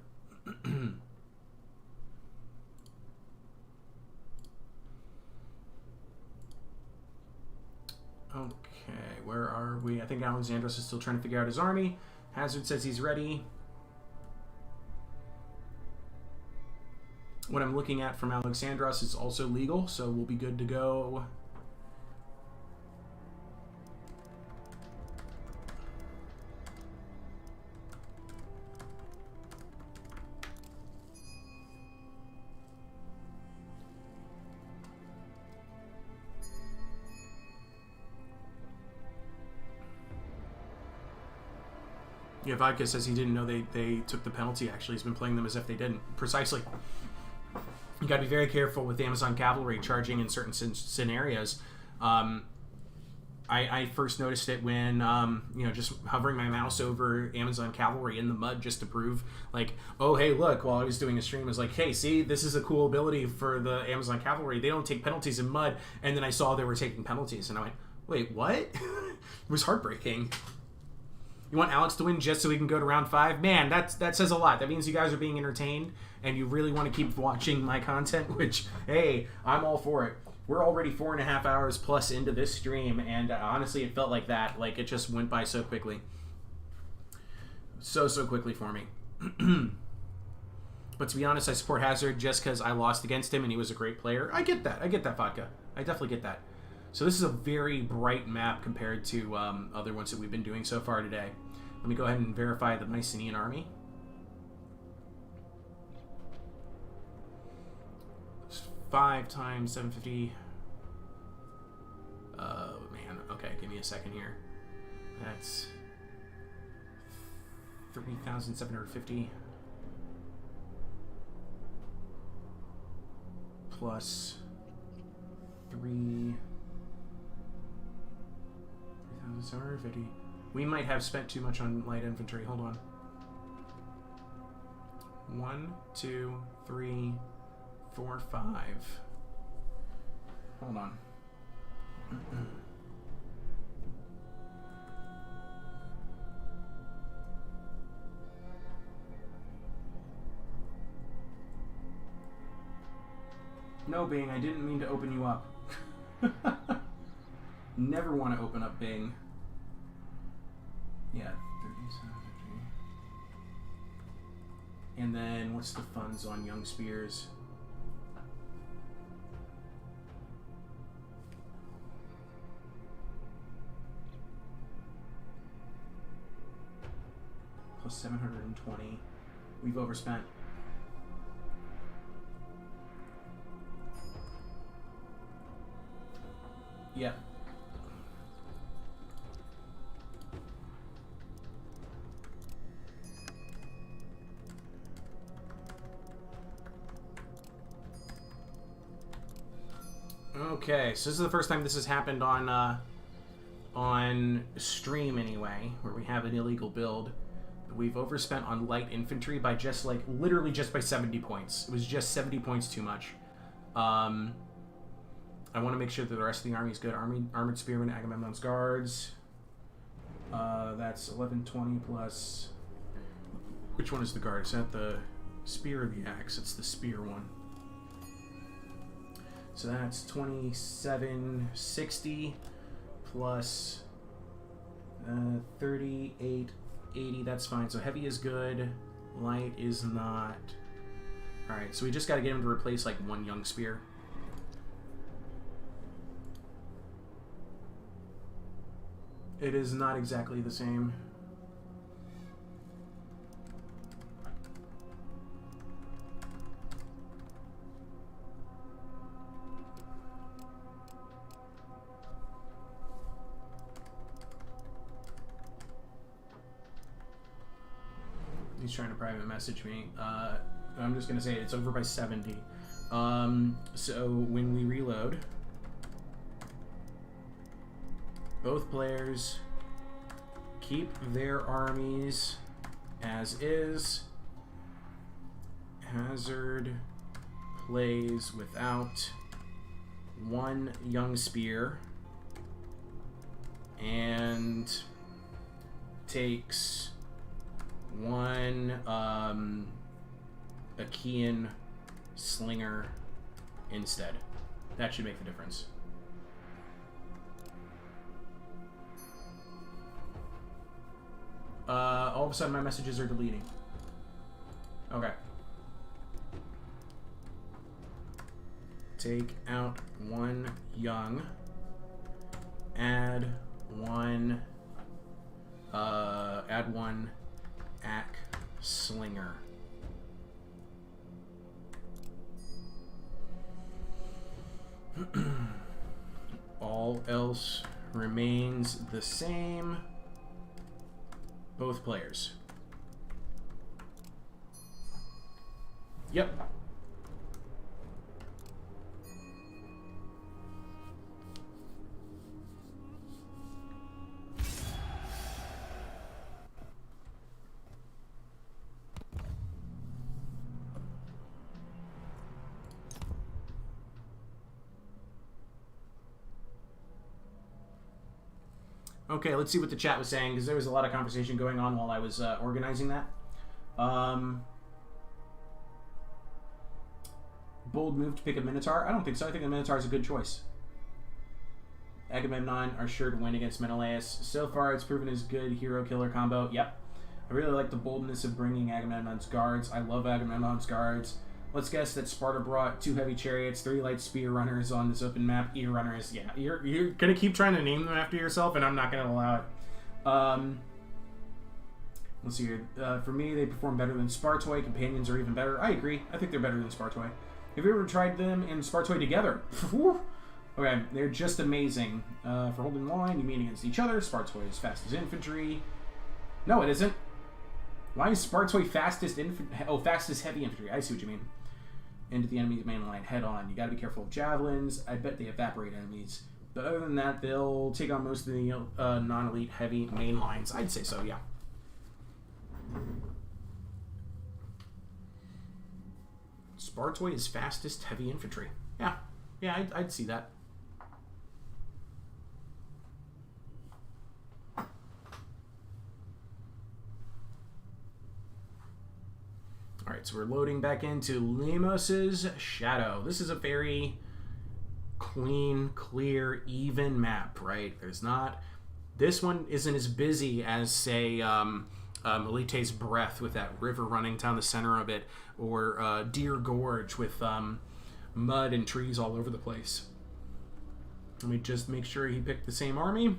Okay, where are we? I think Alexandros is still trying to figure out his army. Hazard says he's ready. What I'm looking at from Alexandros is also legal, so we'll be good to go. Yeah, Vodka says he didn't know they took the penalty, actually. He's been playing them as if they didn't. Precisely. You got to be very careful with Amazon Cavalry charging in certain scenarios. I first noticed it when, just hovering my mouse over Amazon Cavalry in the mud just to prove, like, oh, hey, look, while I was doing a stream, I was like, hey, see, this is a cool ability for the Amazon Cavalry. They don't take penalties in mud. And then I saw they were taking penalties, and I went, wait, what? It was heartbreaking. You want Alex to win just so we can go to round 5? Man, that says a lot. That means you guys are being entertained, and you really want to keep watching my content, which, hey, I'm all for it. We're already 4.5 hours plus into this stream, and honestly, it felt like that. Like, it just went by so quickly. So quickly for me. But to be honest, I support Hazard just because I lost against him, and he was a great player. I get that, Vodka. I definitely get that. So this is a very bright map compared to other ones that we've been doing so far today. Let me go ahead and verify the Mycenaean army. 5 times 750. Oh, man. Okay, give me a second here. That's 3,750. Plus 3,750. We might have spent too much on light infantry. Hold on. 1, 2, 3, 4, 5. Hold on. No, Bing, I didn't mean to open you up. Never want to open up Bing. Yeah, 3750. And then what's the funds on Young Spears? Plus 720. We've overspent. Yep. Okay, so this is the first time this has happened on stream anyway, where we have an illegal build. We've overspent on light infantry by just like literally just by 70 points. It was just 70 points too much. I want to make sure that the rest of the army is good. Armored Spearmen, Agamemnon's Guards. That's 1120 plus... Which one is the guard? Is that the spear or the axe? It's the spear one. So that's 2760 plus 3880. That's fine. So heavy is good. Light is not. Alright, so we just got to get him to replace like one young spear. It is not exactly the same. He's trying to private message me. I'm just going to say it's over by 70. So when we reload, both players keep their armies as is. Hazard plays without one young spear and takes one Achaean slinger instead. That should make the difference. All of a sudden my messages are deleting. Okay. take out 1 young, add 1 ack slinger. All else remains the same. Both players. Yep. Okay, let's see what the chat was saying, because there was a lot of conversation going on while I was organizing that. Bold move to pick a Minotaur? I don't think so. I think the Minotaur is a good choice. Agamemnon are sure to win against Menelaus. So far, it's proven his good hero-killer combo. Yep. I really like the boldness of bringing Agamemnon's guards. I love Agamemnon's guards. Let's guess that Sparta brought 2 heavy chariots, 3 light spear runners on this open map. Ear runners, yeah. You're gonna keep trying to name them after yourself, and I'm not gonna allow it. Let's see here. For me, they perform better than Spartoi. Companions are even better. I agree. I think they're better than Spartoi. Have you ever tried them and Spartoi together? Okay, they're just amazing. For holding the line, you mean against each other. Spartoi is fast as infantry. No, it isn't. Why is Spartoi fastest heavy infantry? I see what you mean. Into the enemy's main line head on. You gotta be careful of javelins. I bet they evaporate enemies. But other than that, they'll take on most of the non-elite heavy main lines. I'd say so, yeah. Spartoi is fastest heavy infantry. Yeah, I'd see that. Alright, so we're loading back into Limos's Shadow. This is a very clean, clear, even map, right? There's not... This one isn't as busy as, say, Melite's Breath with that river running down the center of it, or Deer Gorge with mud and trees all over the place. Let me just make sure he picked the same army.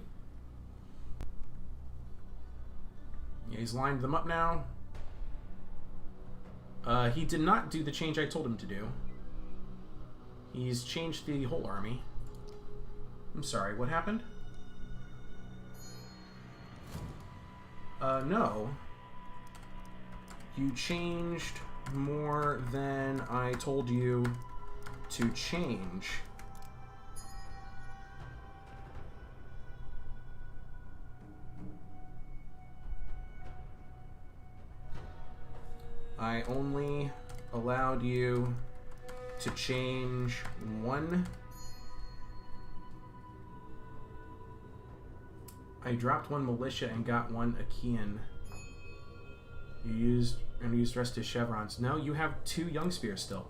Yeah, he's lined them up now. He did not do the change I told him to do. He's changed the whole army. I'm sorry, what happened? No. You changed more than I told you to change. I only allowed you to change 1. I dropped 1 militia and got 1 Achaean. You used rest as chevrons. No, you have 2 young spears still.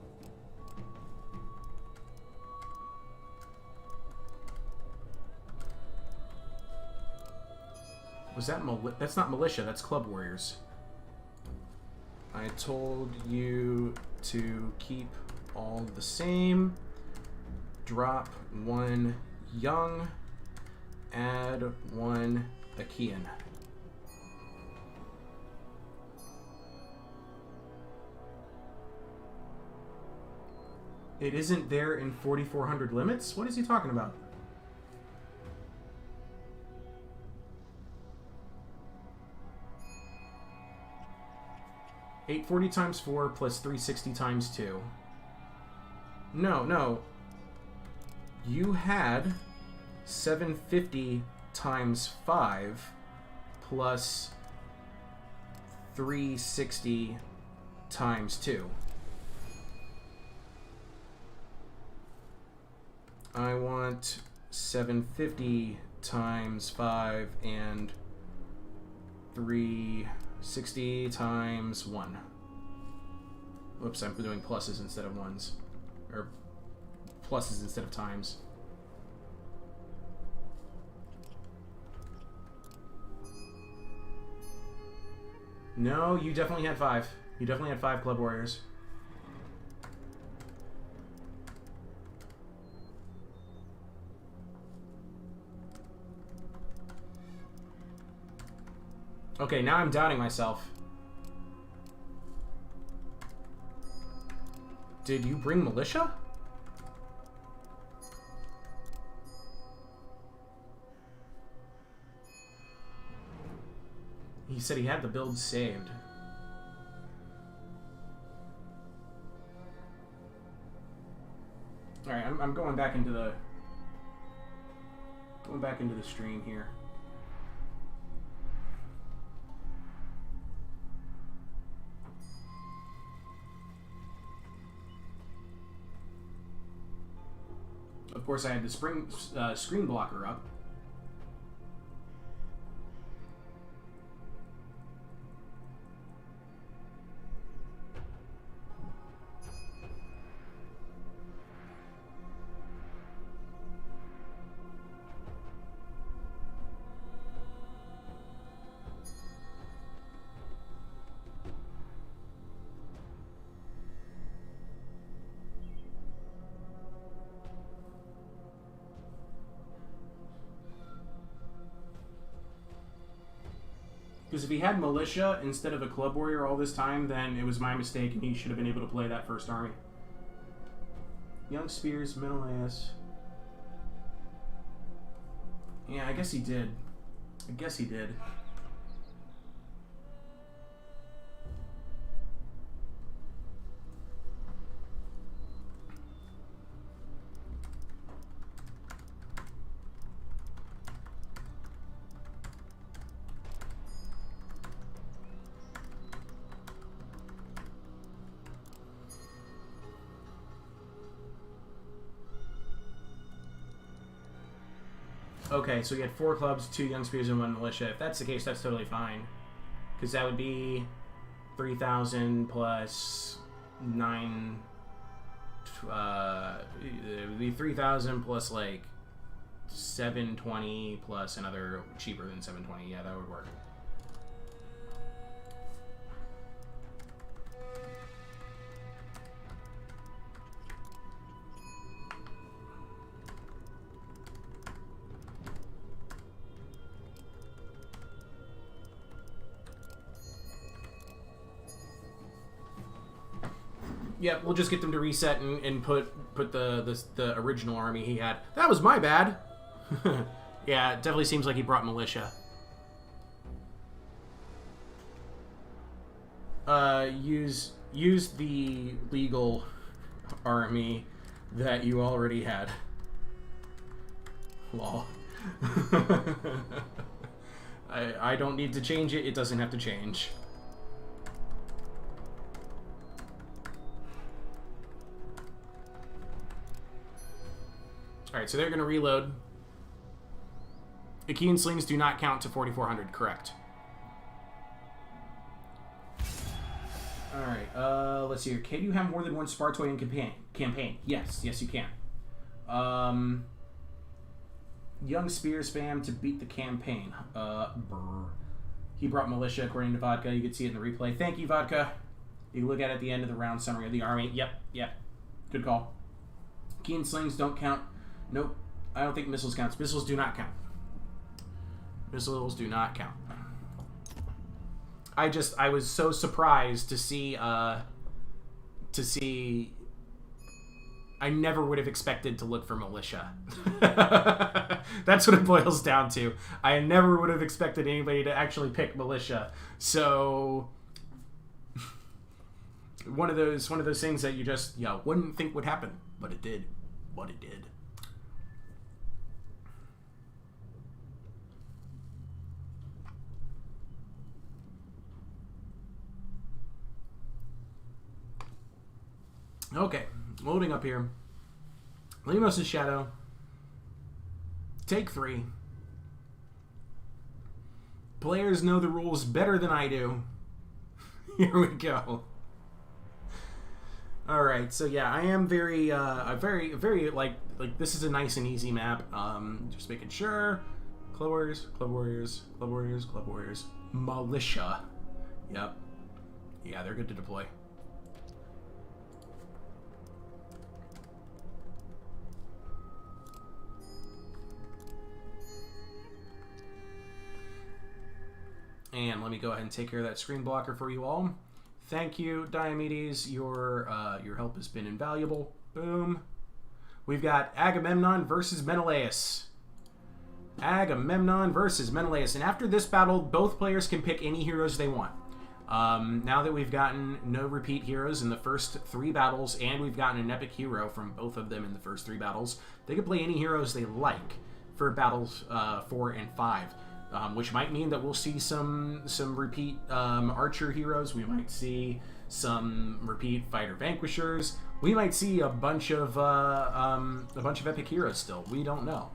Was that that's not militia, that's club warriors. I told you to keep all the same. Drop 1 young. Add 1 Achaean. It isn't there in 4,400 limits? What is he talking about? $840 times 4 plus 360 times 2. No. You had 750 times 5 plus 360 times 2. I want 750 times 5 and 360 times 1. Whoops, I'm doing pluses instead of ones. Or pluses instead of times. No, you definitely had 5. You definitely had 5 club warriors. Okay, now I'm doubting myself. Did you bring militia? He said he had the build saved. Alright, I'm going back into the... Going back into the stream here. Of course, I had the screen blocker up. Because if he had militia instead of a club warrior all this time, then it was my mistake and he should have been able to play that first army. Young Spears, Menelaus. Yeah, I guess he did. I guess he did. Okay, so we had 4 clubs, 2 young spears, and 1 militia. If that's the case, that's totally fine. Because that would be 3,000 plus 9... it would be 3,000 plus, like, 720 plus another cheaper than 720. Yeah, that would work. Yeah, we'll just get them to reset and put the original army he had. That was my bad. Yeah, it definitely seems like he brought militia. Use the legal army that you already had. Lol. I don't need to change it. It doesn't have to change. Alright, so they're going to reload. Achaean slings do not count to 4,400, correct. Alright, let's see here. Can you have more than one Spartoian campaign? Yes, you can. Young spear spam to beat the campaign. He brought militia according to Vodka. You can see it in the replay. Thank you, Vodka. You can look at it at the end of the round summary of the army. Yep. Good call. Achaean slings don't count. Nope. I don't think missiles counts. Missiles do not count. Missiles do not count. I was so surprised to see I never would have expected to look for militia. That's what it boils down to. I never would have expected anybody to actually pick militia. So one of those things that you just wouldn't think would happen, but it did. But it did. Okay, loading up here. Limos' Shadow. Take 3. Players know the rules better than I do. Here we go. Alright, so yeah, I am very, very, like, this is a nice and easy map. Just making sure. Club Warriors, Club Warriors, Club Warriors, Club Warriors. Militia. Yep. Yeah, they're good to deploy. And let me go ahead and take care of that screen blocker for you all. Thank you, Diomedes. Your help has been invaluable. Boom. We've got Agamemnon versus Menelaus. Agamemnon versus Menelaus. And after this battle, both players can pick any heroes they want. Now that we've gotten no repeat heroes in the first 3 battles, and we've gotten an epic hero from both of them in the first 3 battles, they can play any heroes they like for battles 4 and 5. Which might mean that we'll see some repeat archer heroes. We might see some repeat fighter vanquishers. We might see a bunch of epic heroes still. We don't know.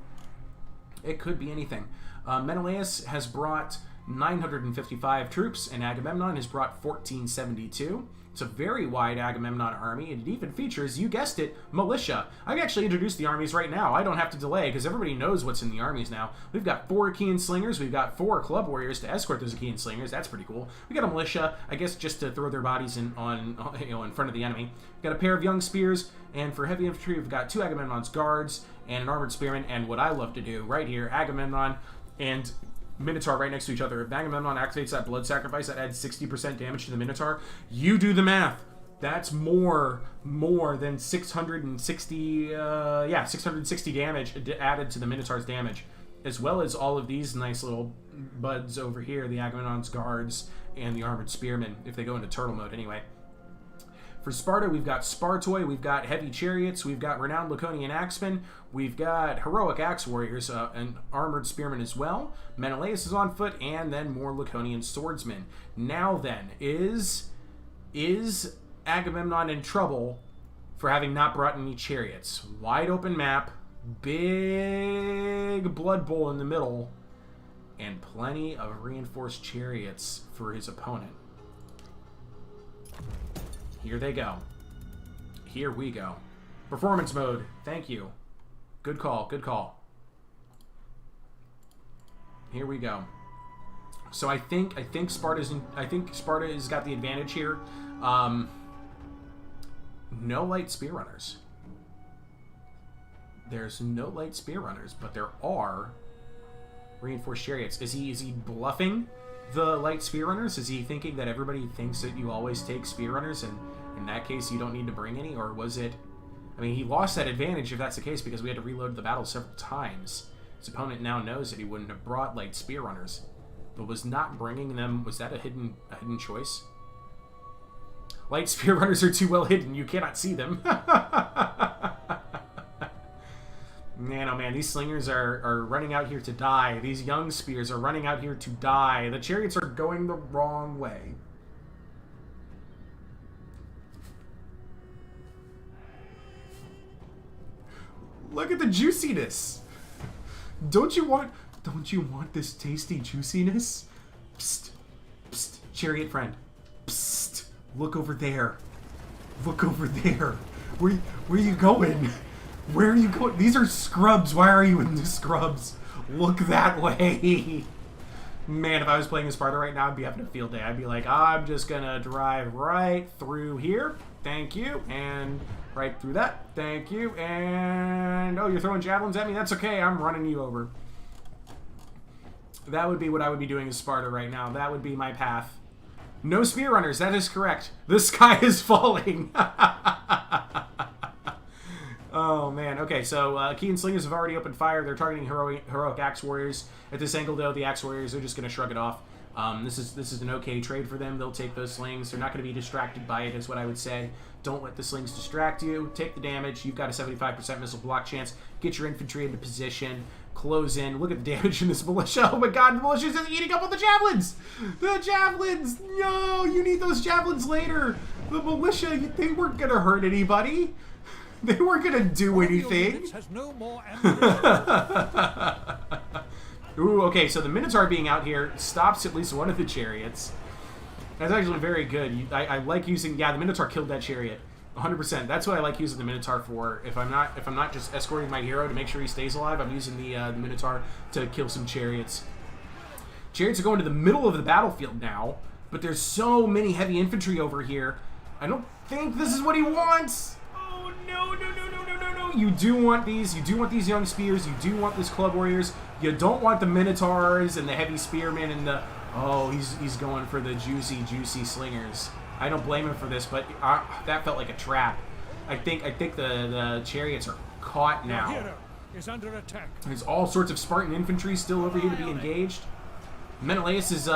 It could be anything. Menelaus has brought 955 troops, and Agamemnon has brought 1472. It's a very wide Agamemnon army, and it even features, you guessed it, militia. I've actually introduced the armies right now. I don't have to delay, because everybody knows what's in the armies now. We've got 4 Achaean slingers. We've got 4 club warriors to escort those Achaean slingers. That's pretty cool. We got a militia, I guess, just to throw their bodies in front of the enemy. We've got a pair of young spears, and for heavy infantry, we've got 2 Agamemnon's guards and an armored spearman. And what I love to do right here, Agamemnon and Minotaur right next to each other. If Agamemnon activates that blood sacrifice, that adds 60% damage to the Minotaur. You do the math. That's more than 660 damage added to the Minotaur's damage, as well as all of these nice little buds over here, the Agamemnon's guards and the armored spearmen, if they go into turtle mode anyway. For Sparta, we've got Spartoi, we've got heavy chariots, we've got renowned Laconian axemen, we've got heroic axe warriors, and armored spearmen as well. Menelaus is on foot, and then more Laconian swordsmen. Now then, is Agamemnon in trouble for having not brought any chariots? Wide open map, big blood bowl in the middle, and plenty of reinforced chariots for his opponent. Here they go. Here we go. Performance mode. Thank you. Good call. Good call. Here we go. So I think Sparta has got the advantage here. No light spear runners. There's no light spear runners, but there are reinforced chariots. Is he bluffing the light spear runners? Is he thinking that everybody thinks that you always take spear runners, and in that case you don't need to bring any? Or was it... I mean, he lost that advantage if that's the case, because we had to reload the battle several times. His opponent now knows that he wouldn't have brought light spear runners, but was not bringing them... Was that a hidden choice? Light spear runners are too well hidden. You cannot see them. Man, oh man, these slingers are running out here to die. These young spears are running out here to die. The chariots are going the wrong way. Look at the juiciness. Don't you want this tasty juiciness? Psst. Psst. Chariot friend. Psst. Look over there. Look over there. Where are you going? Where are you going? These are scrubs. Why are you in the scrubs? Look that way. Man, if I was playing in Sparta right now, I'd be having a field day. I'd be like, I'm just gonna drive right through here. Thank you. And right through that. Thank you. And oh, you're throwing javelins at me? That's okay. I'm running you over. That would be what I would be doing in Sparta right now. That would be my path. No spear runners. That is correct. The sky is falling. Oh, man. Okay, so Achaean slingers have already opened fire. They're targeting heroic axe warriors. At this angle, though, the axe warriors are just going to shrug it off. This is an okay trade for them. They'll take those slings. They're not going to be distracted by it, is what I would say. Don't let the slings distract you. Take the damage. You've got a 75% missile block chance. Get your infantry into position. Close in. Look at the damage in this militia. Oh my god, the militia's eating up all the javelins! The javelins! No, you need those javelins later. The militia, they weren't going to hurt anybody. They weren't going to do anything. Has no more Ooh, okay, so the Minotaur being out here stops at least one of the chariots. That's actually very good. I like using... Yeah, the Minotaur killed that chariot. 100%. That's what I like using the Minotaur for. If I'm not just escorting my hero to make sure he stays alive, I'm using the Minotaur to kill some chariots. Chariots are going to the middle of the battlefield now, but there's so many heavy infantry over here. I don't think this is what he wants. Oh, no. You do want these. You do want these young spears. You do want these club warriors. You don't want the Minotaurs and the heavy spearmen and the... Oh, he's going for the juicy slingers. I don't blame him for this, but that felt like a trap. I think the chariots are caught now. Hero is under attack. There's all sorts of Spartan infantry still over here to be engaged. Menelaus is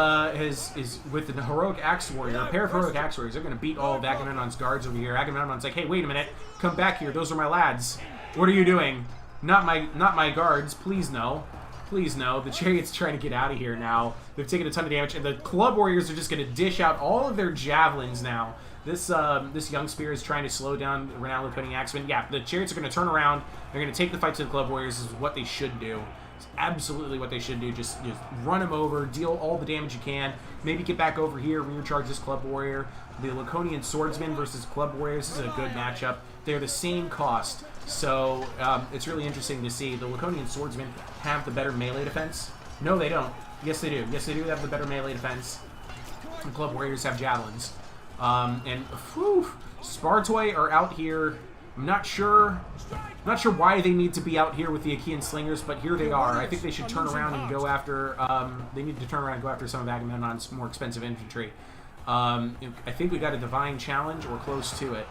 with the heroic axe warrior, a pair of heroic axe warriors. They're going to beat all of Agamemnon's guards over here. Agamemnon's like, hey, wait a minute, come back here. Those are my lads. What are you doing? Not my guards. Please no. Please no. The chariot's trying to get out of here now. They've taken a ton of damage, and the club warriors are just going to dish out all of their javelins now. This young spear is trying to slow down the renowned Laconian axemen. Yeah, the chariots are going to turn around. They're going to take the fight to the club warriors. This is what they should do. It's absolutely what they should do. Just run them over, deal all the damage you can. Maybe get back over here, recharge this club warrior. The Laconian swordsmen versus club warriors. This is a good matchup. They're the same cost, so it's really interesting to see. The Laconian swordsmen have the better melee defense. No, they don't. Yes, they do. Yes, they do have the better melee defense. The club warriors have javelins. And whew, Spartoi are out here. I'm not sure why they need to be out here with the Achaean slingers, but here they are. I think they should turn around and go after. They need to turn around and go after some of Agamemnon's more expensive infantry. I think we got a divine challenge or close to it.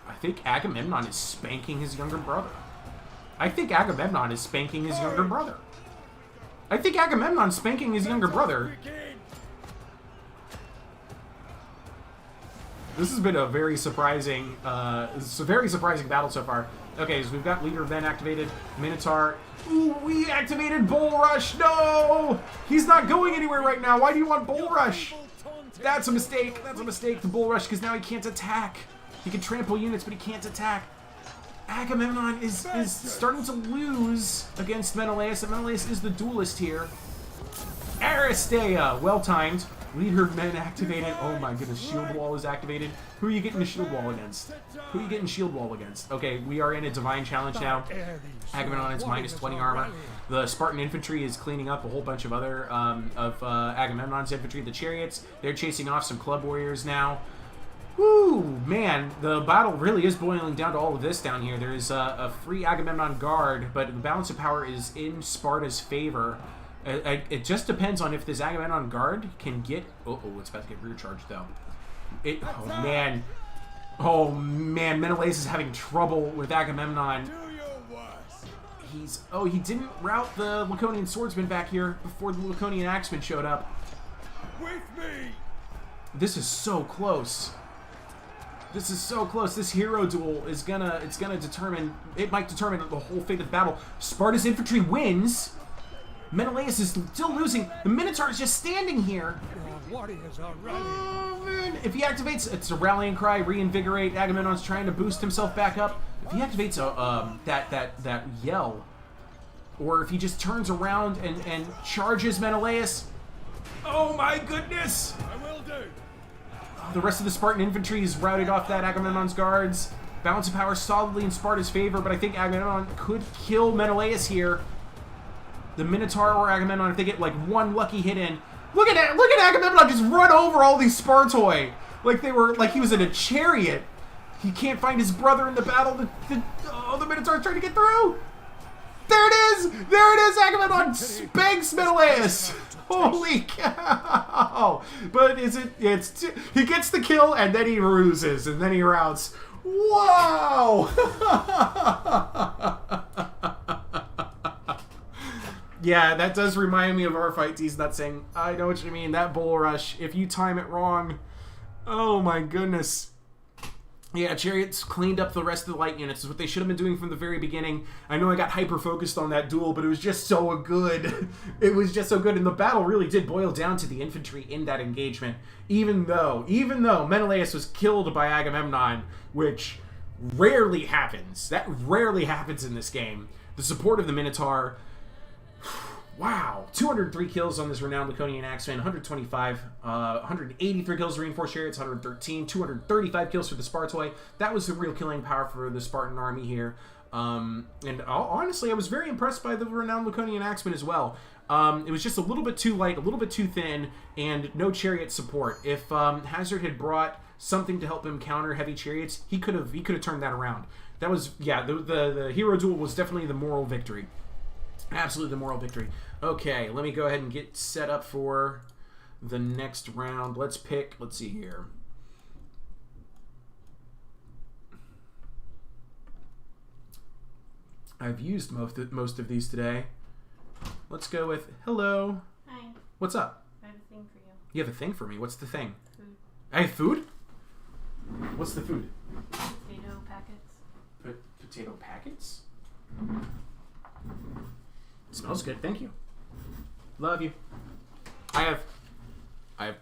I think Agamemnon is spanking his younger brother. I think Agamemnon's spanking his younger brother. This has been a very surprising, battle so far. Okay, so we've got Leader of Men activated, Minotaur. Ooh, we activated Bull Rush. No, he's not going anywhere right now. Why do you want Bull Rush? That's a mistake. That's a mistake to Bull Rush because now he can't attack. He can trample units, but he can't attack. Agamemnon is starting to lose against Menelaus, and Menelaus is the duelist here. Aristeia, well timed. Leader of Men activated. Oh my goodness, Shield Wall is activated. Who are you getting the Shield Wall against? Okay, we are in a Divine Challenge now. Agamemnon is minus 20 armor. The Spartan infantry is cleaning up a whole bunch of other Agamemnon's infantry. The chariots, they're chasing off some club warriors now. Woo, man, the battle really is boiling down to all of this down here. There is a free Agamemnon guard, but the balance of power is in Sparta's favor. It just depends on if this Agamemnon guard can get... Oh, it's about to get rear charged, though. Oh, man, Menelaus is having trouble with Agamemnon. He didn't route the Laconian swordsman back here before the Laconian axemen showed up. This is so close. This hero duel is it might determine the whole fate of the battle. Sparta's infantry wins. Menelaus is still losing. The Minotaur is just standing here. Oh, man. If he activates, it's a rallying cry, reinvigorate. Agamemnon's trying to boost himself back up. If he activates that yell, or if he just turns around and charges Menelaus, oh my goodness! The rest of the Spartan infantry is routed off that Agamemnon's guards. Balance of power solidly in Sparta's favor, but I think Agamemnon could kill Menelaus here. The Minotaur or Agamemnon, if they get like one lucky hit in. Look at Agamemnon just run over all these Spartoi. Like he was in a chariot. He can't find his brother in the battle. The Minotaur's trying to get through. There it is! Agamemnon spanks Menelaus! Holy cow! But he gets the kill and then he ruses and then he routs. Wow! Yeah, that does remind me of our fight. He's not saying, I know what you mean. That Bull Rush, if you time it wrong. Oh my goodness. Yeah, Chariots cleaned up the rest of the light units. Is what they should have been doing from the very beginning. I know I got hyper-focused on that duel, but it was just so good. It was just so good, and the battle really did boil down to the infantry in that engagement. Even though Menelaus was killed by Agamemnon, which rarely happens. That rarely happens in this game. The support of the Minotaur... Wow, 203 kills on this renowned Laconian axeman, 183 kills reinforced chariots, 113, 235 kills for the Spartoi. That was the real killing power for the Spartan army here. And honestly, I was very impressed by the renowned Laconian axeman as well. It was just a little bit too light, a little bit too thin, and no chariot support. If Hazard had brought something to help him counter heavy chariots, he could have turned that around. That was, yeah, the hero duel was definitely the moral victory. Absolutely the moral victory. Okay, let me go ahead and get set up for the next round. Let's pick, let's see here. I've used most of these today. Let's go with, hello. Hi. What's up? I have a thing for you. You have a thing for me? What's the thing? Food. I have food? What's the food? Potato packets. Potato packets? It smells good. Thank you. Love you. I have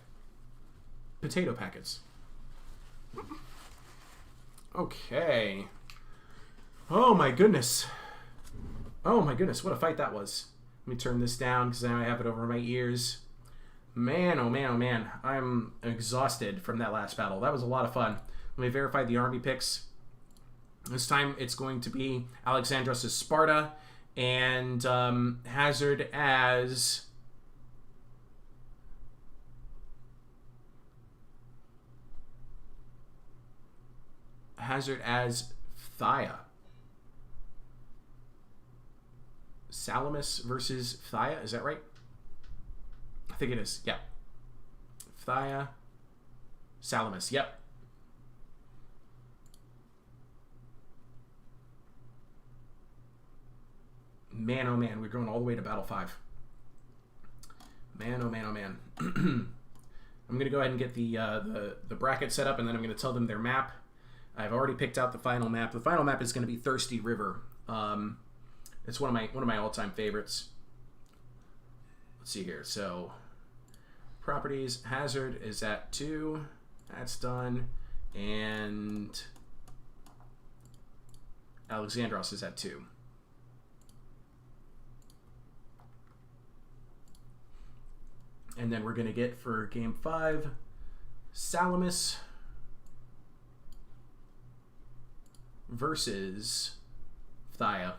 potato packets. Okay. Oh my goodness. Oh my goodness, what a fight that was. Let me turn this down because now I have it over my ears. Man, oh man, oh man. I'm exhausted from that last battle. That was a lot of fun. Let me verify the army picks. This time it's going to be Alexandros as Sparta and Hazard as... Thia. Salamis versus Thia, is that right? I think it is, yeah. Thia, Salamis, yep. Man, oh man, we're going all the way to Battle 5. Man, oh man, oh man. I'm going to go ahead and get the bracket set up, and then I'm going to tell them their map. I've already picked out the final map. The final map is going to be Thirsty River. It's one of my all-time favorites. Let's see here. So, properties, Hazard is at 2. That's done. And Alexandros is at 2. And then we're going to get for game 5, Salamis versus Thia.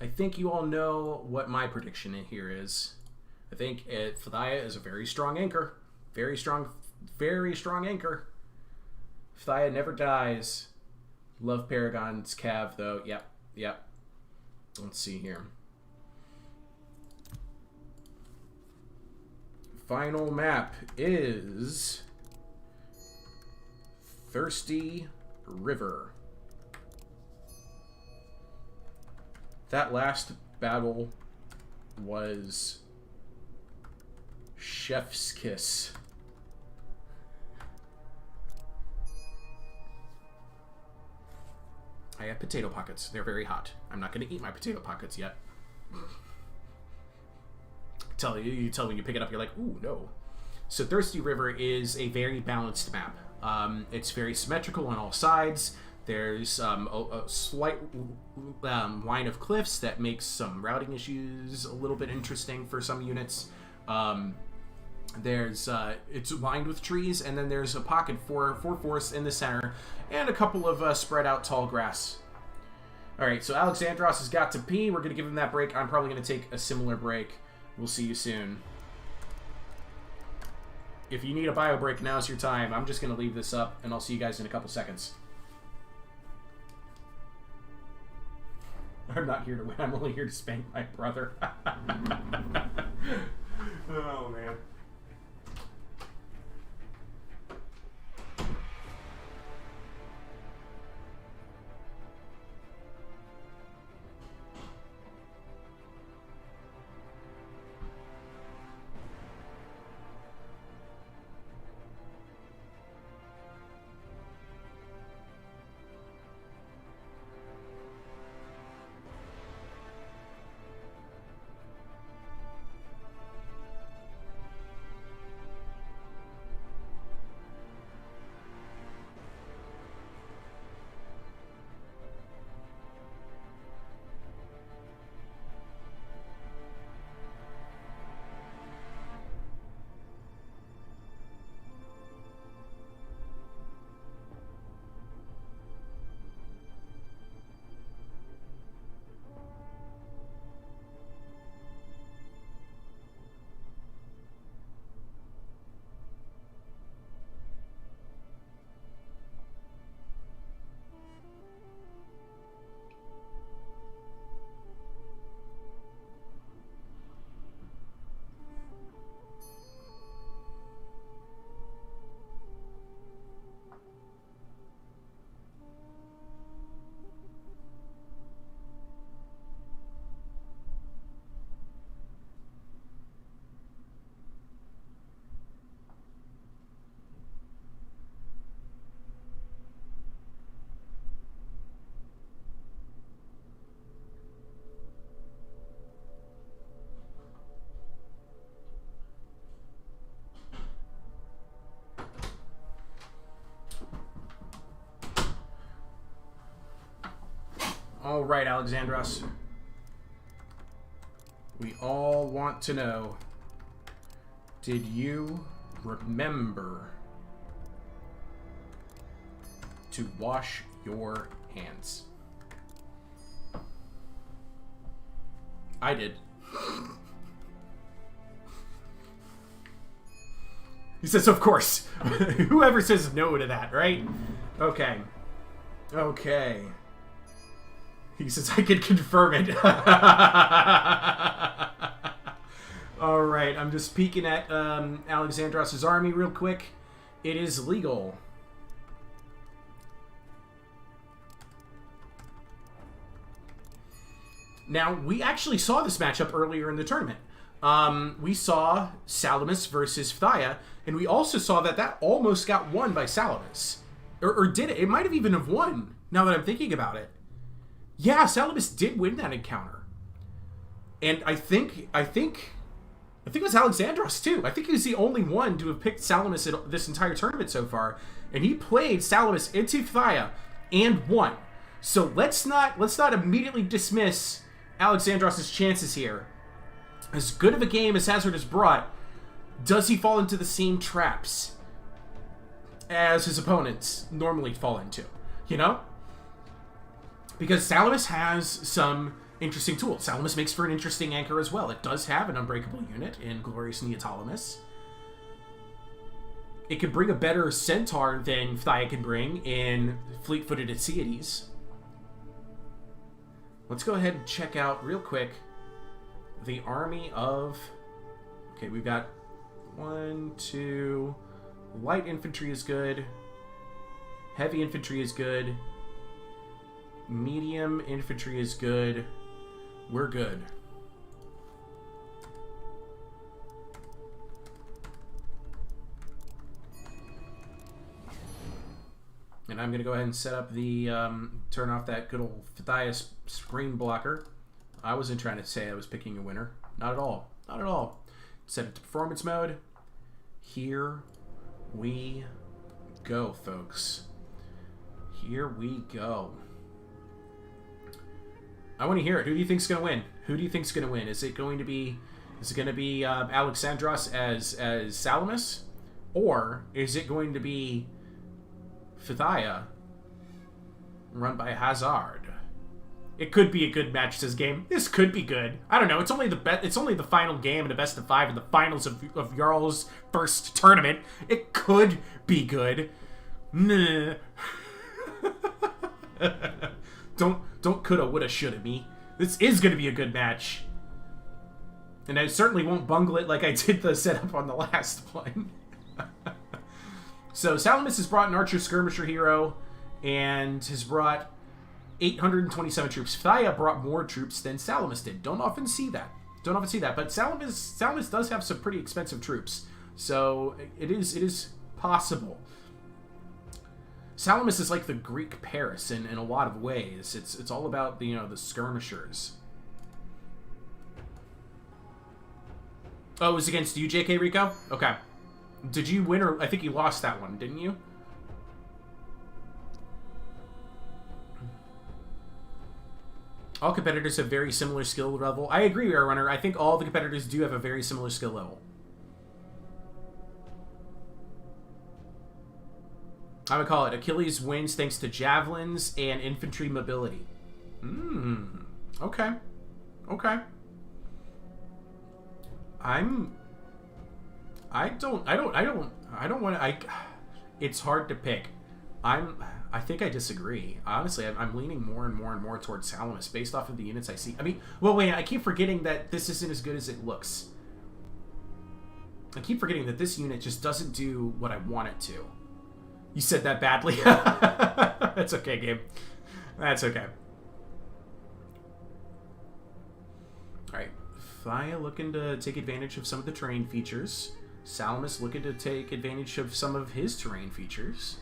I think you all know what my prediction in here is. I think Thia is a very strong anchor. Very strong anchor. Thia never dies. Love Paragon's Cav, though. Yep. Let's see here. Final map is Thirsty River. That last battle was Chef's Kiss. I have potato pockets. They're very hot. I'm not going to eat my potato pockets yet. You tell when you pick it up, you're like, ooh, no. So Thirsty River is a very balanced map. It's very symmetrical on all sides. There's a slight line of cliffs that makes some routing issues a little bit interesting for some units. It's lined with trees, and then there's a pocket for forests in the center, and a couple of spread out tall grass. Alright, so Alexandros has got to pee. We're going to give him that break. I'm probably going to take a similar break. We'll see you soon. If you need a bio break, now's your time. I'm just going to leave this up, and I'll see you guys in a couple seconds. I'm not here to win. I'm only here to spank my brother. Oh, man. All right, Alexandros. We all want to know, did you remember to wash your hands? I did. He says, of course. Whoever says no to that, right? Okay. Okay. He says, I can confirm it. All right, I'm just peeking at Alexandros' army real quick. It is legal. Now, we actually saw this matchup earlier in the tournament. We saw Salamis versus Phthia, and we also saw that almost got won by Salamis. Or did it? It might have even have won, now that I'm thinking about it. Yeah, Salamis did win that encounter. And I think it was Alexandros, too. I think he was the only one to have picked Salamis at this entire tournament so far. And he played Salamis into Phthia and won. So let's not immediately dismiss Alexandros' chances here. As good of a game as Hazard has brought, does he fall into the same traps as his opponents normally fall into? You know? Because Salamis has some interesting tools. Salamis makes for an interesting anchor as well. It does have an unbreakable unit in Glorious Neoptolemus. It can bring a better centaur than Phthia can bring in Fleet-Footed Atseides. Let's go ahead and check out real quick the army of... Okay, we've got 1, 2... Light infantry is good. Heavy infantry is good. Medium infantry is good. We're good. And I'm going to go ahead and set up the, turn off that good old Phthia screen blocker. I wasn't trying to say I was picking a winner. Not at all. Not at all. Set it to performance mode. Here we go, folks. Here we go. I want to hear it. Who do you think's going to win? Who do you think's going to win? Is it going to be Alexandros as Salamis? Or is it going to be Phthia run by Hazard? It could be a good match this game. This could be good. I don't know. It's only the final game in a best of 5 in the finals of Jarl's first tournament. It could be good. Nah. Don't coulda, woulda, shoulda me. This is going to be a good match. And I certainly won't bungle it like I did the setup on the last one. So Salamis has brought an archer skirmisher hero and has brought 827 troops. Phthia brought more troops than Salamis did. Don't often see that. But Salamis does have some pretty expensive troops. So it is possible. Salamis is like the Greek Paris in a lot of ways. It's all about the skirmishers. Oh, it was against you, JK Rico? Okay. Did you win, or I think you lost that one, didn't you? All competitors have very similar skill level. I agree, Air Runner. I think all the competitors do have a very similar skill level. I would call it Achilles wins thanks to javelins and infantry mobility. Okay. Okay. It's hard to pick. I think I disagree. Honestly, I'm leaning more and more towards Salamis based off of the units I see. I mean, well, wait, I keep forgetting that this isn't as good as it looks. I keep forgetting that this unit just doesn't do what I want it to. You said that badly. That's okay, Gabe. That's okay. Alright. Phthia looking to take advantage of some of the terrain features. Salamis looking to take advantage of some of his terrain features.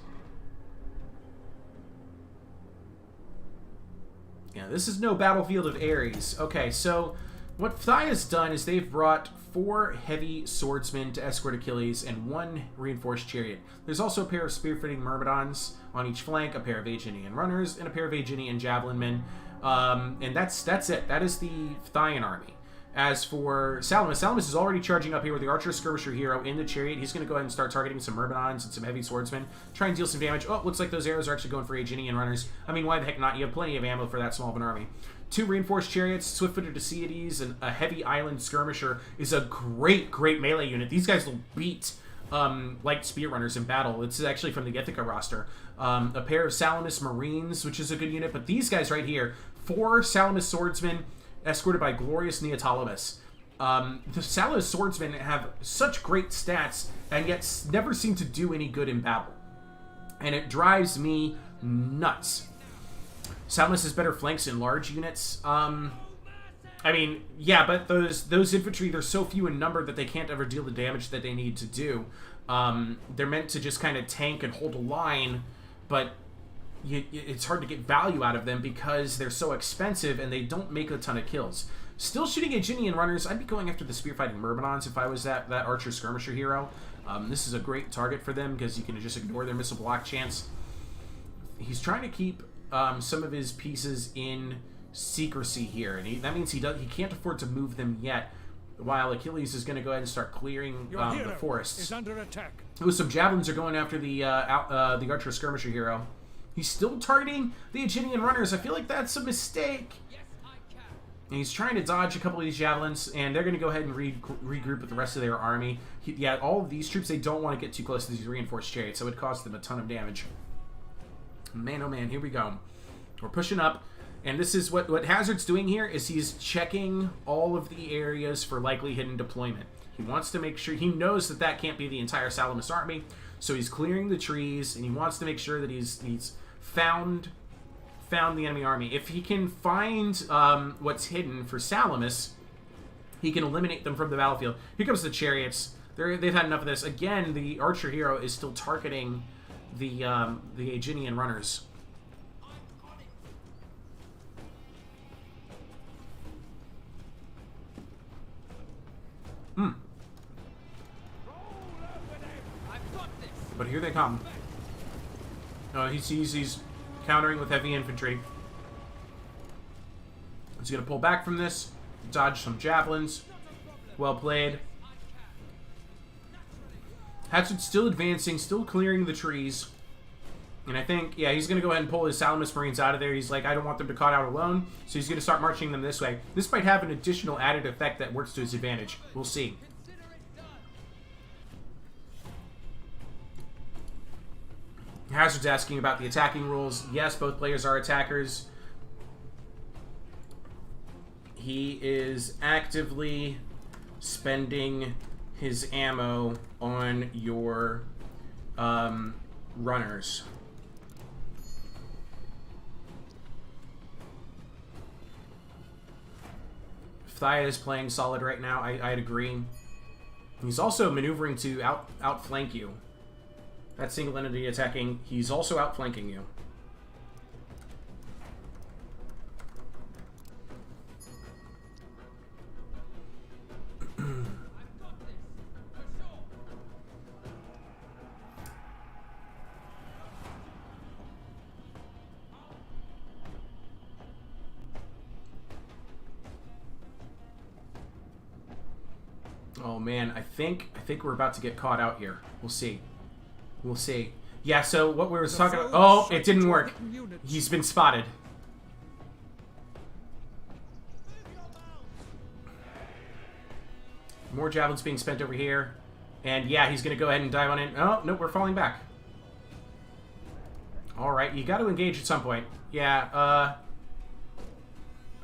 Yeah, this is no Battlefield of Ares. Okay, so what Phthia's done is they've brought 4 heavy swordsmen to escort Achilles and 1 reinforced chariot. There's also a pair of spearfitting myrmidons on each flank, a pair of Aeginian runners, and a pair of Aeginian javelin men. And that's it. That is the Thaian army. As for Salamis, Salamis is already charging up here with the Archer Skirmisher hero in the chariot. He's going to go ahead and start targeting some Myrmidons and some heavy swordsmen. Try and deal some damage. Oh, looks like those arrows are actually going for Aeginian runners. I mean, why the heck not? You have plenty of ammo for that small of an army. 2 reinforced chariots, swift-footed Deciades, and a heavy island skirmisher is a great melee unit. These guys will beat light spear runners in battle. It's actually from the Ithaca roster. A pair of Salamis Marines, which is a good unit. But these guys right here, 4 Salamis swordsmen, escorted by glorious Neoptolemus. The Salamis swordsmen have such great stats, and yet never seem to do any good in battle. And it drives me nuts. Salamis has better flanks in large units. I mean, yeah, but those infantry, they're so few in number that they can't ever deal the damage that they need to do. They're meant to just kind of tank and hold a line, but it's hard to get value out of them because they're so expensive and they don't make a ton of kills. Still shooting Aeginian runners, I'd be going after the spearfighting Myrmidons if I was that Archer Skirmisher hero. This is a great target for them because you can just ignore their missile block chance. He's trying to keep some of his pieces in secrecy here, and that means he can't afford to move them yet, while Achilles is going to go ahead and start clearing the forests. Is under attack. Some javelins are going after the Archer Skirmisher hero. He's still targeting the Aeginian runners. I feel like that's a mistake. And he's trying to dodge a couple of these javelins, and they're going to go ahead and regroup with the rest of their army. Yeah, all of these troops, they don't want to get too close to these reinforced chariots, so it would cost them a ton of damage. Man, oh man, here we go. We're pushing up, and this is what Hazard's doing here is he's checking all of the areas for likely hidden deployment. He wants to make sure, he knows that can't be the entire Salamis army, so he's clearing the trees, and he wants to make sure that he's found the enemy army. If he can find what's hidden for Salamis, he can eliminate them from the battlefield. Here comes the chariots. They've had enough of this. Again, the Archer hero is still targeting the Aeginian runners. But here they come. He sees he's countering with heavy infantry. He's going to pull back from this, dodge some javelins. Well played. Hazard's still advancing, still clearing the trees. And I think, yeah, he's going to go ahead and pull his Salamis Marines out of there. He's like, I don't want them to cut out alone. So he's going to start marching them this way. This might have an additional added effect that works to his advantage. We'll see. Hazard's asking about the attacking rules. Yes, both players are attackers. He is actively spending his ammo on your runners. Thaya is playing solid right now. I'd agree. He's also maneuvering to outflank you. That single entity attacking, he's also outflanking you. Oh man, I think we're about to get caught out here. We'll see. We'll see. Yeah, so what we were talking about... Oh, it didn't work. He's been spotted. More javelins being spent over here. And yeah, he's going to go ahead and dive on in. Oh, nope, we're falling back. Alright, you got to engage at some point. Yeah,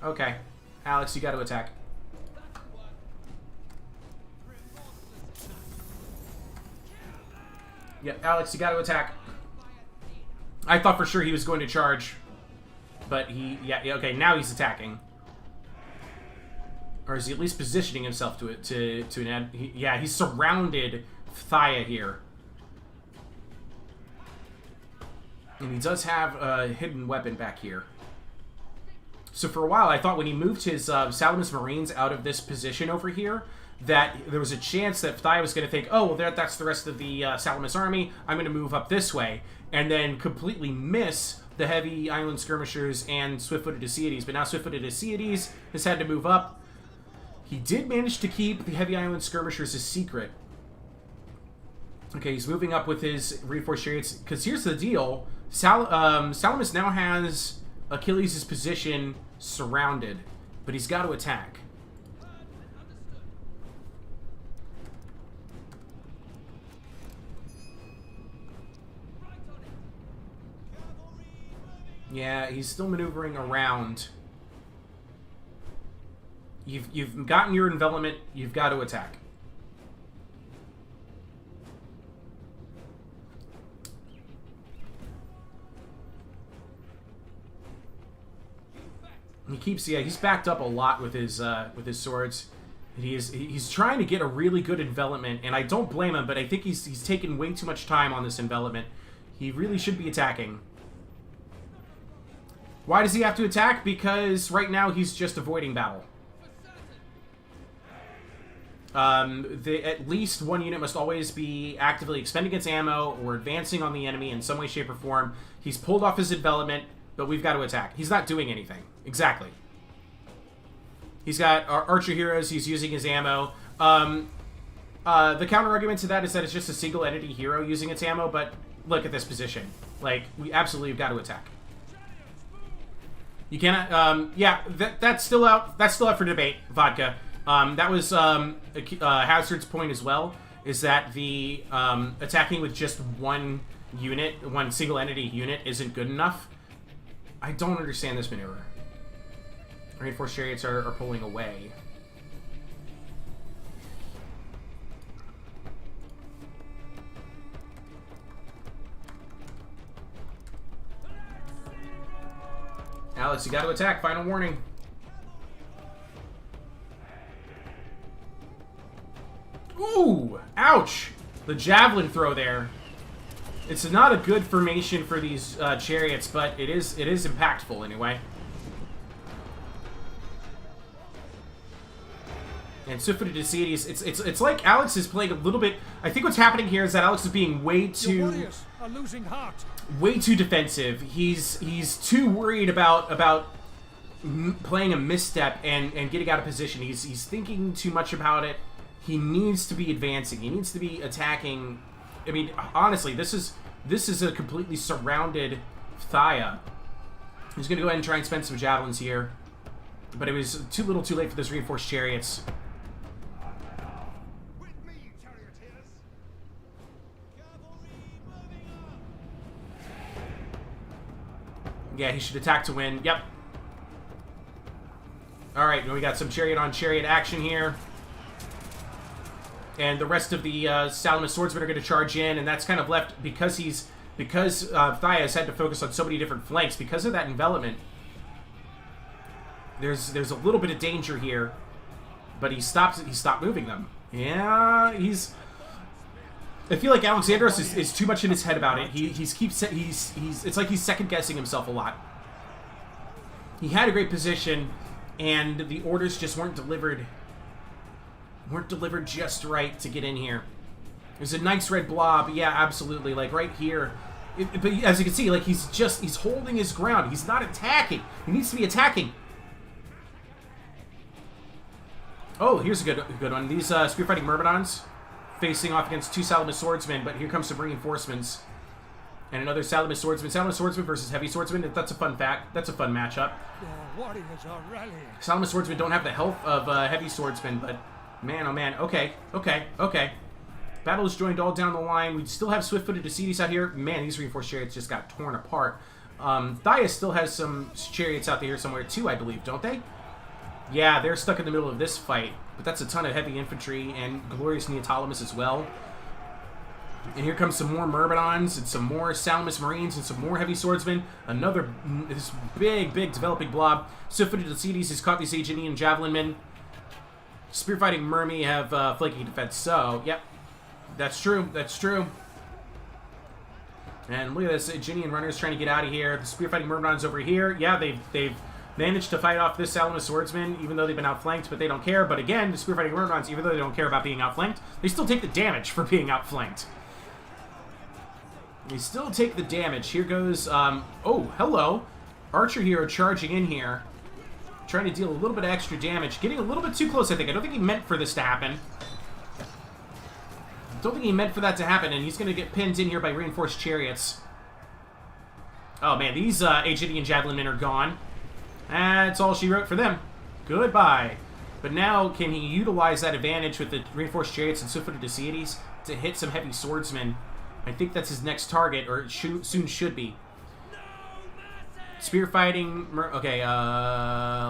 okay. Alex, you got to attack. Yep, Alex, you got to attack. I thought for sure he was going to charge, but yeah, okay, now he's attacking. Or is he at least positioning himself to an end? Yeah, he's surrounded Thaya here. And he does have a hidden weapon back here. So for a while, I thought when he moved his Salamis Marines out of this position over here, that there was a chance that Thaya was going to think, oh, well, that's the rest of the Salamis army. I'm going to move up this way. And then completely miss the heavy island skirmishers and swift-footed Asiates. But now swift-footed Asiates has had to move up. He did manage to keep the heavy island skirmishers a secret. Okay, he's moving up with his reinforced chariots. Because here's the deal. Salamis now has Achilles' position surrounded. But he's got to attack. Yeah, he's still maneuvering around. You've gotten your envelopment. You've got to attack. He keeps, yeah, he's backed up a lot with his swords. He's trying to get a really good envelopment, and I don't blame him, but I think he's taken way too much time on this envelopment. He really should be attacking. Why does he have to attack? Because right now he's just avoiding battle. At least one unit must always be actively expending its ammo or advancing on the enemy in some way, shape, or form. He's pulled off his envelopment, but we've got to attack. He's not doing anything. Exactly. He's got our archer heroes. He's using his ammo. The counter-argument to that is that it's just a single entity hero using its ammo, but look at this position. Like, we absolutely have got to attack. You cannot, yeah, that's still out. That's still up for debate, Vodka. That was Hazard's point as well, is that the attacking with just one unit, one single entity unit, isn't good enough. I don't understand this maneuver. Reinforced chariots are pulling away. Alex, you got to attack. Final warning. Ooh! Ouch! The javelin throw there. It's not a good formation for these chariots, but it is impactful anyway. And swift-footed Asiates, it's like Alex is playing a little bit. I think what's happening here is that Alex is being way too defensive. He's too worried about playing a misstep and getting out of position. He's thinking too much about it. He needs to be advancing. He needs to be attacking. I mean, honestly, this is a completely surrounded Thaya. He's going to go ahead and try and spend some javelins here. But it was too little too late for those reinforced chariots. Yeah, he should attack to win. Yep. Alright, we got some chariot-on-chariot action here. And the rest of the Salamis swordsmen are going to charge in, and that's kind of left because Thaya has had to focus on so many different flanks. Because of that envelopment, there's a little bit of danger here, but he stopped moving them. Yeah, I feel like Alexandros is too much in his head about it. It's like he's second guessing himself a lot. He had a great position, and the orders just weren't delivered just right to get in here. There's a nice red blob. Yeah, absolutely. Like right here. But as you can see, like he's holding his ground. He's not attacking. He needs to be attacking. Oh, here's a good one. These spear-fighting Myrmidons facing off against two Salamis swordsmen, but here comes some reinforcements. And another Salamis swordsman. Salamis swordsman versus heavy swordsman. That's a fun fact. That's a fun matchup. Salamis swordsmen don't have the health of heavy swordsmen, but man, oh man. Okay. Battle is joined all down the line. We still have swift-footed Asiates out here. Man, these reinforced chariots just got torn apart. Thaya still has some chariots out there somewhere too, I believe, don't they? Yeah, they're stuck in the middle of this fight, but that's a ton of heavy infantry and glorious Neoptolemus as well. And here comes some more Myrmidons and some more Salamis Marines and some more heavy swordsmen. This big developing blob. Swift-footed Asiates has caught these Aegean javelin men. Spear-fighting Myrmi have flanking defense. So, yep, that's true. And look at this, Aegean runners trying to get out of here. The spear-fighting Myrmidons over here. Yeah, they've managed to fight off this Salamis swordsman, even though they've been outflanked, but they don't care. But again, the spearfighting myrmidons, even though they don't care about being outflanked, they still take the damage for being outflanked. They still take the damage. Here goes, oh, hello. Archer hero charging in here. Trying to deal a little bit of extra damage. Getting a little bit too close, I think. I don't think he meant for this to happen. Don't think he meant for that to happen, and he's going to get pinned in here by reinforced chariots. Oh, man, these Aegidian javelin men are gone. That's all she wrote for them. Goodbye. But now, can he utilize that advantage with the reinforced chariots and swift-footed Deities to hit some heavy swordsmen? I think that's his next target, or it soon should be. Spear fighting. Okay,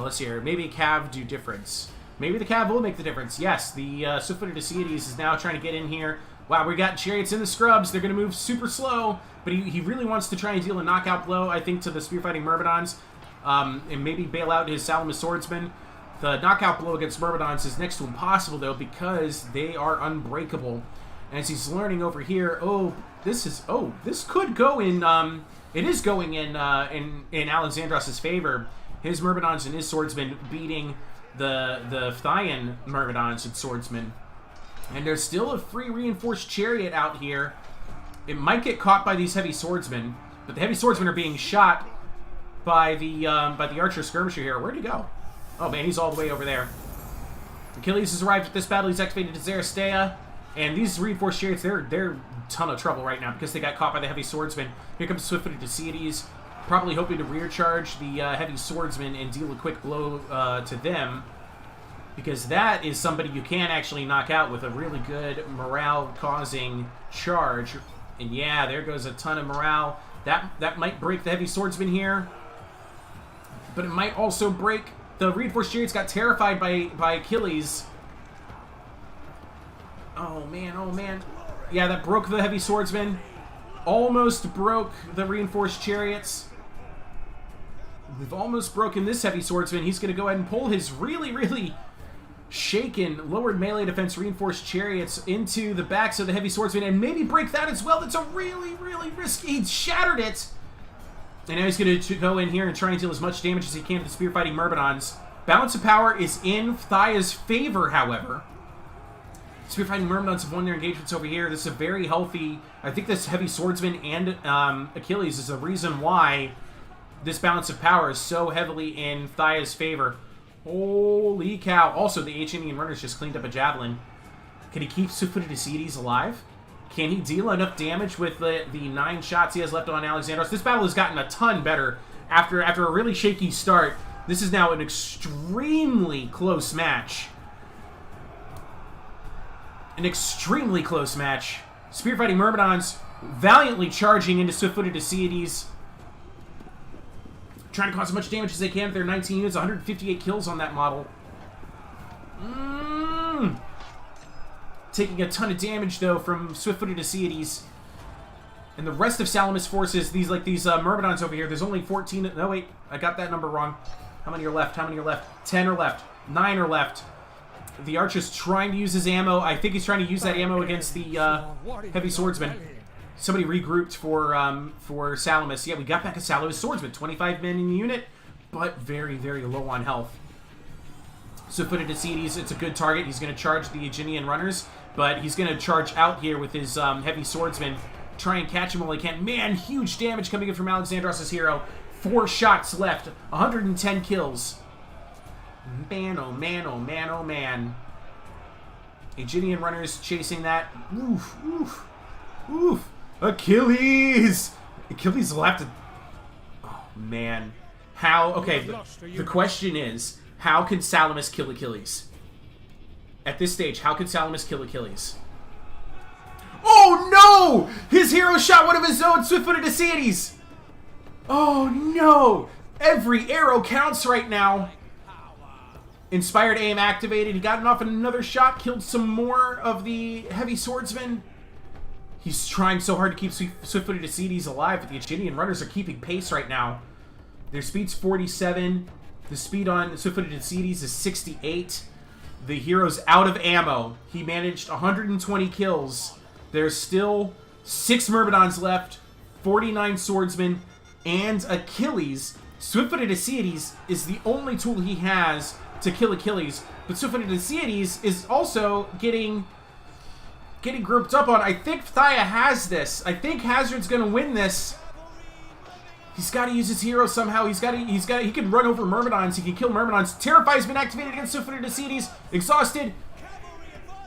let's see here. Maybe Cav do difference. Maybe the Cav will make the difference. Yes, the swift-footed Deities is now trying to get in here. Wow, we got chariots in the scrubs. They're going to move super slow, but he really wants to try and deal a knockout blow, I think, to the spear fighting Myrmidons, and maybe bail out his Salamis swordsman. The knockout blow against Myrmidons is next to impossible, though, because they are unbreakable. And as he's learning over here, this could go in. It is going in Alexandros' favor. His Myrmidons and his swordsmen beating the Phthyan Myrmidons and swordsmen. And there's still a free reinforced chariot out here. It might get caught by these heavy swordsmen, but the heavy swordsmen are being shot by the archer skirmisher here. Where'd he go? Oh man, he's all the way over there. Achilles has arrived at this battle. He's activated his Aristea. And these reinforced chariots, they're a ton of trouble right now because they got caught by the heavy swordsman. Here comes swift-footed Deities, probably hoping to rear charge the heavy swordsman and deal a quick blow to them, because that is somebody you can actually knock out with a really good morale-causing charge. And yeah, there goes a ton of morale. That might break the heavy swordsman here, but it might also break. The reinforced chariots got terrified by Achilles. Oh man, oh man. Yeah, that broke the heavy swordsman. Almost broke the reinforced chariots. We've almost broken this heavy swordsman. He's going to go ahead and pull his really, really shaken lowered melee defense reinforced chariots into the backs of the heavy swordsman and maybe break that as well. That's a really, really risky. He shattered it. And now he's going to go in here and try and deal as much damage as he can to the spear fighting Myrmidons. Balance of power is in Phthya's favor, however. Spearfighting Myrmidons have won their engagements over here. This is a very healthy... I think this heavy swordsman and Achilles is the reason why this balance of power is so heavily in Phthya's favor. Holy cow. Also, the Aegidian runners just cleaned up a javelin. Can he keep swift-footed Deities alive? Can he deal enough damage with the 9 shots he has left on Alexandros? This battle has gotten a ton better after a really shaky start. This is now an extremely close match. An extremely close match. Spearfighting Myrmidons valiantly charging into swift-footed Deities. Trying to cause as much damage as they can with their 19 units. 158 kills on that model. Taking a ton of damage, though, from swift-footed Deities. And the rest of Salamis' forces, these Myrmidons over here, there's only 14... No, wait. I got that number wrong. How many are left? How many are left? 10 are left. 9 are left. The archer's trying to use his ammo. I think he's trying to use that ammo against the heavy swordsman. Somebody regrouped for Salamis. Yeah, we got back a Salamis swordsman. 25 men in the unit, but very, very low on health. Swift-footed Deities, it's a good target. He's going to charge the Aegidian runners, but he's going to charge out here with his heavy swordsman. Try and catch him while he can. Man, huge damage coming in from Alexandros' hero. 4 shots left. 110 kills. Man, oh man, oh man, oh man. Aegidian runners chasing that. Oof, oof, oof. Achilles! Achilles left. Oh, man. How? Okay, the question is, how can Salamis kill Achilles? At this stage, how can Salamis kill Achilles? Oh, no! His hero shot one of his own swift-footed Deities! Oh, no! Every arrow counts right now. Inspired aim activated. He got off in another shot. Killed some more of the heavy swordsmen. He's trying so hard to keep swift-footed Deities alive, but the Aegidian runners are keeping pace right now. Their speed's 47. The speed on swift-footed Deities is 68. The hero's out of ammo. He managed 120 kills. There's still 6 Myrmidons left, 49 swordsmen, and Achilles Swift-footed Illiad is the only tool he has to kill Achilles, but Swift-footed Illiad is also getting grouped up on. I think Thaya has this. I think Hazard's gonna win this. He's got to use his hero somehow. He can run over Myrmidons. He can kill Myrmidons. Terrify's been activated against Swift-footed Illiad. Exhausted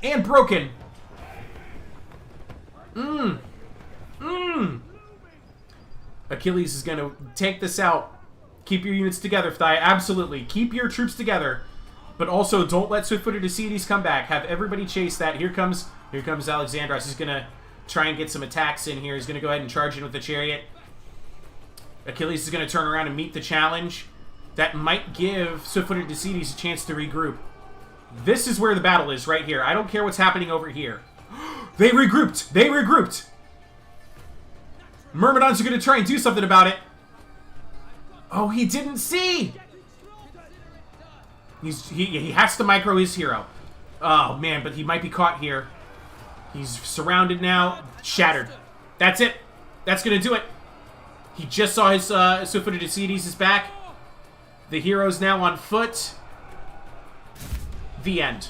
and broken. Achilles is gonna take this out. Keep your units together, Thaya. Absolutely. Keep your troops together. But also, don't let Swift-footed Illiad come back. Have everybody chase that. Here comes Alexandros. He's going to try and get some attacks in here. He's going to go ahead and charge in with the chariot. Achilles is going to turn around and meet the challenge. That might give Swift-footed Illiad a chance to regroup. This is where the battle is, right here. I don't care what's happening over here. They regrouped. They regrouped. Myrmidons are going to try and do something about it. Oh, he didn't see! He has to micro his hero. Oh, man, but he might be caught here. He's surrounded now. Shattered. That's it. That's going to do it. He just saw his Swift-footed Illiad is back. The hero's now on foot. The end.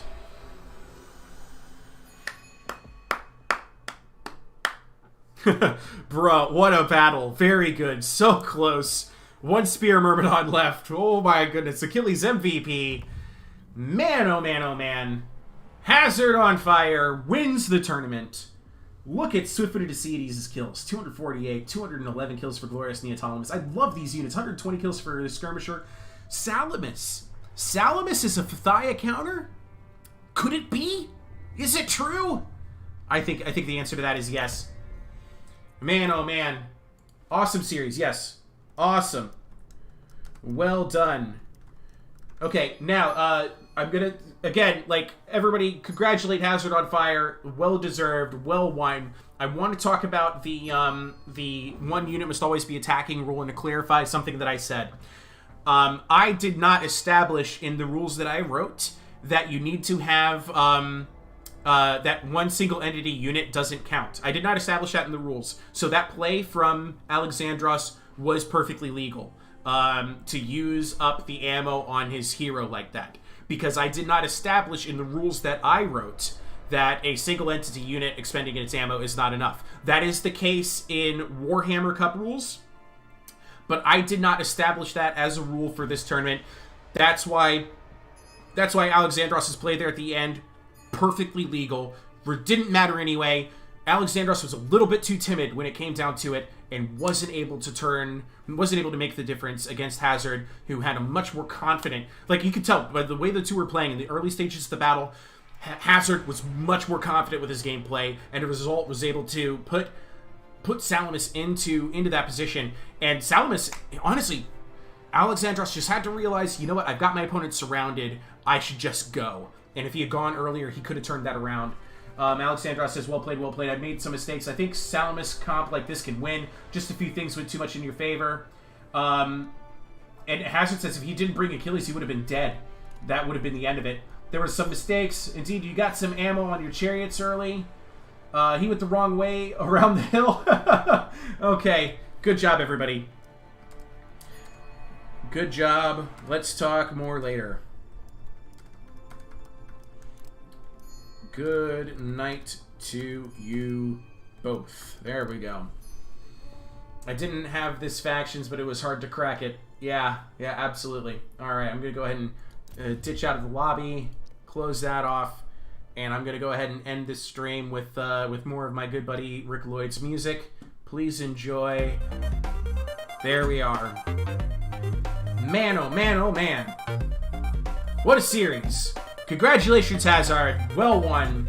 Bro, what a battle. Very good. So close. One Spear Myrmidon left. Oh my goodness. Achilles MVP. Man, oh man, oh man. Hazard on fire. Wins the tournament. Look at Swift-footed Illiad's kills. 248. 211 kills for Glorious Neoptolemus. I love these units. 120 kills for the Skirmisher. Salamis. Salamis is a Thaya counter? Could it be? Is it true? I think the answer to that is yes. Man, oh man. Awesome series. Yes. Awesome. Well done. Okay, now, I'm gonna, again, like, everybody, congratulate Hazard on Fire. Well-deserved, well won. I want to talk about the one unit must always be attacking rule and to clarify something that I said. I did not establish in the rules that I wrote that you need to have, that one single entity unit doesn't count. I did not establish that in the rules. So that play from Alexandros was perfectly legal, to use up the ammo on his hero like that. Because I did not establish in the rules that I wrote that a single entity unit expending its ammo is not enough. That is the case in Warhammer Cup rules, but I did not establish that as a rule for this tournament. That's why Alexandros' play there at the end, perfectly legal. It didn't matter anyway. Alexandros was a little bit too timid when it came down to it and wasn't able to make the difference against Hazard, who had a much more confident, like you could tell by the way the two were playing in the early stages of the battle, Hazard was much more confident with his gameplay, and as a result was able to put Salamis into that position. And Salamis, honestly, Alexandros just had to realize, you know what, I've got my opponent surrounded, I should just go. And if he had gone earlier, he could have turned that around. Alexandros says, well played, well played. I made some mistakes. I think Salamis comp like this can win. Just a few things went too much in your favor. And Hazard says if he didn't bring Achilles, he would have been dead. That would have been the end of it. There were some mistakes. Indeed, you got some ammo on your chariots early. He went the wrong way around the hill. Okay. Good job, everybody. Good job. Let's talk more later. Good night to you both. There we go. I didn't have this factions, but it was hard to crack it. Yeah, absolutely. Alright, I'm going to go ahead and ditch out of the lobby, close that off, and I'm going to go ahead and end this stream with more of my good buddy Rick Lloyd's music. Please enjoy. There we are. Man, oh man, oh man. What a series. Congratulations, Hazard. Well won.